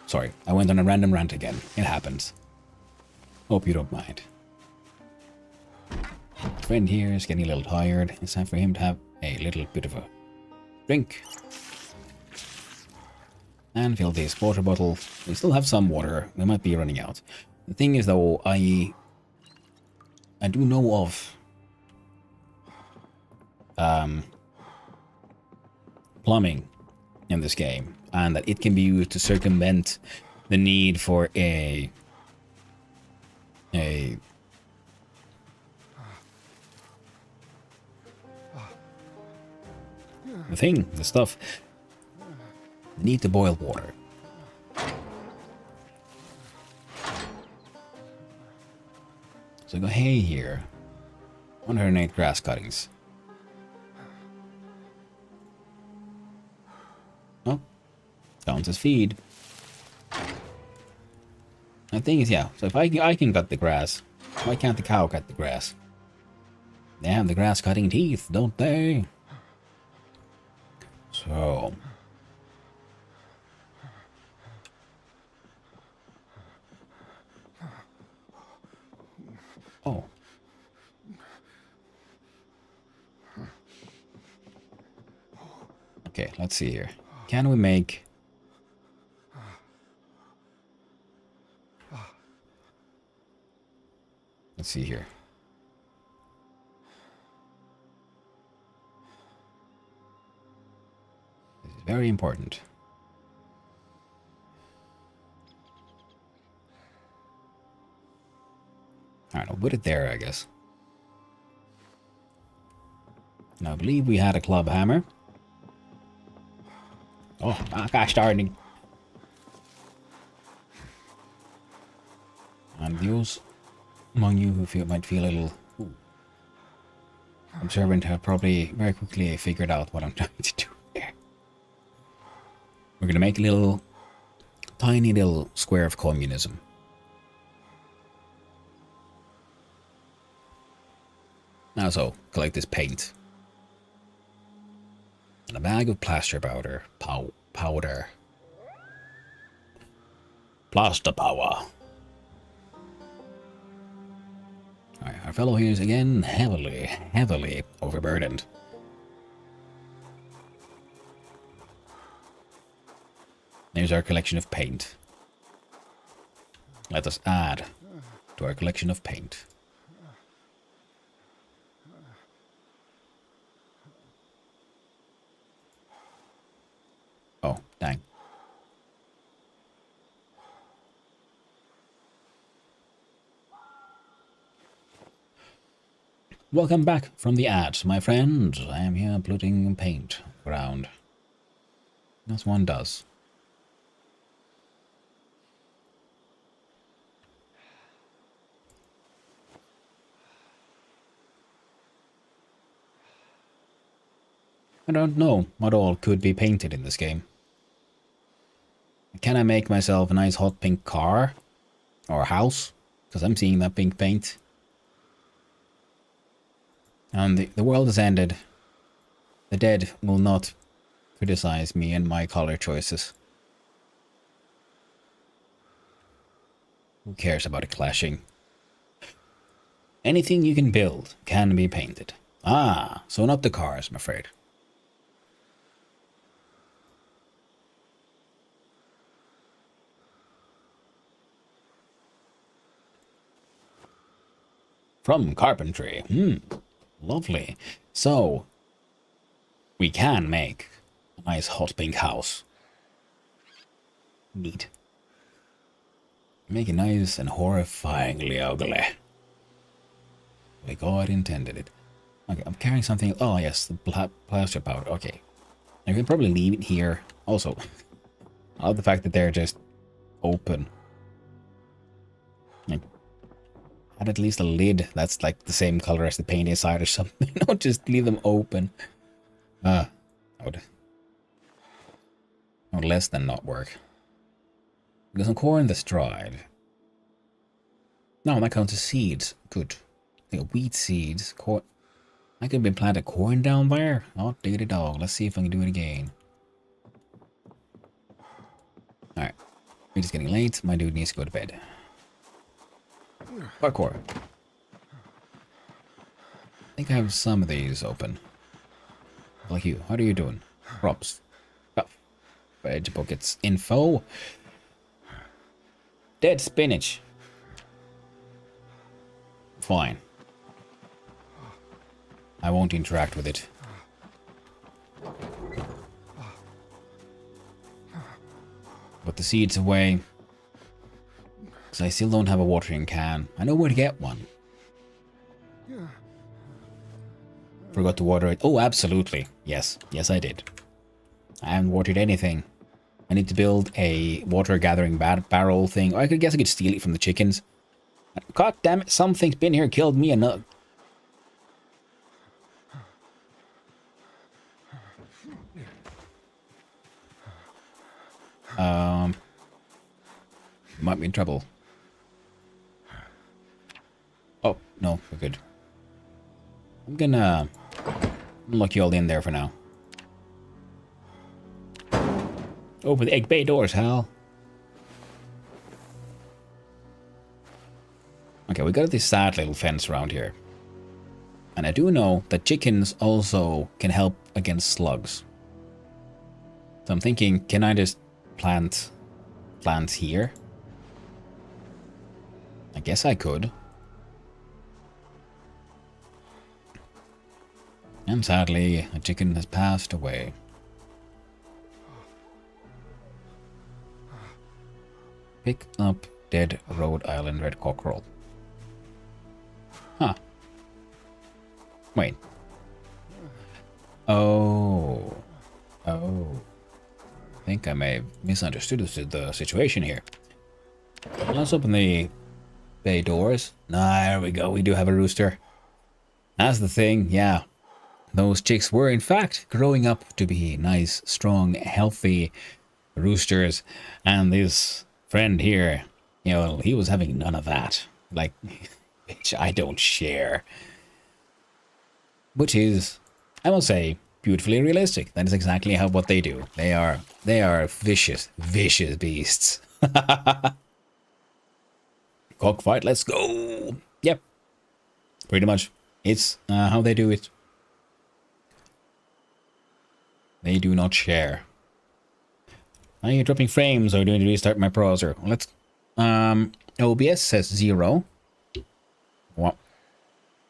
Sorry, I went on a random rant again. It happens. Hope you don't mind. Friend here is getting a little tired. It's time for him to have a little bit of a drink. And fill this water bottle. We still have some water. We might be running out. The thing is though, I do know of plumbing in this game, and that it can be used to circumvent the need for the stuff. Need to boil water. So I go hay here. 108 grass cuttings. Oh, counts as feed. The thing is, yeah, so if I can cut the grass, why can't the cow cut the grass? They have the grass cutting teeth, don't they? So... oh. Okay, let's see here. Can we make... let's see here. This is very important. Alright, I'll put it there, I guess. Now, I believe we had a club hammer. Oh, gosh darn. And those among you who might feel a little observant have probably very quickly figured out what I'm trying to do here. We're going to make a little, tiny little square of communism. Now so, collect this paint. And a bag of plaster powder. Powder. Plaster power. Alright, our fellow here is again heavily overburdened. There's our collection of paint. Let us add to our collection of paint. Oh, dang. Welcome back from the ad, my friend. I am here putting paint around. As one does. I don't know what all could be painted in this game. Can I make myself a nice hot pink car? Or house? Because I'm seeing that pink paint. And the world has ended. The dead will not criticize me and my color choices. Who cares about it clashing? Anything you can build can be painted. Ah, so not the cars, I'm afraid. From carpentry. Lovely. So, we can make a nice hot pink house. Neat. Make it nice and horrifyingly ugly. Like God intended it. Okay, I'm carrying something. Oh, yes, the plaster powder. Okay. I can probably leave it here. Also, I love the fact that they're just open. Like, add at least a lid that's like the same color as the paint inside or something. Don't just leave them open. That would less than not work. Because some corn that's dried. No, that counts as seeds. Good. I think wheat seeds. Corn. I could have been planted corn down there. Oh, diggity dog. Let's see if I can do it again. Alright. It's getting late. My dude needs to go to bed. Parkour. I think I have some of these open. Like you. How are you doing? Props. Stuff. Veg buckets. Info. Dead spinach. Fine. I won't interact with it. Put the seeds away. Because I still don't have a watering can. I know where to get one. Forgot to water it. Oh, absolutely. Yes. Yes, I did. I haven't watered anything. I need to build a water gathering barrel thing. Or I guess I could steal it from the chickens. God damn it, something's been here, killed me enough. Might be in trouble. Oh, no, we're good. I'm gonna lock you all in there for now. Open the egg bay doors, Hal. Okay, we got this sad little fence around here. And I do know that chickens also can help against slugs. So I'm thinking, can I just plant plants here? I guess I could. And sadly, a chicken has passed away. Pick up dead Rhode Island red cockerel. Huh. Wait. Oh. Oh. I think I may have misunderstood the situation here. Let's open the bay doors. There we go. We do have a rooster. That's the thing. Yeah. Those chicks were, in fact, growing up to be nice, strong, healthy roosters. And this friend here, you know, he was having none of that. Like, which I don't share. Which is, I will say, beautifully realistic. That is exactly what they do. They are vicious, vicious beasts. Cockfight, let's go. Yep. Pretty much. It's how they do it. They do not share. Are you dropping frames or do you need to restart my browser? Let's OBS says 0. What?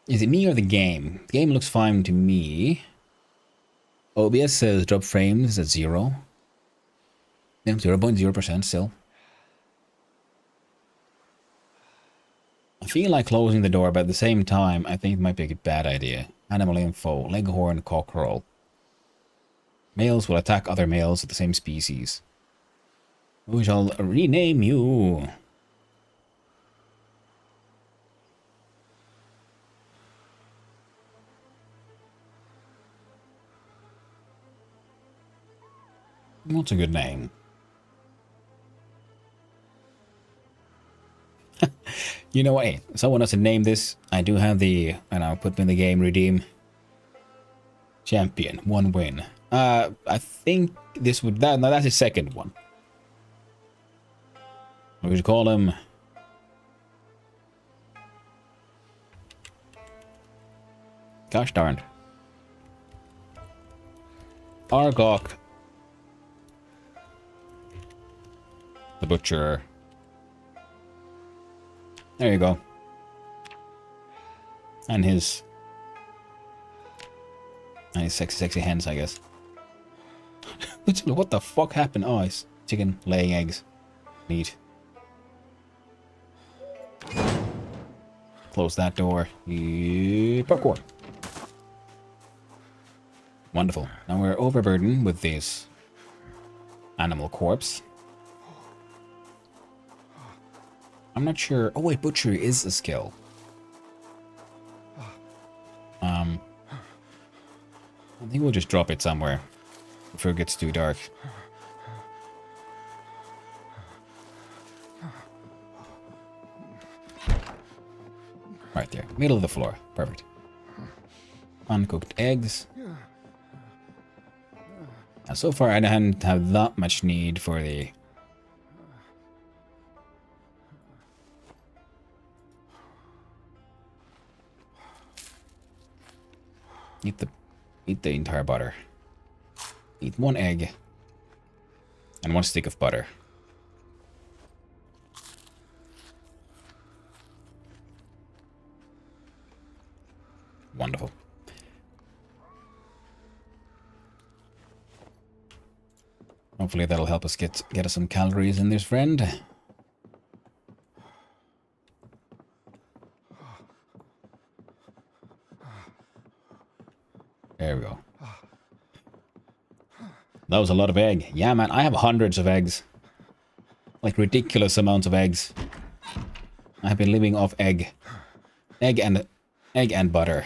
Is it me or the game? The game looks fine to me. OBS says drop frames at 0. Yeah, 0.0% still. I feel like closing the door, but at the same time, I think it might be a bad idea. Animal info, leghorn cockerel. Males will attack other males of the same species. We shall rename you. What's a good name? You know what? Hey, someone has to name this. I do have the, and I'll put me in the game, redeem. Champion, 1 win. I think this would, no, that's his second one. We should call him. Gosh darn. Argok. The Butcher. There you go. And his sexy hens, I guess. What the fuck happened? Oh, it's chicken laying eggs. Neat. Close that door. Parkour. Wonderful. Now we're overburdened with this animal corpse. I'm not sure. Oh wait, butchery is a skill. I think we'll just drop it somewhere before it gets too dark. Right there, middle of the floor. Perfect. Uncooked eggs. Now, so far I didn't have that much need for the... Eat the entire butter. Eat 1 egg. And 1 stick of butter. Wonderful. Hopefully that'll help us get us some calories in this, friend. There we go. That was a lot of egg. Yeah, man, I have hundreds of eggs. Like ridiculous amounts of eggs. I have been living off egg and butter.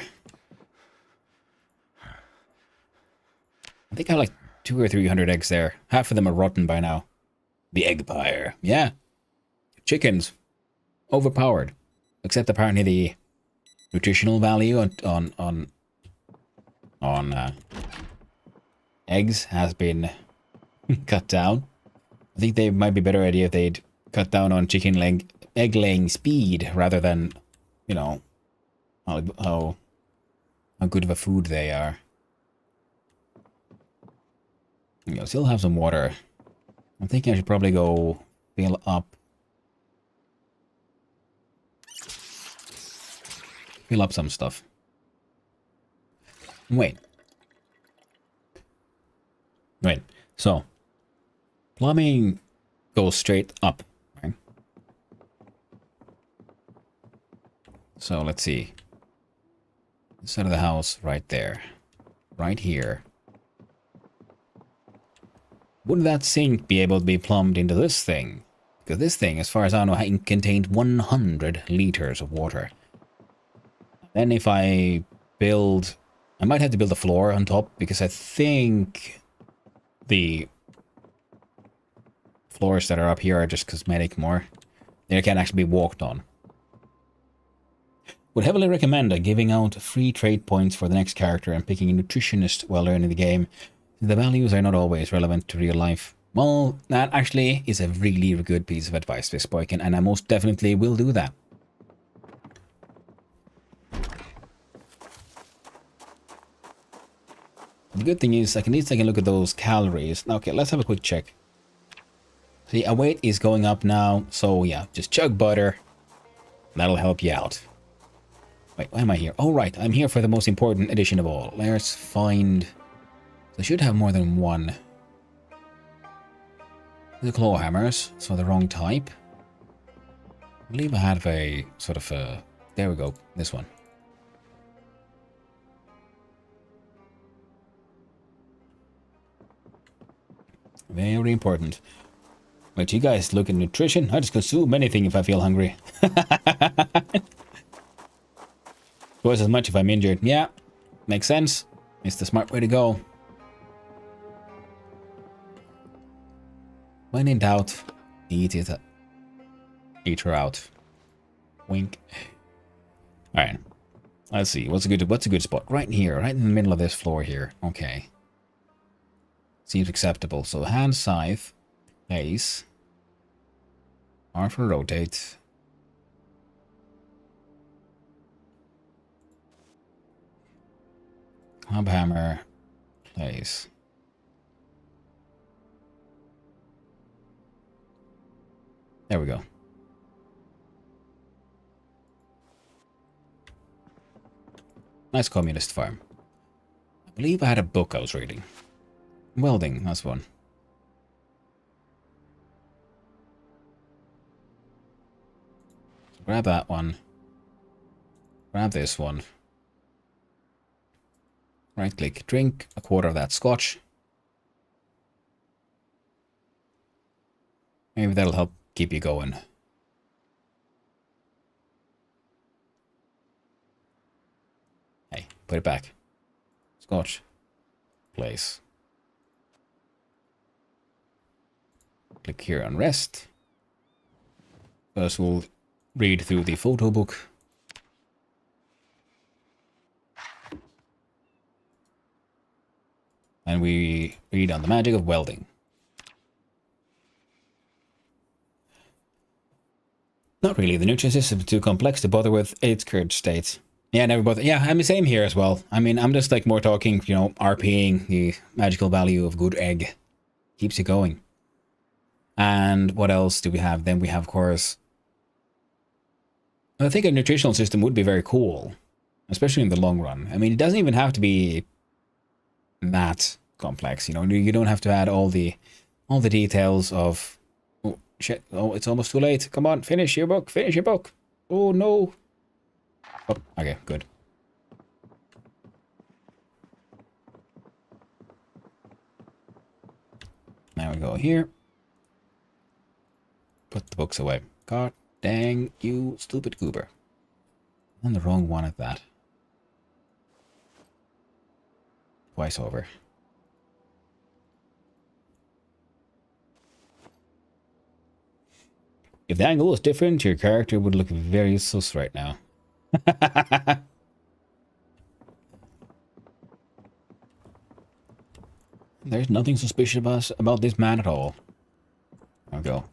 I think I have like 200 or 300 eggs there. Half of them are rotten by now. The egg pyre. Yeah. Chickens. Overpowered. Except apparently the nutritional value on eggs has been cut down. I think they might be a better idea if they'd cut down on egg laying speed rather than, you know, how good of a food they are. You know, still have some water. I'm thinking I should probably go fill up some stuff. Wait. So, plumbing goes straight up, right? So, let's see. This side of the house, right there. Right here. Would that sink be able to be plumbed into this thing? Because this thing, as far as I know, contained 100 liters of water. Then if I build... I might have to build a floor on top, because I think the floors that are up here are just cosmetic more. They can actually be walked on. Would heavily recommend giving out free trade points for the next character and picking a nutritionist while learning the game. The values are not always relevant to real life. Well, that actually is a really good piece of advice, this Boykin, and I most definitely will do that. The good thing is, at least I can look at those calories. Okay, let's have a quick check. See, our weight is going up now, so yeah, just chug butter. That'll help you out. Wait, why am I here? Oh, right, I'm here for the most important addition of all. Let's find... I should have more than one. The claw hammers, so the wrong type. I believe I had a sort of a... There we go, this one. Very important. Wait, you guys look at nutrition? I just consume anything if I feel hungry. Twice as much if I'm injured. Yeah, makes sense. It's the smart way to go. When in doubt, eat it. Eat her out. Wink. All right. Let's see. What's a good spot? Right here, right in the middle of this floor here. Okay. Seems acceptable. So hand scythe, place, R for rotate. Hub hammer, place. There we go. Nice communist farm. I believe I had a book I was reading. Welding, that's one. So grab that one. grab this one. Right click, drink a quarter of that scotch. Maybe that'll help keep you going. Hey, put it back. Scotch. Place. Click here on rest. First we'll read through the photo book. And we read on the magic of welding. Not really, the nutrient system is too complex to bother with its current state. Yeah, never bother. Yeah, I'm the same here as well. I mean, I'm just like more talking, you know, RPing, the magical value of good egg. Keeps you going. And what else do we have? Then we have, of course, I think a nutritional system would be very cool, especially in the long run. I mean, it doesn't even have to be that complex, you know. You don't have to add all the details of, oh shit, oh, it's almost too late. Come on, finish your book, finish your book. Oh no. Oh, okay, good. Now we go here. Put the books away. God dang you, stupid goober. I'm the wrong one at that. Twice over. If the angle was different, your character would look very sus right now. There's nothing suspicious about this man at all. I'll go.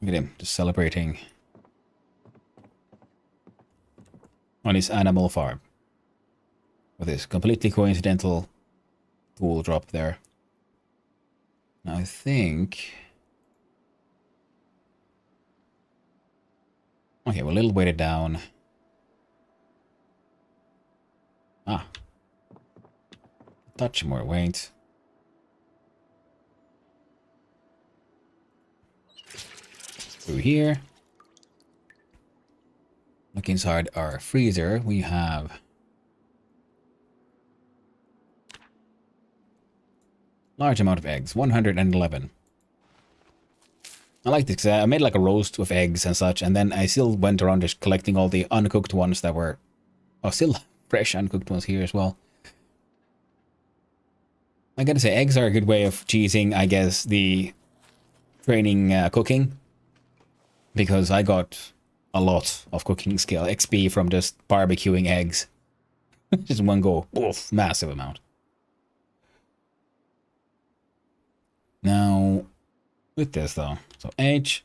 Look at him, just celebrating on his animal farm. With this completely coincidental tool drop there. Now I think... Okay, we're a little weighted down. Ah. A touch more weight. Through here. Look inside our freezer. We have large amount of eggs, 111. I like this because I made like a roast with eggs and such, and then I still went around just collecting all the uncooked ones that were, oh, still fresh uncooked ones here as well. I gotta say, eggs are a good way of cheesing, I guess, the training cooking, because I got a lot of cooking skill XP from just barbecuing eggs. Just one go, oof, massive amount. Now, with this though, so H,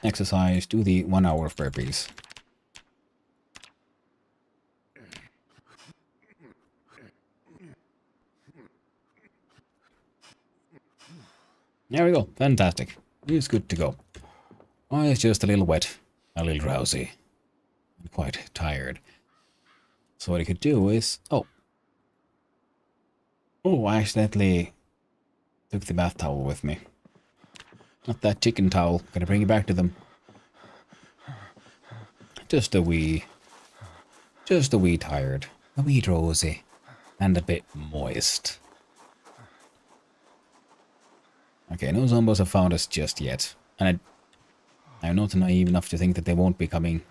exercise, do the 1 hour of burpees. There we go, fantastic. It's good to go. Oh, it's just a little wet, a little drowsy, I'm quite tired. So what I could do is, oh, I accidentally took the bath towel with me. Not that chicken towel. Gonna bring it back to them. Just a wee tired. A wee drowsy. And a bit moist. Okay, no zombos have found us just yet. And I'm not naive enough to think that they won't be coming.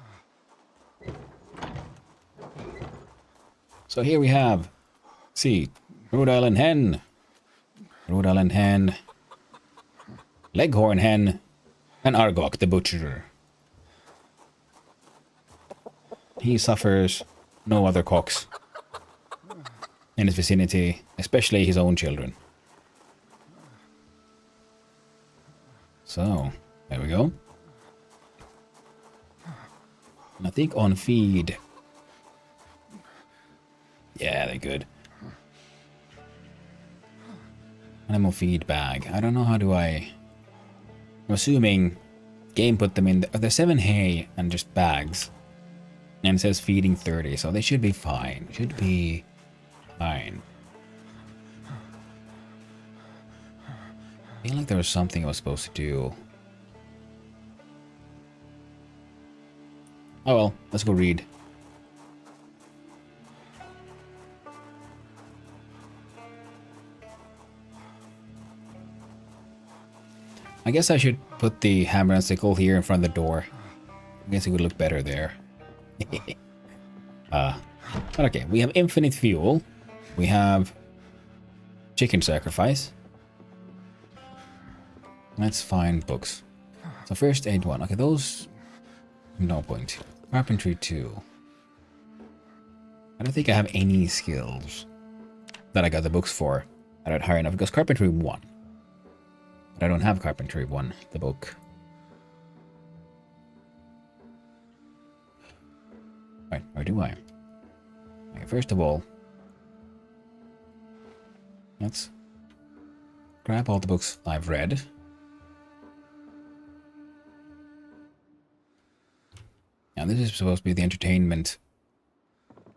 So here we have, see, Rhode Island hen, Leghorn hen, and Argok the butcher. He suffers no other cocks in his vicinity, especially his own children. So, there we go. And I think on feed, yeah, they're good. Animal feed bag. I don't know how do I... I'm assuming game put them in... They're 7 hay and just bags. And it says feeding 30, so they should be fine. Should be fine. I feel like there was something I was supposed to do. Oh well, let's go read. I guess I should put the hammer and sickle here in front of the door. I guess it would look better there. But okay, we have infinite fuel. We have chicken sacrifice. Let's find books. So first aid 1. Okay, those... No point. Carpentry 2. I don't think I have any skills that I got the books for that are high enough. Because carpentry 1. But I don't have carpentry 1, the book. Right, where do I? Okay, first of all, let's grab all the books I've read. Now this is supposed to be the entertainment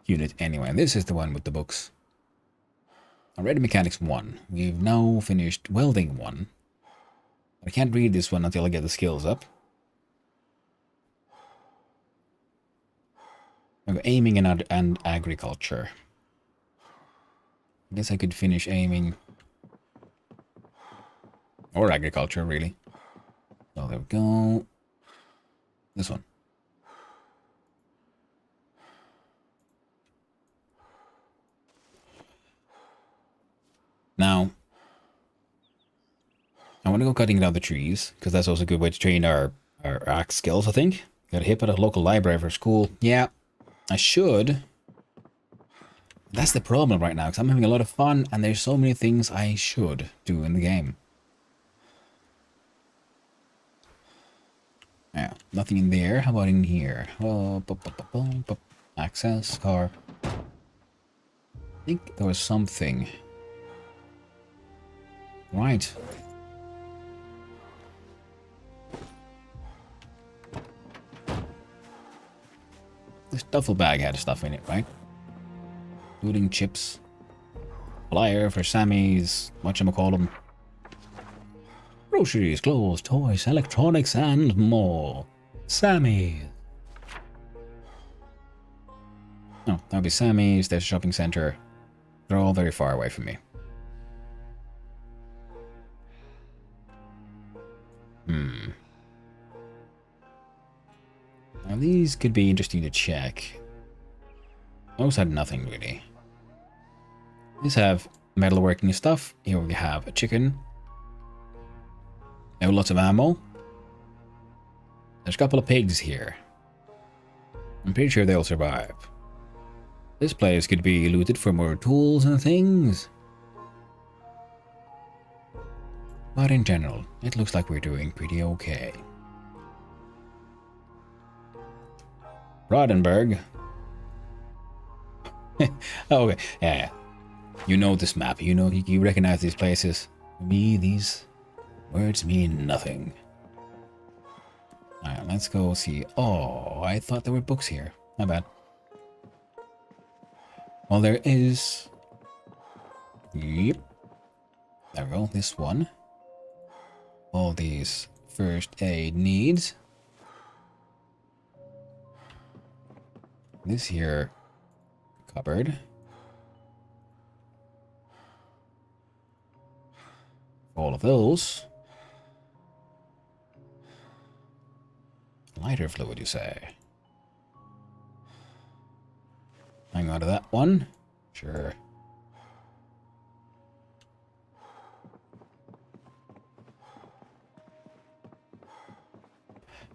unit anyway. This is the one with the books. I read Mechanics 1. We've now finished Welding 1. I can't read this one until I get the skills up. I've got aiming and agriculture. I guess I could finish aiming. Or agriculture, really. So there we go. This one. Now, I want to go cutting down the trees, because that's also a good way to train our axe skills, I think. Got a hip at a local library for school. Yeah, I should. That's the problem right now, because I'm having a lot of fun, and there's so many things I should do in the game. Yeah, nothing in there. How about in here? Oh, access, car. I think there was something. Right. This duffel bag had stuff in it, right? Including chips. Flyer for Sammy's, whatchamacallem. Groceries, clothes, toys, electronics, and more. Sammy's. Oh, that would be Sammy's. There's a shopping center. They're all very far away from me. Now these could be interesting to check. Those had nothing really. These have metalworking stuff. Here we have a chicken. They have lots of ammo. There's a couple of pigs here. I'm pretty sure they'll survive. This place could be looted for more tools and things. But in general, it looks like we're doing pretty okay. Rodenburg. Oh, okay, yeah. You know this map. You know, you recognize these places. To me, these words mean nothing. Alright, let's go see. Oh, I thought there were books here. My bad. Well, there is. Yep. There we go. This one. All these first aid needs. This here cupboard. All of those. Lighter fluid, you say? Hang on to that one. Sure.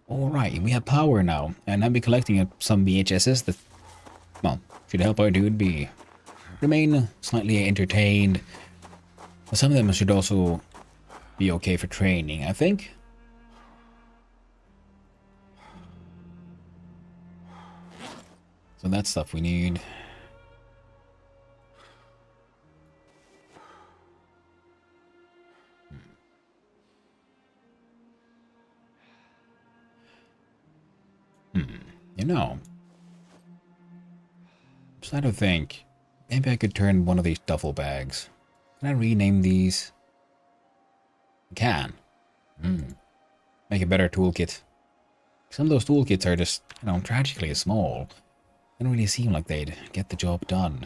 Alright, we have power now, and I'll be collecting some VHSs that, well, should help our dude remain slightly entertained. But some of them should also be okay for training, I think. So that's stuff we need. You know, I'm starting to think, maybe I could turn one of these duffel bags. Can I rename these? I can. Make a better toolkit. Some of those toolkits are just, you know, tragically small. They don't really seem like they'd get the job done.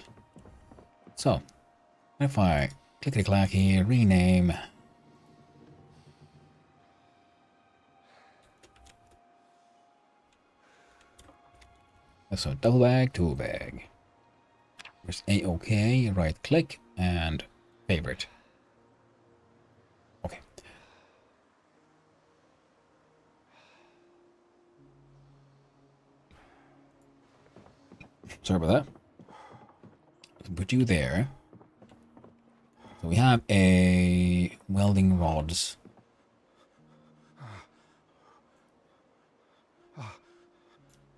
So, if I clickety-clack here, rename. So double bag, tool bag. Press A-OK, right click, and favorite. Okay. Sorry about that. Put you there. So we have a welding rods.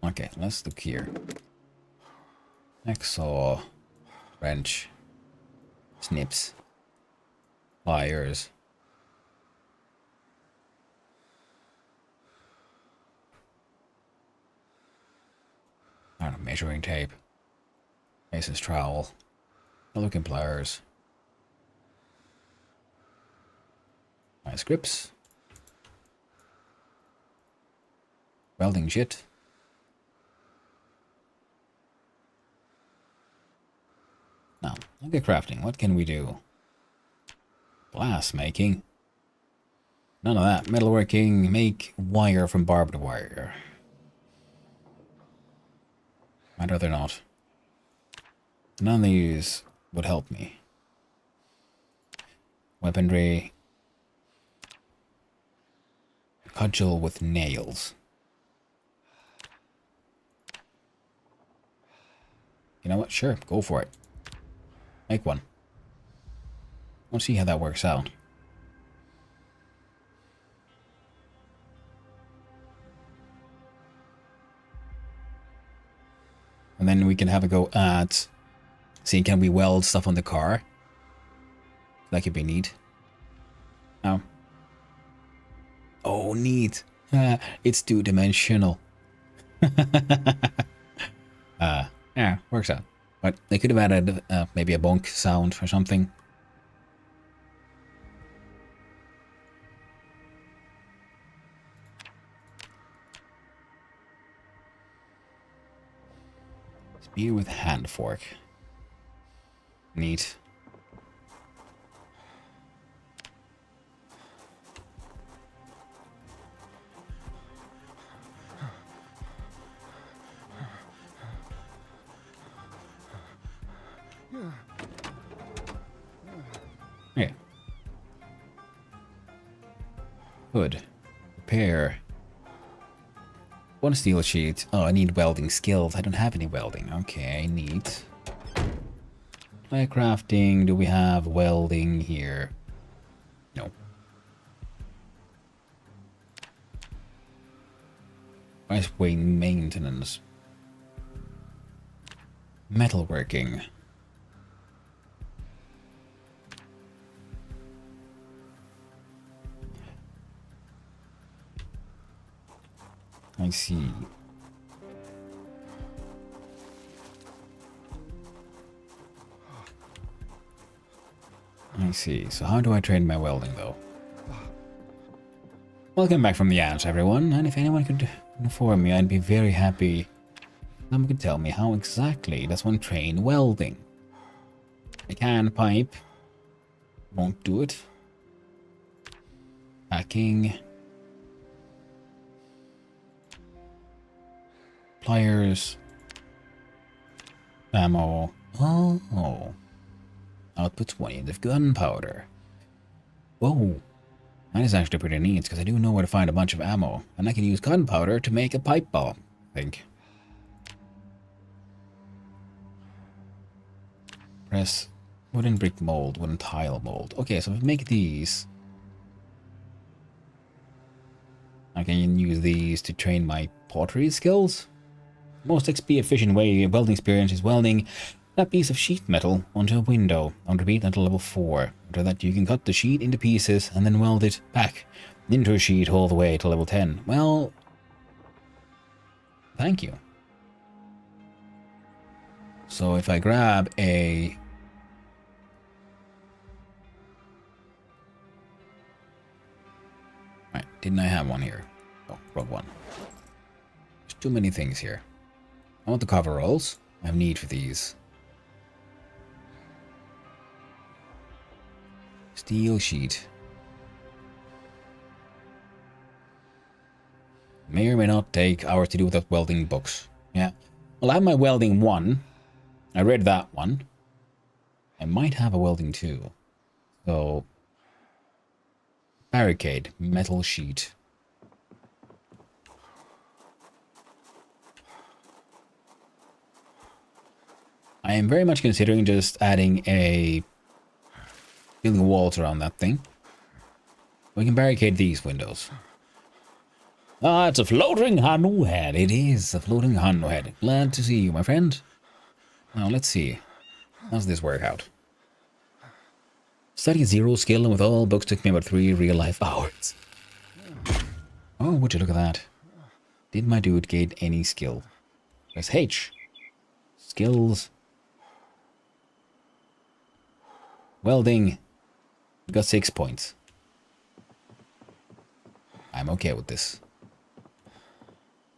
Okay, let's look here. Hacksaw, wrench, snips, pliers. I don't know, measuring tape, Mason's trowel, looking pliers, my scripts, welding shit. Now, look at crafting. What can we do? Glass making. None of that. Metalworking. Make wire from barbed wire. I'd rather not. None of these would help me. Weaponry. Cudgel with nails. You know what? Sure, go for it. Make one. We'll see how that works out. And then we can have a go at seeing can we weld stuff on the car. That could be neat. Oh. Oh, neat. It's two-dimensional. Yeah, works out. But they could have added maybe a bonk sound or something. Spear with hand fork. Neat. Yeah. Hood. Repair. One steel sheet. Oh, I need welding skills. I don't have any welding. Okay, neat. Like crafting. Do we have welding here? No. Ice wing maintenance. Metalworking. I see. I see. So how do I train my welding, though? Welcome back from the ants, everyone. And if anyone could inform me, I'd be very happy. Someone could tell me how exactly does one train welding. I can pipe. Won't do it. Hacking. Pliers. Ammo. Oh. Outputs 1 unit of gunpowder. Whoa. That is actually pretty neat, because I do know where to find a bunch of ammo. And I can use gunpowder to make a pipe bomb, I think. Press wooden brick mold, wooden tile mold. Okay, so if I make these, I can use these to train my pottery skills. Most XP efficient way of welding experience is welding that piece of sheet metal onto a window on repeat until level 4. After that you can cut the sheet into pieces and then weld it back into a sheet all the way to level 10. Well, thank you. So if I grab a... Right, didn't I have one here? Oh, wrong one. too many things here. I want the coveralls. I have need for these. Steel sheet. May or may not take hours to do without welding books. Yeah. Well, I have my welding 1. I read that one. I might have a welding 2. So... barricade. Metal sheet. I am very much considering just adding building walls around that thing. We can barricade these windows. Ah, it's a floating Hanu head. It is a floating Hanu head. Glad to see you, my friend. Now, let's see. How does this work out? Study 0 skill, and with all books took me about 3 real-life hours. Oh, would you look at that. Did my dude gain any skill? Press H. Skills. Welding. Got 6 points. I'm okay with this.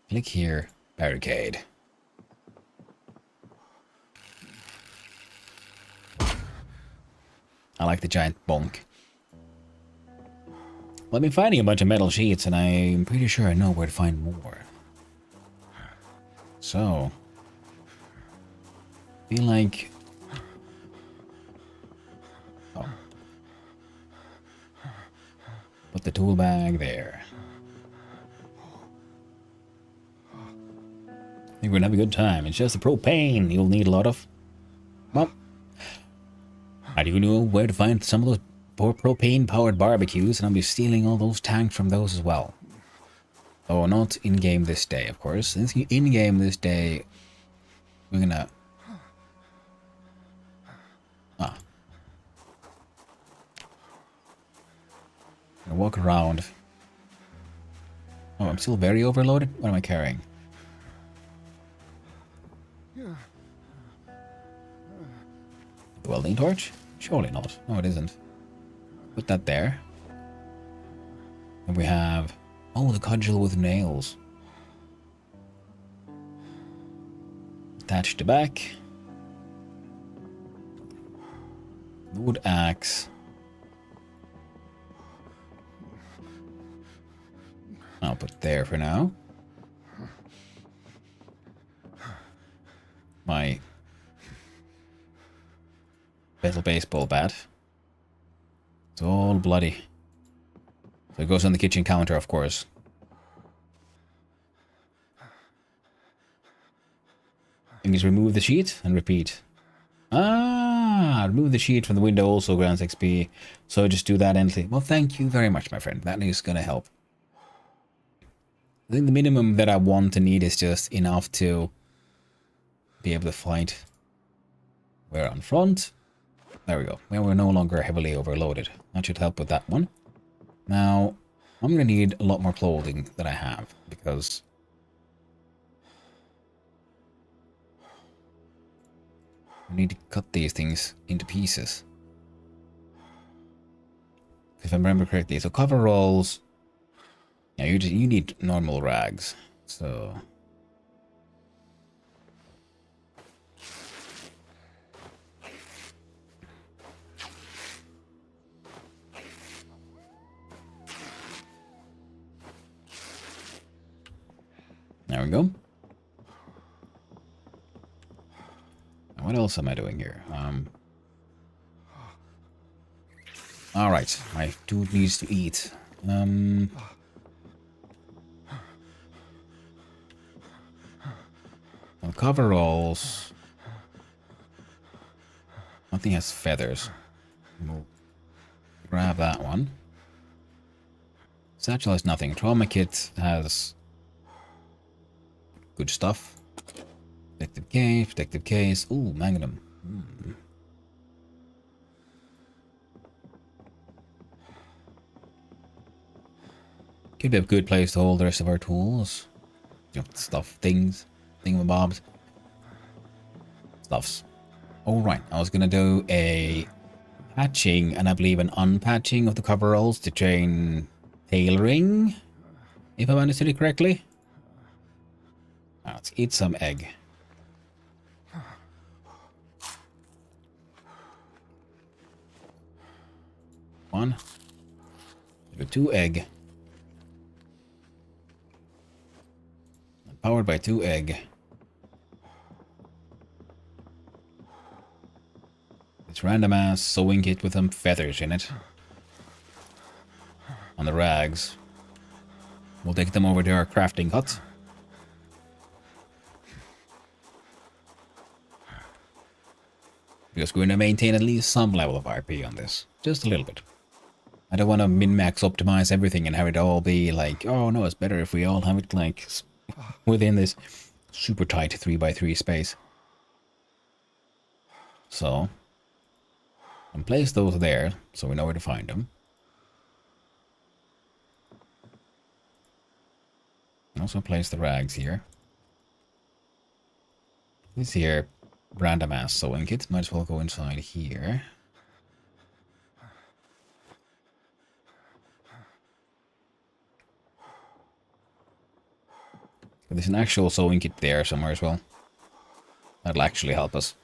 Click here. Barricade. I like the giant bonk. Well, I've been finding a bunch of metal sheets, and I'm pretty sure I know where to find more. So... feel like... oh. Put the tool bag there. I think we're gonna have a good time. It's just the propane you'll need a lot of. Well, how do you know where to find some of those propane-powered barbecues? And I'll be stealing all those tanks from those as well. Oh, not in-game this day, of course. In-game this day, we're gonna... ah. I'm gonna walk around. Oh, I'm still very overloaded? What am I carrying? The welding torch? Surely not. No, it isn't. Put that there. And we have... oh, the cudgel with nails. Attach the back. The wood axe. I'll put there for now. My metal baseball bat. It's all bloody. So it goes on the kitchen counter, of course. And just remove the sheet and repeat. Ah, remove the sheet from the window also grants XP. So just do that endlessly. Well, thank you very much, my friend. That is gonna help. I think the minimum that I want and need is just enough to be able to fight. We're on front. There we go. Well, we're no longer heavily overloaded. That should help with that one. Now, I'm going to need a lot more clothing than I have, because I need to cut these things into pieces. If I remember correctly, so coveralls. Yeah, you need normal rags. So there we go. What else am I doing here? All right, my dude needs to eat. Well, coveralls. Nothing has feathers. We'll grab that one. Satchel has nothing. Trauma kit has good stuff. Protective case. Ooh, magnum. Could be a good place to hold the rest of our tools. You know, stuff, thingamabobs. Stuffs. Alright, I was gonna do a patching and I believe an unpatching of the coveralls to train tailoring, if I understood it correctly. eat some egg. One. Two egg. Powered by 2 egg. It's random ass sewing kit with some feathers in it. On the rags. We'll take them over to our crafting hut. Because we're going to maintain at least some level of RP on this. Just a little bit. I don't want to min-max optimize everything and have it all be like, oh no, it's better if we all have it like within this super tight 3x3 space. So, and place those there so we know where to find them. Also place the rags here. This here random ass sewing kit might as well go inside here. There's an actual sewing kit there somewhere as well. That'll actually help us.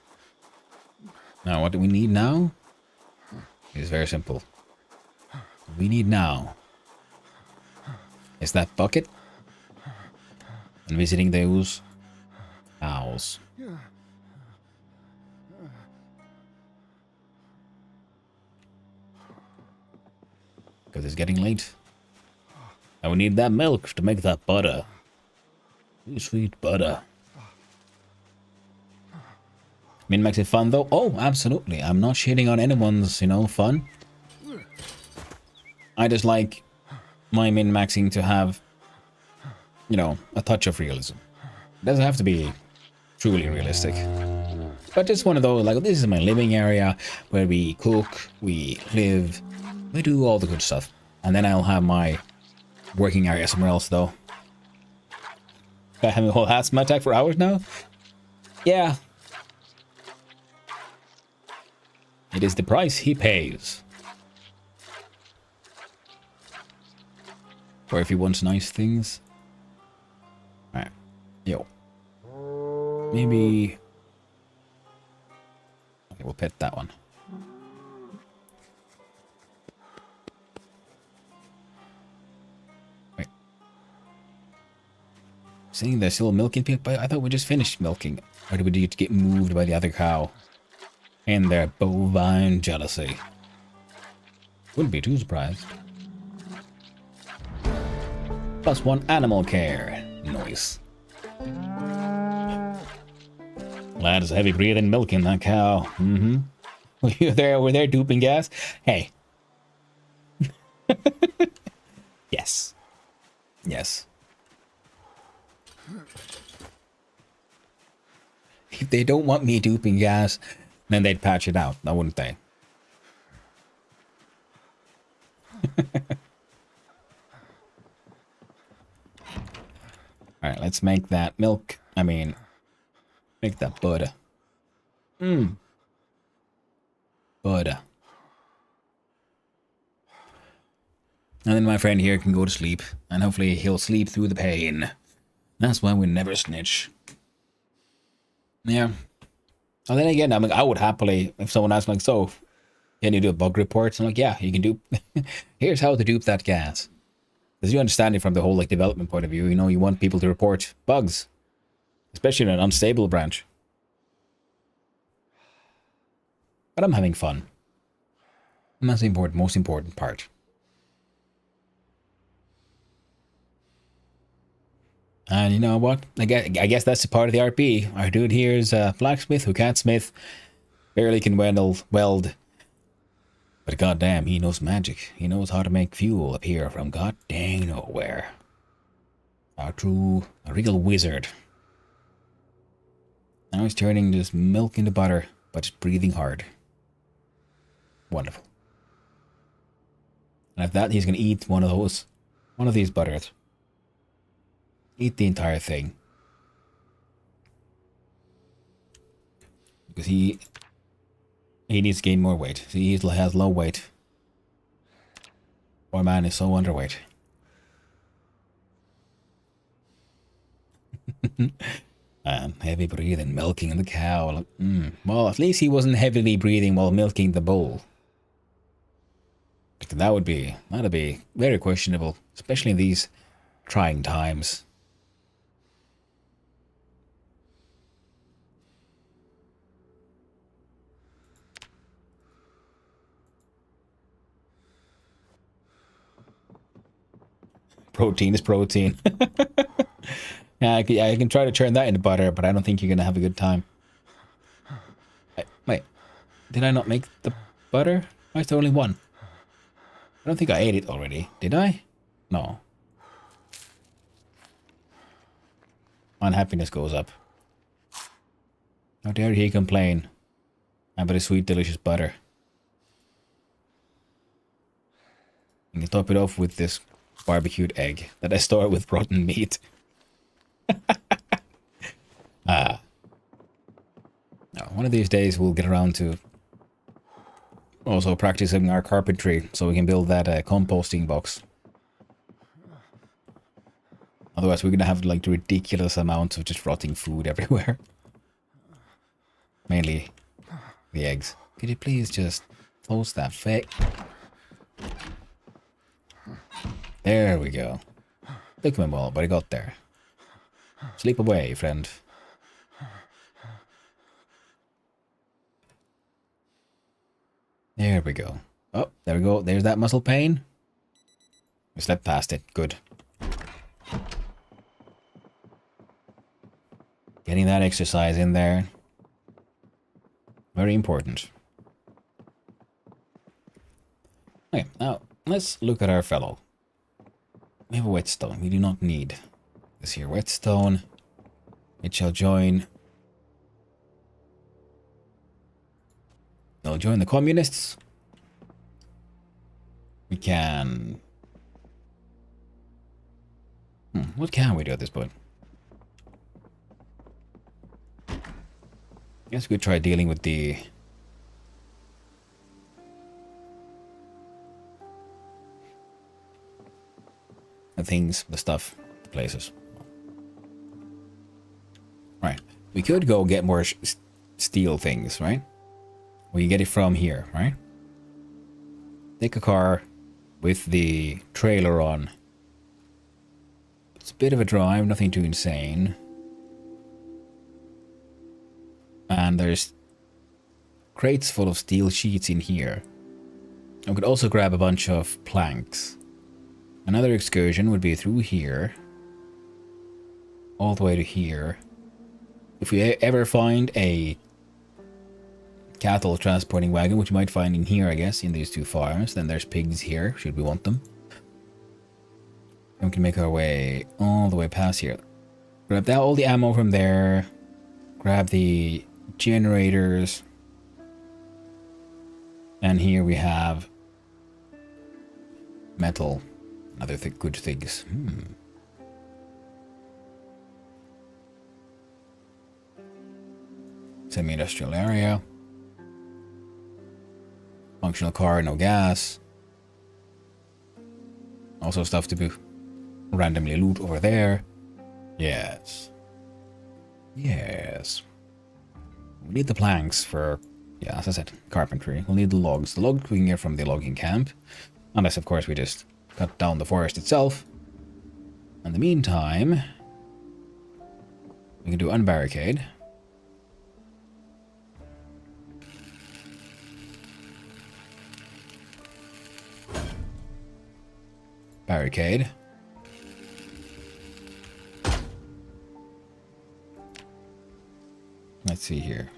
Now, what do we need now? It's very simple. What we need now is that bucket and visiting those owls. Because it's getting late. And we need that milk to make that butter. Sweet butter. Min-max is fun though? Oh, absolutely. I'm not shitting on anyone's, you know, fun. I just like my min-maxing to have, you know, a touch of realism. It doesn't have to be truly realistic. But just one of those, like, this is my living area where we cook, we live, we do all the good stuff. And then I'll have my working area somewhere else though. I have a whole asthma attack for hours now? Yeah. It is the price he pays. For if he wants nice things. Alright. Yo. Maybe... Okay, we'll pet that one. Saying there's still milking people, but I thought we just finished milking. Or did we need to get moved by the other cow? And their bovine jealousy. Wouldn't be too surprised. +1 animal care. Nice. Lad is heavy breathing milking that cow. Mm-hmm. Were you there over there duping gas? Hey. Yes. Yes. If they don't want me duping gas, then they'd patch it out, now wouldn't they? Alright, let's make that milk. I mean, make that butter. Butter. And then my friend here can go to sleep, and hopefully he'll sleep through the pain. That's why we never snitch. Yeah. And then again, I'm like, I would happily, if someone asks, like, so, can you do a bug report? I'm like, yeah, you can do. Here's how to dupe that gas. Because you understand it from the whole, like, development point of view. You know, you want people to report bugs. Especially in an unstable branch. But I'm having fun. And that's the most important part. And you know what? I guess that's a part of the RP. Our dude here is a blacksmith who can't smith, barely can weld. But goddamn, he knows magic. He knows how to make fuel appear from god dang nowhere. A real wizard. Now he's turning this milk into butter, but just breathing hard. Wonderful. And after that, he's gonna eat one of these butters. Eat the entire thing. Because he needs to gain more weight. See, he has low weight. Poor man is so underweight. And heavy breathing, milking the cow. Well, at least he wasn't heavily breathing while milking the bull. That'd be very questionable, especially in these trying times. Protein is protein. Yeah, I can try to turn that into butter, but I don't think you're gonna have a good time. Wait, did I not make the butter? Why is there only one? I don't think I ate it already. Did I? No. Unhappiness goes up. How dare he complain about his sweet, delicious butter. And you top it off with this barbecued egg that I store with rotten meat. Now, one of these days we'll get around to also practicing our carpentry so we can build that composting box. Otherwise we're gonna have like ridiculous amounts of just rotting food everywhere. Mainly the eggs. Could you please just close that fake? There we go. Took me a while, but I got there. Sleep away, friend. There we go. Oh, there we go. There's that muscle pain. We slept past it. Good. Getting that exercise in there. Very important. Okay, now let's look at our fellow. We have a whetstone. We do not need this here whetstone. It shall join. They'll join the communists. We can... what can we do at this point? I guess we could try dealing with the... things, the stuff, the places. Right. We could go get more steel things, right? We get it from here, right? Take a car with the trailer on. It's a bit of a drive, nothing too insane. And there's crates full of steel sheets in here. I could also grab a bunch of planks. Another excursion would be through here. All the way to here. If we ever find a cattle transporting wagon, which we might find in here, I guess, in these two farms, then there's pigs here, should we want them. And we can make our way all the way past here. Grab that, all the ammo from there. Grab the generators. And here we have metal. Other good things. Semi-industrial area. Functional car, no gas. Also stuff to be randomly loot over there. Yes. Yes. We need the planks for, yeah, as I said, carpentry. We'll need the logs. The logs we can get from the logging camp. Unless, of course, we just cut down the forest itself. In the meantime, we can do unbarricade. Barricade. Let's see here.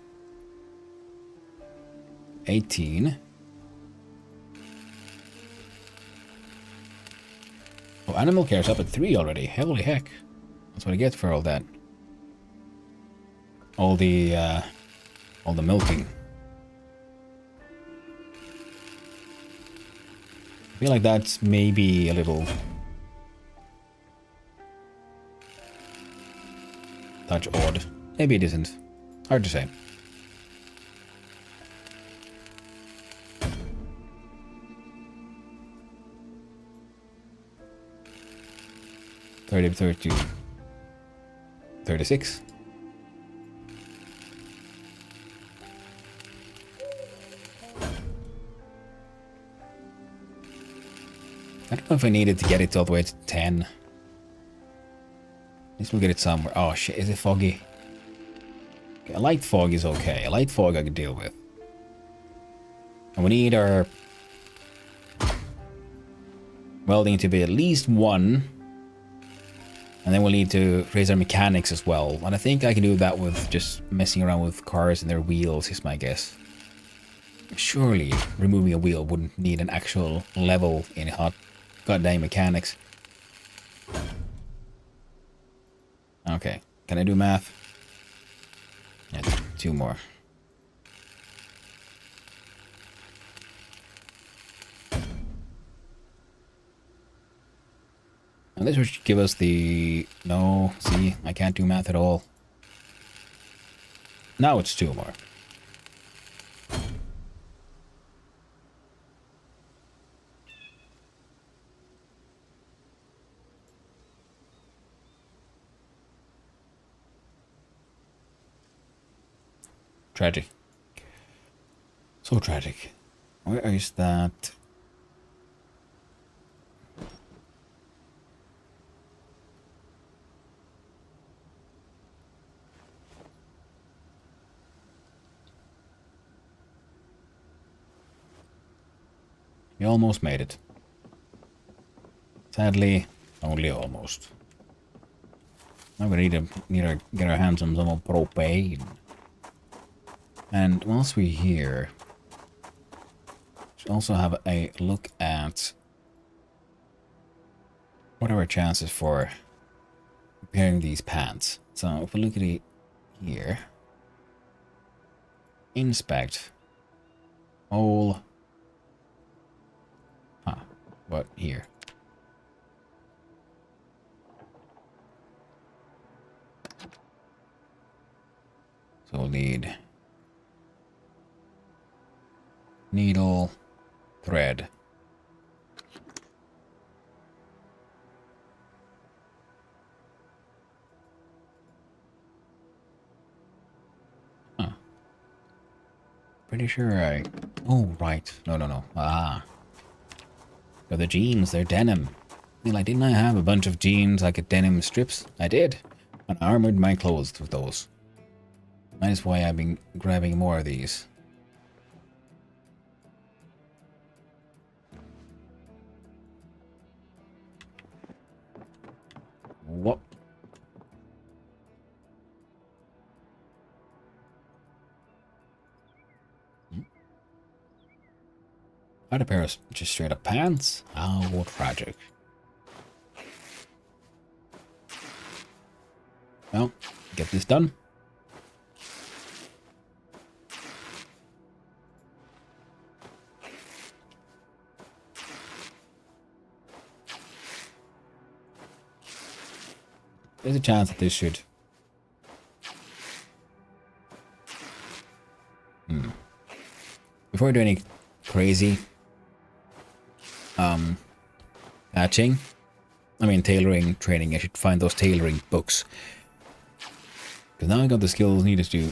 18. Oh, animal care's up at 3 already. Holy heck. That's what I get for all that. All the milking. I feel like that's maybe a little touch odd. Maybe it isn't. Hard to say. $30, $32, $36. I don't know if I needed to get it all the way to 10. At least we'll get it somewhere. Oh shit, is it foggy? Okay, a light fog is okay. A light fog I can deal with. And we need our welding to be at least 1. And then we'll need to raise our mechanics as well. And I think I can do that with just messing around with cars and their wheels, is my guess. Surely removing a wheel wouldn't need an actual level in hot goddamn mechanics. Okay, can I do math? Yeah, 2 more. And this would give us the... No, see, I can't do math at all. Now it's 2 more. Tragic. So tragic. Where is that? We almost made it. Sadly, only almost. Now we need to get our hands on some more propane. And whilst we're here, we should also have a look at what are our chances for repairing these pants. So if we look at it here, inspect all. What here? So we'll need needle, thread. Huh. Pretty sure I... Oh, right. No. Ah. For the jeans, they're denim. I mean, like, didn't I have a bunch of jeans, like, denim strips? I did. And I armored my clothes with those. That is why I've been grabbing more of these. What? I had a pair of just straight up pants. How tragic. Well, get this done. There's a chance that this should... Before I do any crazy patching, I mean tailoring training, I should find those tailoring books. Because now I got the skills needed to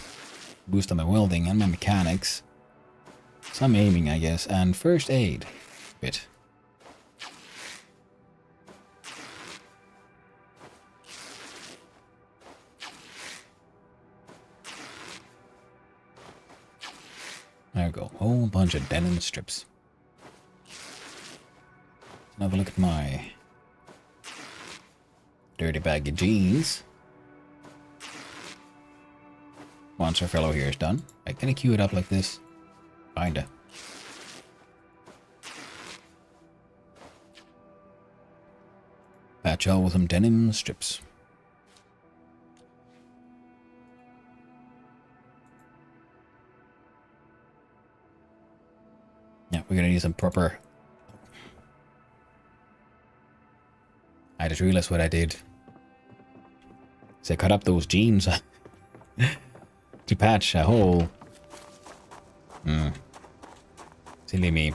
boost on my welding and my mechanics. Some aiming, I guess, and first aid bit. There we go. Whole bunch of denim strips. Now have a look at my dirty bag of jeans. Once our fellow here is done, I can I queue it up like this? Kinda. Patch all with some denim strips. Yeah, we're gonna need some proper... I just realized what I did. So I cut up those jeans to patch a hole. Silly me.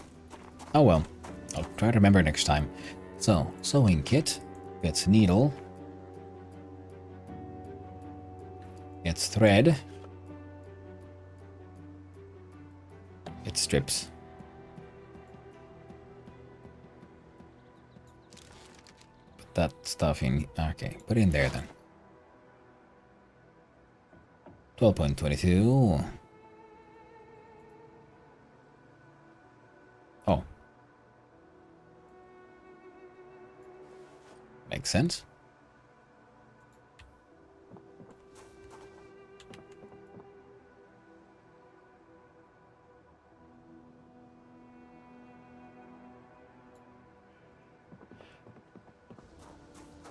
Oh well, I'll try to remember next time. So, sewing kit gets needle, gets thread, gets strips. that stuff in. Okay, put it in there then. 12.22. Oh. Makes sense.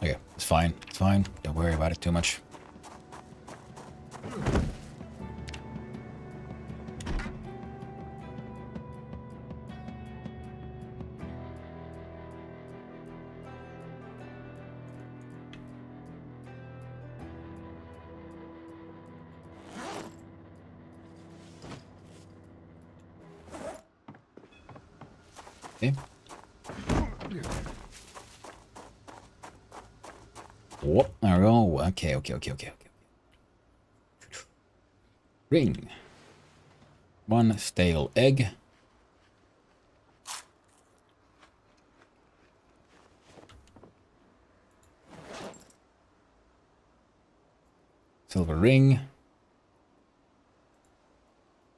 Okay, it's fine. It's fine. Don't worry about it too much. Okay. Whoop, there we go. Okay. Ring. 1 stale egg. Silver ring.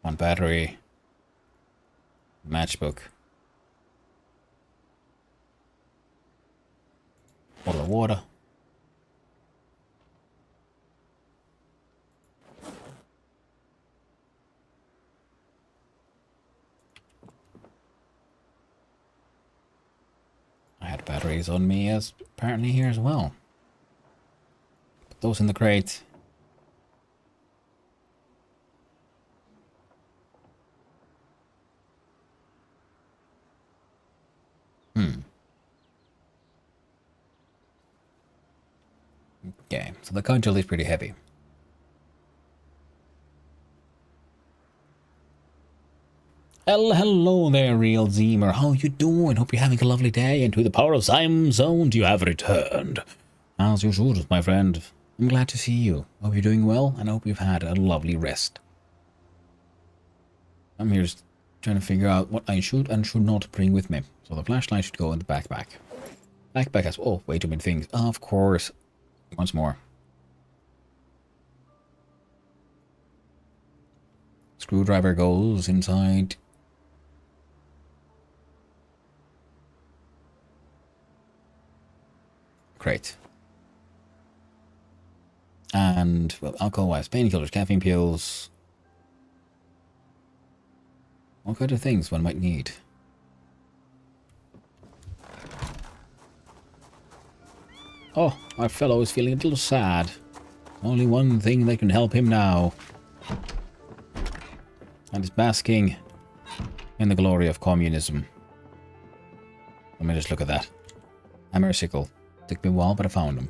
1 battery. Matchbook. Bottle of water. I had batteries on me as apparently here as well. Put those in the crate. Okay, so the cudgel is pretty heavy. Hello there, real Zemer. How you doing? Hope you're having a lovely day. And to the power of semi-n00b, you have returned. As usual, my friend. I'm glad to see you. Hope you're doing well, and I hope you've had a lovely rest. I'm here just trying to figure out what I should and should not bring with me. So the flashlight should go in the backpack. Backpack has... oh, way too many things. Of course. Once more. Screwdriver goes inside. Crate. And, well, alcohol-wise, painkillers, caffeine pills. All kinds of things one might need. Oh, our fellow is feeling a little sad. Only one thing that can help him now. And is basking in the glory of communism. Let me just look at that. Hammer sickle. Took me a while, but I found him.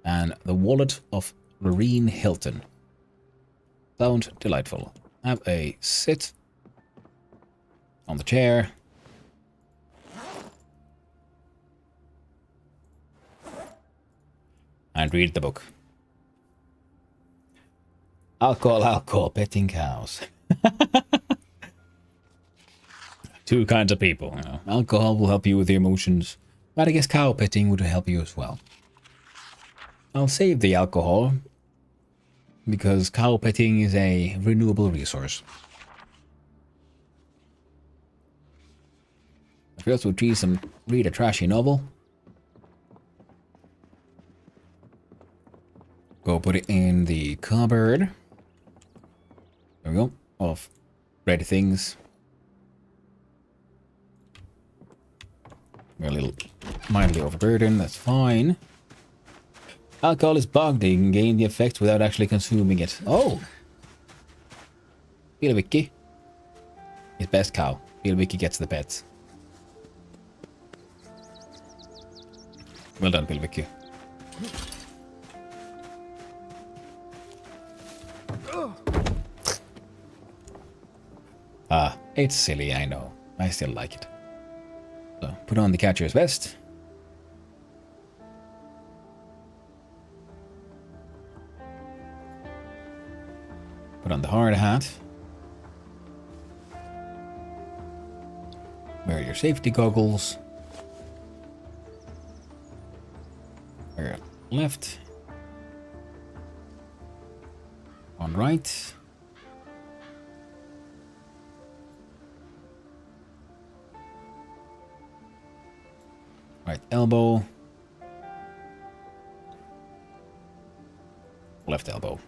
And the wallet of Lorene Hilton. Sound delightful. Have a sit on the chair. And read the book. Alcohol, petting cows. Two kinds of people, you know. Alcohol will help you with your emotions, but I guess cow petting would help you as well. I'll save the alcohol, because cow petting is a renewable resource. I first would read a trashy novel. Go put it in the cupboard. There we go. Of ready things. We're a little mildly overburdened, that's fine. Alcohol is bugged, you can gain the effect without actually consuming it. Oh! Pilvikki. His best cow. Pilvikki gets the pets. Well done, Pilvikki. Ah, it's silly, I know. I still like it. So, put on the catcher's vest. Put on the hard hat. Wear your safety goggles. Here, left. On right. Right elbow. Left elbow.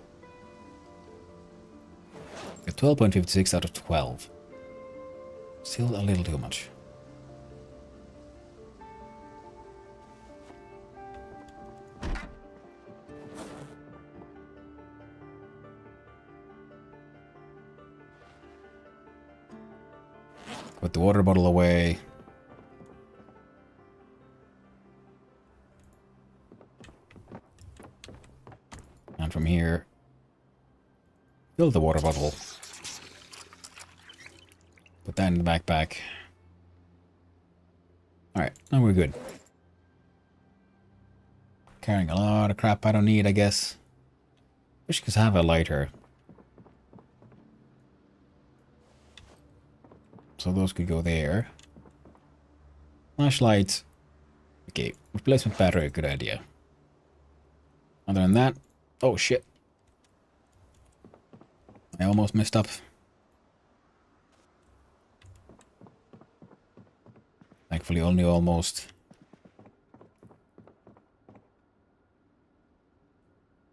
12.56 out of 12. Still a little too much. Put the water bottle away. And from here, fill the water bottle. Put that in the backpack. Alright, now we're good. Carrying a lot of crap I don't need, I guess. Wish I could have a lighter. So those could go there. Flashlight. Okay, replacement battery, good idea. Other than that, oh shit. I almost messed up. Thankfully only almost.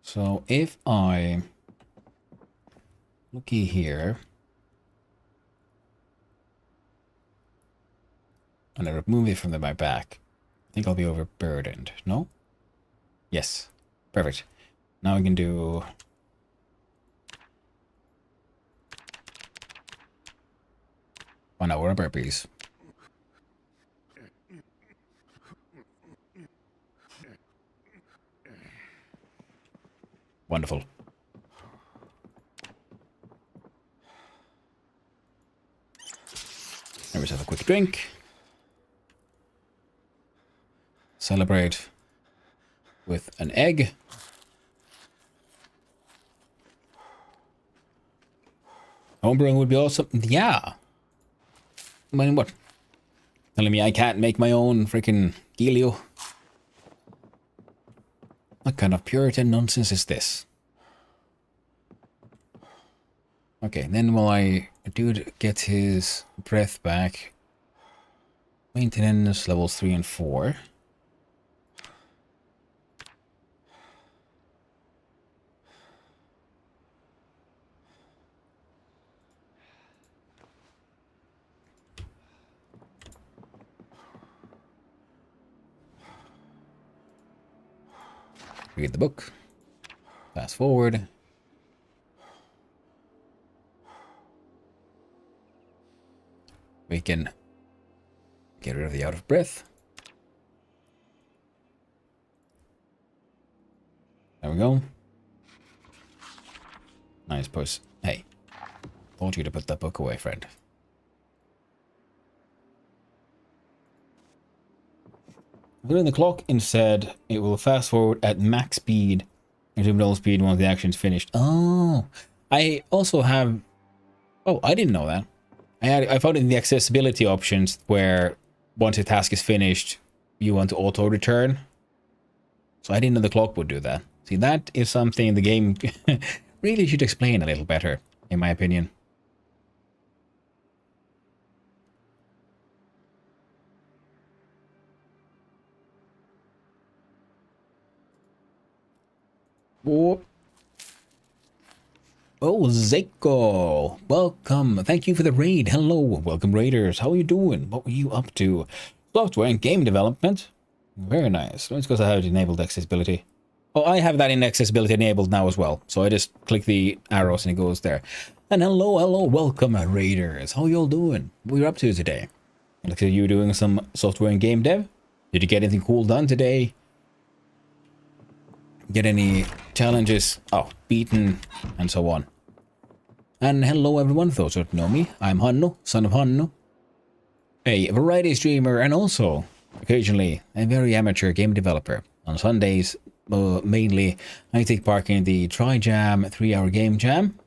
So if I looky here and I remove it from my back, I think I'll be overburdened. No? Yes. Perfect. Now we can do 1 hour of burpees. Wonderful. Let me just have a quick drink. Celebrate with an egg. Homebrewing would be awesome. Yeah. I mean, what? Telling me I can't make my own freaking Gilio? What kind of Puritan nonsense is this? Okay, then while I dude gets his breath back, maintenance levels 3 and 4. Read the book. Fast forward. We can get rid of the out of breath. There we go. Nice push. Hey, told you to put that book away, friend. Putting the clock instead, it will fast forward at max speed and zoom double speed once the action's finished. Oh, I also have. Oh, I didn't know that. I found it in the accessibility options where once a task is finished, you want to auto return. So I didn't know the clock would do that. See, that is something the game really should explain a little better, in my opinion. Oh, Zeko, welcome. Thank you for the raid. Hello, welcome raiders. How are you doing? What were you up to? Software and game development. Very nice. It's because I have enabled accessibility. Oh, I have that in accessibility enabled now as well. So I just click the arrows and it goes there. And hello, welcome raiders. How you all doing? What are you up to today? Looks like you doing some software and game dev. Did you get anything cool done today? Get any challenges? Oh, beaten, and so on. And hello everyone, those who don't know me. I'm Hannu, son of Hannu. A variety streamer and also, occasionally, a very amateur game developer. On Sundays, mainly, I take part in the Try Jam 3-hour game jam.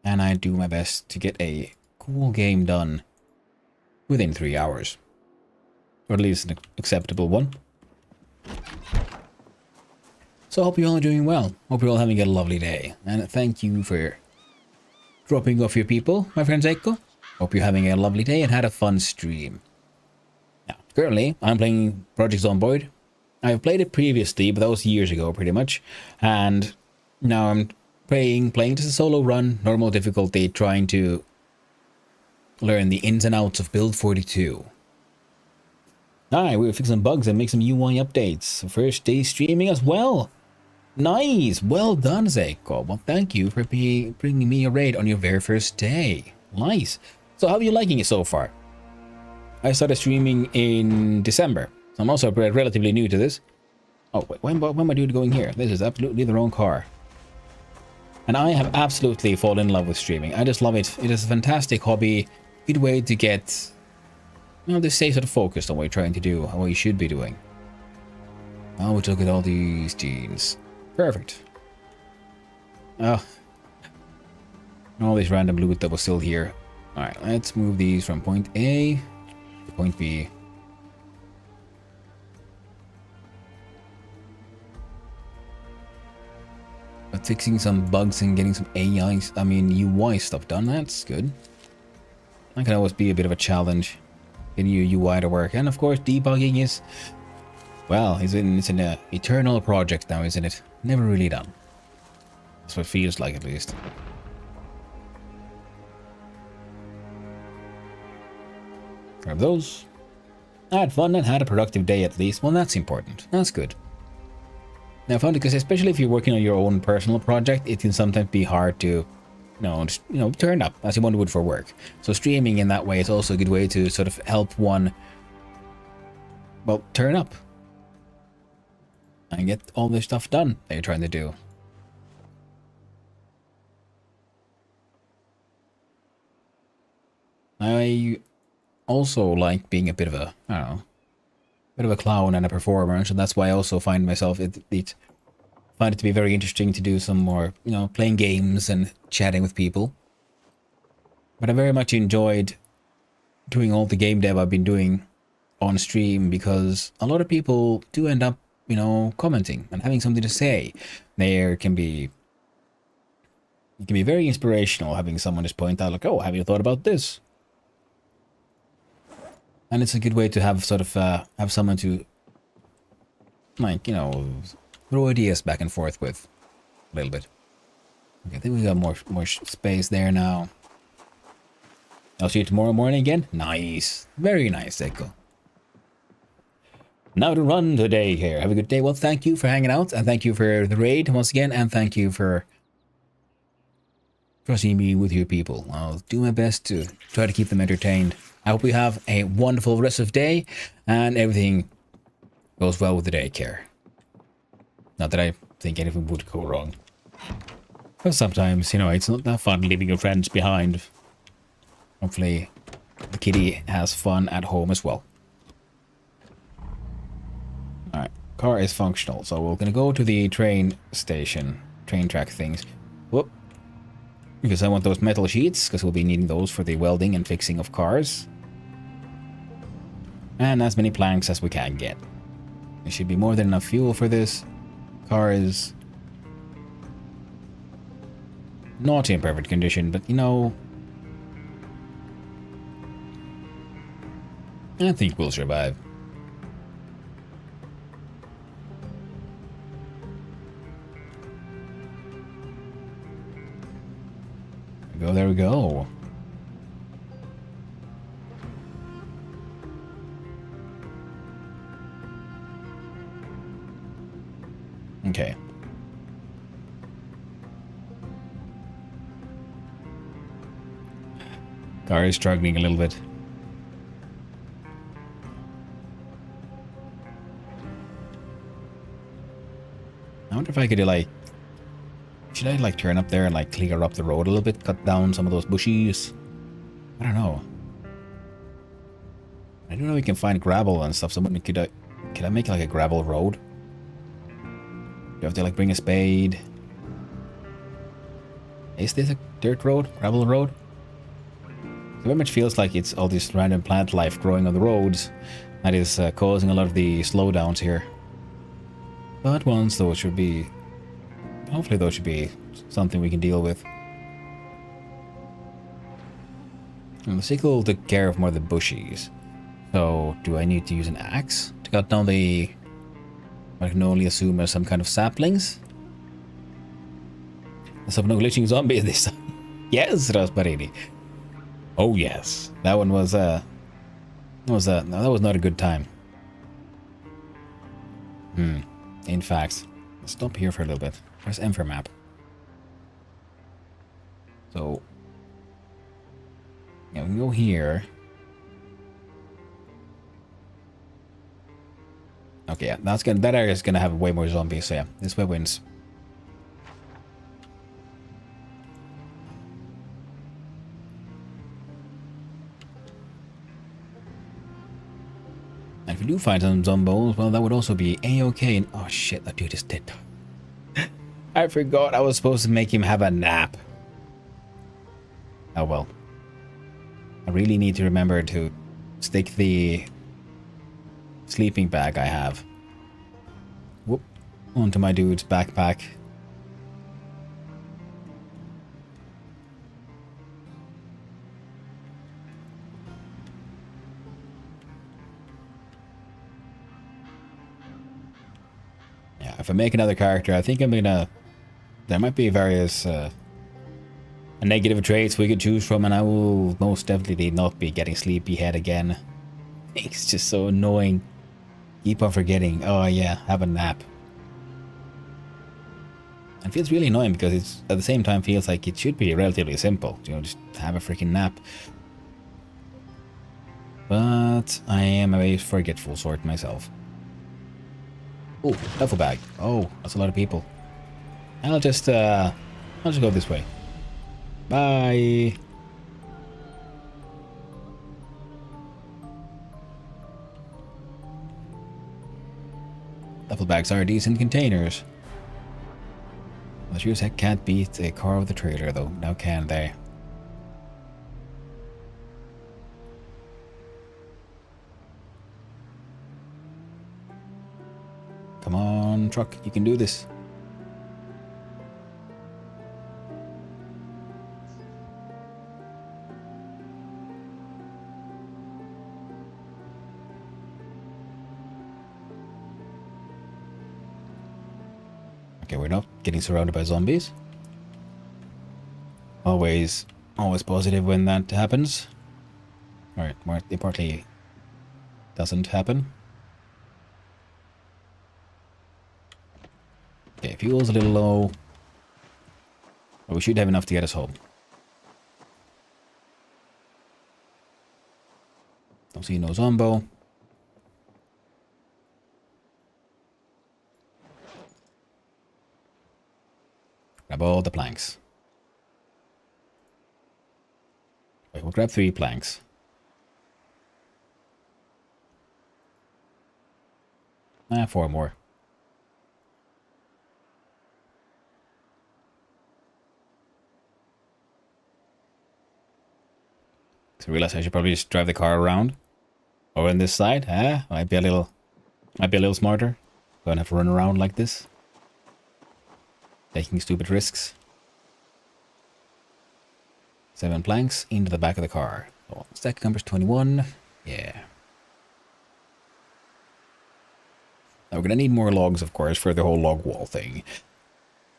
And I do my best to get a cool game done within 3 hours. or at least an acceptable one. So I hope you're all doing well. Hope you're all having a lovely day. And thank you for dropping off your people, my friend Echo. Hope you're having a lovely day and had a fun stream. Now, currently, I'm playing Project Zomboid. I've played it previously, but that was years ago, pretty much. And now I'm playing just a solo run, normal difficulty, trying to learn the ins and outs of Build 42. We'll fix some bugs and make some UI updates. First day streaming as well. Nice, well done, Zeiko. Well, thank you for bringing me a raid on your very first day. Nice. So how are you liking it so far? I started streaming in December. So I'm also relatively new to this. Oh, wait, when am I doing going here? This is absolutely the wrong car. And I have absolutely fallen in love with streaming. I just love it. It is a fantastic hobby. Good way to get, you know, to stay sort of focused on what you're trying to do, what you should be doing. Oh, we took at all these genes. Perfect. Oh. All this random loot that was still here. Alright, let's move these from point A to point B. But fixing some bugs and getting some AI, UI stuff done, that's good. That can always be a bit of a challenge, getting your UI to work. And of course, debugging is, well, it's an eternal project now, isn't it? Never really done. That's what it feels like, at least. Grab those. I had fun and had a productive day at least. Well, that's important. That's good. Now, I found it because especially if you're working on your own personal project, it can sometimes be hard to, turn up as you would for work. So streaming in that way is also a good way to sort of help one, well, turn up and get all the stuff done that you're trying to do. I also like being a bit of a, bit of a clown and a performer, so that's why I also find myself find it to be very interesting to do some more, playing games and chatting with people. But I very much enjoyed doing all the game dev I've been doing on stream because a lot of people do end up, commenting and having something to say. It can be very inspirational having someone just point out like, oh, have you thought about this? And it's a good way to have sort of have someone to throw ideas back and forth with a little bit. Okay, I think we got more space there now. I'll see you tomorrow morning again. Nice, very nice, Echo. Now to run today here. Have a good day. Well, thank you for hanging out and thank you for the raid once again, and thank you for trusting me with your people. I'll do my best to try to keep them entertained. I hope you have a wonderful rest of the day and everything goes well with the daycare. Not that I think anything would go wrong. But sometimes, it's not that fun leaving your friends behind. Hopefully the kitty has fun at home as well. Alright, car is functional, so we're gonna go to the train station, train track things. Whoop. Because I want those metal sheets, because we'll be needing those for the welding and fixing of cars. And as many planks as we can get. There should be more than enough fuel for this. Car is not in perfect condition, but I think we'll survive. There we go. Okay. Car is struggling a little bit. I wonder if I could should I turn up there and clear up the road a little bit, cut down some of those bushes? I don't know. I don't know if we can find gravel and stuff. Someone could I make a gravel road? Do you have to bring a spade? Is this a dirt road? Gravel road? It very much feels like it's all this random plant life growing on the roads. that is causing a lot of the slowdowns here. But once those should be... Hopefully those should be something we can deal with. And the sequel took care of more of the bushies. So, do I need to use an axe to cut down the... I can only assume as some kind of saplings? Let's hope no glitching zombies this time. Yes, Rasparini. Oh yes. That one was, that was not a good time. In fact, let's stop here for a little bit. Press M for map. So, yeah, we can go here. Okay, yeah, that area is gonna have way more zombies, so yeah, this way wins. And if we do find some zombos, well, that would also be A-okay. And oh shit, that dude is dead. I forgot I was supposed to make him have a nap. Oh well. I really need to remember to stick the sleeping bag I have onto my dude's backpack. Yeah, if I make another character, I think I'm gonna... There might be various negative traits we could choose from, and I will most definitely not be getting sleepyhead again. It's just so annoying. Keep on forgetting. Oh yeah, have a nap. It feels really annoying because it's at the same time feels like it should be relatively simple. You know, just have a freaking nap. But I am a forgetful sort myself. Oh, duffel bag. Oh, that's a lot of people. I'll just go this way. Bye. Duffel bags are decent containers. Well, sure as heck can't beat a car with a trailer, though. Now can they? Come on, truck. You can do this. Okay, we're not getting surrounded by zombies. Always positive when that happens. Alright, more importantly, doesn't happen. Okay, fuel's a little low. But we should have enough to get us home. Don't see no zombo. Grab all the planks. Wait, we'll grab 3 planks. Ah, 4 more. So I realize I should probably just drive the car around. Over on this side, might be a little smarter. Don't have to run around like this. Taking stupid risks. 7 planks into the back of the car. Oh, stack numbers 21. Yeah. Now we're gonna need more logs, of course, for the whole log wall thing.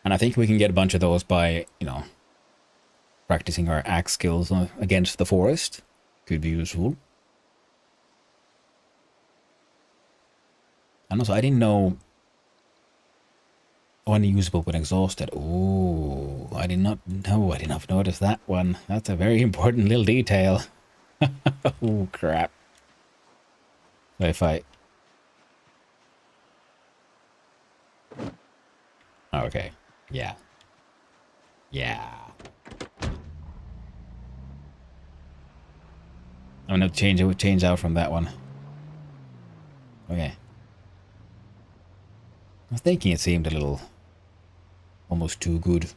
And I think we can get a bunch of those by, you know, practicing our axe skills against the forest. Could be useful. And also, I didn't know unusable when exhausted. Oh, I did not know. I did not notice that one. That's a very important little detail. Oh, crap. So if I... Okay. Yeah. Yeah. I'm gonna change out from that one. Okay. I was thinking it seemed a little... almost too good.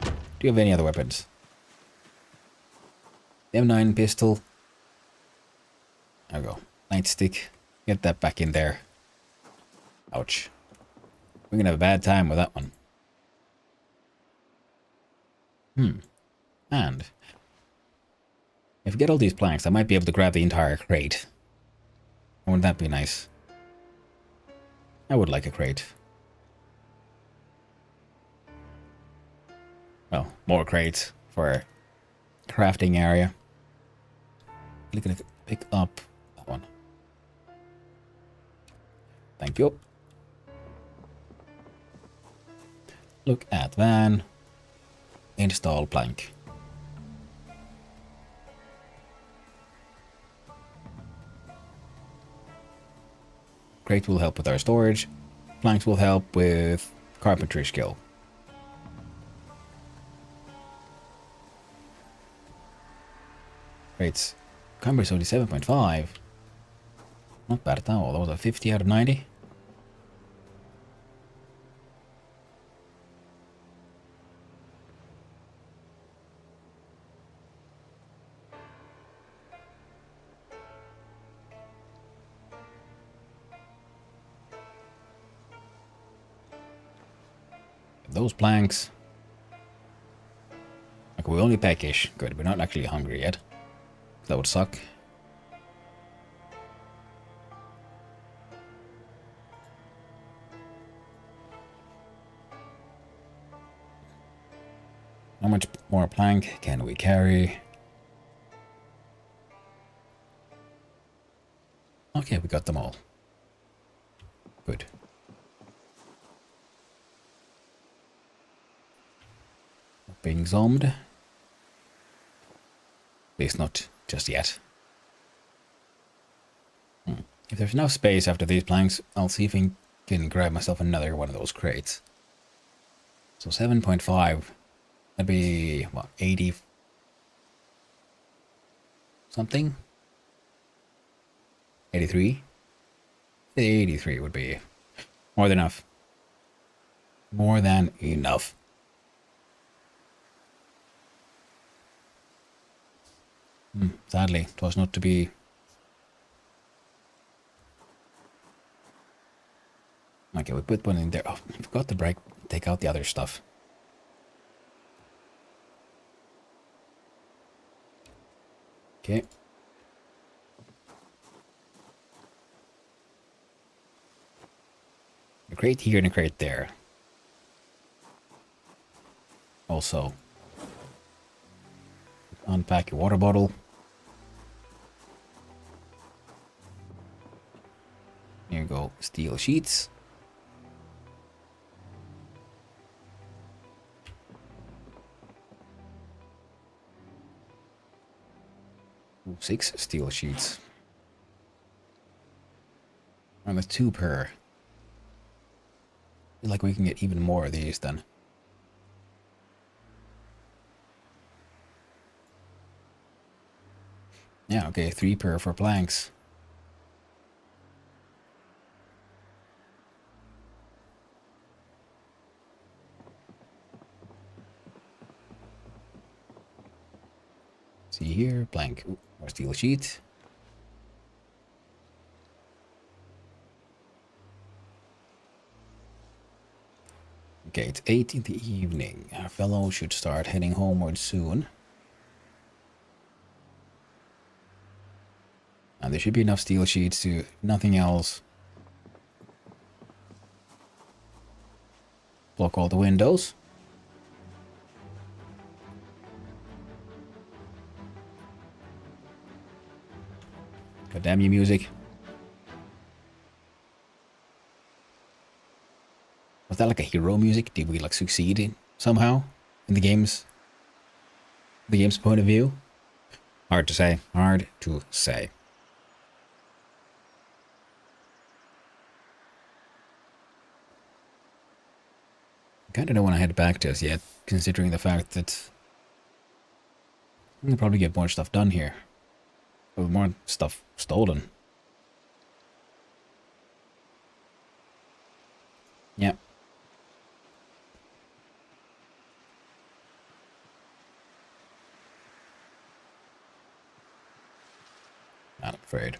Do you have any other weapons? M9 pistol. There we go. Nightstick. Get that back in there. Ouch. We're gonna have a bad time with that one. And if we get all these planks, I might be able to grab the entire crate. Wouldn't that be nice? I would like a crate. Well, more crates for crafting area. I'm gonna pick up that one. Thank you. Look at van. Install plank. Crate will help with our storage. Planks will help with carpentry skill. Crates. Cumber is only 7.5. Not bad at all. That was a 50 out of 90. Those planks. Like, we only peckish. Good, we're not actually hungry yet. That would suck. How much more plank can we carry? Okay, we got them all. Good. Being zombied. At least not just yet. If there's enough space after these planks, I'll see if I can grab myself another one of those crates. So 7.5. That'd be, what, 80 something? 83? 83 would be more than enough. More than enough. Sadly, it was not to be. Okay, we put one in there. Oh, I forgot to take out the other stuff. Okay. A crate here and a crate there. Also, unpack your water bottle. Here you go, steel sheets. Ooh, 6 steel sheets. And that's 2 per. Feel like we can get even more of these then. Yeah, okay, 3 per for planks. See here, plank. Ooh, more steel sheet. Okay, it's 8 in the evening. Our fellow should start heading homeward soon. And there should be enough steel sheets to nothing else. Block all the windows. God damn you, music. Was that like a hero music? Did we like succeed in somehow in the game's point of view? Hard to say. Hard to say. I kind of don't want to head back just yet, considering the fact that we can probably get more stuff done here. With more stuff stolen. Yep. I'm afraid.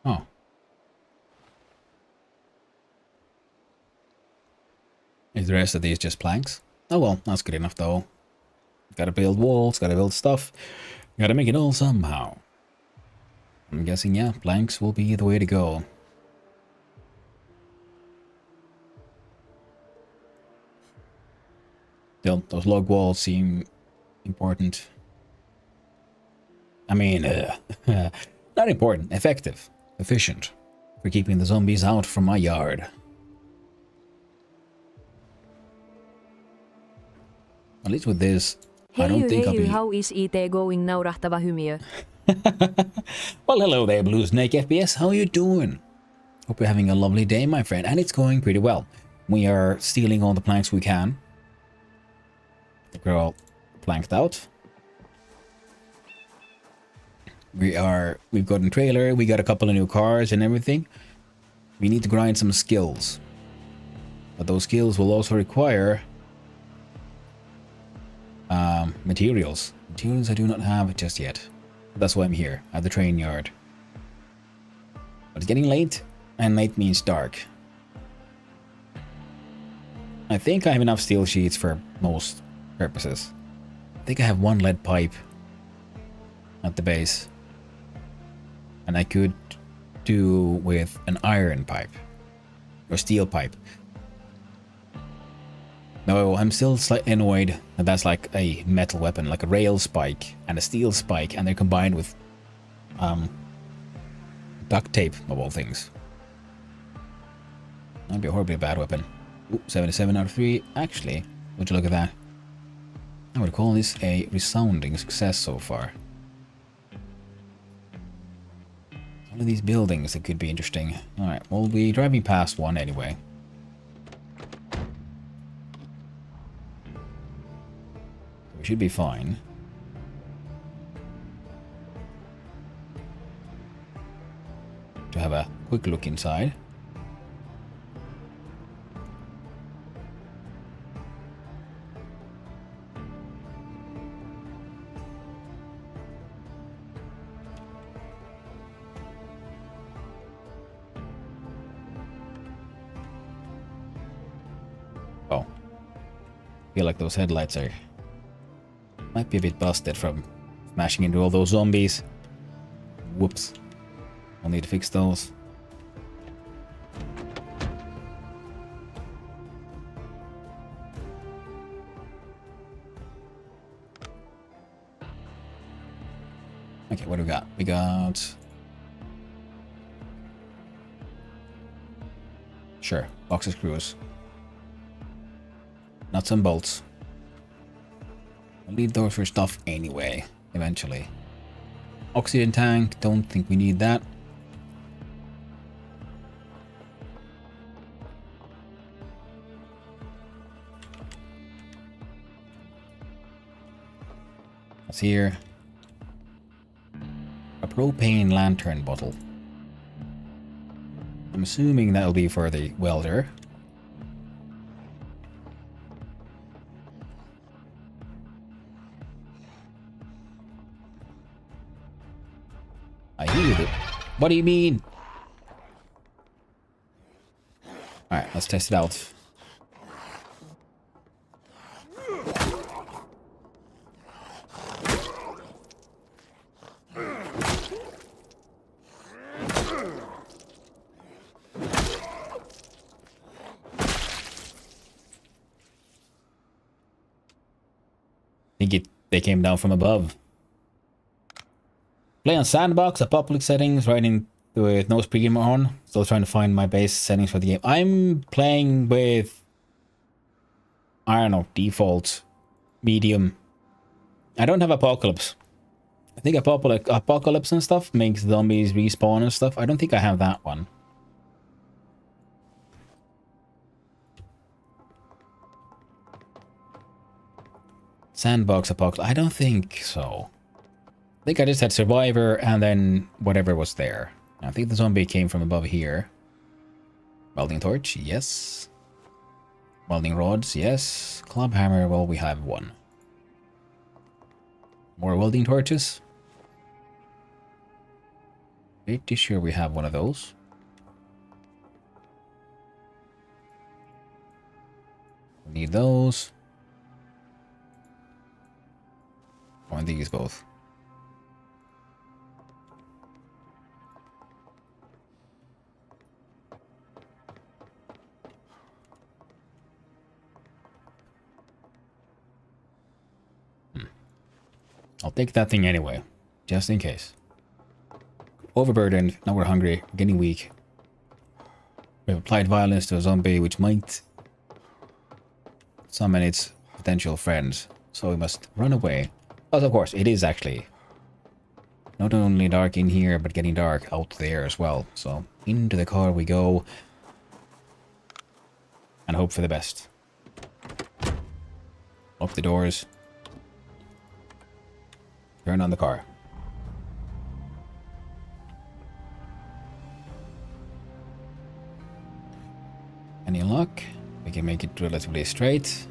Oh. Is the rest of these just planks? Oh well, that's good enough though. Gotta build walls, gotta build stuff. Gotta make it all somehow. I'm guessing, yeah, planks will be the way to go. Still, those log walls seem important. I mean, not important, effective, efficient, for keeping the zombies out from my yard. At least with this, I don't think I'll be... how is IT going, naurahtava hymiö? Well, hello there, Blue Snake FPS. How are you doing? Hope you're having a lovely day, my friend. And it's going pretty well. We are stealing all the planks we can. The girl planked out. We've got a trailer. We got a couple of new cars and everything. We need to grind some skills. But those skills will also require materials. Materials I do not have just yet. That's why I'm here, at the train yard. But it's getting late, and late means dark. I think I have enough steel sheets for most purposes. I think I have one lead pipe at the base. And I could do with an iron pipe. Or steel pipe. No, I'm still slightly annoyed that that's like a metal weapon, like a rail spike and a steel spike, and they're combined with duct tape, of all things. That'd be a horribly bad weapon. Ooh, 77 out of 3. Actually, would you look at that? I would call this a resounding success so far. One of these buildings that could be interesting. Alright, we'll be driving past one anyway. We should be fine. To have a quick look inside. Oh. Feel like those headlights are might be a bit busted from smashing into all those zombies. Whoops. I'll need to fix those. Okay, what do we got? We got... Sure, box of screws. Nuts and bolts. I'll need those for stuff anyway, eventually. Oxygen tank, don't think we need that. What's here? A propane lantern bottle. I'm assuming that'll be for the welder. I hear it. What do you mean? Alright, let's test it out. I think they came down from above. Play on sandbox at public settings, running with no stream on. Still trying to find my base settings for the game. I'm playing with, I don't know, default, medium. I don't have apocalypse. I think apocalypse and stuff makes zombies respawn and stuff. I don't think I have that one. Sandbox apocalypse. I don't think so. I think I just had survivor and then whatever was there. I think the zombie came from above here. Welding torch, yes. Welding rods, yes. Club hammer, well, we have one. More welding torches. Pretty sure we have one of those. We need those. Or these both. I'll take that thing anyway, just in case. Overburdened, now we're hungry, getting weak. We have applied violence to a zombie which might summon its potential friends, so we must run away. But of course, it is actually not only dark in here, but getting dark out there as well. So into the car we go and hope for the best. Lock the doors. Turn on the car. Any luck? We can make it relatively straight.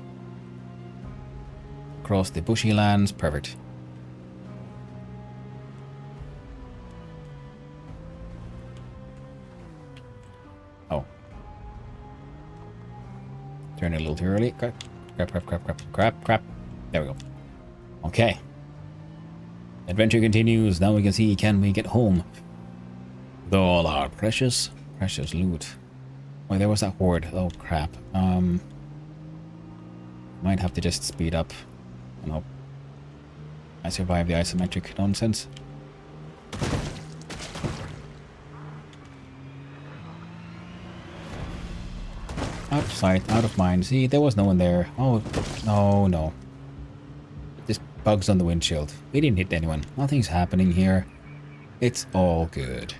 Across the bushy lands. Perfect. Oh. Turn it a little too early. Crap. There we go. Okay. Adventure continues. Now we can see, can we get home with all our precious loot. Oh, there was that horde. Oh, crap. Might have to just speed up and hope I survive the isometric nonsense. Out of sight, out of mind. See, there was no one there. Oh, no. Just bugs on the windshield. We didn't hit anyone. Nothing's happening here. It's all good.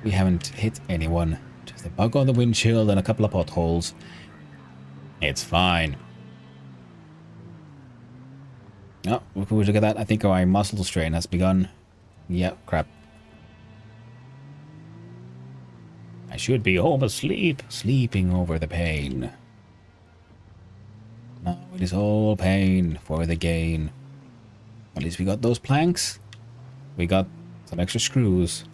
We haven't hit anyone. Just a bug on the windshield and a couple of potholes. It's fine. Oh, look at that. I think my muscle strain has begun. Yep, crap. I should be home asleep, sleeping over the pain. No, it is all pain for the gain. At least we got those planks. We got some extra screws.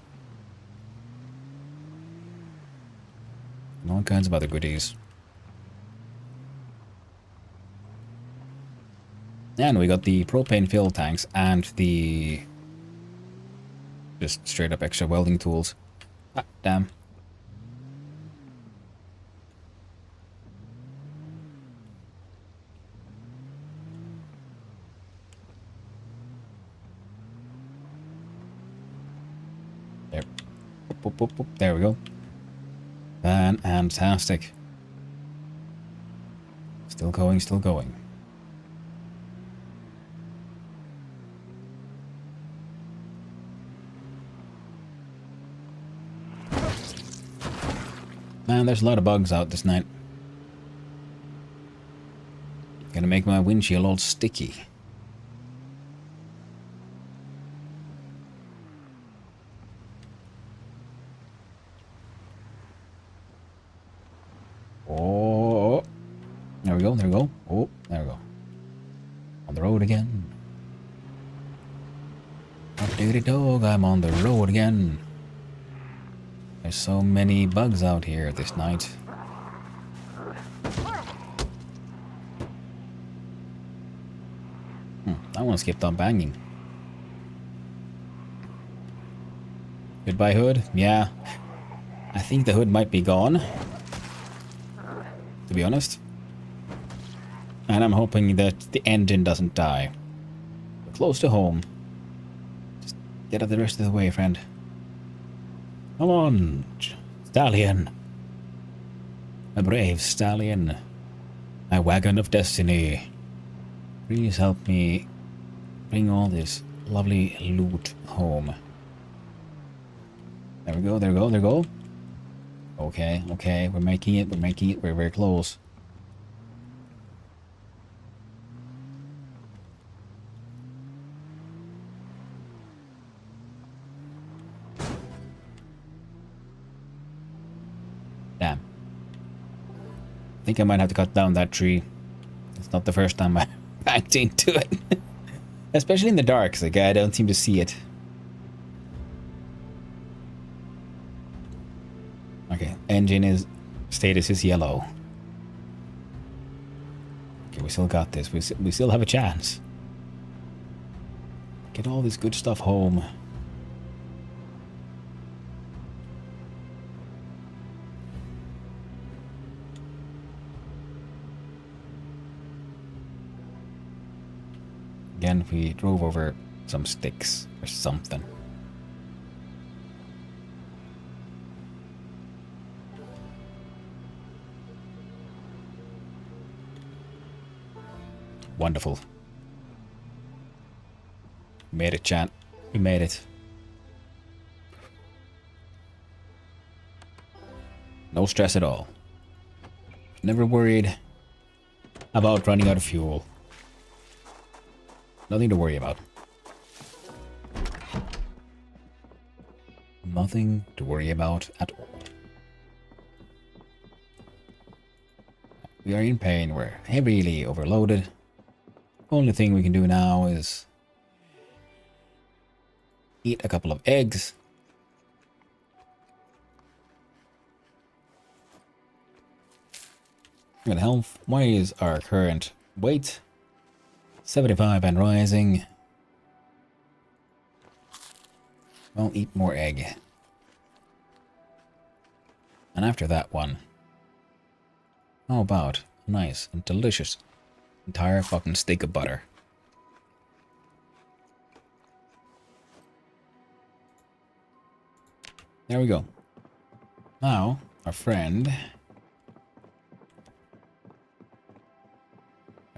And all kinds of other goodies. And we got the propane fill tanks and the just straight up extra welding tools. Ah, damn. There. Boop, boop, boop. There we go. Fantastic. Still going, still going. Man, there's a lot of bugs out this night. Gonna make my windshield all sticky. Oh, there we go, there we go. Oh, there we go. On the road again. Dirty dog, I'm on the road again. There's so many bugs out here this night. That one skipped on banging. Goodbye, hood. Yeah. I think the hood might be gone. To be honest. And I'm hoping that the engine doesn't die. We're close to home. Just get out the rest of the way, friend. Come on, stallion. A brave stallion. My wagon of destiny. Please help me bring all this lovely loot home. There we go, there we go, there we go. Okay, okay, we're making it, we're very close. Damn. I think I might have to cut down that tree. It's not the first time I backed into it. Especially in the dark, like I don't seem to see it. Okay, status is yellow. Okay, we still got this. We still have a chance. Get all this good stuff home. Again, we drove over some sticks or something. Wonderful. We made it, chat. We made it. No stress at all. Never worried about running out of fuel. Nothing to worry about. Nothing to worry about at all. We are in pain. We're heavily overloaded. Only thing we can do now is eat a couple of eggs. Good health. What is our current weight? 75 and rising. I'll eat more egg. And after that one, how about a nice and delicious entire fucking stick of butter? There we go. Now, our friend...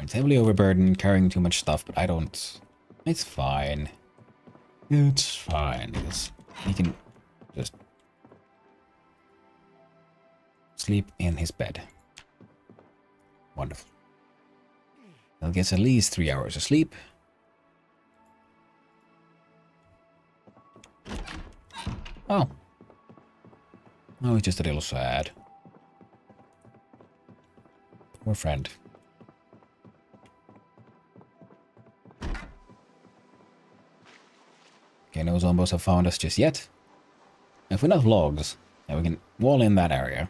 It's heavily overburdened, carrying too much stuff, but I don't... It's fine. It's fine. He can just sleep in his bed. Wonderful. He'll get at least 3 hours of sleep. Oh. Oh, he's just a little sad. Poor friend. Okay, no zombos have found us just yet. If we have logs, then we can wall in that area.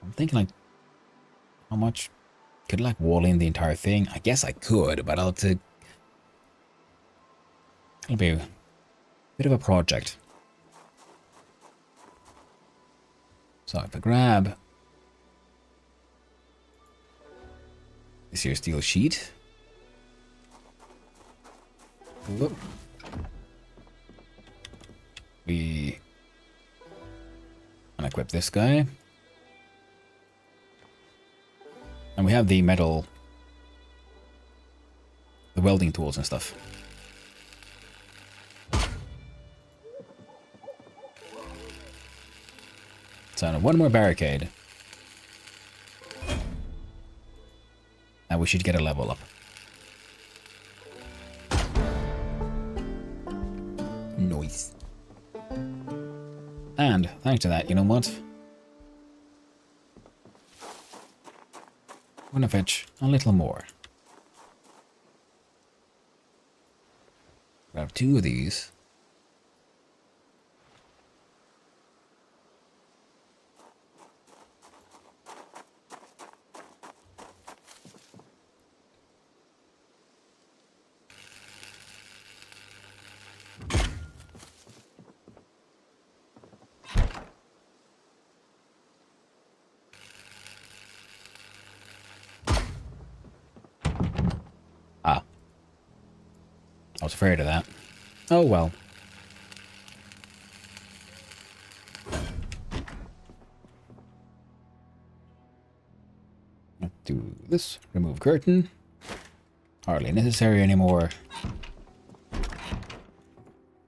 I'm thinking like, how much could like wall in the entire thing? I guess I could, but it'll be a bit of a project. So if I grab this here steel sheet. Whoop. We unequip this guy. And we have the metal, the welding tools and stuff. So one more barricade. And we should get a level up. Nice. And thanks to that, you know what? I'm gonna fetch a little more. Grab 2 of these. Ah. I was afraid of that. Oh well. Let's do this. Remove curtain. Hardly necessary anymore.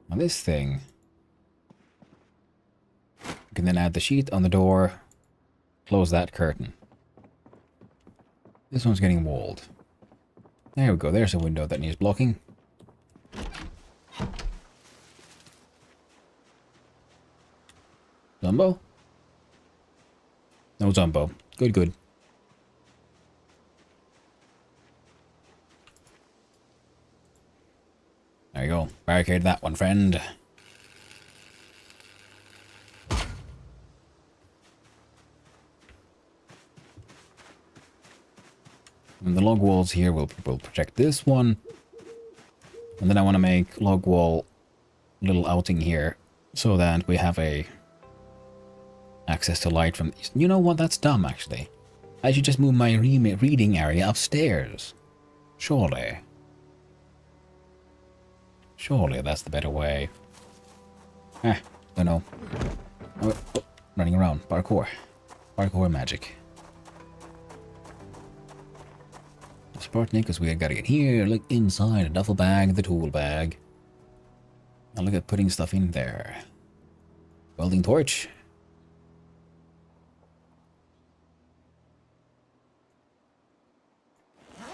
Now this thing. We can can then add the sheet on the door. Close that curtain. This one's getting walled. There we go. There's a window that needs blocking. Zumbo? No Zumbo. Good, good. There you go. Barricade that one, friend. And the log walls here will protect this one. And then I want to make log wall little outing here so that we have a access to light from these. You know what? That's dumb, actually. I should just move my reading area upstairs. Surely. Surely that's the better way. Don't know. Oh, running around. Parkour. Parkour magic. Spartan, because we gotta get here. Look inside a duffel bag, the tool bag. Now look at putting stuff in there. Welding torch.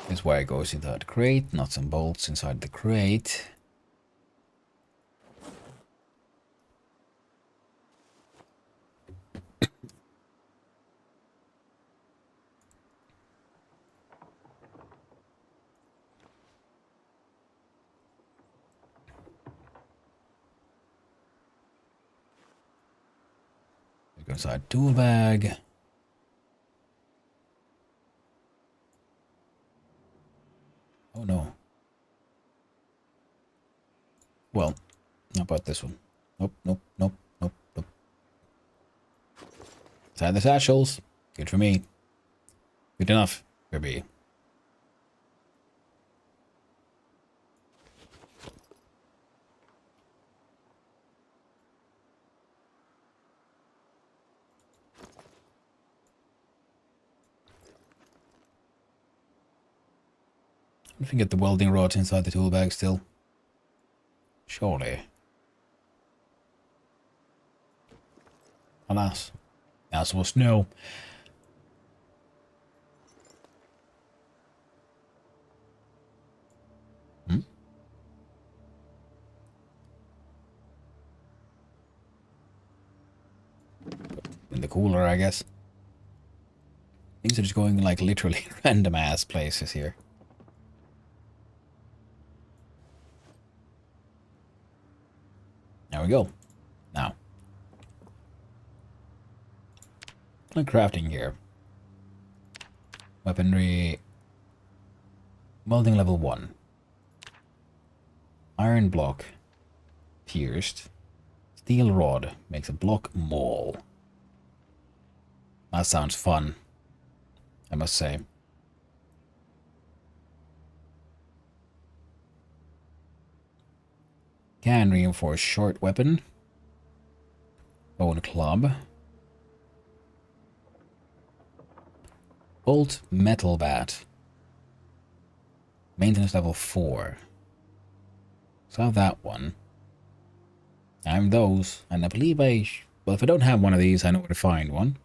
This wire goes into that crate. Nuts and bolts inside the crate. Go inside tool bag. Oh no. Well, how about this one? Nope, nope, nope, nope, nope. Inside the satchels. Good for me. Good enough for me. I can get the welding rods inside the tool bag still. Surely. Alas. As was no. Hmm? In the cooler, I guess. Things are just going like literally random ass places here. There we go. Now. Like crafting here. Weaponry. Welding level 1. Iron block. Pierced. Steel rod makes a block maul. That sounds fun, I must say. Can reinforce short weapon. Bone club. Bolt metal bat. Maintenance level 4. So I have that one. I have those, and I believe well, if I don't have one of these, I know where to find one.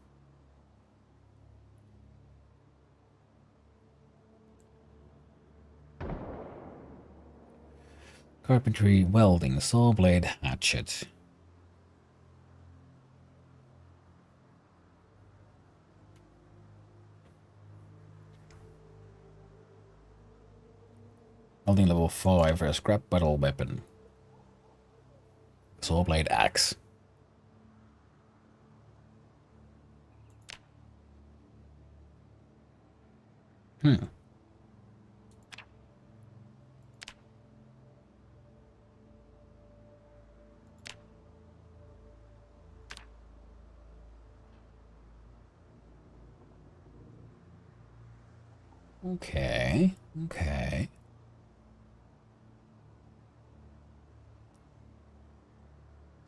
Carpentry, welding, saw blade, hatchet. Welding level 5 for a scrap metal weapon. Saw blade axe. Okay, okay.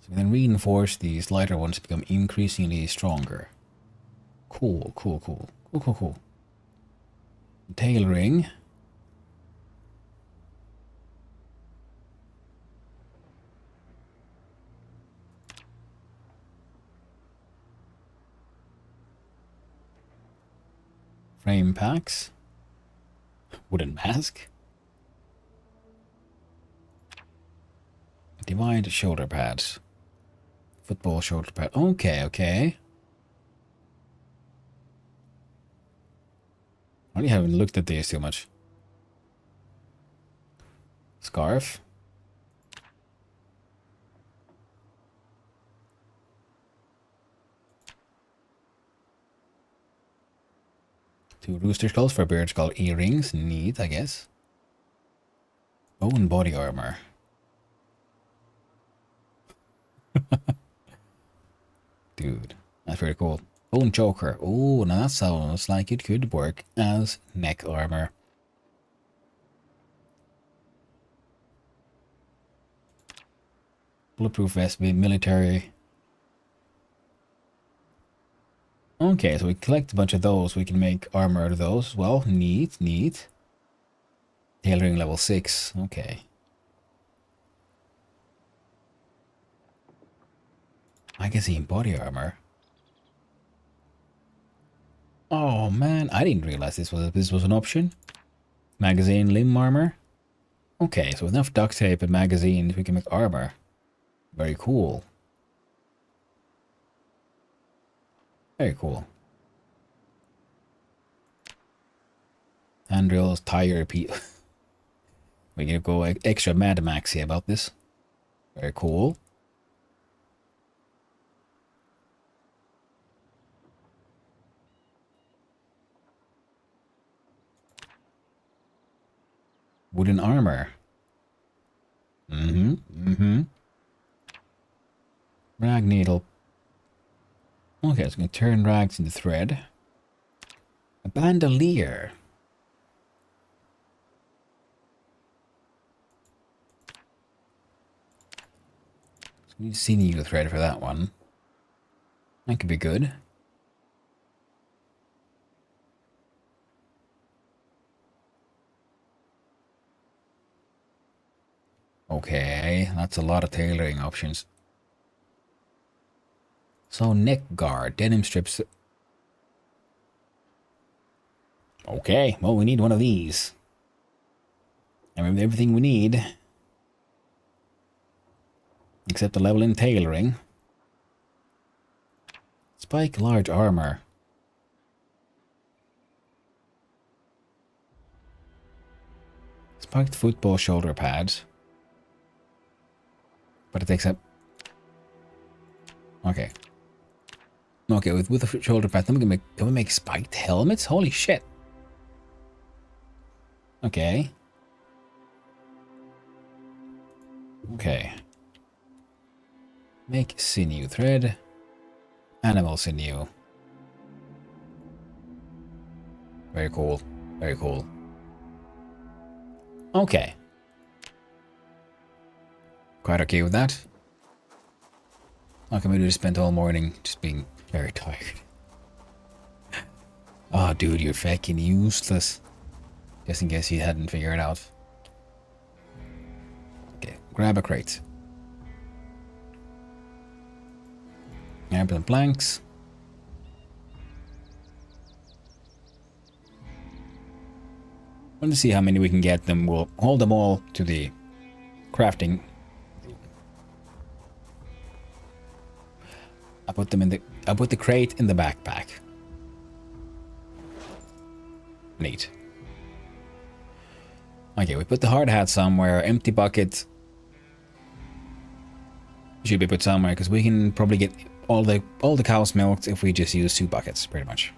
So we then reinforce these lighter ones to become increasingly stronger. Cool, cool, cool. Cool, cool, cool. Tail ring. Frame packs. Wooden mask. Divide shoulder pads. Football shoulder pad. Okay, okay. I really haven't looked at these too much. Scarf. Two rooster skulls for bird skull earrings. Neat, I guess. Bone body armor. Dude, that's pretty cool. Bone choker. Oh, now that sounds like it could work as neck armor. Bulletproof vest with military. Okay, so we collect a bunch of those. We can make armor out of those as well. Neat, neat. Tailoring level 6. Okay. Magazine body armor. Oh man, I didn't realize this was an option. Magazine limb armor. Okay, so with enough duct tape and magazines, we can make armor. Very cool. Very cool. Handrails, tire, we can go extra Mad Maxy about this. Very cool. Wooden armor. Rag needle. Okay, so we can turn rags into thread. A bandolier. So we need sinew thread for that one. That could be good. Okay, that's a lot of tailoring options. So neck guard, denim strips. Okay, well we need one of these. And we have everything we need. Except the level in tailoring. Spike large armor. Spiked football shoulder pads. But it takes up... Okay. Okay, with the shoulder pads, then can we make spiked helmets? Holy shit. Okay. Okay. Make sinew thread. Animal sinew. Very cool. Very cool. Okay. Quite okay with that. How come we just spent all morning just being very tired? Oh, dude, you're fucking useless. Just in case you hadn't figured it out. Okay, grab a crate. Grab some planks. Want to see how many we can get them. We'll hold them all to the crafting. I put the crate in the backpack. Neat. Okay, we put the hard hat somewhere. Empty bucket should be put somewhere because we can probably get all the cows milked if we just use 2 buckets, pretty much.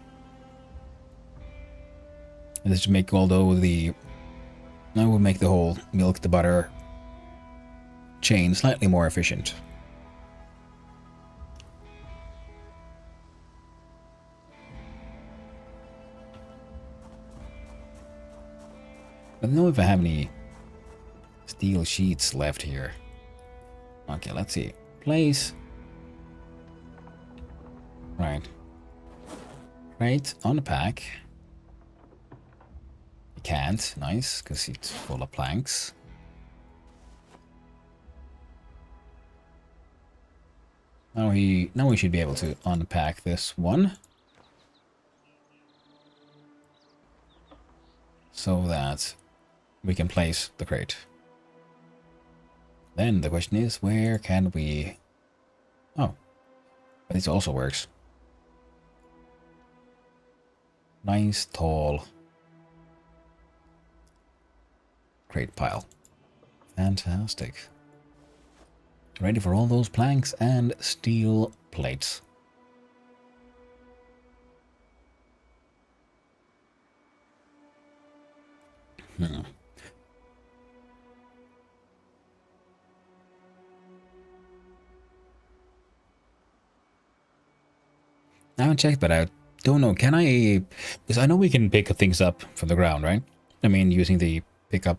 And this should make although the now we'll make the whole milk to butter chain slightly more efficient. I don't know if I have any steel sheets left here. Okay, let's see. Place. Right. Right, on the pack. You can't. Nice, because it's full of planks. Now we should be able to unpack this one. so that we can place the crate. Then the question is, where can we... Oh, but this also works. Nice, tall crate pile. Fantastic. Ready for all those planks and steel plates. Hmm. I haven't checked, but I don't know. Can I... Because I know we can pick things up from the ground, right? I mean, using the pickup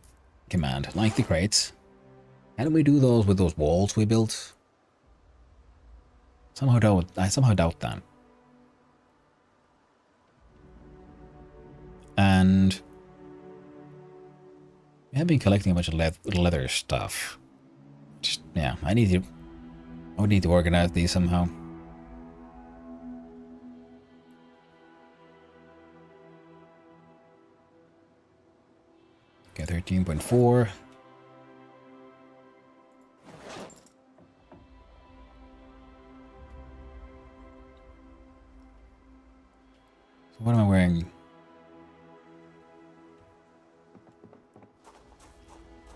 command, like the crates. Can we do those with those walls we built? I somehow doubt that. And we have been collecting a bunch of leather stuff. Just, yeah, I would need to organize these somehow. Okay, 13.4. So what am I wearing?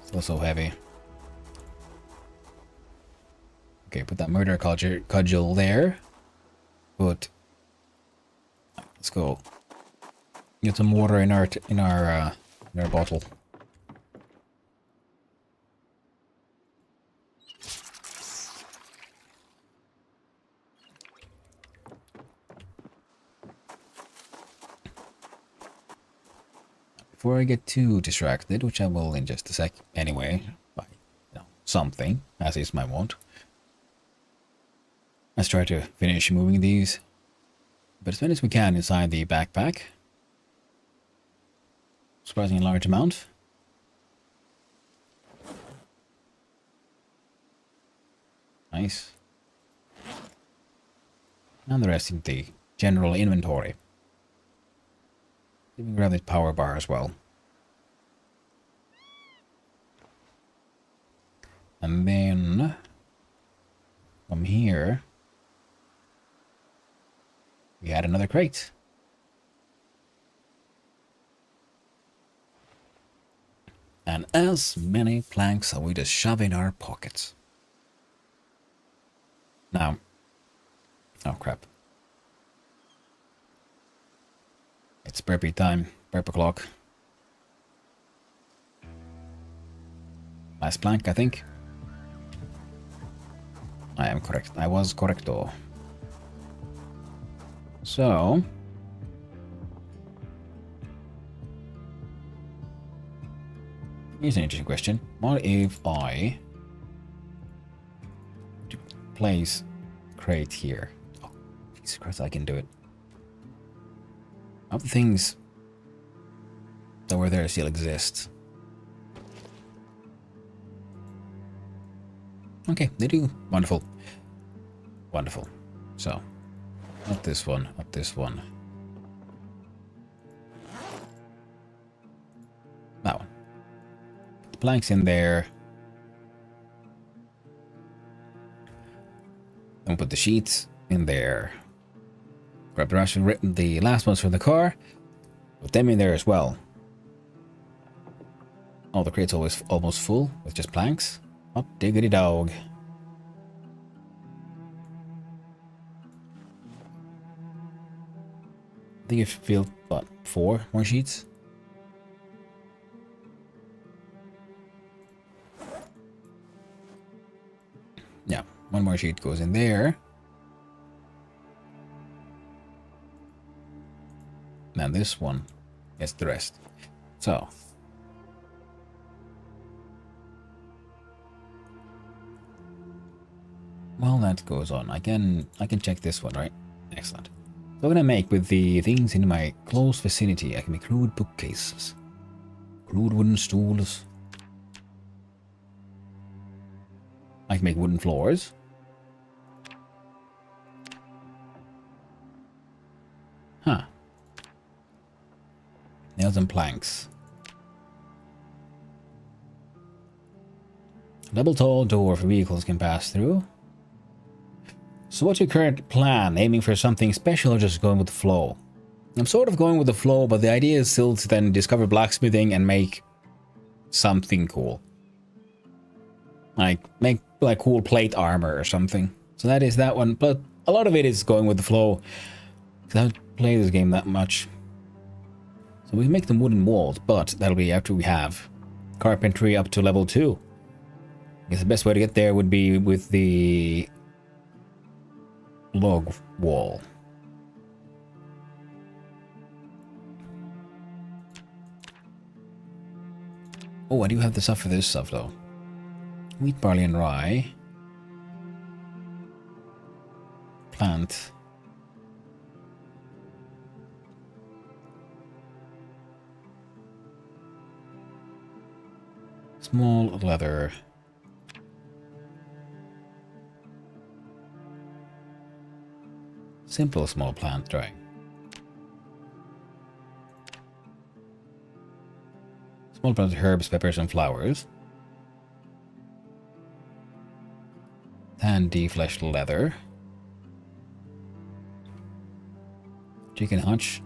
Still so heavy. Okay, put that murder cudgel there. But let's go get some water in our bottle. Before I get too distracted, which I will in just a sec anyway, by something, as is my wont. Let's try to finish moving these, but as many as we can inside the backpack. Surprisingly large amount. Nice. And the rest in the general inventory. Let me grab this power bar as well. And then from here we had another crate. And as many planks as we just shove in our pockets. Now, oh crap. It's burpee time, burp o'clock. Last plank, I think. I am correct. I was correcto. So, here's an interesting question. What if I place crate here? Oh, Jesus Christ, I can do it. Of the things that were there still exist. Okay, they do. Wonderful. Wonderful. So, not this one, not this one. That one. The planks in there. Then put the sheets in there. Grab the rest of the last ones from the car. Put them in there as well. Oh, the crate's always almost full with just planks. Oh, diggity dog. I think you filled, what, 4 more sheets? Yeah, 1 more sheet goes in there. Now this one gets the rest. So. Well, that goes on. I can check this one, right? Excellent. So I'm gonna make with the things in my close vicinity. I can make crude bookcases, crude wooden stools. I can make wooden floors. Huh. Nails and planks. Double tall door for vehicles can pass through. So what's your current plan? Aiming for something special or just going with the flow? I'm sort of going with the flow, but the idea is still to then discover blacksmithing and make something cool. Like, make like cool plate armor or something. So that is that one, but a lot of it is going with the flow. Because I haven't played this game that much. So we make the wooden walls, but that'll be after we have carpentry up to level 2. I guess the best way to get there would be with the log wall. Oh, I do have the stuff for this stuff though. Wheat, barley, and rye. Plant. Small leather. Simple small plant drying. Small plant herbs, peppers, and flowers. Tan defleshed leather. Chicken hutch.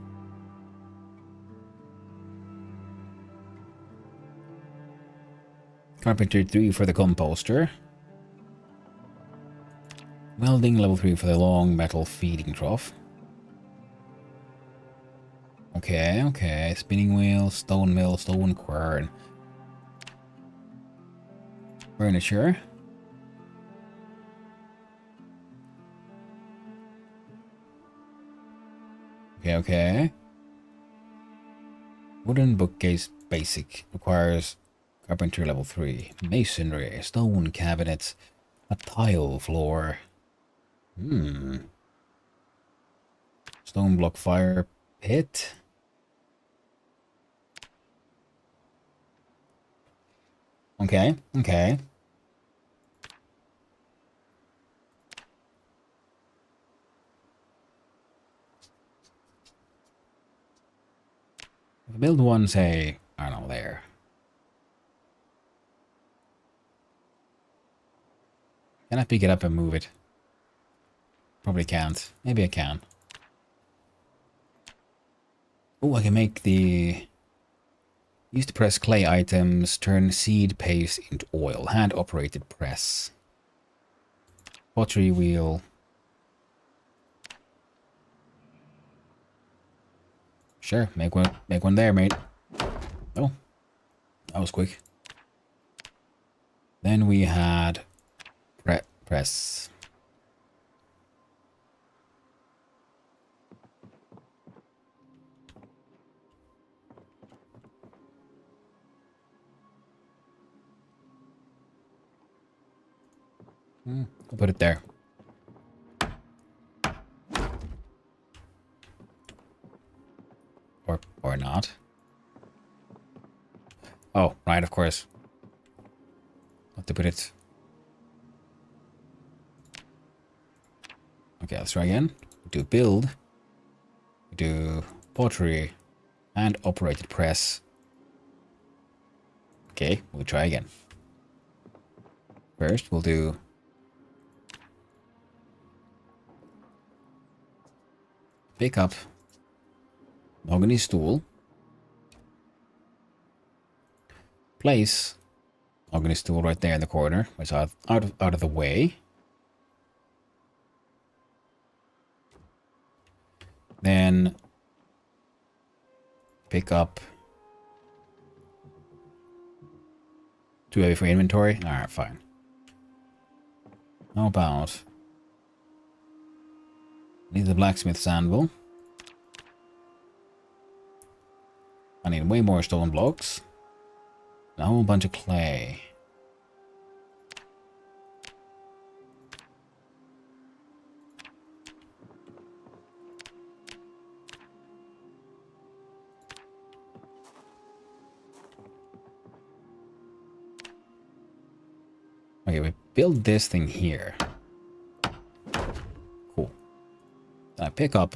Carpentry 3 for the composter. Welding level 3 for the long metal feeding trough. Okay, okay. Spinning wheel, stone mill, stone quern. Furniture. Okay, okay. Wooden bookcase basic. Requires carpentry level 3. Masonry, stone cabinets, a tile floor. Stone block fire pit. Okay, okay. If I build one, say, I don't know, there. Can I pick it up and move it? Probably can't. Maybe I can. Oh, I can make the... Use to press clay items, turn seed paste into oil. Hand-operated press. Pottery wheel. Sure, make one there, mate. Oh, that was quick. Then we had press. I'll put it there. Or not. Oh, right, of course. Have to put it. Okay, let's try again. Do build. Do pottery and operated press. Okay, we'll try again. First, we'll do pick up mahogany stool. Place mahogany stool right there in the corner, which is out of the way. Then pick up too heavy for inventory. All right, fine. How about need the blacksmith's anvil? I need way more stone blocks. And a whole bunch of clay. Okay, we build this thing here. Cool. Then I pick up.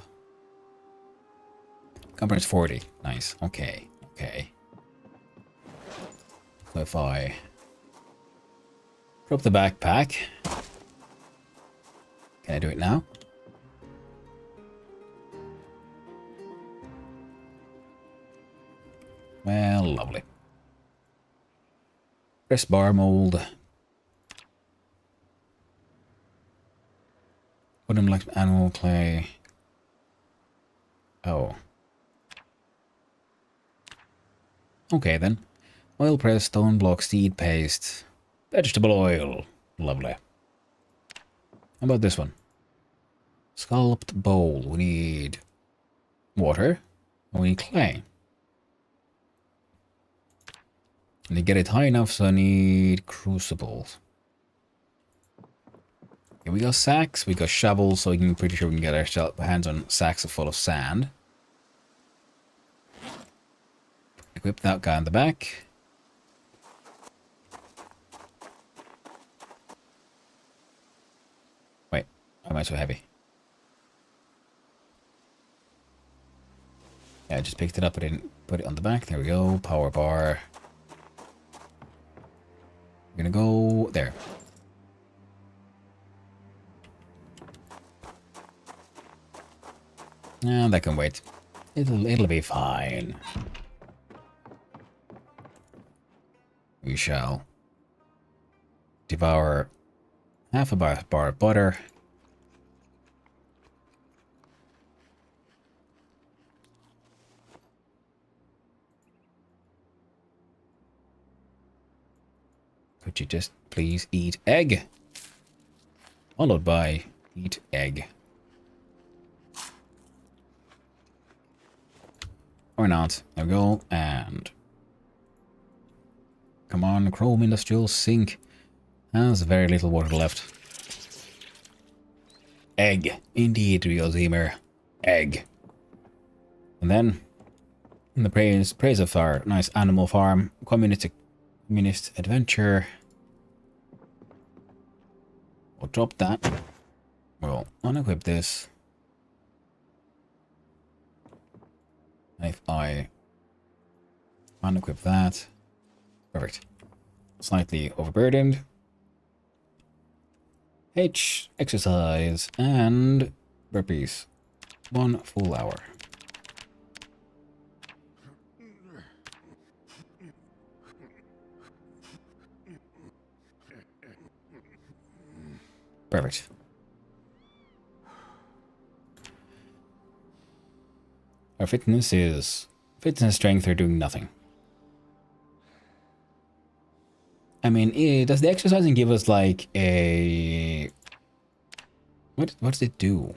Compares 40. Nice. Okay. Okay. So if I Drop the backpack. Can I do it now? Well, lovely. Press bar mold. Put them like animal clay. Oh. Okay then. Oil press, stone block, seed paste, vegetable oil. Lovely. How about this one? Sculpt bowl. We need water. And we need clay. And to get it high enough, so I need crucibles. Okay, we got sacks, we got shovels, so we can pretty sure we can get our hands on sacks full of sand. Equip that guy on the back. Wait, why am I so heavy? Yeah, I just picked it up, I didn't put it on the back. There we go, power bar. We're gonna go there. No, that can wait. It'll be fine. We shall devour half a bar of butter. Could you just please eat egg? Followed by eat egg. Or not. There we go. And come on, chrome industrial sink. Has very little water left. Egg. Indeed, Rio Zemer. Egg. And then, in the praise of our nice animal farm, communist adventure. We'll drop that. We'll unequip this. If I unequip that. Perfect. Slightly overburdened. H, exercise, and burpees. 1 full hour. Perfect. Our fitness and strength are doing nothing. I mean, does the exercising give us like a... What does it do?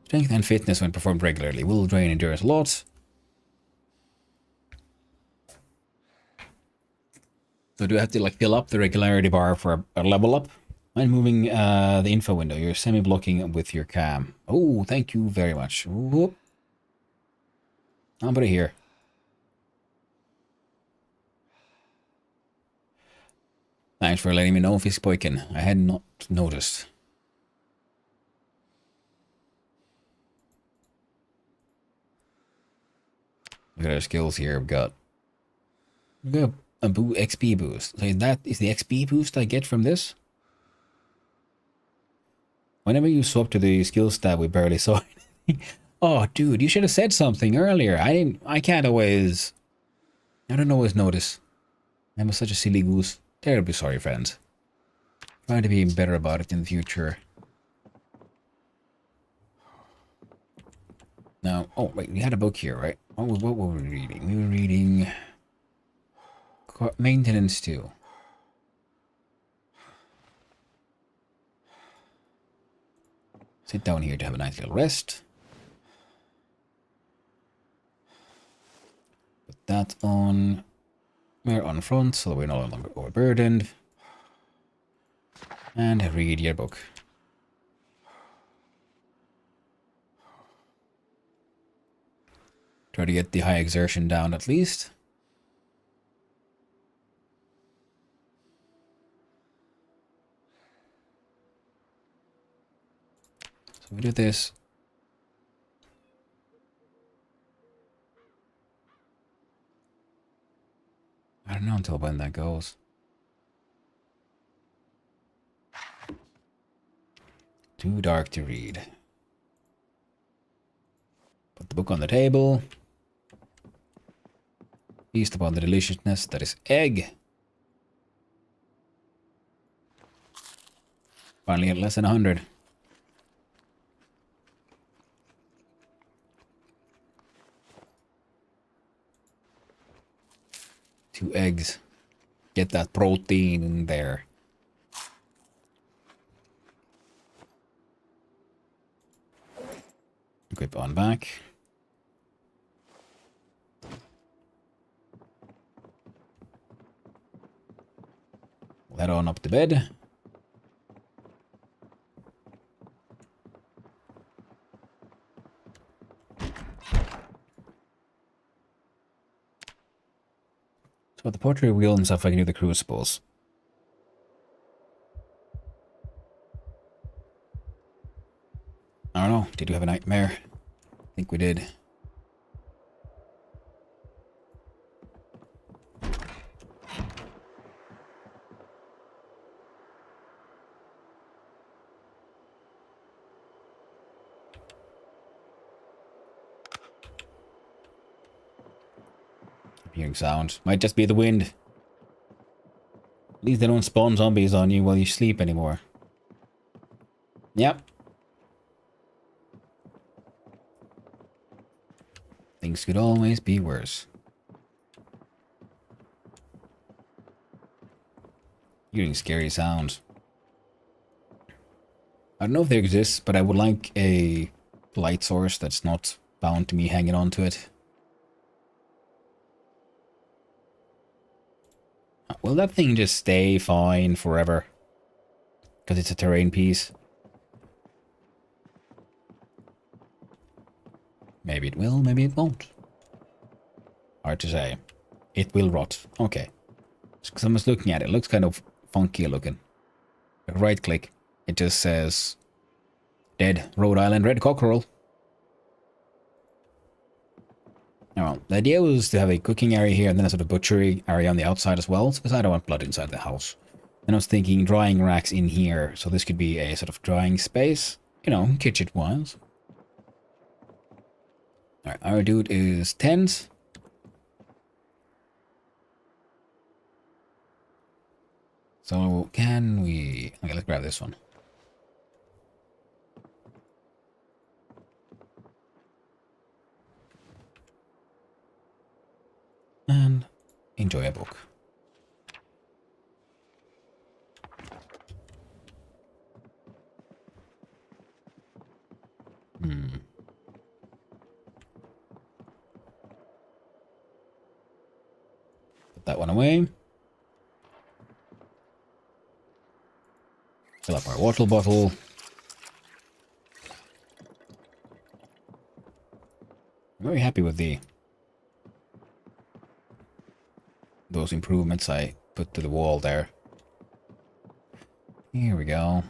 Strength and fitness when performed regularly will drain endurance a lot. So do I have to like fill up the regularity bar for a level up? I'm moving the info window. You're semi-blocking with your cam. Oh, thank you very much. Whoop. I'll put it here. Thanks for letting me know, Fiskboykin. I had not noticed. Look at our skills here. We've got a XP boost. So that is the XP boost I get from this? Whenever you swap to the skills tab, we barely saw anything. Oh, dude, you should have said something earlier. I don't always notice. I'm such a silly goose. Terribly sorry, friends. Trying to be better about it in the future. Now, oh wait, we had a book here, right? Oh, what were we reading? We were reading Maintenance 2. Sit down here to have a nice little rest. Put that on. We're on front, so we're no longer overburdened. And read your book. Try to get the high exertion down at least. So we do this. I don't don't know until when that goes. Too dark to read. Put the book on the table. Feast upon the deliciousness that is egg. Finally at less than 100. Two eggs. Get that protein in there. Equip on back. Head on up to bed. So the pottery wheel and stuff I can do the crucibles. I don't know. Did you have a nightmare? I think we did. Hearing sounds. Might just be the wind. At least they don't spawn zombies on you while you sleep anymore. Yep. Things could always be worse. Hearing scary sounds. I don't know if they exist, but I would like a light source that's not bound to me hanging on to it. Will that thing just stay fine forever? Because it's a terrain piece. Maybe it will, maybe it won't. Hard to say. It will rot. Okay. Because I'm just looking at it. It looks kind of funky looking. Right click. It just says dead Rhode Island red cockerel. Now, the idea was to have a cooking area here and then a sort of butchery area on the outside as well, because I don't want blood inside the house. And I was thinking drying racks in here, so this could be a sort of drying space, you know, kitchen-wise. Alright, our dude is tens. So, can we... Okay, let's grab this one. And enjoy a book. Put that one away. Fill up our water bottle. I'm very happy with those improvements I put to the wall there. Here we go.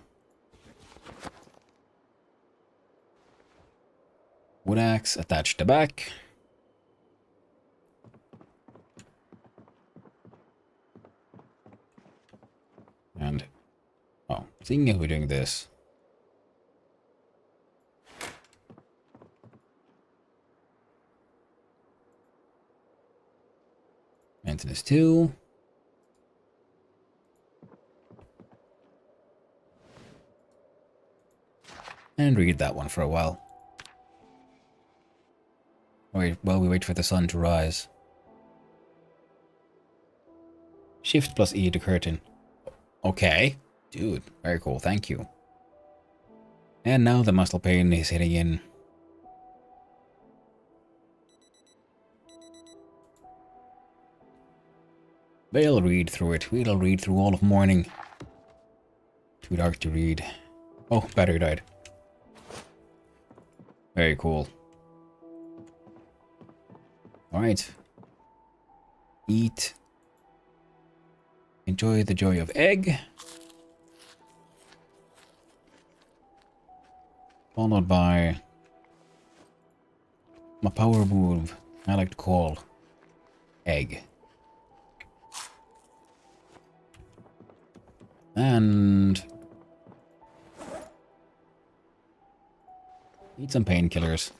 Wood axe attached to back. And, oh, seeing if we're doing this. Maintenance 2. And read that one for a while. Wait, while we wait for the sun to rise. Shift plus E to curtain. Okay. Dude, very cool, thank you. And now the muscle pain is hitting in. We'll read through it. We'll read through all of morning. Too dark to read. Oh, battery died. Very cool. Alright. Eat. Enjoy the joy of egg. Followed by my power move I like to call egg. And need some painkillers.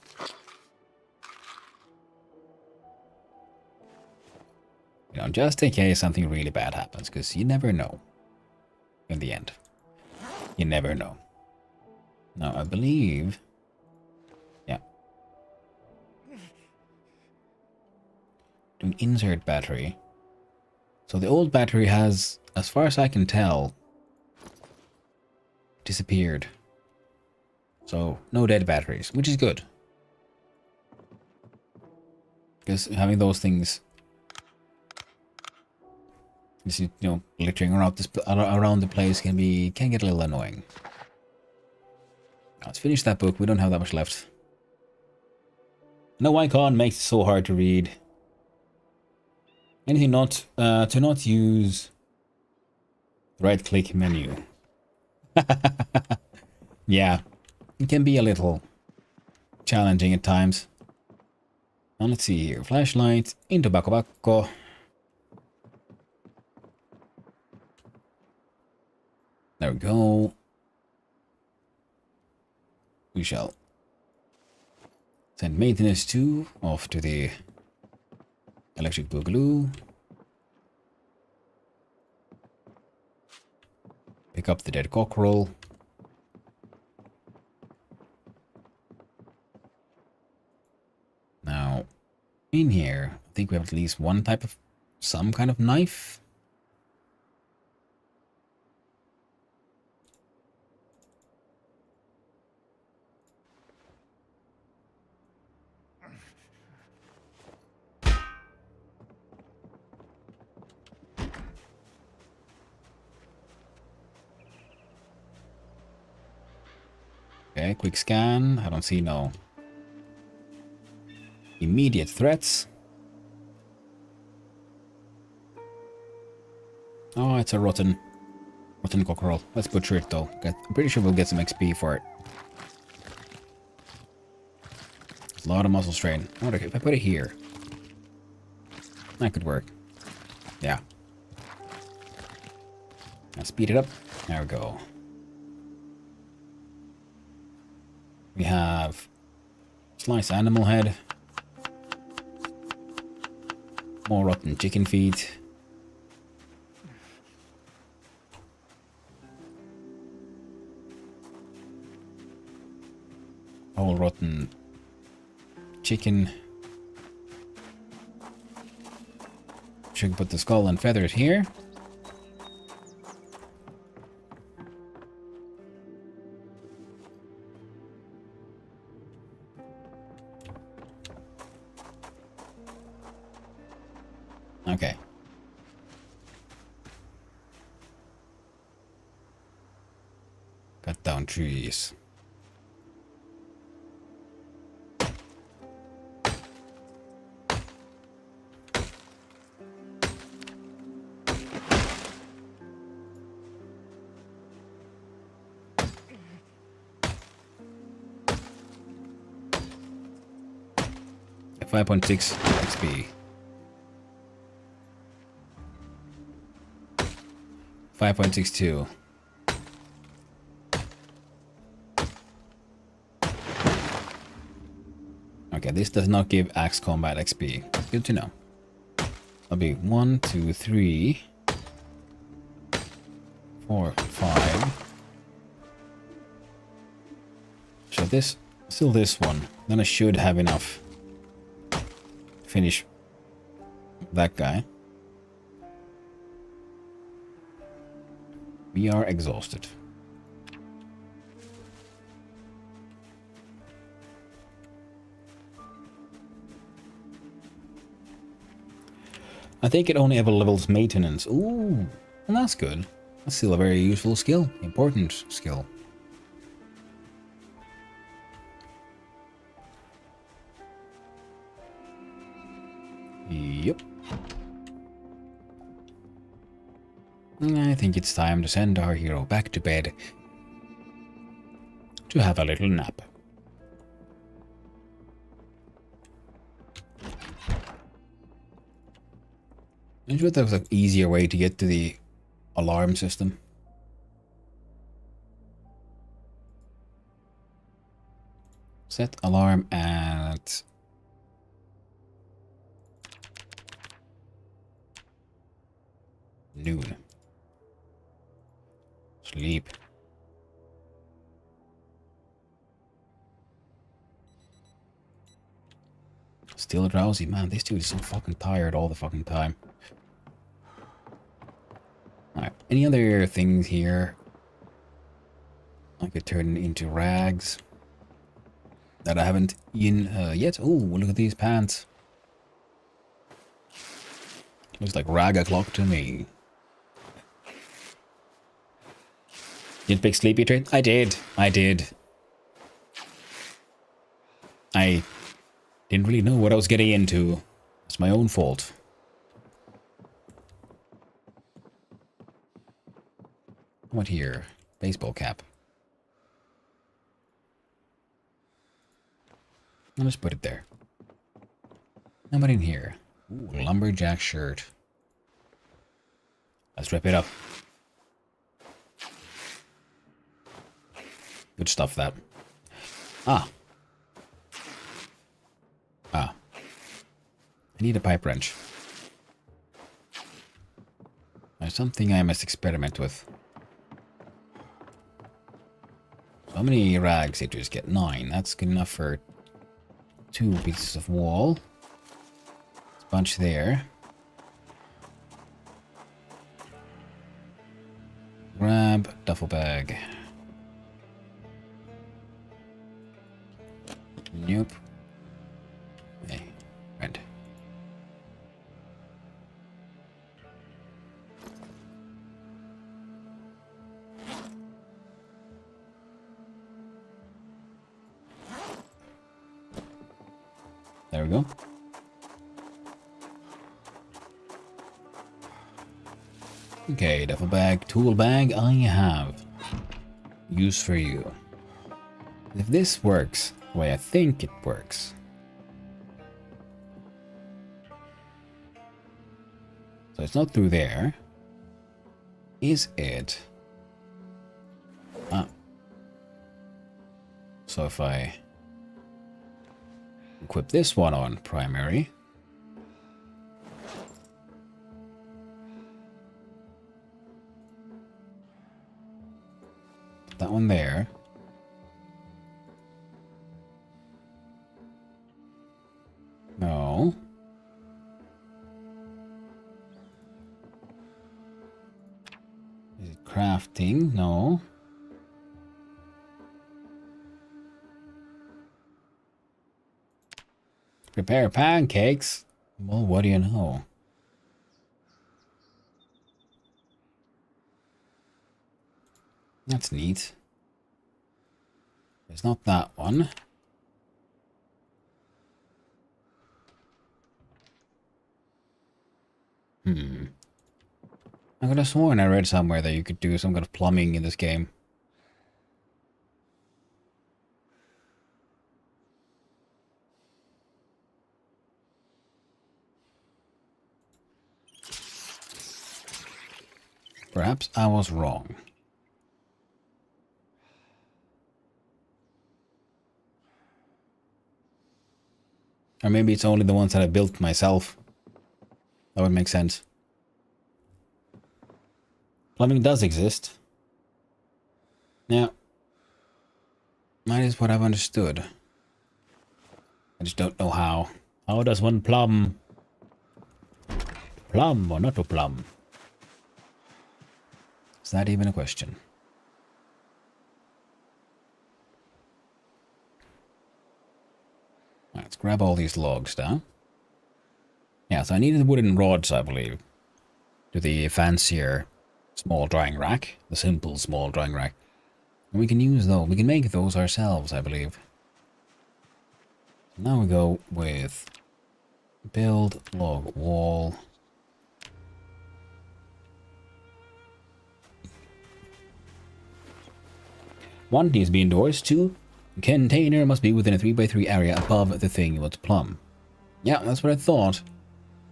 You know, just in case something really bad happens, because you never know. In the end. You never know. Now, I believe... Yeah. Doing insert battery. So the old battery has, as far as I can tell, disappeared. So, no dead batteries, which is good. Because having those things... You know, littering around the place can get a little annoying. Let's finish that book. We don't have that much left. No icon makes it so hard to read. Anything not to not use right-click menu. Yeah, it can be a little challenging at times. Now let's see here. Flashlight into Bako. There we go. We shall send maintenance 2 off to the electric boogaloo. Pick up the dead cockerel. Now, in here, I think we have at least one type of, some kind of knife. Okay, quick scan. I don't see no immediate threats. Oh, it's a rotten cockerel. Let's butcher it though. I'm pretty sure we'll get some XP for it. It's a lot of muscle strain. I wonder if I put it here. That could work. Yeah. Now speed it up. There we go. We have sliced animal head, more rotten chicken feet, whole rotten chicken. Should put the skull and feathers here. Okay. Cut down trees. At 5.6 XP. 5.62. Okay, this does not give axe combat XP. Good to know. That'll be 1, 2, 3, 4, 5. So this, still this one. Then I should have enough to finish that guy. We are exhausted. I think it only ever levels maintenance. Ooh, well that's good. That's still a very useful skill. Important skill. Yep. I think it's time to send our hero back to bed to have a little nap. I'm sure there was an easier way to get to the alarm system. Set alarm at noon. Sleep. Still drowsy, man. This dude is so fucking tired all the fucking time. Alright, any other things here? I could turn into rags that I haven't eaten yet. Oh, look at these pants. Looks like rag o'clock to me. Did pick sleepy trade? I did. I didn't really know what I was getting into. It's my own fault. What here? Baseball cap. I'll just put it there. Nobody in here. Ooh, lumberjack shirt. Let's rip it up. Good stuff, that. Ah. I need a pipe wrench. There's something I must experiment with. So how many rags did you just get? 9. That's good enough for 2 pieces of wall. There's a bunch there. Grab duffel bag. Nope. Hey, red. There we go. Okay, duffel bag, tool bag, I have. Use for you. If this works the way I think it works. So it's not through there. Is it? Ah. So if I equip this one on primary. Put that one there. No. Is it crafting? No. Prepare pancakes? Well, what do you know? That's neat. It's not that one. I could have sworn I read somewhere that you could do some kind of plumbing in this game. Perhaps I was wrong. Or maybe it's only the ones that I built myself. That would make sense. Plumbing does exist. Yeah. That is what I've understood. I just don't know how. How does one plumb? Plumb or not to plumb? Is that even a question? Let's grab all these logs down. Yeah, so I needed wooden rods, I believe, to the fancier small drying rack, the simple small drying rack. And we can use those, we can make those ourselves, I believe. So now we go with build log wall. One needs to be indoors. 2, container must be within a 3x3 area above the thing you want to plumb. Yeah, that's what I thought.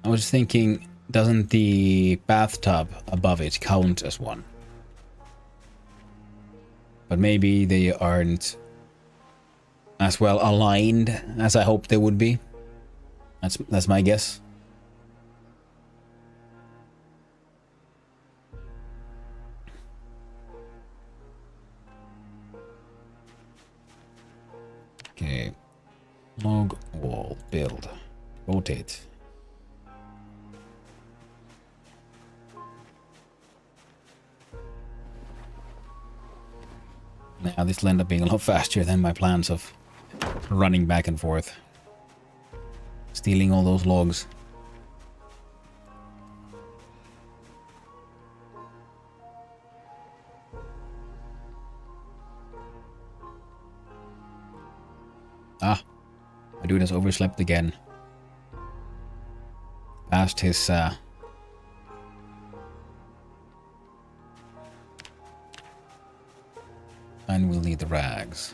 I was just thinking, doesn't the bathtub above it count as one? But maybe they aren't as well aligned as I hoped they would be. That's my guess. Okay. Log wall build. Rotate. Now this will end up being a lot faster than my plans of running back and forth. Stealing all those logs. Ah, my dude has overslept again. Past his and we'll need the rags.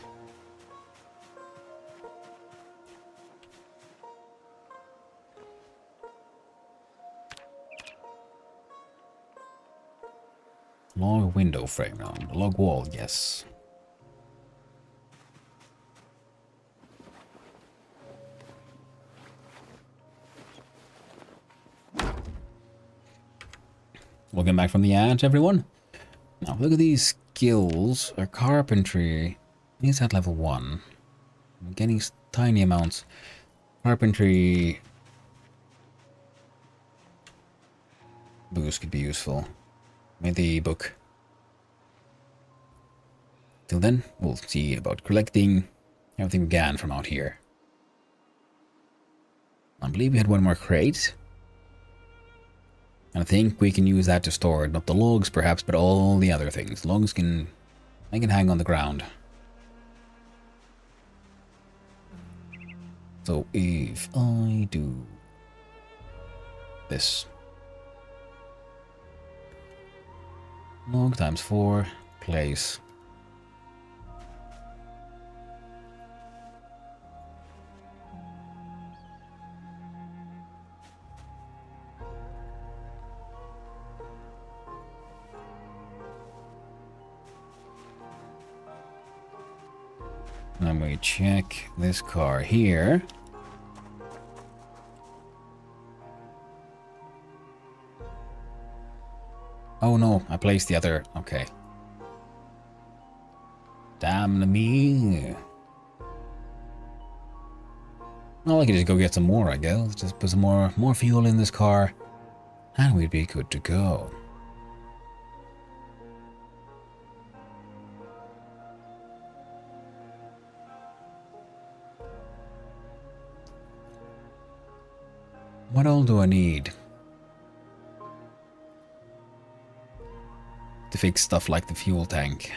Log window frame now. Log wall, yes. Welcome back from the ad, everyone. Now look at these skills. Our carpentry is at level 1. I'm getting tiny amounts. Carpentry boost could be useful. Maybe the book. Till then, we'll see about collecting everything we can from out here. I believe we had one more crate. And I think we can use that to store not the logs perhaps, but all the other things. Logs can hang on the ground. So if I do this. Log times 4, place. Then we check this car here. Oh no, I placed the other. Okay. Damn me. Well, I could just go get some more, I guess. Just put some more fuel in this car, and we'd be good to go. What all do I need to fix stuff like the fuel tank?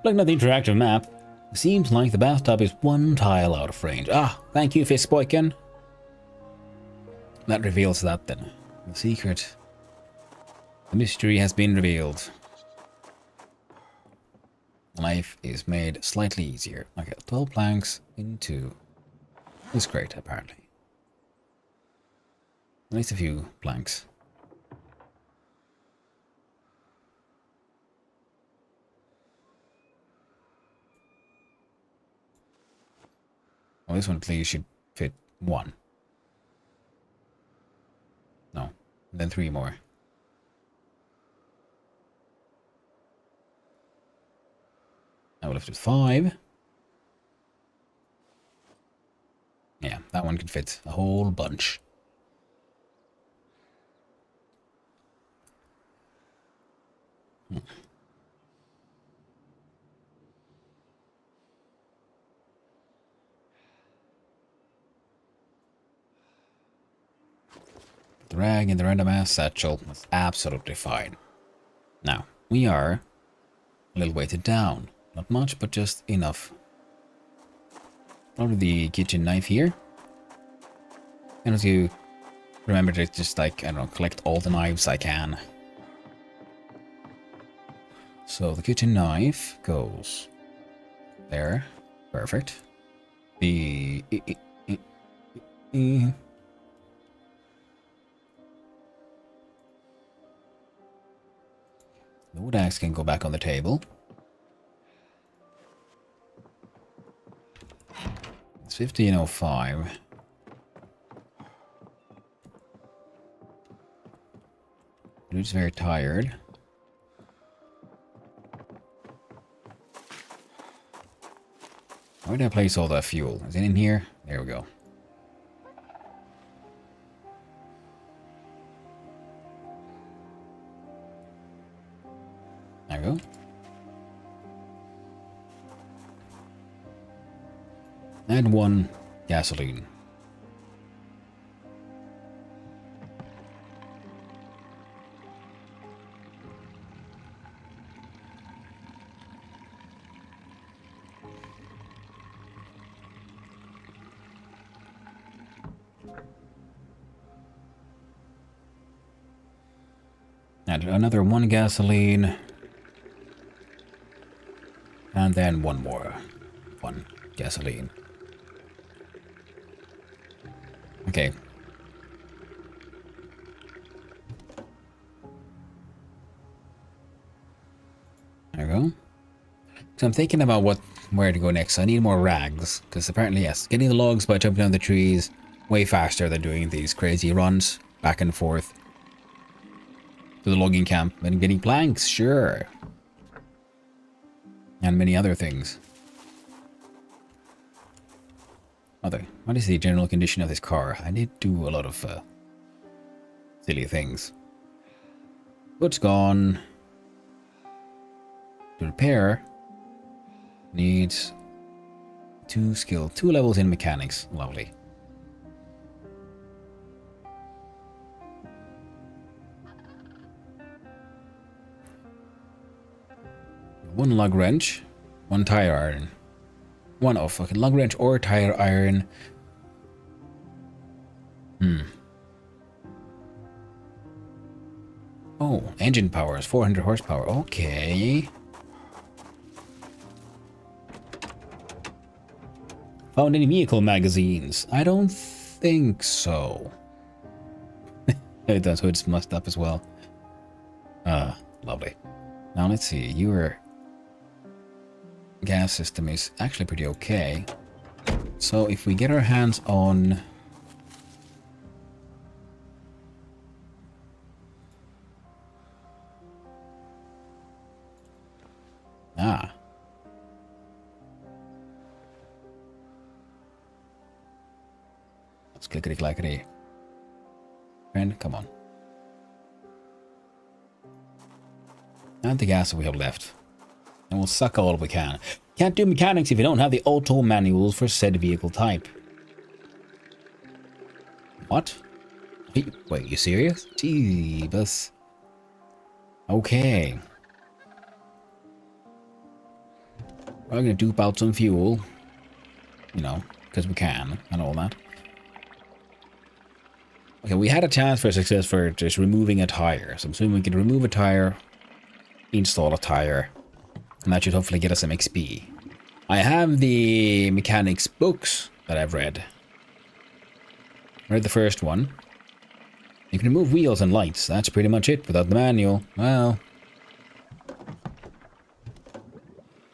Looking at the interactive map, it seems like the bathtub is one tile out of range. Ah, thank you, Fiskboykin. That reveals that then. The secret, the mystery has been revealed. Life is made slightly easier. Okay, 12 planks into this crate, apparently. At least a few planks. Well, this one at least should fit 1. No, then 3 more. I will have to 5. Yeah, that one can fit a whole bunch. The rag in the random ass satchel was absolutely fine. Now, we are a little weighted down. Not much, but just enough. Probably the kitchen knife here. And as you remember to just like, I don't know, collect all the knives I can. So the kitchen knife goes there. Perfect. The wood axe can go back on the table. It's 15:05. Dude's very tired. Where did I place all that fuel? Is it in here? There we go. There we go. And 1 gasoline. And another 1 gasoline. And then 1 more. 1 gasoline. Okay. There we go. So I'm thinking about where to go next. I need more rags. Because apparently, yes, getting the logs by jumping down the trees way faster than doing these crazy runs back and forth to the logging camp. And getting planks, sure. And many other things. What is the general condition of this car? I did do a lot of silly things. Foot's gone. To repair, needs 2 skill, 2 levels in mechanics. Lovely. One lug wrench, 1 tire iron. Fucking lug wrench or tire iron. Oh, engine power is 400 horsepower. Okay. Found any vehicle magazines? I don't think so. It does, so it's messed up as well. Lovely. Now let's see, your gas system is actually pretty okay. So if we get our hands on let's clickety clackety. Friend, come on. And the gas that we have left. And we'll suck all we can. Can't do mechanics if you don't have the auto manuals for said vehicle type. What? Wait, you serious? Jeebus. Okay. We're gonna dupe out some fuel. You know, because we can, and all that. Okay, we had a chance for success for just removing a tire. So I'm assuming we can remove a tire, install a tire, and that should hopefully get us some XP. I have the mechanics books that I've read. Read the first one. You can remove wheels and lights. That's pretty much it without the manual. Well.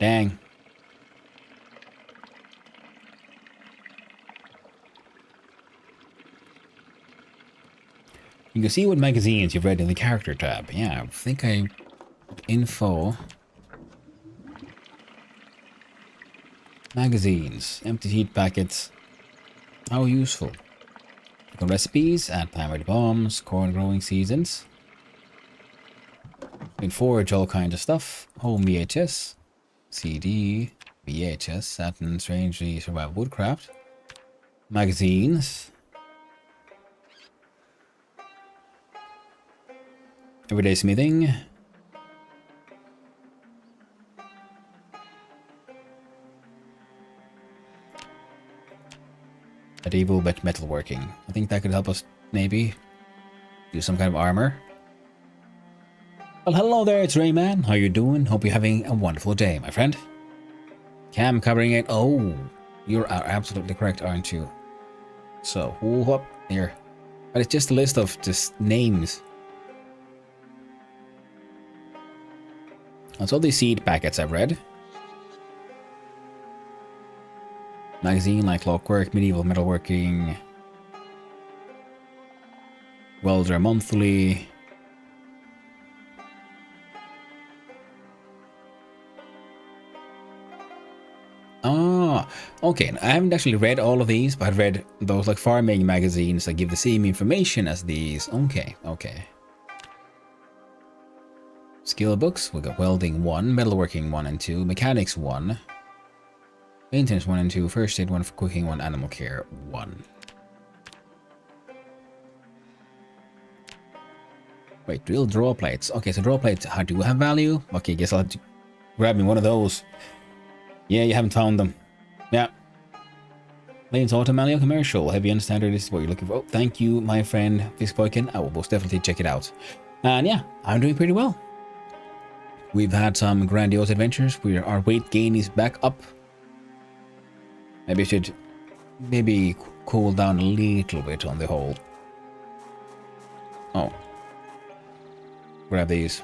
Dang. You can see what magazines you've read in the character tab. Yeah, I think info. Magazines. Empty heat packets. How useful. Recipes, add timer bombs, corn growing seasons. You can forage all kinds of stuff. Home VHS. CD. VHS. Satin strangely survive woodcraft. Magazines. Everyday smithing. Medieval metalworking. I think that could help us maybe do some kind of armor. Well, hello there, it's Rayman. How you doing? Hope you're having a wonderful day, my friend. Cam covering it. Oh, you're absolutely correct, aren't you? So, whoop, here. But it's just a list of just names. That's all these seed packets I've read. Magazine like Clockwork, Medieval Metalworking, Welder Monthly. Ah, okay. I haven't actually read all of these, but I've read those like farming magazines that give the same information as these. Okay, okay. Skill books, we got welding 1, metalworking 1 and 2, mechanics 1, maintenance 1 and 2, first aid 1, cooking 1, animal care 1. Wait, drill draw plates. Okay, so draw plates do have value. Okay, guess I'll have to grab me one of those. Yeah, you haven't found them. Yeah. Lane's Auto Manual Commercial. Heavy and standard is what you're looking for. Oh, thank you, my friend Fiskboykin. I will most definitely check it out. And yeah, I'm doing pretty well. We've had some grandiose adventures. Our weight gain is back up. Maybe I should cool down a little bit on the whole. Oh. Grab these.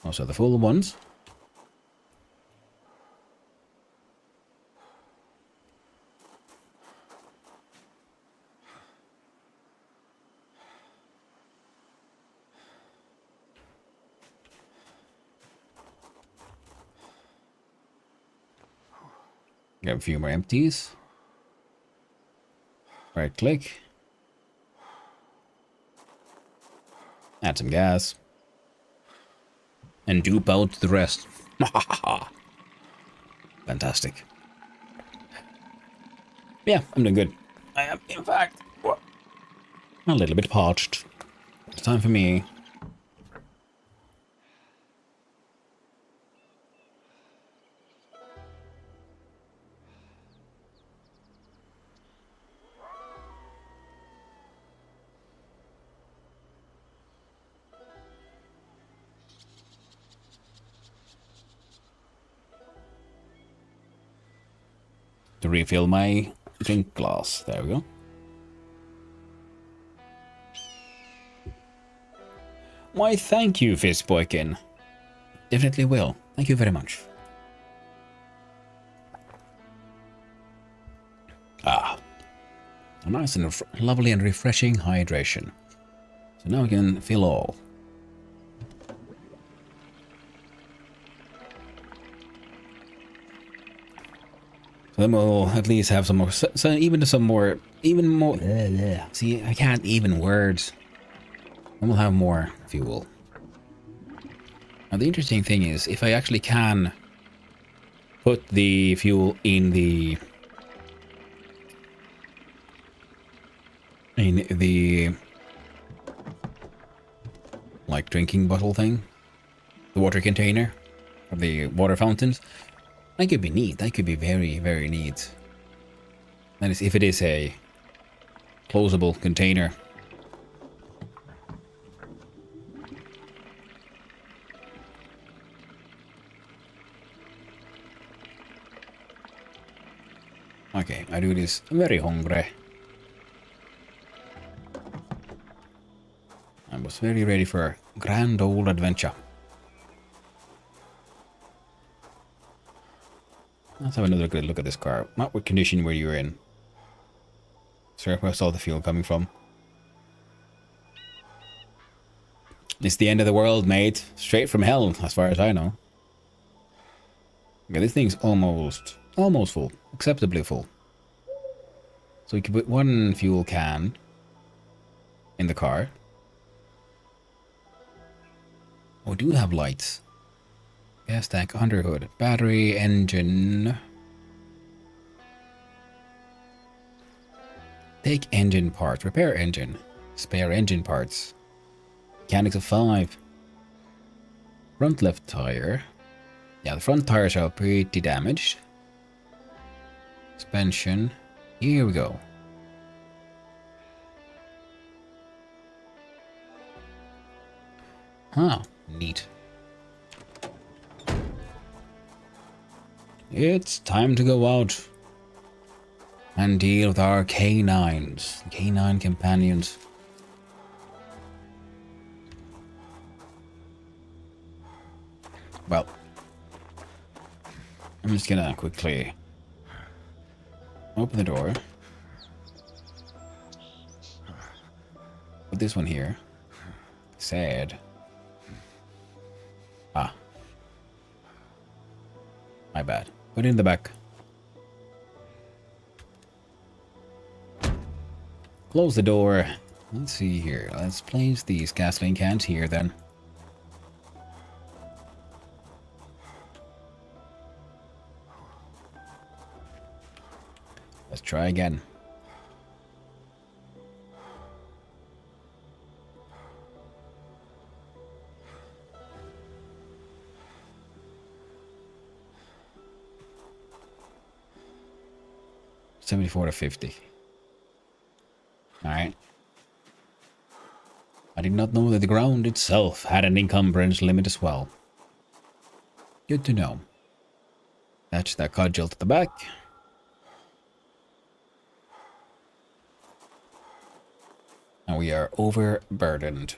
Also the full ones. Grab a few more empties. Right click. Add some gas. And dupe out the rest. Fantastic. Yeah, I'm doing good. I am, in fact, a little bit parched. It's time for me. To refill my drink glass. There we go. Why, thank you, Fiskboykin. Definitely will. Thank you very much. Ah. A nice and lovely and refreshing hydration. So now we can fill all. So then we'll at least have some more, even more, see, I can't even words. Then we'll have more fuel. Now the interesting thing is, if I actually can put the fuel in the like drinking bottle thing, the water container of the water fountains, that could be neat. That could be very, very neat. That is, if it is a closable container. Okay, I do this. I'm very hungry. I was very ready for a grand old adventure. Let's have another good look at this car. What condition were you in? Sorry, where saw the fuel coming from? It's the end of the world, mate. Straight from hell, as far as I know. Okay, this thing's almost full. Acceptably full. So we can put one fuel can in the car. Oh, we do have lights. Gas tank, under hood, battery, engine. Take engine parts, repair engine, spare engine parts. Mechanics of 5. Front left tire. Yeah, the front tires are pretty damaged. Suspension. Here we go. Huh, neat. It's time to go out and deal with our canines, canine companions. Well, I'm just gonna quickly open the door. Put this one here. Sad. Ah. My bad. Put it in the back. Close the door. Let's see here. Let's place these gasoline cans here then. Let's try again. $74 to $50. Alright. I did not know that the ground itself had an encumbrance limit as well. Good to know. Attach that cudgel to the back. And we are overburdened.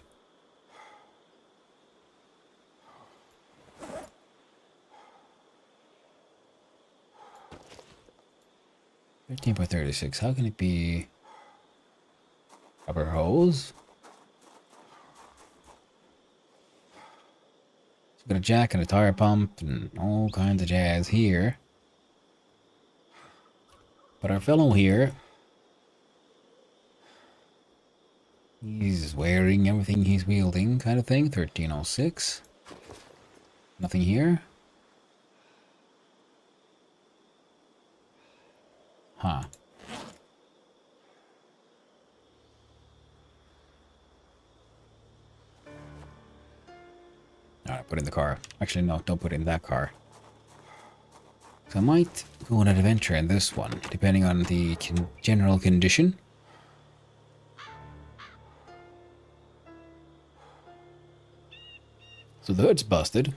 $13.36. How can it be rubber hose? So we've got a jack and a tire pump and all kinds of jazz here. But our fellow here, he's wearing everything he's wielding, kind of thing. 1306. Nothing here. Huh. Alright, put it in the car. Actually, no, don't put it in that car. So I might go on an adventure in this one, depending on the general condition. So the hood's busted.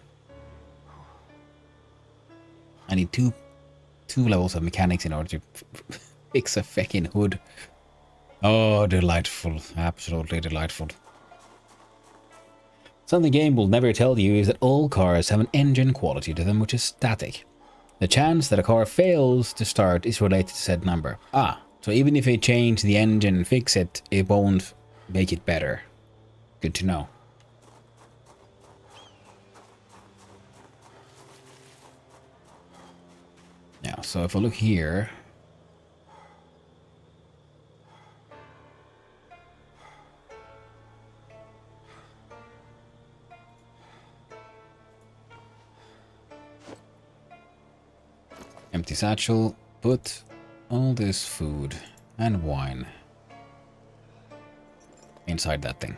I need two levels of mechanics in order to fix a fucking hood. Oh, delightful. Absolutely delightful. Something the game will never tell you is that all cars have an engine quality to them which is static. The chance that a car fails to start is related to said number. Ah, so even if they change the engine and fix it, it won't make it better. Good to know. Now, so if I look here, empty satchel, put all this food and wine inside that thing.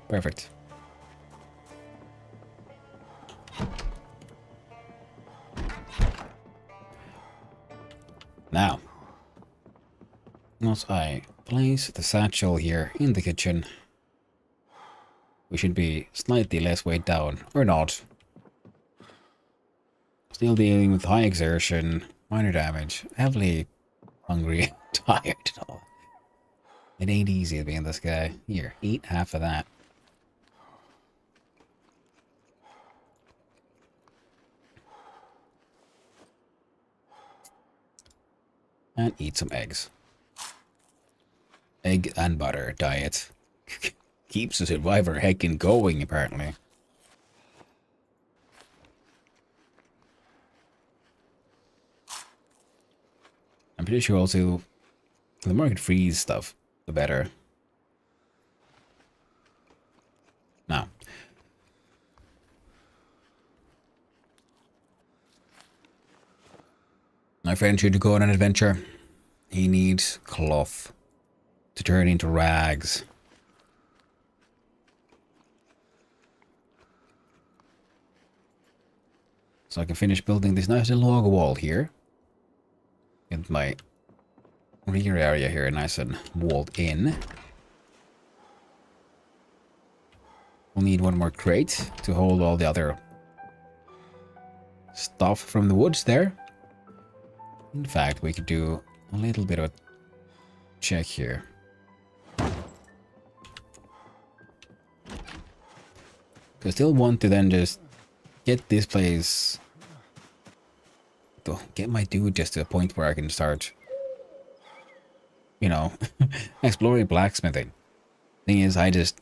Perfect. Now, once I place the satchel here in the kitchen, we should be slightly less weighed down, or not. Still dealing with high exertion, minor damage, heavily hungry, tired and all. It ain't easy being this guy. Here, eat half of that. And eat some eggs. Egg and butter diet. Keeps the survivor heckin' going, apparently. I'm pretty sure also the more I can freeze stuff, the better. Now. My friend should go on an adventure. He needs cloth to turn into rags. So I can finish building this nice little log wall here. Get my rear area here nice and walled in. We'll need one more crate to hold all the other stuff from the woods there. In fact, we could do a little bit of a check here. I still want to then just get this place, to get my dude just to a point where I can start, you know, exploring blacksmithing. Thing is,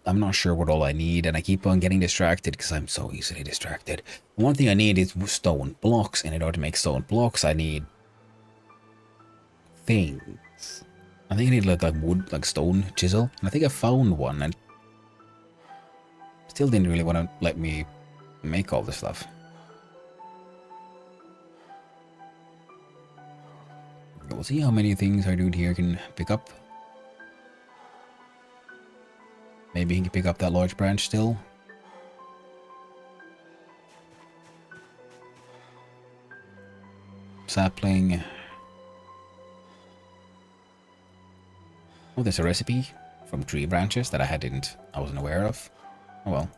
I'm not sure what all I need, and I keep on getting distracted because I'm so easily distracted. One thing I need is stone blocks, and in order to make stone blocks, I need things. I think I need like wood, like stone chisel, and I think I found one, and still didn't really want to let me make all this stuff. We'll see how many things our dude here can pick up. Maybe he can pick up that large branch still. Sapling. Oh, there's a recipe from tree branches that I wasn't aware of. Oh well.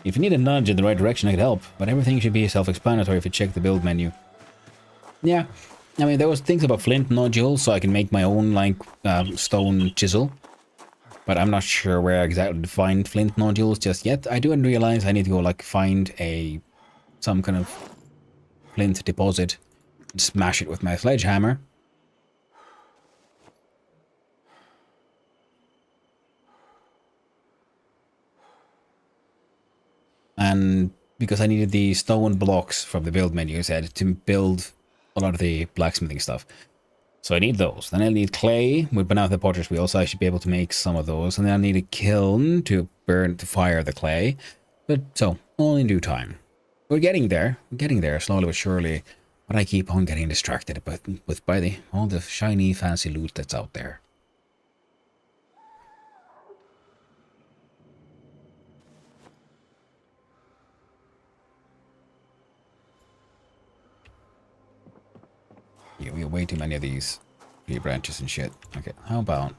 If you need a nudge in the right direction, I could help, but everything should be self-explanatory if you check the build menu. Yeah, I mean, there was things about flint nodules, so I can make my own, like, stone chisel. But I'm not sure where exactly to find flint nodules just yet. I do realize I need to go, like, find some kind of flint deposit and smash it with my sledgehammer. And because I needed the stone blocks from the build menu, I said, to build a lot of the blacksmithing stuff. So I need those. Then I'll need clay with banana potter's wheel, so I should be able to make some of those. And then I'll need a kiln to fire the clay. But so, all in due time. We're getting there. We're getting there, slowly but surely. But I keep on getting distracted by all the shiny, fancy loot that's out there. Yeah, we have way too many of these tree branches and shit. Okay, how about...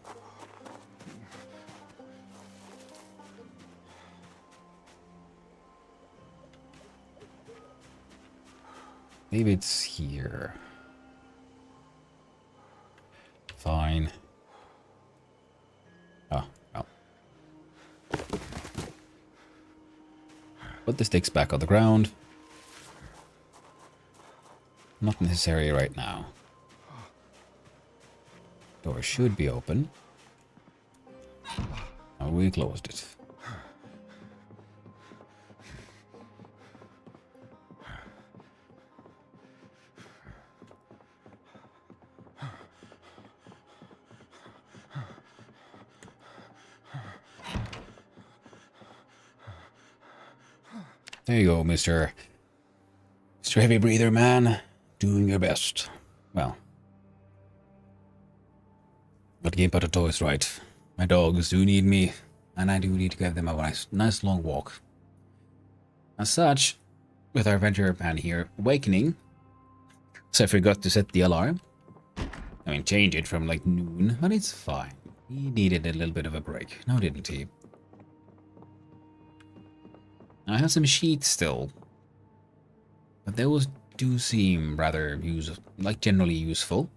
maybe it's here. Fine. Oh, well. Put the sticks back on the ground. Not necessary right now. Door should be open. Oh, we closed it. There you go, Mr. Heavy Breather Man. Doing your best. Well. But Game Potter is right. My dogs do need me, and I do need to give them a nice long walk. As such, with our adventure man here awakening, so I forgot to set the alarm. I mean, change it from like noon, but it's fine. He needed a little bit of a break, now didn't he? I have some sheets still, but those do seem rather generally useful.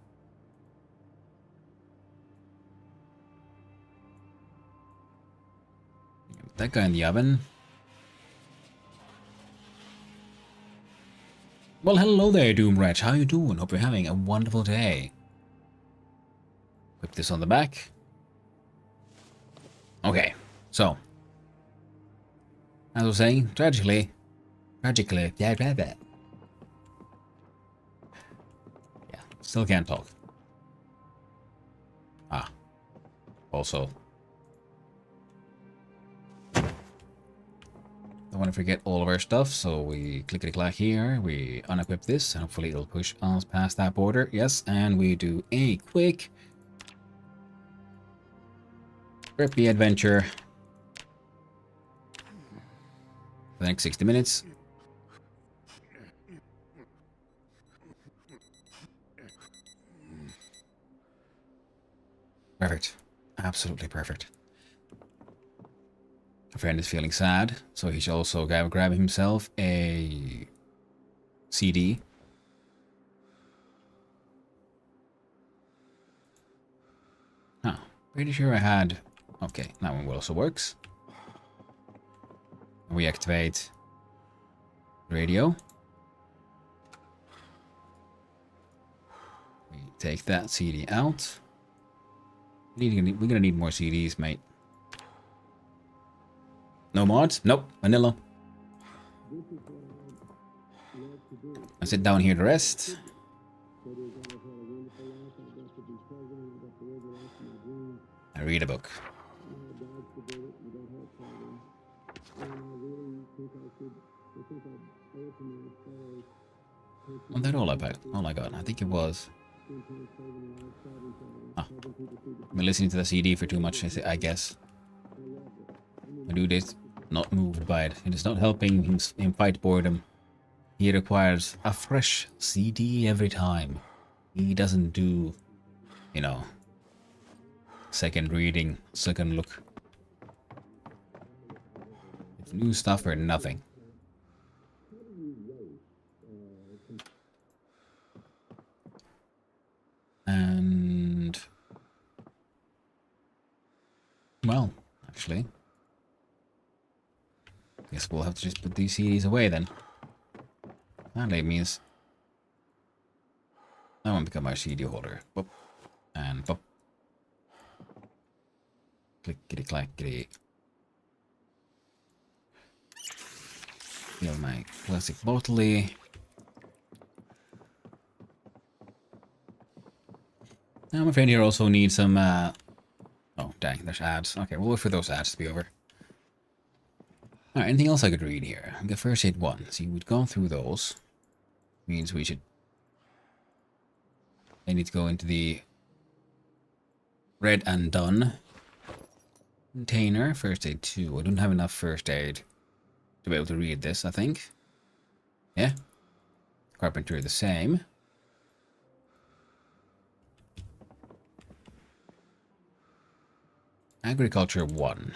That guy in the oven. Well, hello there, Doom Wretch. How you doing? Hope you're having a wonderful day. Put this on the back. Okay, so as I was saying, tragically, yeah, still can't talk. Ah, also, don't want to forget all of our stuff, so we clickety-clack here, we unequip this, and hopefully it'll push us past that border. Yes, and we do a quick preppy adventure for the next 60 minutes. Perfect. Absolutely perfect. A friend is feeling sad, so he should also grab himself a CD. Huh. Pretty sure I had... Okay, that one also works. We activate radio. We take that CD out. We're gonna need more CDs, mate. No mods? Nope. Vanilla. I sit down here to rest. I read a book. What's that all about? Oh my god, I think it was... Ah, I've been listening to the CD for too much, I guess. My dude is not moved by it. It is not helping him fight boredom. He requires a fresh CD every time. He doesn't do, you know, second reading, second look. It's new stuff or nothing. And... well, actually... guess we'll have to just put these CDs away then. That means... that won't become our CD holder. Boop. And boop. Clickety clackety. Fill my plastic bottle. Now my friend here also needs some oh dang, there's ads. Okay, we'll wait for those ads to be over. Alright, anything else I could read here? I've got first aid 1. See, we've gone through those. Means we should... I need to go into the read and done container. First aid 2. I don't have enough first aid to be able to read this, I think. Yeah. Carpenter the same. Agriculture 1.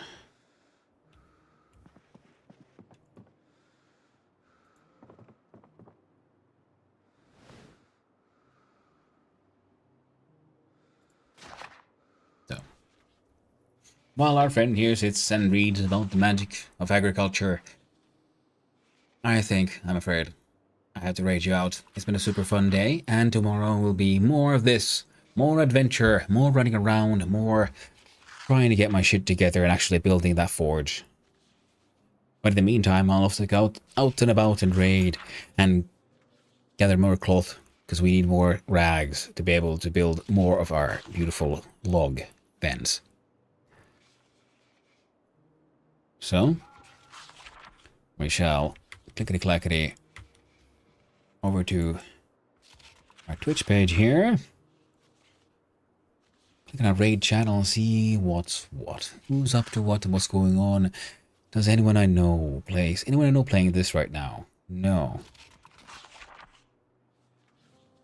So, while our friend here sits and reads about the magic of agriculture, I'm afraid, I have to rage you out. It's been a super fun day, and tomorrow will be more of this. More adventure, more running around, more trying to get my shit together and actually building that forge. But in the meantime, I'll also go out and about and raid and gather more cloth, because we need more rags to be able to build more of our beautiful log fence. So, we shall clickety-clackety over to our Twitch page here. Click on our raid channel and see what's what. Who's up to what and what's going on. Does anyone I know play? Is anyone I know playing this right now? No.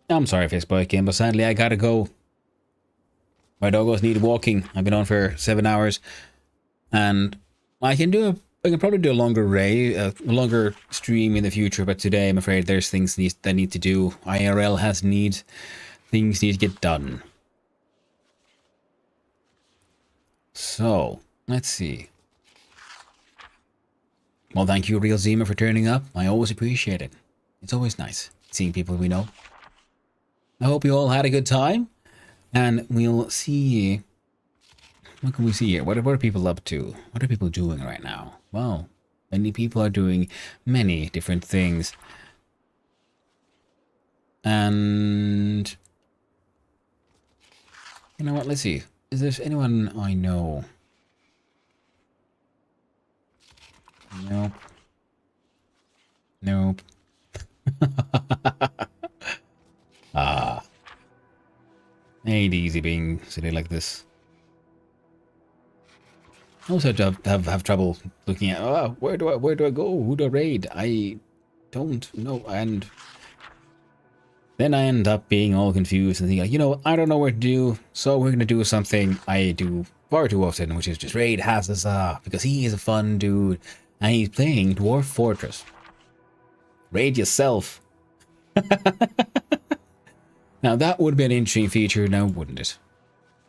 I'm sorry, Facebook game, but sadly I gotta go. My doggos need walking. I've been on for 7 hours, and I can probably do a longer longer stream in the future. But today, I'm afraid there's things that need to do. IRL has needs. Things need to get done. So let's see. Well, thank you, Real Zima, for turning up. I always appreciate it. It's always nice seeing people we know. I hope you all had a good time, and we'll see. What can we see here? What are people up to? What are people doing right now? Well, many people are doing many different things. And you know what? Let's see. Is there anyone I know? Nope. Nope. Ah. Ain't easy being silly like this. I also have trouble looking at, oh, where do I go? Who do I raid? I don't know. And Then I end up being all confused and thinking, you know, I don't know what to do, so we're going to do something I do far too often, which is just raid Hazza, because he is a fun dude, and he's playing Dwarf Fortress. Raid yourself. Now that would be an interesting feature now, wouldn't it?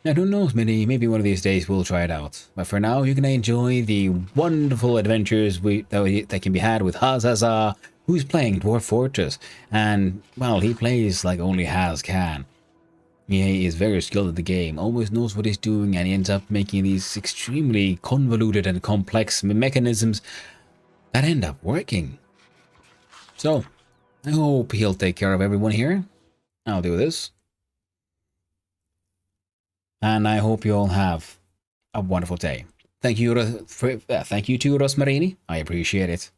Now who knows, maybe one of these days we'll try it out. But for now, you're going to enjoy the wonderful adventures that can be had with Hazza, who's playing Dwarf Fortress. And, well, he plays like only Haz can. He is very skilled at the game, always knows what he's doing, and he ends up making these extremely convoluted and complex mechanisms that end up working. So, I hope he'll take care of everyone here. I'll do this. And I hope you all have a wonderful day. Thank you to Rosmarini. I appreciate it.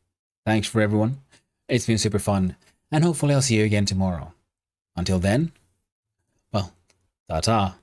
Thanks for everyone. It's been super fun. And hopefully I'll see you again tomorrow. Until then, well, ta-ta.